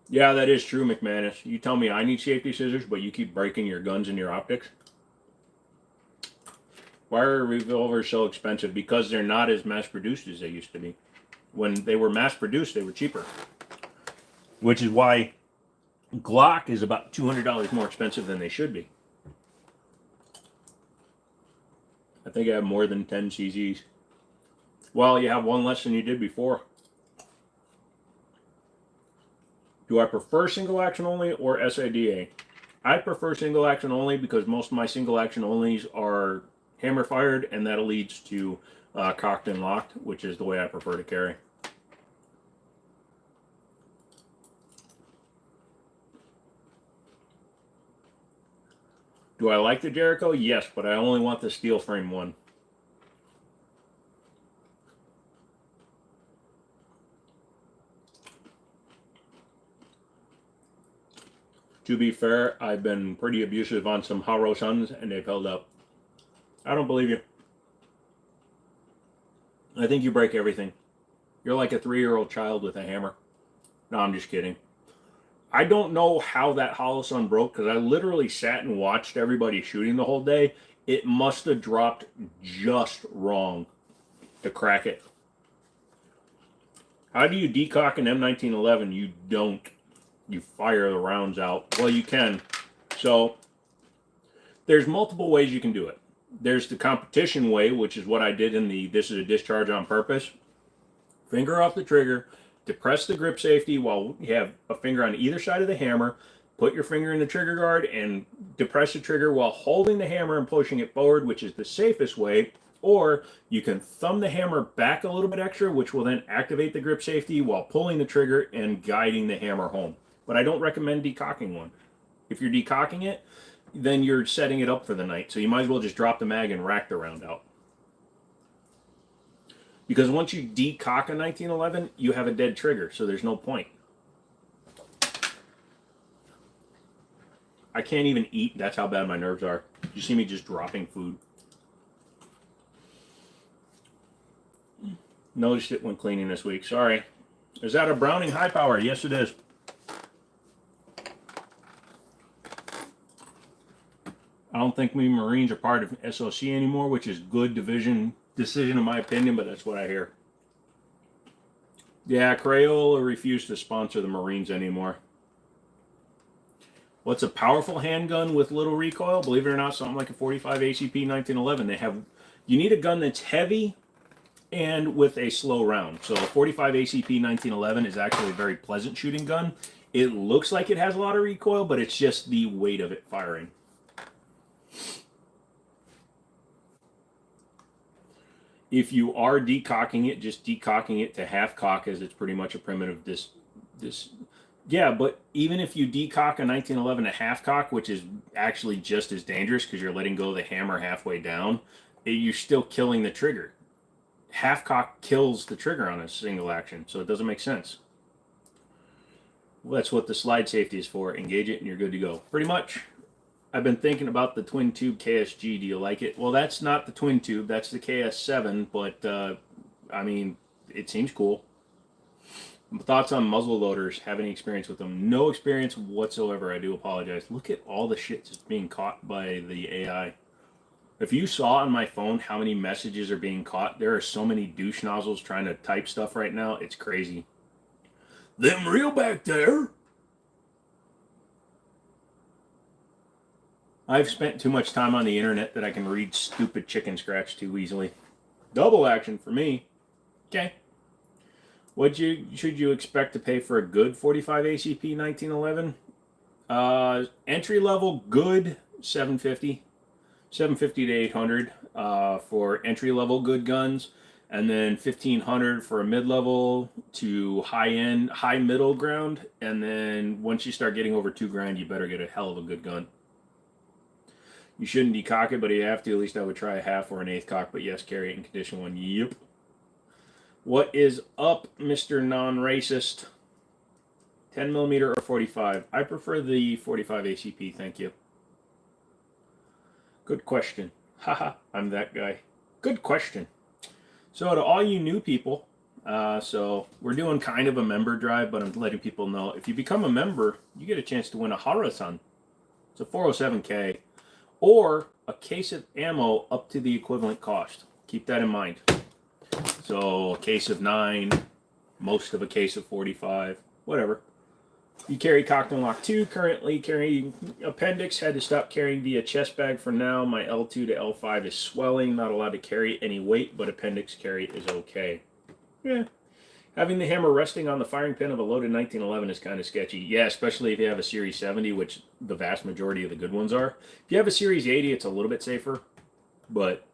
Yeah, that is true, McManus. You tell me I need safety scissors, but you keep breaking your guns and your optics. Why are revolvers so expensive? Because they're not as mass-produced as they used to be. When they were mass-produced, they were cheaper. Which is why Glock is about $200 more expensive than they should be. I think I have more than 10 CZs. Well, you have one less than you did before. Do I prefer single action only or SIDA? I prefer single action only because most of my single action onlys are hammer fired, and that leads to cocked and locked, which is the way I prefer to carry. Do I like the Jericho? Yes, but I only want the steel frame one. To be fair, I've been pretty abusive on some Haro Suns, and they've held up. I don't believe you. I think you break everything. You're like a 3-year-old child with a hammer. No, I'm just kidding. I don't know how that Hollow Sun broke because I literally sat and watched everybody shooting the whole day. It must have dropped just wrong to crack it. How do you decock an M1911? You don't. You fire the rounds out. Well, you can. So there's multiple ways you can do it. There's the competition way, which is what I did in the this is a discharge on purpose. Finger off the trigger, depress the grip safety while you have a finger on either side of the hammer, put your finger in the trigger guard and depress the trigger while holding the hammer and pushing it forward, which is the safest way. Or you can thumb the hammer back a little bit extra, which will then activate the grip safety while pulling the trigger and guiding the hammer home. But I don't recommend decocking one. If you're decocking it, then you're setting it up for the night. So you might as well just drop the mag and rack the round out. Because once you decock a 1911, you have a dead trigger, so there's no point. I can't even eat. That's how bad my nerves are. You see me just dropping food. Noticed it when cleaning this week. Sorry. Is that a Browning high power? Yes, it is. I don't think we Marines are part of SOC anymore, which is good decision in my opinion, but that's what I hear. Yeah, Crayola refused to sponsor the Marines anymore. What's a powerful handgun with little recoil? Believe it or not, something like a 45 ACP 1911. You need a gun that's heavy and with a slow round. So a 45 ACP 1911 is actually a very pleasant shooting gun. It looks like it has a lot of recoil, but it's just the weight of it firing. If you are decocking it, just decocking it to half cock, as it's pretty much a primitive yeah, but even if you decock a 1911 to half cock, which is actually just as dangerous because you're letting go of the hammer halfway down, you're still killing the trigger. Half cock kills the trigger on a single action, so it doesn't make sense. Well, that's what the slide safety is for. Engage it and you're good to go. Pretty much. I've been thinking about the twin tube KSG. Do you like it? Well, that's not the twin tube. That's the KS7, but I mean, it seems cool. Thoughts on muzzle loaders? Have any experience with them? No experience whatsoever. I do apologize. Look at all the shit that's being caught by the AI. If you saw on my phone how many messages are being caught, there are so many douche nozzles trying to type stuff right now. It's crazy. Them real back there. I've spent too much time on the internet that I can read stupid chicken scratch too easily. Double action for me. Okay. Should you expect to pay for a good 45 ACP 1911? Entry level good 750. 750 to 800 for entry level good guns, and then 1500 for a mid level to high end, high middle ground, and then once you start getting over $2,000, you better get a hell of a good gun. You shouldn't decock it, but you have to. At least I would try a half or an eighth cock, but yes, carry it in condition one. Yep. What is up, Mr. Non-Racist? 10 millimeter or 45? I prefer the 45 ACP, thank you. Good question. Haha, I'm that guy. Good question. So to all you new people, so we're doing kind of a member drive, but I'm letting people know if you become a member, you get a chance to win a Harasan. It's a 407K or a case of ammo up to the equivalent cost. Keep that in mind. So a case of 9, most of a case of 45, whatever. You carry Cocked and Lock 2, currently carrying appendix, had to stop carrying via chest bag for now. My L2 to L5 is swelling, not allowed to carry any weight, but appendix carry is okay. Yeah. Having the hammer resting on the firing pin of a loaded 1911 is kind of sketchy. Yeah, especially if you have a Series 70, which the vast majority of the good ones are. If you have a Series 80, it's a little bit safer, but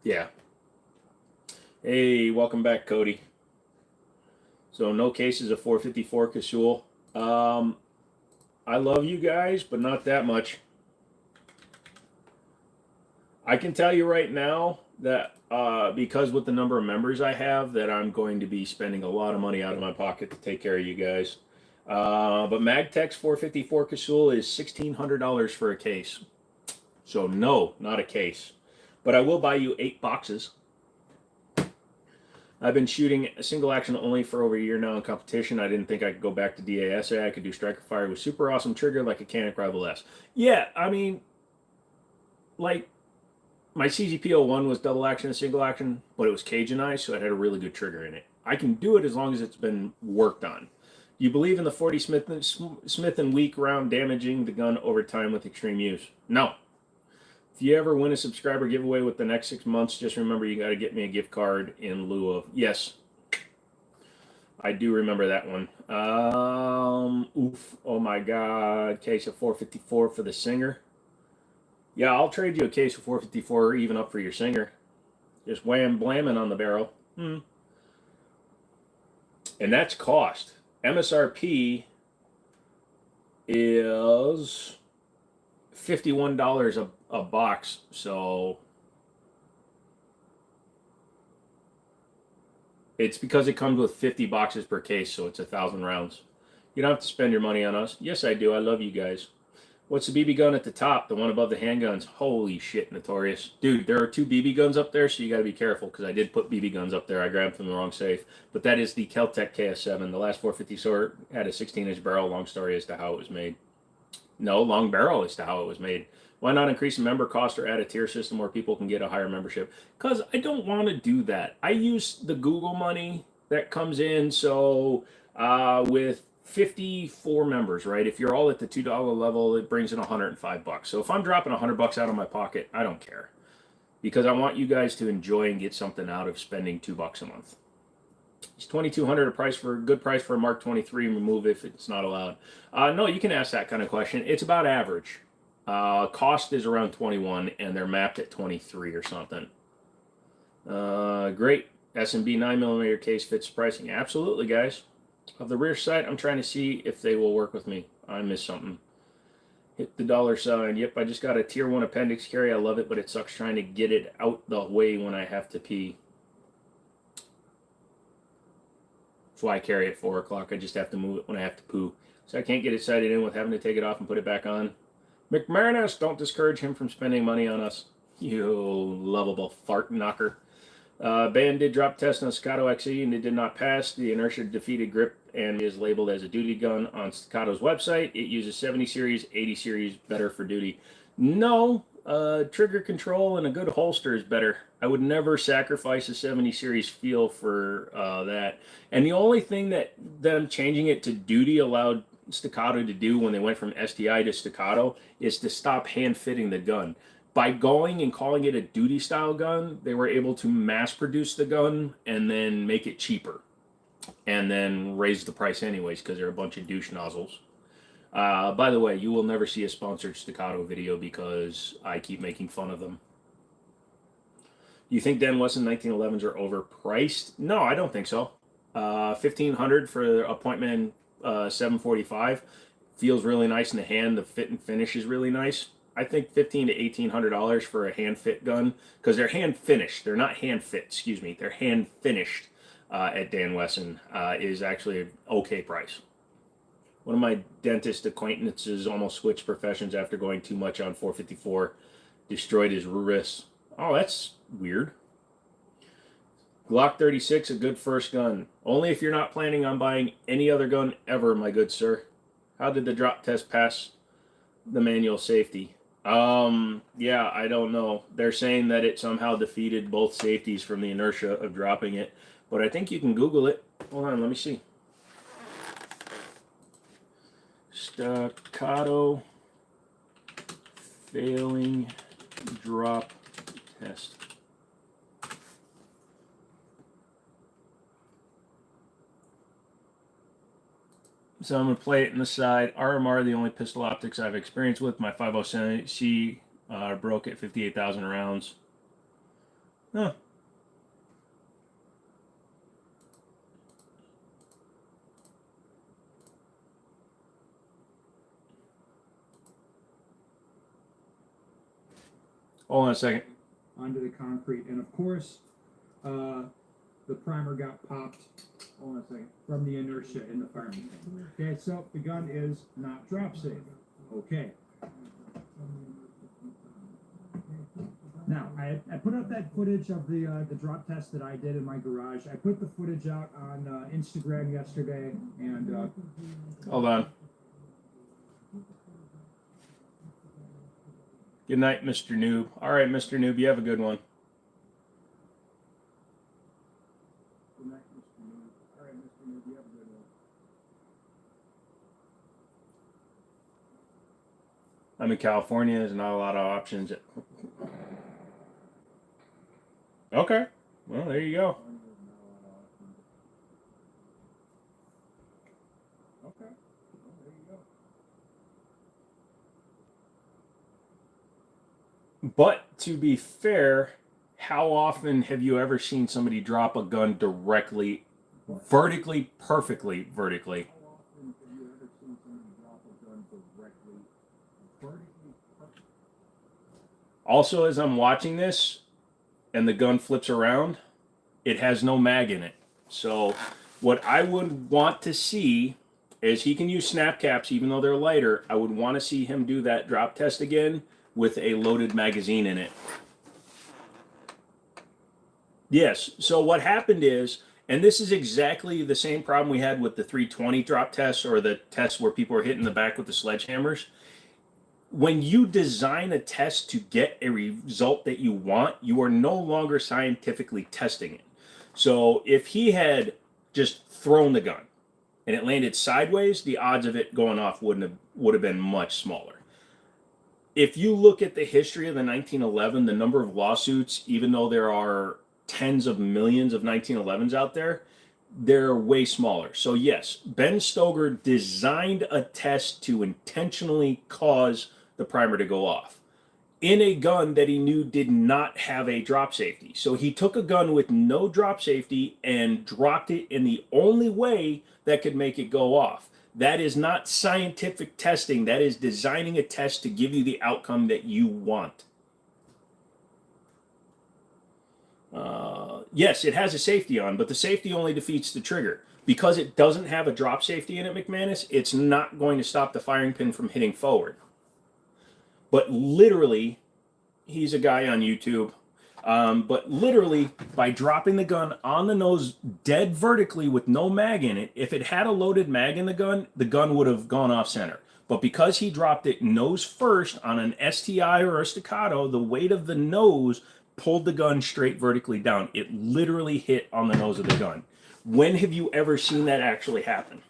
yeah. Hey, welcome back, Cody. So no cases of 454 Casull. I love you guys, but not that much. I can tell you right now that because with the number of members I have, that I'm going to be spending a lot of money out of my pocket to take care of you guys. But Magtech's 454 Casull is $1,600 for a case. So no, not a case. But I will buy you 8 boxes. I've been shooting a single action only for over a year now in competition. I didn't think I could go back to DASA. I could do striker fire with super awesome trigger like a Canik Rival S. Yeah, I mean, like, my CZP-01 was double action and single action, but it was Cajunized, so it had a really good trigger in it. I can do it as long as it's been worked on. You believe in the 40 Smith and Weak round damaging the gun over time with extreme use? No. If you ever win a subscriber giveaway with the next 6 months, just remember you got to get me a gift card in lieu of. Yes. I do remember that one. Oof. Oh my God. Case of 454 for the Singer. Yeah, I'll trade you a case of 454 or even up for your Singer. Just wham blamming on the barrel. And that's cost. MSRP is $51 a box. So it's because it comes with 50 boxes per case, so it's 1,000 rounds. You don't have to spend your money on us. Yes, I do. I love you guys. What's the BB gun at the top? The one above the handguns. Holy shit, Notorious. Dude, there are 2 BB guns up there, so you got to be careful because I did put BB guns up there. I grabbed from the wrong safe. But that is the Keltec KS7. The last 450 sword had a 16-inch barrel. Long story as to how it was made. No, long barrel as to how it was made. Why not increase the member cost or add a tier system where people can get a higher membership? Because I don't want to do that. I use the Google money that comes in. So with 54 members, right? If you're all at the $2 level, it brings in 105 bucks. So if I'm dropping 100 bucks out of my pocket, I don't care because I want you guys to enjoy and get something out of spending $2 a month. Is 2,200 a good price for a Mark 23 and remove if it's not allowed? No, you can ask that kind of question. It's about average. Cost is around 21 and they're mapped at 23 or something. Great. S&B 9mm case fits pricing. Absolutely, guys. Of the rear sight, I'm trying to see if they will work with me. I missed something. Hit the $sign. Yep, I just got a tier 1 appendix carry. I love it, but it sucks trying to get it out the way when I have to pee. That's why I carry it at 4 o'clock. I just have to move it when I have to poo. So I can't get it sighted in with having to take it off and put it back on. McMarinus, don't discourage him from spending money on us. You lovable fart knocker. Band did drop test on Staccato XE and it did not pass. The inertia defeated grip and is labeled as a duty gun on Staccato's website. It uses 70 series, 80 series, better for duty. No, trigger control and a good holster is better. I would never sacrifice a 70 series feel for that. And the only thing that them changing it to duty allowed Staccato to do when they went from STI to Staccato is to stop hand fitting the gun. By going and calling it a duty style gun, they were able to mass produce the gun and then make it cheaper and then raise the price anyways because they're a bunch of douche nozzles. By the way, you will never see a sponsored Staccato video because I keep making fun of them. You think Dan Wesson 1911s are overpriced? No, I don't think so. $1,500 for a Pointman 745 feels really nice in the hand. The fit and finish is really nice. I think $1,500 to $1,800 for a hand fit gun because they're hand finished. They're not hand fit. Excuse me. They're hand finished at Dan Wesson is actually an okay price. One of my dentist acquaintances almost switched professions after going too much on 454. Destroyed his wrist. Oh, that's weird. Glock 36, a good first gun. Only if you're not planning on buying any other gun ever, my good sir. How did the drop test pass the manual safety? Yeah, I don't know. They're saying that it somehow defeated both safeties from the inertia of dropping it. But I think you can Google it. Hold on, let me see. Staccato failing drop test. So I'm going to play it in the side. RMR, the only pistol optics I've experienced with. My 507C broke at 58,000 rounds. Huh. Hold on a second. Onto the concrete. And of course, the primer got popped. Hold on a second. From the inertia in the firing pin. Okay, so the gun is not drop safe. Okay. Now, I put up that footage of the drop test that I did in my garage. I put the footage out on Instagram yesterday, and hold on. Good night, Mr. Noob. All right, Mr. Noob, you have a good one. Good night, Mr. Noob. All right, Mr. Noob, you have a good one. I'm in California. There's not a lot of options. Okay. Well, there you go. But to be fair, how often have you ever seen somebody drop a gun directly, vertically, perfectly vertically? How often have you ever seen somebody drop a gun vertically, perfect? Also, as I'm watching this and the gun flips around, it has no mag in it. So what I would want to see is he can use snap caps even though they're lighter. I would want to see him do that drop test again with a loaded magazine in it. Yes. So what happened is, and this is exactly the same problem we had with the 320 drop tests or the tests where people were hitting the back with the sledgehammers. When you design a test to get a result that you want, you are no longer scientifically testing it. So if he had just thrown the gun and it landed sideways, the odds of it going off would have been much smaller. If you look at the history of the 1911, the number of lawsuits, even though there are tens of millions of 1911s out there, they're way smaller. So yes, Ben Stoeger designed a test to intentionally cause the primer to go off in a gun that he knew did not have a drop safety. So he took a gun with no drop safety and dropped it in the only way that could make it go off. That is not scientific testing. That is designing a test to give you the outcome that you want. Yes, it has a safety on, but the safety only defeats the trigger. Because it doesn't have a drop safety in it, McManus, it's not going to stop the firing pin from hitting forward. But literally, he's a guy on YouTube. But literally, by dropping the gun on the nose dead vertically with no mag in it, if it had a loaded mag in the gun would have gone off center. But because he dropped it nose first on an STI or a staccato, the weight of the nose pulled the gun straight vertically down. It literally hit on the nose of the gun. When have you ever seen that actually happen?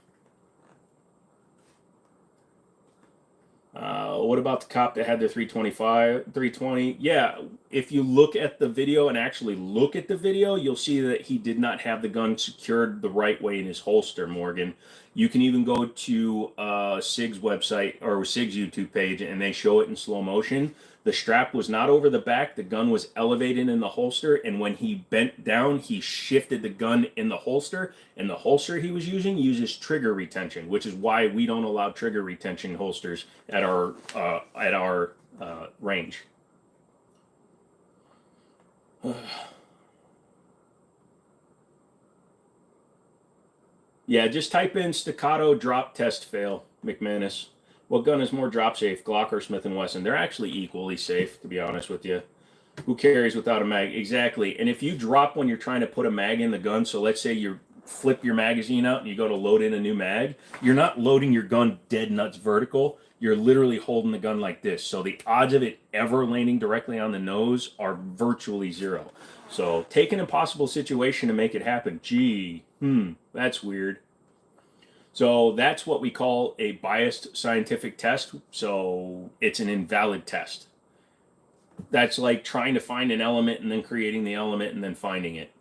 What about the cop that had the 320? Yeah, if you look at the video and actually look at the video, you'll see that he did not have the gun secured the right way in his holster, Morgan. You can even go to SIG's website or SIG's YouTube page and they show it in slow motion. The strap was not over the back, the gun was elevated in the holster, and when he bent down, he shifted the gun in the holster, and the holster he was using uses trigger retention, which is why we don't allow trigger retention holsters at our range. Yeah, just type in staccato drop test fail, McManus. What gun is more drop safe, Glock or Smith & Wesson? They're actually equally safe, to be honest with you. Who carries without a mag? Exactly. And if you drop when you're trying to put a mag in the gun, so let's say you flip your magazine out and you go to load in a new mag, you're not loading your gun dead nuts vertical. You're literally holding the gun like this. So the odds of it ever landing directly on the nose are virtually zero. So take an impossible situation to make it happen. Gee, that's weird. So that's what we call a biased scientific test. So it's an invalid test. That's like trying to find an element and then creating the element and then finding it.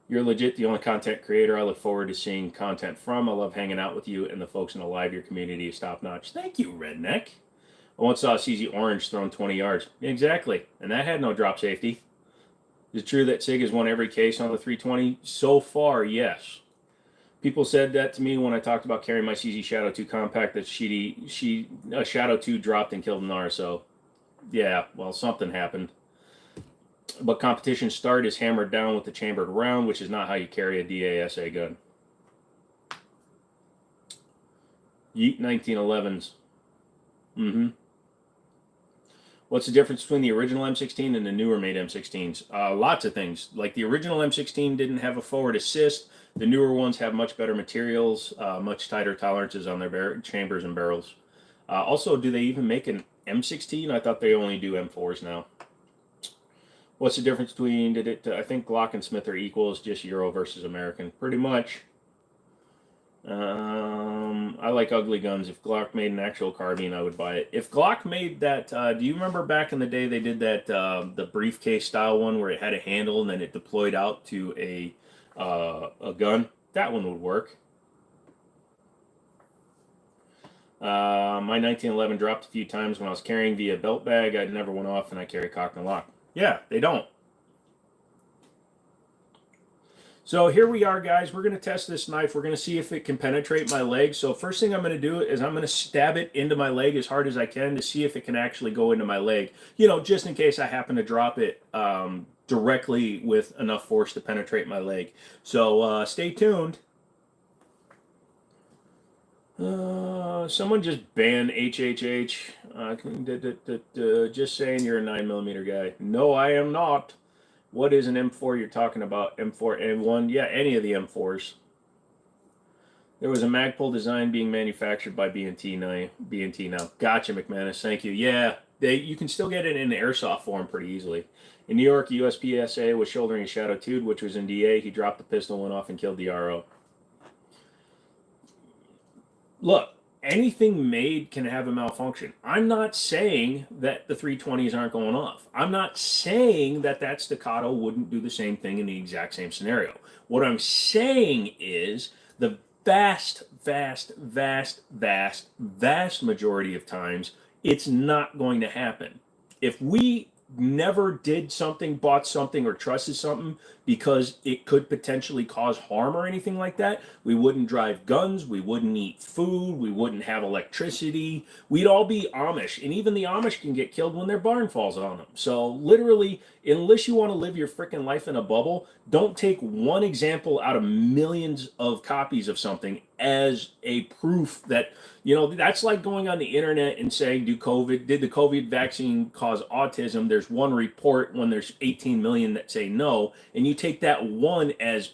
You're legit the only content creator I look forward to seeing content from. I love hanging out with you and the folks in the live. Your community is top notch. Thank you, Redneck. I once saw a CZ Orange thrown 20 yards. Exactly. And that had no drop safety. Is it true that SIG has won every case on the 320? So far, yes. People said that to me when I talked about carrying my CZ Shadow 2 compact that Shadow 2 dropped and killed an RSO. Yeah, well, something happened. But competition start is hammered down with the chambered round, which is not how you carry a DASA gun. Yeet 1911s. What's the difference between the original M16 and the newer made M16s? Lots of things. Like the original M16 didn't have a forward assist. The newer ones have much better materials, much tighter tolerances on their chambers and barrels. Also, do they even make an M16? I thought they only do M4s now. What's the difference between, I think Glock and Smith are equal, it's just Euro versus American. Pretty much. I like ugly guns. If Glock made an actual carbine, I would buy it. If Glock made that, do you remember back in the day they did that, the briefcase style one where it had a handle and then it deployed out to a gun? That one would work. My 1911 dropped a few times when I was carrying via belt bag. I never went off, and I carry cock and lock. Yeah, they don't. So here we are, guys. We're going to test this knife. We're going to see if it can penetrate my leg. So first thing I'm going to do is I'm going to stab it into my leg as hard as I can to see if it can actually go into my leg. You know, just in case I happen to drop it directly with enough force to penetrate my leg. So stay tuned. Someone just banned HHH. Just saying you're a 9mm guy. No, I am not. What is an M4 you're talking about? M4, M1? Yeah, any of the M4s. There was a Magpul design being manufactured by B&T now. Gotcha, McManus. Thank you. Yeah, you can still get it in airsoft form pretty easily. In New York, USPSA was shouldering a Shadow 2, which was in DA. He dropped the pistol, went off, and killed the RO. Look, anything made can have a malfunction. I'm not saying that the 320s aren't going off. I'm not saying that that staccato wouldn't do the same thing in the exact same scenario. What I'm saying is the vast majority of times, it's not going to happen. If we never did something, bought something, or trusted something because it could potentially cause harm or anything like that, we wouldn't drive guns, we wouldn't eat food, we wouldn't have electricity. We'd all be Amish, and even the Amish can get killed when their barn falls on them. So literally, unless you want to live your freaking life in a bubble, don't take one example out of millions of copies of something as a proof that, you know, that's like going on the internet and saying, did the COVID vaccine cause autism? There's one report when there's 18 million that say no, and you take that one as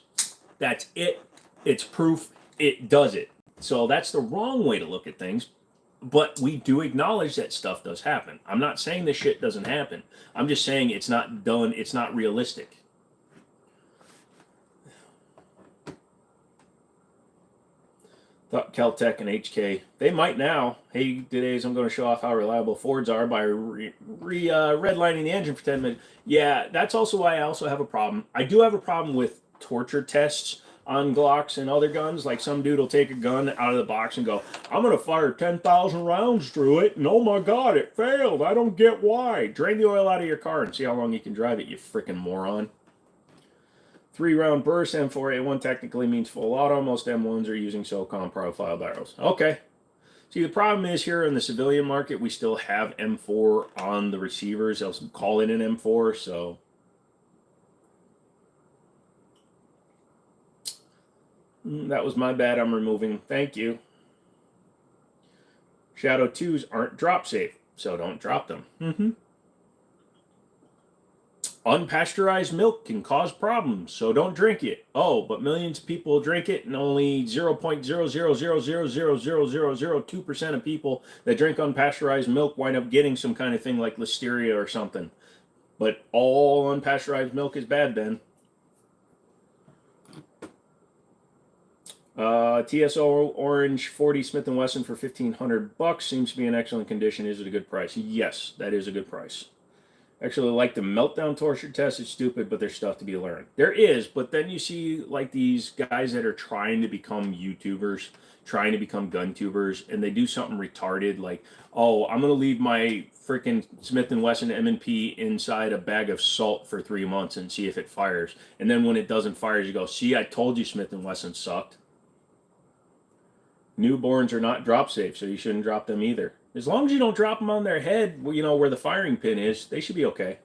that's it, it's proof, it does it. So that's the wrong way to look at things. But we do acknowledge that stuff does happen. I'm not saying this shit doesn't happen. I'm just saying it's not done, it's not realistic. Thought Caltech and HK, they might now. Hey, today's I'm going to show off how reliable Fords are by redlining the engine for 10 minutes. Yeah, that's also why I also have a problem. I do have a problem with torture tests on Glocks and other guns. Like some dude will take a gun out of the box and go, I'm going to fire 10,000 rounds through it, and oh my God, it failed. I don't get why. Drain the oil out of your car and see how long you can drive it, you freaking moron. 3-round burst, M4A1 technically means full auto. Most M1s are using SOCOM profile barrels. Okay. See, the problem is here in the civilian market, we still have M4 on the receivers. They'll call it an M4, so. That was my bad. I'm removing. Thank you. Shadow 2s aren't drop safe, so don't drop them. Unpasteurized milk can cause problems, so don't drink it. Oh, but millions of people drink it, and only 0.000000002% of people that drink unpasteurized milk wind up getting some kind of thing like listeria or something. But all unpasteurized milk is bad then. TSO Orange 40 Smith & Wesson for $1,500 seems to be in excellent condition. Is it a good price? Yes, that is a good price. Actually, like the meltdown torture test is stupid, but there's stuff to be learned. There is, but then you see like these guys that are trying to become YouTubers, trying to become gun tubers, and they do something retarded like, oh, I'm going to leave my freaking Smith & Wesson M&P inside a bag of salt for 3 months and see if it fires. And then when it doesn't fire, you go, see, I told you Smith & Wesson sucked. Newborns are not drop safe, so you shouldn't drop them either. As long as you don't drop them on their head, you know, where the firing pin is, they should be okay.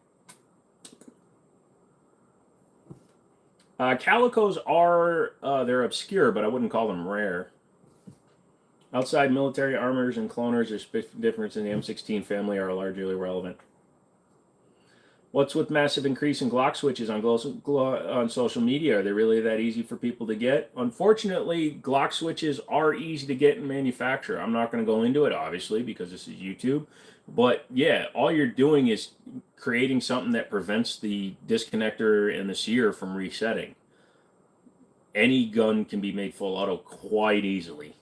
Calicos are, they're obscure, but I wouldn't call them rare. Outside military armors and cloners, there's difference in the M16 family are largely irrelevant. What's with massive increase in Glock switches on social media? Are they really that easy for people to get? Unfortunately, Glock switches are easy to get and manufacture. I'm not going to go into it, obviously, because this is YouTube. But yeah, all you're doing is creating something that prevents the disconnector and the sear from resetting. Any gun can be made full auto quite easily.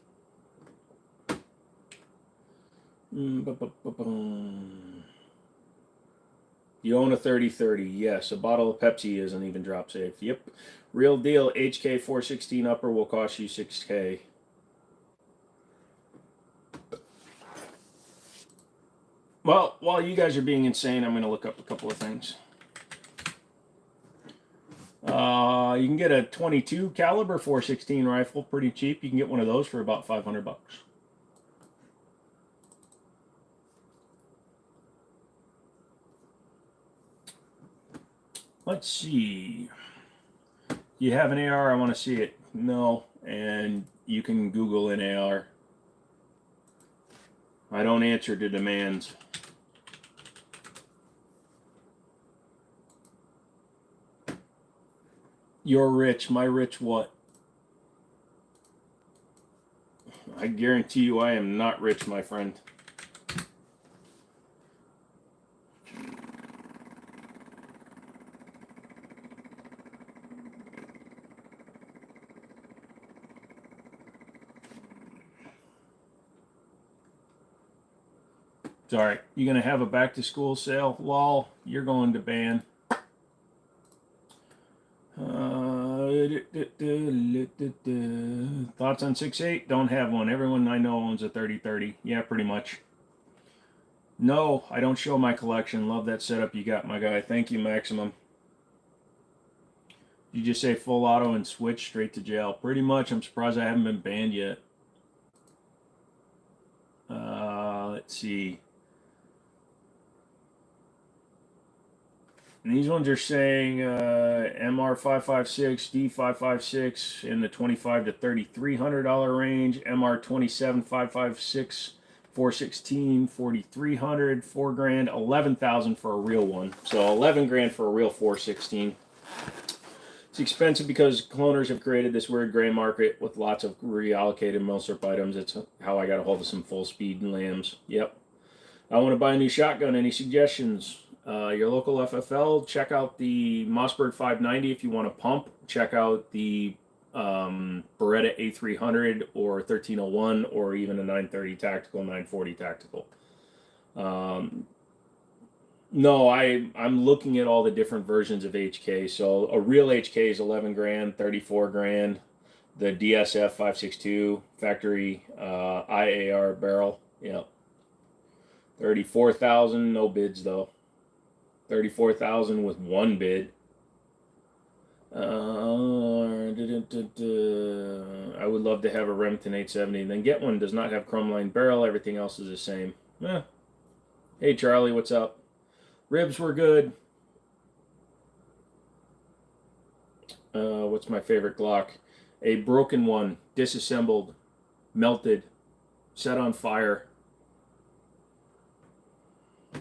You own a 30-30. Yes, a bottle of Pepsi isn't even drop safe. Yep. Real deal. HK 416 upper will cost you $6K. Well, while you guys are being insane, I'm going to look up a couple of things. You can get a 22 caliber 416 rifle pretty cheap. You can get one of those for about $500. Let's see. You have an AR? I want to see it. No, and you can Google an AR. I don't answer to demands. You're rich. My rich what? I guarantee you I am not rich, my friend. Sorry, you gonna have a back to school sale? Lol, you're going to ban. Thoughts on 6.8? Don't have one. Everyone I know owns a 30-30. Yeah, pretty much. No, I don't show my collection. Love that setup you got, my guy. Thank you, Maximum. You just say full auto and switch straight to jail. Pretty much. I'm surprised I haven't been banned yet. Let's see. And these ones are saying MR556, D556 in the $2,500 to $3,300 range. MR27 556, 416, 4,300, $4,000, 11,000 for a real one. So 11 grand for a real 416. It's expensive because cloners have created this weird gray market with lots of reallocated milsurp items. It's how I got a hold of some full speed lambs. Yep. I want to buy a new shotgun. Any suggestions? Your local FFL, check out the Mossberg 590 if you want to pump. Check out the Beretta A300 or 1301 or even a 930 tactical, 940 tactical. No, I'm looking at all the different versions of HK. So a real HK is 11 grand, 34 grand. The DSF 562 factory IAR barrel, yeah, 34,000. No bids though. 34,000 with one bid. I would love to have a Remington 870. Then get one. Does not have chrome line barrel. Everything else is the same. Hey Charlie, what's up? Ribs were good. What's my favorite Glock? A broken one, disassembled, melted, set on fire.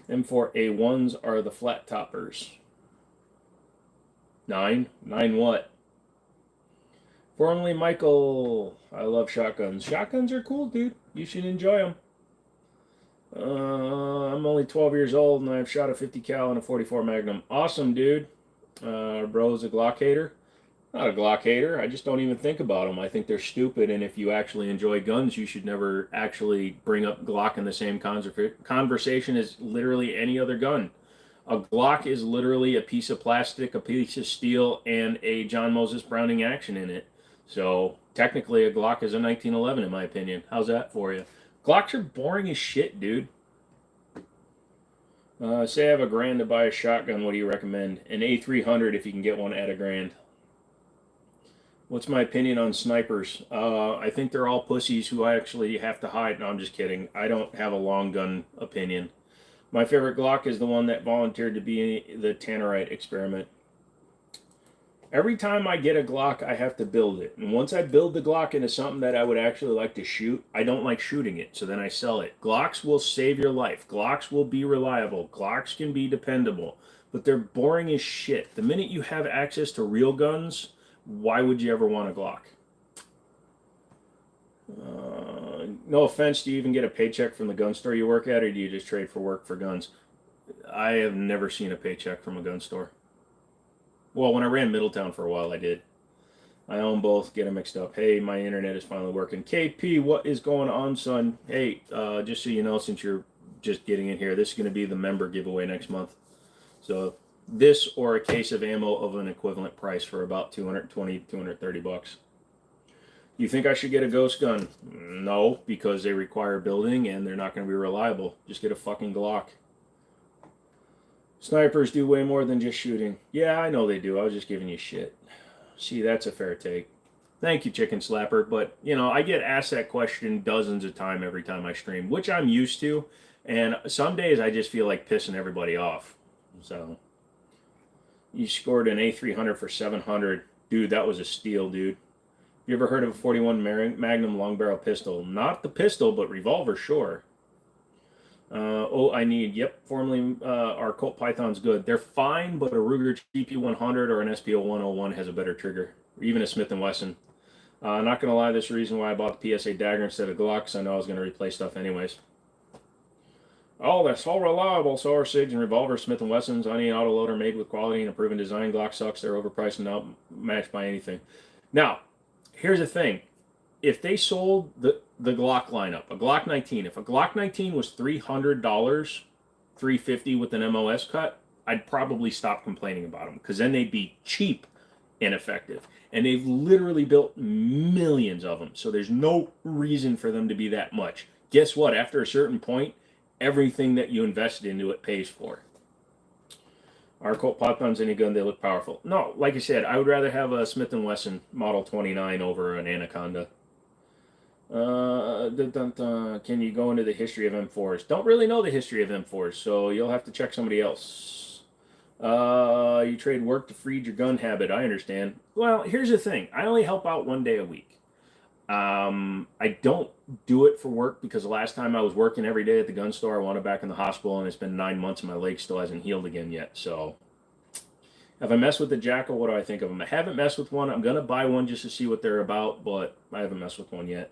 M4A1s are the flat toppers. 9 what? Formerly Michael. I love shotguns. Shotguns are cool, dude. You should enjoy them. I'm only 12 years old and I've shot a 50 cal and a 44 Magnum. Awesome, dude. Bro's a Glock hater. Not a Glock hater. I just don't even think about them. I think they're stupid, and if you actually enjoy guns, you should never actually bring up Glock in the same conversation as literally any other gun. A Glock is literally a piece of plastic, a piece of steel, and a John Moses Browning action in it. So technically a Glock is a 1911 in my opinion. How's that for you? Glocks are boring as shit, dude. Say I have $1,000 to buy a shotgun. What do you recommend? An A300 if you can get one at $1,000. What's my opinion on snipers? I think they're all pussies who actually have to hide. No, I'm just kidding. I don't have a long gun opinion. My favorite Glock is the one that volunteered to be the Tannerite experiment. Every time I get a Glock, I have to build it. And once I build the Glock into something that I would actually like to shoot, I don't like shooting it, so then I sell it. Glocks will save your life. Glocks will be reliable. Glocks can be dependable. But they're boring as shit. The minute you have access to real guns, why would you ever want a Glock? No offense, do you even get a paycheck from the gun store you work at, or do you just trade for work for guns? I have never seen a paycheck from a gun store. Well, when I ran Middletown for a while, I did. I own both, get them mixed up. Hey, my internet is finally working. KP, what is going on, son? Hey, just so you know, since you're just getting in here, this is going to be the member giveaway next month. So this or a case of ammo of an equivalent price for about $220, $230. You think I should get a ghost gun? No, because they require building and they're not going to be reliable. Just get a fucking Glock. Snipers do way more than just shooting. Yeah, I know they do. I was just giving you shit. See, that's a fair take. Thank you, Chicken Slapper. But, you know, I get asked that question dozens of times every time I stream, which I'm used to. And some days I just feel like pissing everybody off. So, you scored an A300 for 700. Dude, that was a steal, dude. You ever heard of a 41 Magnum long barrel pistol? Not the pistol, but revolver, sure. I need, yep, formerly our Colt Python's good. They're fine, but a Ruger GP100 or an SPO 101 has a better trigger, or even a Smith & Wesson. Not going to lie, this is the reason why I bought the PSA Dagger instead of Glock, because I know I was going to replace stuff anyways. Oh, that's all reliable. So are SIGs and revolvers, Smith & Wessons. I need an autoloader made with quality and a proven design. Glock sucks. They're overpriced and not matched by anything. Now, here's the thing. If they sold the Glock lineup, a Glock 19, if a Glock 19 was $300, $350 with an MOS cut, I'd probably stop complaining about them, because then they'd be cheap and effective. And they've literally built millions of them, so there's no reason for them to be that much. Guess what? After a certain point, everything that you invested into it pays for. Our Colt Python's any gun, they look powerful. No, like I said, I would rather have a Smith & Wesson Model 29 over an Anaconda. Can you go into the history of M4s? Don't really know the history of M4s, so you'll have to check somebody else. You trade work to feed your gun habit. I understand. Well, here's the thing. I only help out 1 day a week. I don't do it for work because the last time I was working every day at the gun store, I wound up back in the hospital, and it's been 9 months and my leg still hasn't healed again yet. So, have I messed with the Jackal? What do I think of them? I haven't messed with one. I'm going to buy one just to see what they're about, but I haven't messed with one yet.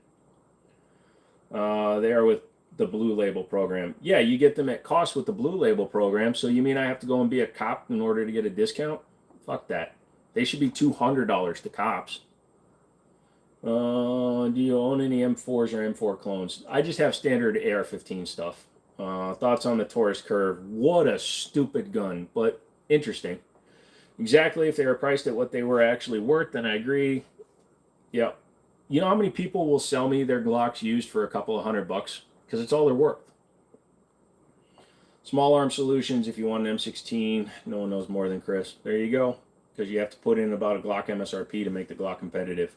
They are with the Blue Label program. Yeah, you get them at cost with the Blue Label program, so you mean I have to go and be a cop in order to get a discount? Fuck that. They should be $200 to cops. Do you own any M4s or M4 clones? I just have standard AR-15 stuff. Thoughts on the Taurus Curve? What a stupid gun, but interesting. Exactly, if they were priced at what they were actually worth, then I agree. Yeah. You know how many people will sell me their Glocks used for a couple of $100? Because it's all they're worth. Small arm solutions, if you want an M16, no one knows more than Chris. There you go. Because you have to put in about a Glock MSRP to make the Glock competitive.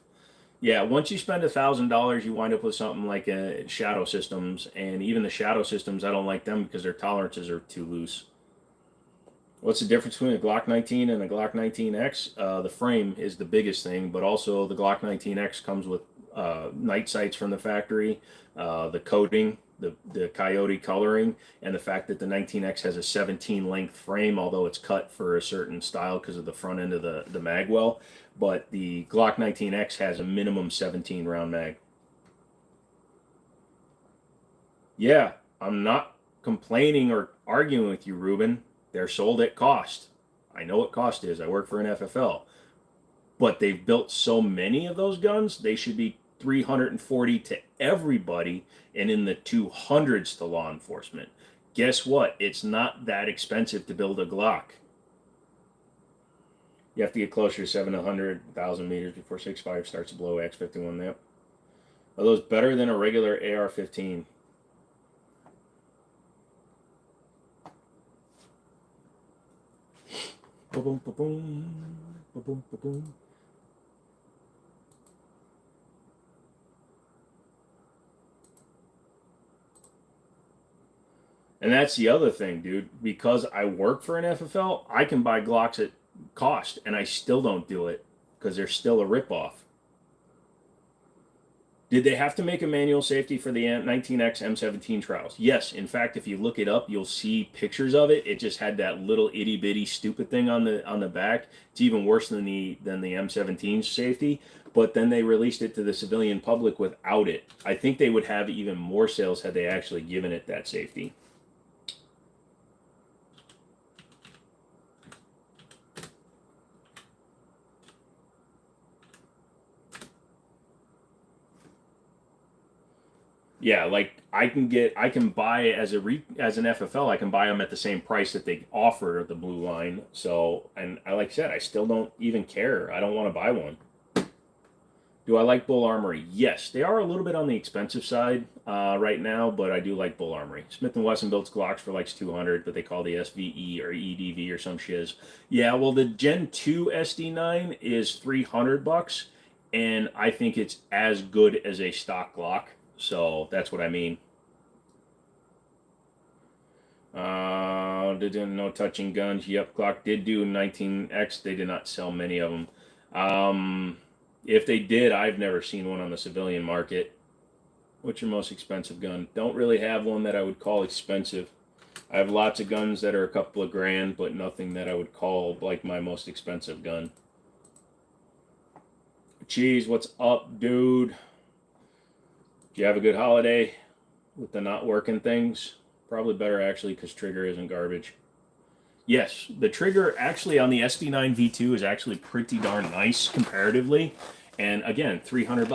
Yeah, once you spend $1,000, you wind up with something like Shadow Systems. And even the Shadow Systems, I don't like them because their tolerances are too loose. What's the difference between a Glock 19 and a Glock 19X? The frame is the biggest thing, but also the Glock 19X comes with night sights from the factory, the coating, the coyote coloring, and the fact that the 19X has a 17 length frame, although it's cut for a certain style because of the front end of the mag well. But the Glock 19X has a minimum 17 round mag. Yeah, I'm not complaining or arguing with you, Ruben. They're sold at cost. I know what cost is. I work for an FFL. But they've built so many of those guns, they should be $340 to everybody and in the $200s to law enforcement. Guess what? It's not that expensive to build a Glock. You have to get closer to 700,000 meters before 6.5 starts to blow X51. Yep. Are those better than a regular AR-15? Ba-boom, ba-boom, ba-boom, ba-boom. And that's the other thing, dude. Because I work for an FFL, I can buy Glocks at cost, and I still don't do it because they're still a ripoff. Did they have to make a manual safety for the 19X M17 trials? Yes. In fact, if you look it up, you'll see pictures of it. It just had that little itty bitty stupid thing on the back. It's even worse than the M17 safety. But then they released it to the civilian public without it. I think they would have even more sales had they actually given it that safety. Yeah, like I can buy as an FFL, I can buy them at the same price that they offer the blue line. So, and like I said, I still don't even care. I don't want to buy one. Do I like Bull Armory? Yes, they are a little bit on the expensive side right now, but I do like Bull Armory. Smith & Wesson builds Glocks for like 200, but they call the SVE or EDV or some shiz. Yeah, well, the Gen 2 SD9 is $300, and I think it's as good as a stock Glock. So that's what I mean. Didn't no touching guns. Yep, Glock did do 19X. They did not sell many of them. If they did, I've never seen one on the civilian market. What's your most expensive gun? Don't really have one that I would call expensive. I have lots of guns that are a couple of grand, but nothing that I would call like my most expensive gun. Cheese, what's up, dude? Did you have a good holiday with the not working things? Probably better actually because trigger isn't garbage. Yes, the trigger actually on the SD9 V2 is actually pretty darn nice comparatively. And again, $300.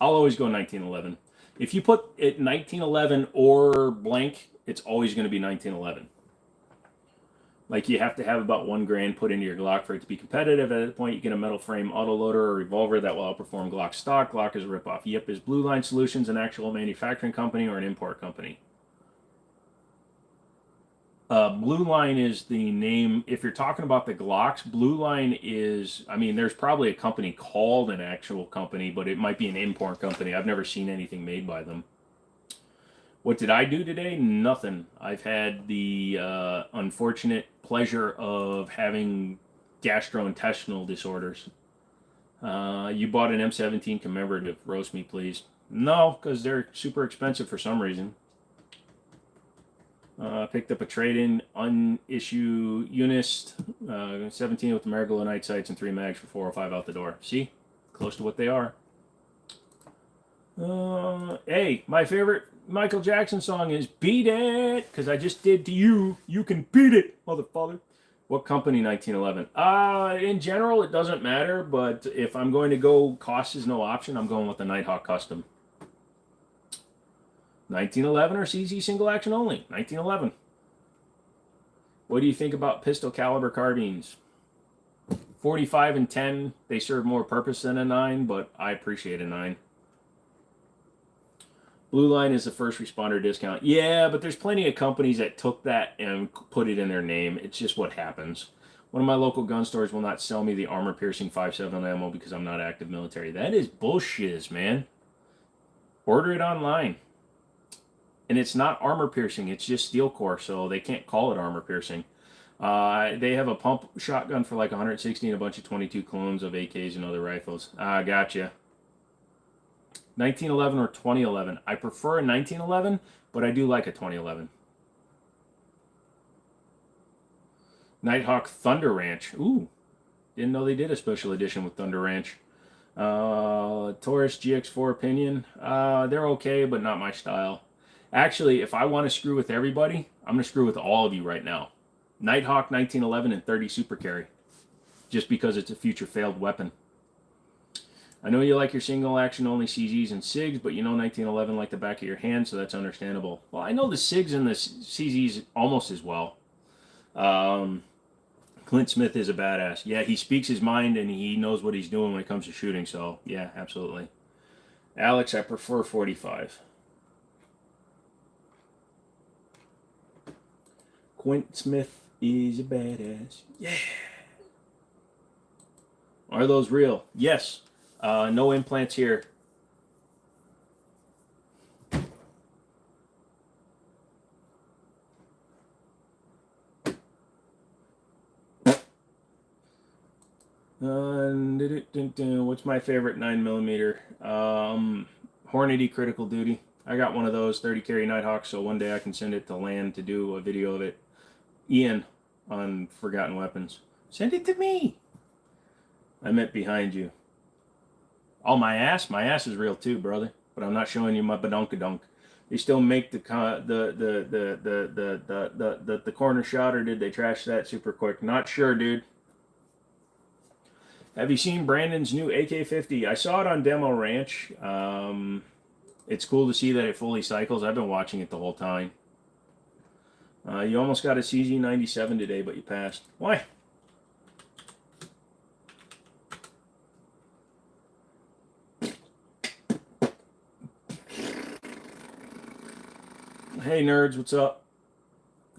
I'll always go 1911. If you put it 1911 or blank, it's always going to be 1911. Like you have to have about $1 grand put into your Glock for it to be competitive. At that point, you get a metal frame autoloader or revolver that will outperform Glock stock. Glock is a ripoff. Yep, is Blue Line Solutions an actual manufacturing company or an import company? Blue Line is the name. If you're talking about the Glocks, Blue Line is, I mean, there's probably a company called an actual company, but it might be an import company. I've never seen anything made by them. What did I do today? Nothing. I've had the unfortunate pleasure of having gastrointestinal disorders. You bought an M17 commemorative. Roast me, please. No, because they're super expensive for some reason. Picked up a trade-in unissue Unist 17 with the Marigold night sights and 3 mags for 405 out the door. See? Close to what they are. Hey, my favorite Michael Jackson song is Beat It, because I just did to you. You can beat it, motherfucker. What company 1911? In general, it doesn't matter, but if I'm going to go cost is no option, I'm going with the Nighthawk Custom. 1911 or CZ single action only? 1911. What do you think about pistol caliber carbines? 45 and 10, they serve more purpose than a 9, but I appreciate a 9. Blue Line is the first responder discount. Yeah, but there's plenty of companies that took that and put it in their name. It's just what happens. One of my local gun stores will not sell me the armor-piercing 5.7 ammo because I'm not active military. That is bullshit, man. Order it online. And it's not armor piercing, it's just steel core, so they can't call it armor piercing. They have a pump shotgun for like 160 and a bunch of 22 clones of AKs and other rifles. Gotcha. 1911 or 2011. I prefer a 1911, but I do like a 2011. Nighthawk Thunder Ranch. Ooh, didn't know they did a special edition with Thunder Ranch. Taurus GX4 Opinion. They're okay, but not my style. Actually, if I want to screw with everybody, I'm going to screw with all of you right now. Nighthawk 1911 and 30 Super Carry. Just because it's a future failed weapon. I know you like your single action only CZs and SIGs, but you know 1911 like the back of your hand, so that's understandable. Well, I know the SIGs and the CZs almost as well. Clint Smith is a badass. Yeah, he speaks his mind and he knows what he's doing when it comes to shooting, so yeah, absolutely. Alex, I prefer 45. Quint Smith is a badass. Yeah. Are those real? Yes. No implants here. What's my favorite 9mm? Hornady Critical Duty. I got one of those 30 carry Nighthawk, so one day I can send it to Land to do a video of it. Ian on Forgotten Weapons. Send it to me. I meant behind you. Oh, my ass? My ass is real too, brother. But I'm not showing you my badunkadunk. They still make the corner shot, or did they trash that super quick? Not sure, dude. Have you seen Brandon's new AK-50? I saw it on Demo Ranch. It's cool to see that it fully cycles. I've been watching it the whole time. You almost got a CZ97 today, but you passed. Why? Hey nerds, what's up?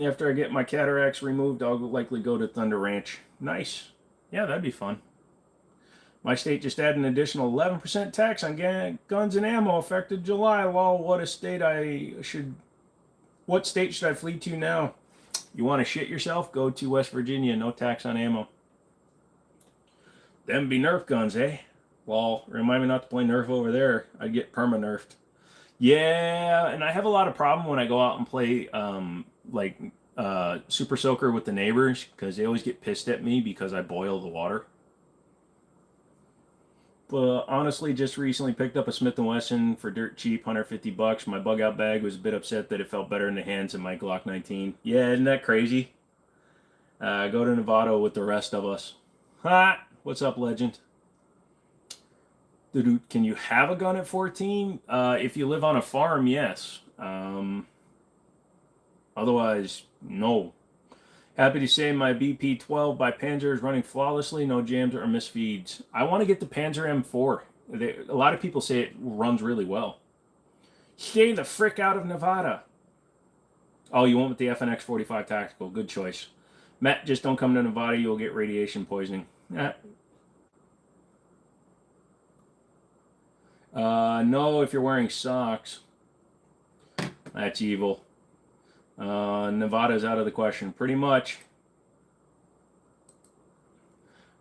After I get my cataracts removed, I'll likely go to Thunder Ranch. Nice. Yeah, that'd be fun. My state just added an additional 11% tax on guns and ammo effective July. Well, what state should I flee to now? You want to shit yourself? Go to West Virginia. No tax on ammo. Them be Nerf guns, eh? Well, remind me not to play Nerf over there. I'd get perma-nerfed. Yeah, and I have a lot of problem when I go out and play Super Soaker with the neighbors because they always get pissed at me because I boil the water. But honestly, just recently picked up a Smith & Wesson for dirt cheap, $150. My bug out bag was a bit upset that it felt better in the hands of my Glock 19. Yeah, isn't that crazy? Go to Nevada with the rest of us. Ha! What's up, legend? Dude, can you have a gun at 14? If you live on a farm, yes. Otherwise, no. Happy to say my BP-12 by Panzer is running flawlessly, no jams or misfeeds. I want to get the Panzer M4. A lot of people say it runs really well. Stay the frick out of Nevada. Oh, you went with the FNX 45 Tactical. Good choice. Matt, just don't come to Nevada. You'll get radiation poisoning. No, if you're wearing socks. That's evil. Nevada's out of the question. Pretty much.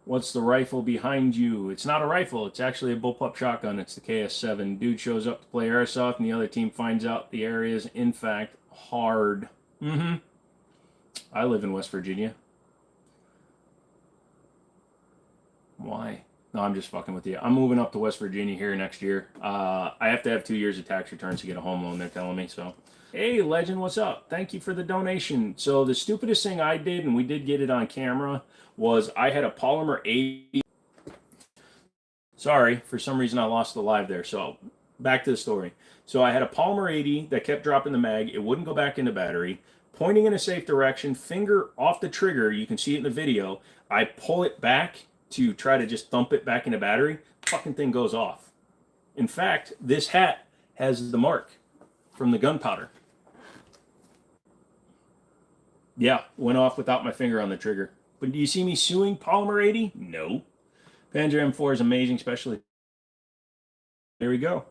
What's the rifle behind you? It's not a rifle. It's actually a bullpup shotgun. It's the KS7. Dude shows up to play airsoft, and the other team finds out the area is, in fact, hard. I live in West Virginia. Why? No, I'm just fucking with you. I'm moving up to West Virginia here next year. I have to have 2 years of tax returns to get a home loan, they're telling me, so. Hey, legend, what's up? Thank you for the donation. So the stupidest thing I did, and we did get it on camera, was I had a polymer 80. Sorry, for some reason I lost the live there. So back to the story. So I had a polymer 80 that kept dropping the mag. It wouldn't go back into battery. Pointing in a safe direction, finger off the trigger. You can see it in the video. I pull it back to try to just thump it back into battery. Fucking thing goes off. In fact, this hat has the mark from the gunpowder. Yeah, went off without my finger on the trigger. But do you see me suing Polymer 80? No. Panzer M4 is amazing, especially. There we go.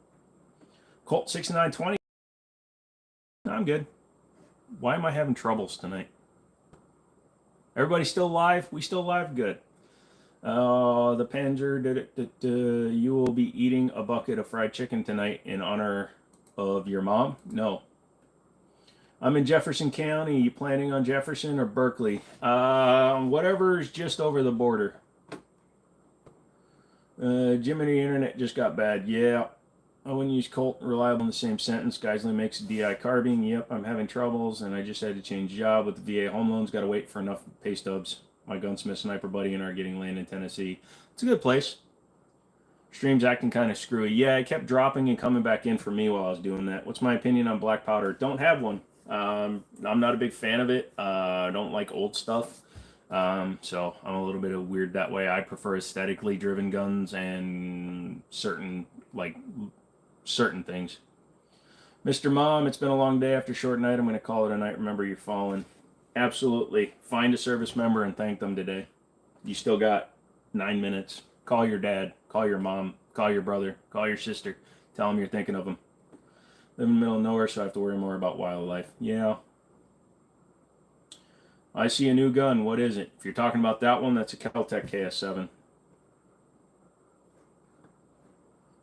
Colt 6920. I'm good. Why am I having troubles tonight? Everybody still live? We still live? Good. The Panzer, you will be eating a bucket of fried chicken tonight in honor of your mom? No. I'm in Jefferson County. You planning on Jefferson or Berkeley? Whatever's just over the border. Jimmini internet just got bad. Yeah. I wouldn't use Colt reliable in the same sentence. Geisley makes DI carbine. Yep, I'm having troubles, and I just had to change job with the VA home loans. Got to wait for enough pay stubs. My gunsmith sniper buddy and I are getting land in Tennessee. It's a good place. Stream's acting kind of screwy. Yeah, it kept dropping and coming back in for me while I was doing that. What's my opinion on black powder? Don't have one. I'm not a big fan of it. I don't like old stuff. So I'm a little bit of weird that way. I prefer aesthetically driven guns and certain things. Mr. Mom, it's been a long day after a short night. I'm going to call it a night. Remember, you're fallen. Absolutely. Find a service member and thank them today. You still got 9 minutes. Call your dad. Call your mom. Call your brother. Call your sister. Tell them you're thinking of them. Live in the middle of nowhere, so I have to worry more about wildlife. Yeah. I see a new gun. What is it? If you're talking about that one, that's a Kel-Tec KS7.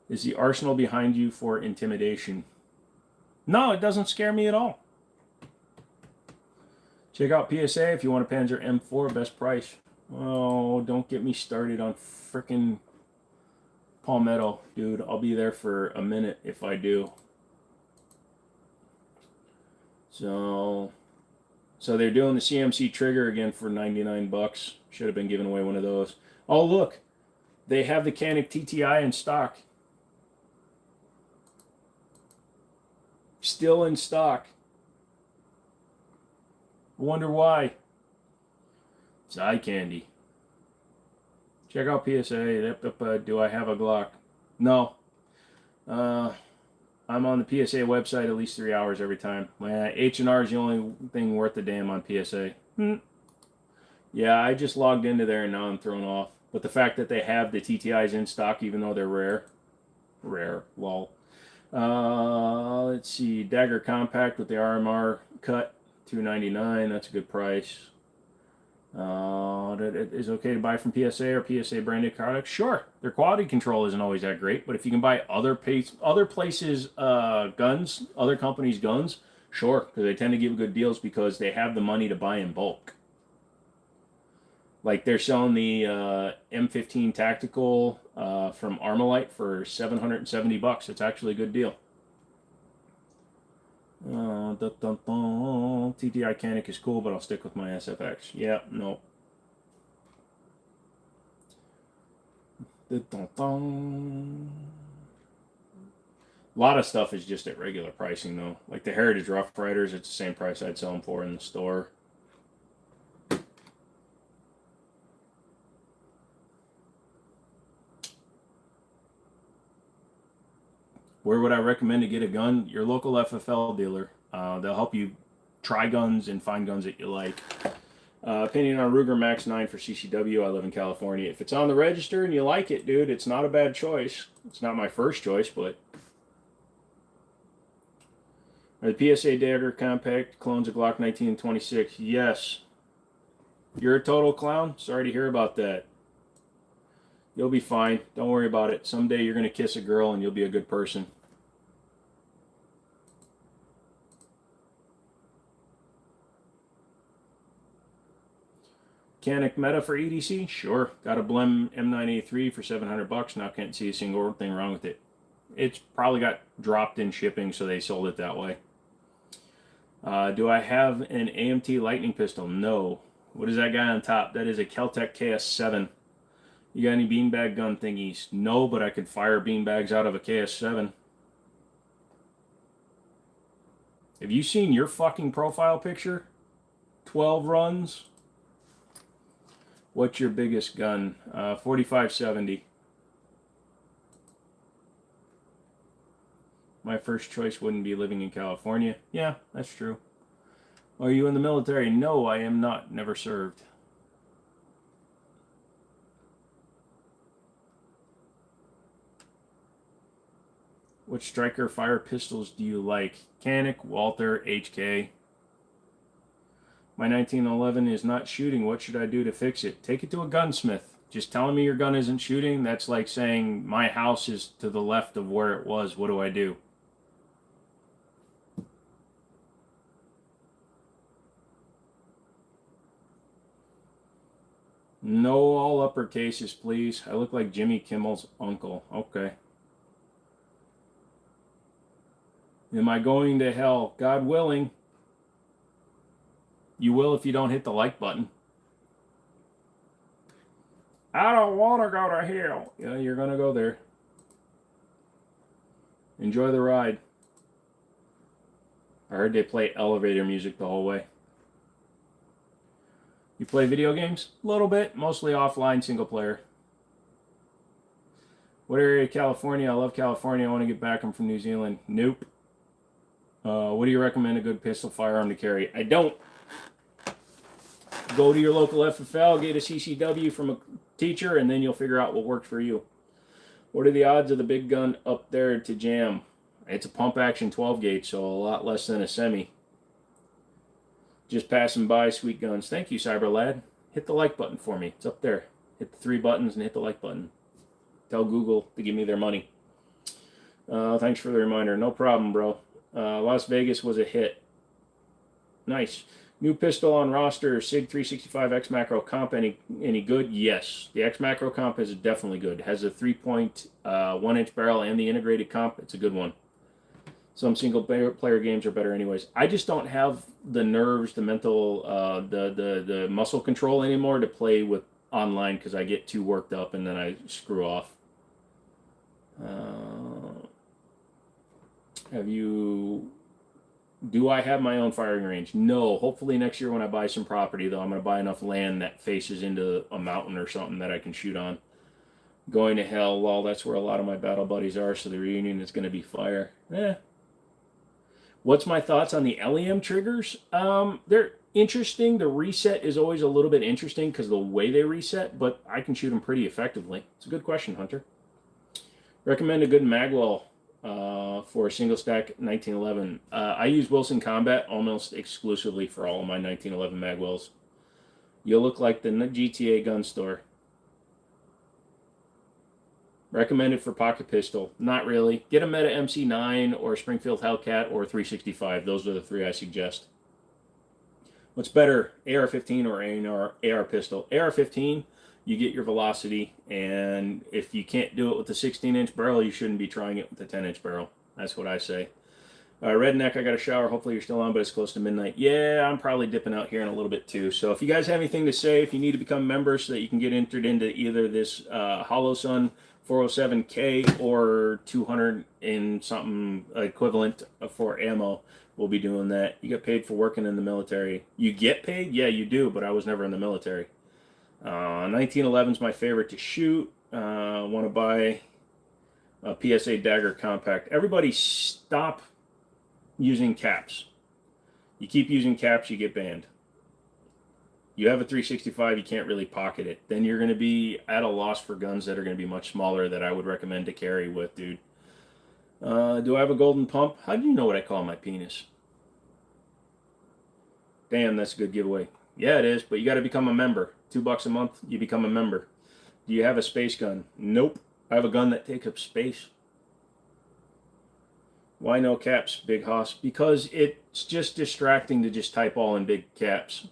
Is the arsenal behind you for intimidation? No, it doesn't scare me at all. Check out PSA if you want a Panzer M4, best price. Oh, don't get me started on frickin' Palmetto, dude. I'll be there for a minute if I do. So they're doing the CMC trigger again for 99 bucks. Should have been giving away one of those. Oh, look. They have the Canik TTI in stock. Still in stock. Wonder why. It's eye candy. Check out PSA. Do I have a Glock? No. I'm on the PSA website at least 3 hours every time. My H&R is the only thing worth a damn on PSA. Yeah, I just logged into there and now I'm thrown off. But the fact that they have the TTIs in stock, even though they're rare, lol. Let's see, Dagger Compact with the RMR cut, $2.99. That's a good price. Is it okay to buy from PSA or PSA branded products? Sure. Their quality control isn't always that great, but if you can buy other places guns, other companies' guns, sure, because they tend to give good deals because they have the money to buy in bulk. Like they're selling the M15 Tactical from Armalite for $770. It's actually a good deal. TTI Canic is cool, but I'll stick with my SFX. Yeah, no. A lot of stuff is just at regular pricing, though. Like the Heritage Rough Riders, it's the same price I'd sell them for in the store. Where would I recommend to get a gun? Your local FFL dealer. They'll help you try guns and find guns that you like. Opinion on Ruger Max 9 for CCW. I live in California. If it's on the register and you like it, dude, it's not a bad choice. It's not my first choice, but... Are the PSA Dagger Compact clones of Glock 19 and 26? Yes. You're a total clown? Sorry to hear about that. You'll be fine. Don't worry about it. Someday you're going to kiss a girl and you'll be a good person. Canic Meta for EDC? Sure. Got a Blem M9A3 for $700. Now can't see a single thing wrong with it. It's probably got dropped in shipping, so they sold it that way. Do I have an AMT Lightning pistol? No. What is that guy on top? That is a Keltec KS7. You got any beanbag gun thingies? No, but I could fire beanbags out of a KS7. Have you seen your fucking profile picture? 12 runs? What's your biggest gun? 4570. My first choice wouldn't be living in California. Yeah, that's true. Are you in the military? No, I am not. Never served. What striker fire pistols do you like? Canic, Walther, HK. My 1911 is not shooting. What should I do to fix it? Take it to a gunsmith. Just telling me your gun isn't shooting, that's like saying my house is to the left of where it was. What do I do? No all upper cases, please. I look like Jimmy Kimmel's uncle. Okay. Am I going to hell? God willing. You will if you don't hit the like button. I don't want to go to hell. Yeah, you're going to go there. Enjoy the ride. I heard they play elevator music the whole way. You play video games? A little bit. Mostly offline, single player. What area of California? I love California. I want to get back. I'm from New Zealand. Nope. What do you recommend a good pistol firearm to carry? I don't. Go to your local FFL, get a CCW from a teacher, and then you'll figure out what works for you. What are the odds of the big gun up there to jam? It's a pump action 12 gauge, so a lot less than a semi. Just passing by, sweet guns. Thank you, Cyber Lad. Hit the like button for me. It's up there. Hit the 3 buttons and hit the like button. Tell Google to give me their money. Thanks for the reminder. No problem, bro. Las Vegas was a hit. Nice. New pistol on roster, SIG 365 X Macro Comp. Any good? Yes. The X Macro Comp is definitely good. It has a 3.1-inch barrel and the integrated comp. It's a good one. Some single player games are better anyways. I just don't have the nerves, the mental, the muscle control anymore to play with online because I get too worked up and then I screw off. Do I have my own firing range? No. Hopefully next year when I buy some property, though, I'm going to buy enough land that faces into a mountain or something that I can shoot on. Going to hell, lol, that's where a lot of my battle buddies are, so the reunion is going to be fire. What's my thoughts on the LEM triggers? They're interesting. The reset is always a little bit interesting because of the way they reset, but I can shoot them pretty effectively. It's a good question, Hunter. Recommend a good magwell for a single stack 1911. I use Wilson Combat almost exclusively for all of my 1911 magwells. You'll look like the GTA gun store. Recommended for pocket pistol. Not really. Get a Meta MC9 or a Springfield Hellcat or a 365. Those are the three I suggest. What's better, AR-15 or AR pistol? AR-15, you get your velocity, and if you can't do it with the 16-inch barrel, you shouldn't be trying it with the 10-inch barrel. That's what I say. Redneck, I got a shower. Hopefully you're still on, but it's close to midnight. Yeah, I'm probably dipping out here in a little bit too. So if you guys have anything to say, if you need to become members so that you can get entered into either this Hollow Sun 407K or 200 in something equivalent for ammo, we'll be doing that. You get paid for working in the military. You get paid? Yeah, you do, but I was never in the military. 1911 is my favorite to shoot. Want to buy a PSA Dagger Compact. Everybody stop using caps. You keep using caps, you get banned. You have a 365, you can't really pocket it. Then you're going to be at a loss for guns that are going to be much smaller that I would recommend to carry with, dude. Do I have a golden pump? How do you know what I call my penis? Damn, that's a good giveaway. Yeah, it is, but you got to become a member. $2 a month, you become a member. Do you have a space gun? Nope. I have a gun that takes up space. Why no caps, Big Hoss? Because it's just distracting to just type all in big caps.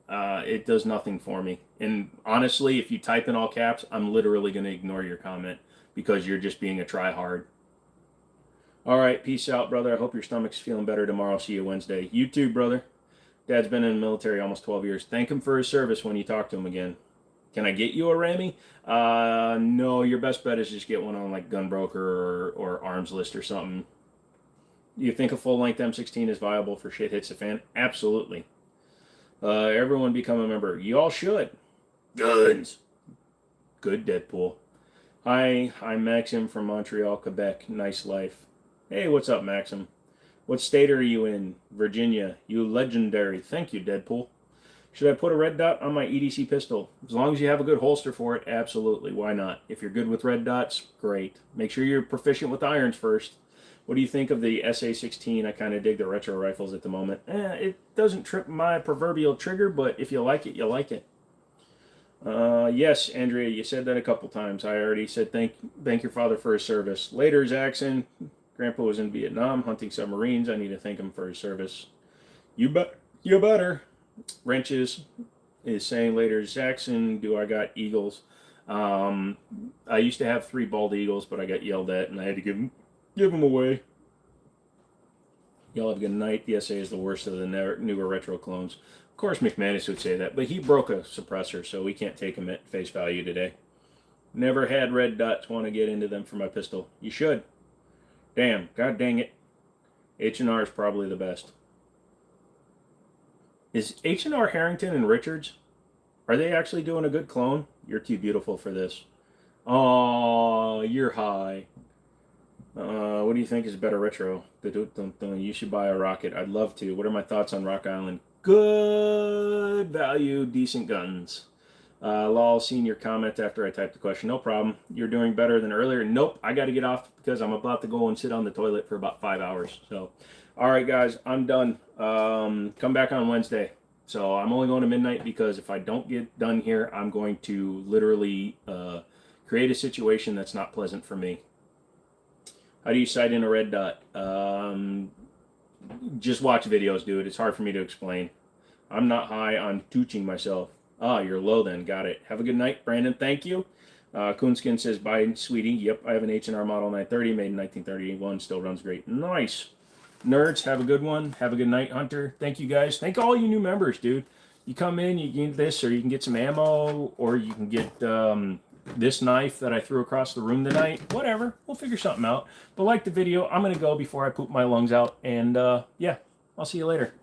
It does nothing for me. And honestly, if you type in all caps, I'm literally going to ignore your comment because you're just being a try-hard. All right, peace out, brother. I hope your stomach's feeling better tomorrow. See you Wednesday. You too, brother. Dad's been in the military almost 12 years. Thank him for his service when you talk to him again. Can I get you a Rami? No, your best bet is just get one on like Gunbroker or Arms List or something. Do you think a full-length M16 is viable for shit hits the fan? Absolutely. Everyone become a member. You all should. Guns. Good, Deadpool. Hi, I'm Maxim from Montreal, Quebec. Nice life. Hey, what's up, Maxim? What state are you in? Virginia. You legendary. Thank you, Deadpool. Should I put a red dot on my EDC pistol? As long as you have a good holster for it, absolutely. Why not? If you're good with red dots, great. Make sure you're proficient with irons first. What do you think of the SA-16? I kind of dig the retro rifles at the moment. It doesn't trip my proverbial trigger, but if you like it, you like it. Yes, Andrea, you said that a couple times. I already said thank your father for his service. Later, Zaxxon. Grandpa was in Vietnam hunting submarines. I need to thank him for his service. You better. Wrenches is saying later, Zaxxon, do I got eagles? I used to have 3 bald eagles, but I got yelled at and I had to give them away. Y'all have a good night. The SA is the worst of the newer retro clones. Of course, McManus would say that, but he broke a suppressor, so we can't take him at face value today. Never had red dots. Want to get into them for my pistol. You should. Damn, god dang it. H&R is probably the best. Is H&R Harrington and Richards? Are they actually doing a good clone? You're too beautiful for this. Oh, you're high. What do you think is better retro? You should buy a rocket. I'd love to. What are my thoughts on Rock Island? Good value, decent guns. Lol, seen your comment after I typed the question. No problem. You're doing better than earlier. Nope, I got to get off because I'm about to go and sit on the toilet for about 5 hours. So, all right, guys, I'm done. Come back on Wednesday. So I'm only going to midnight because if I don't get done here, I'm going to literally create a situation that's not pleasant for me. How do you sight in a red dot? Just watch videos, dude. It's hard for me to explain. I'm not high on tooching myself. Ah, you're low then. Got it. Have a good night, Brandon. Thank you. Coonskin says, bye, sweetie. Yep, I have an H&R Model 930 made in 1931. Still runs great. Nice. Nerds, have a good one. Have a good night, Hunter. Thank you, guys. Thank all you new members, dude. You come in, you get this, or you can get some ammo, or you can get this knife that I threw across the room tonight. Whatever. We'll figure something out. But like the video, I'm going to go before I poop my lungs out. And, yeah, I'll see you later.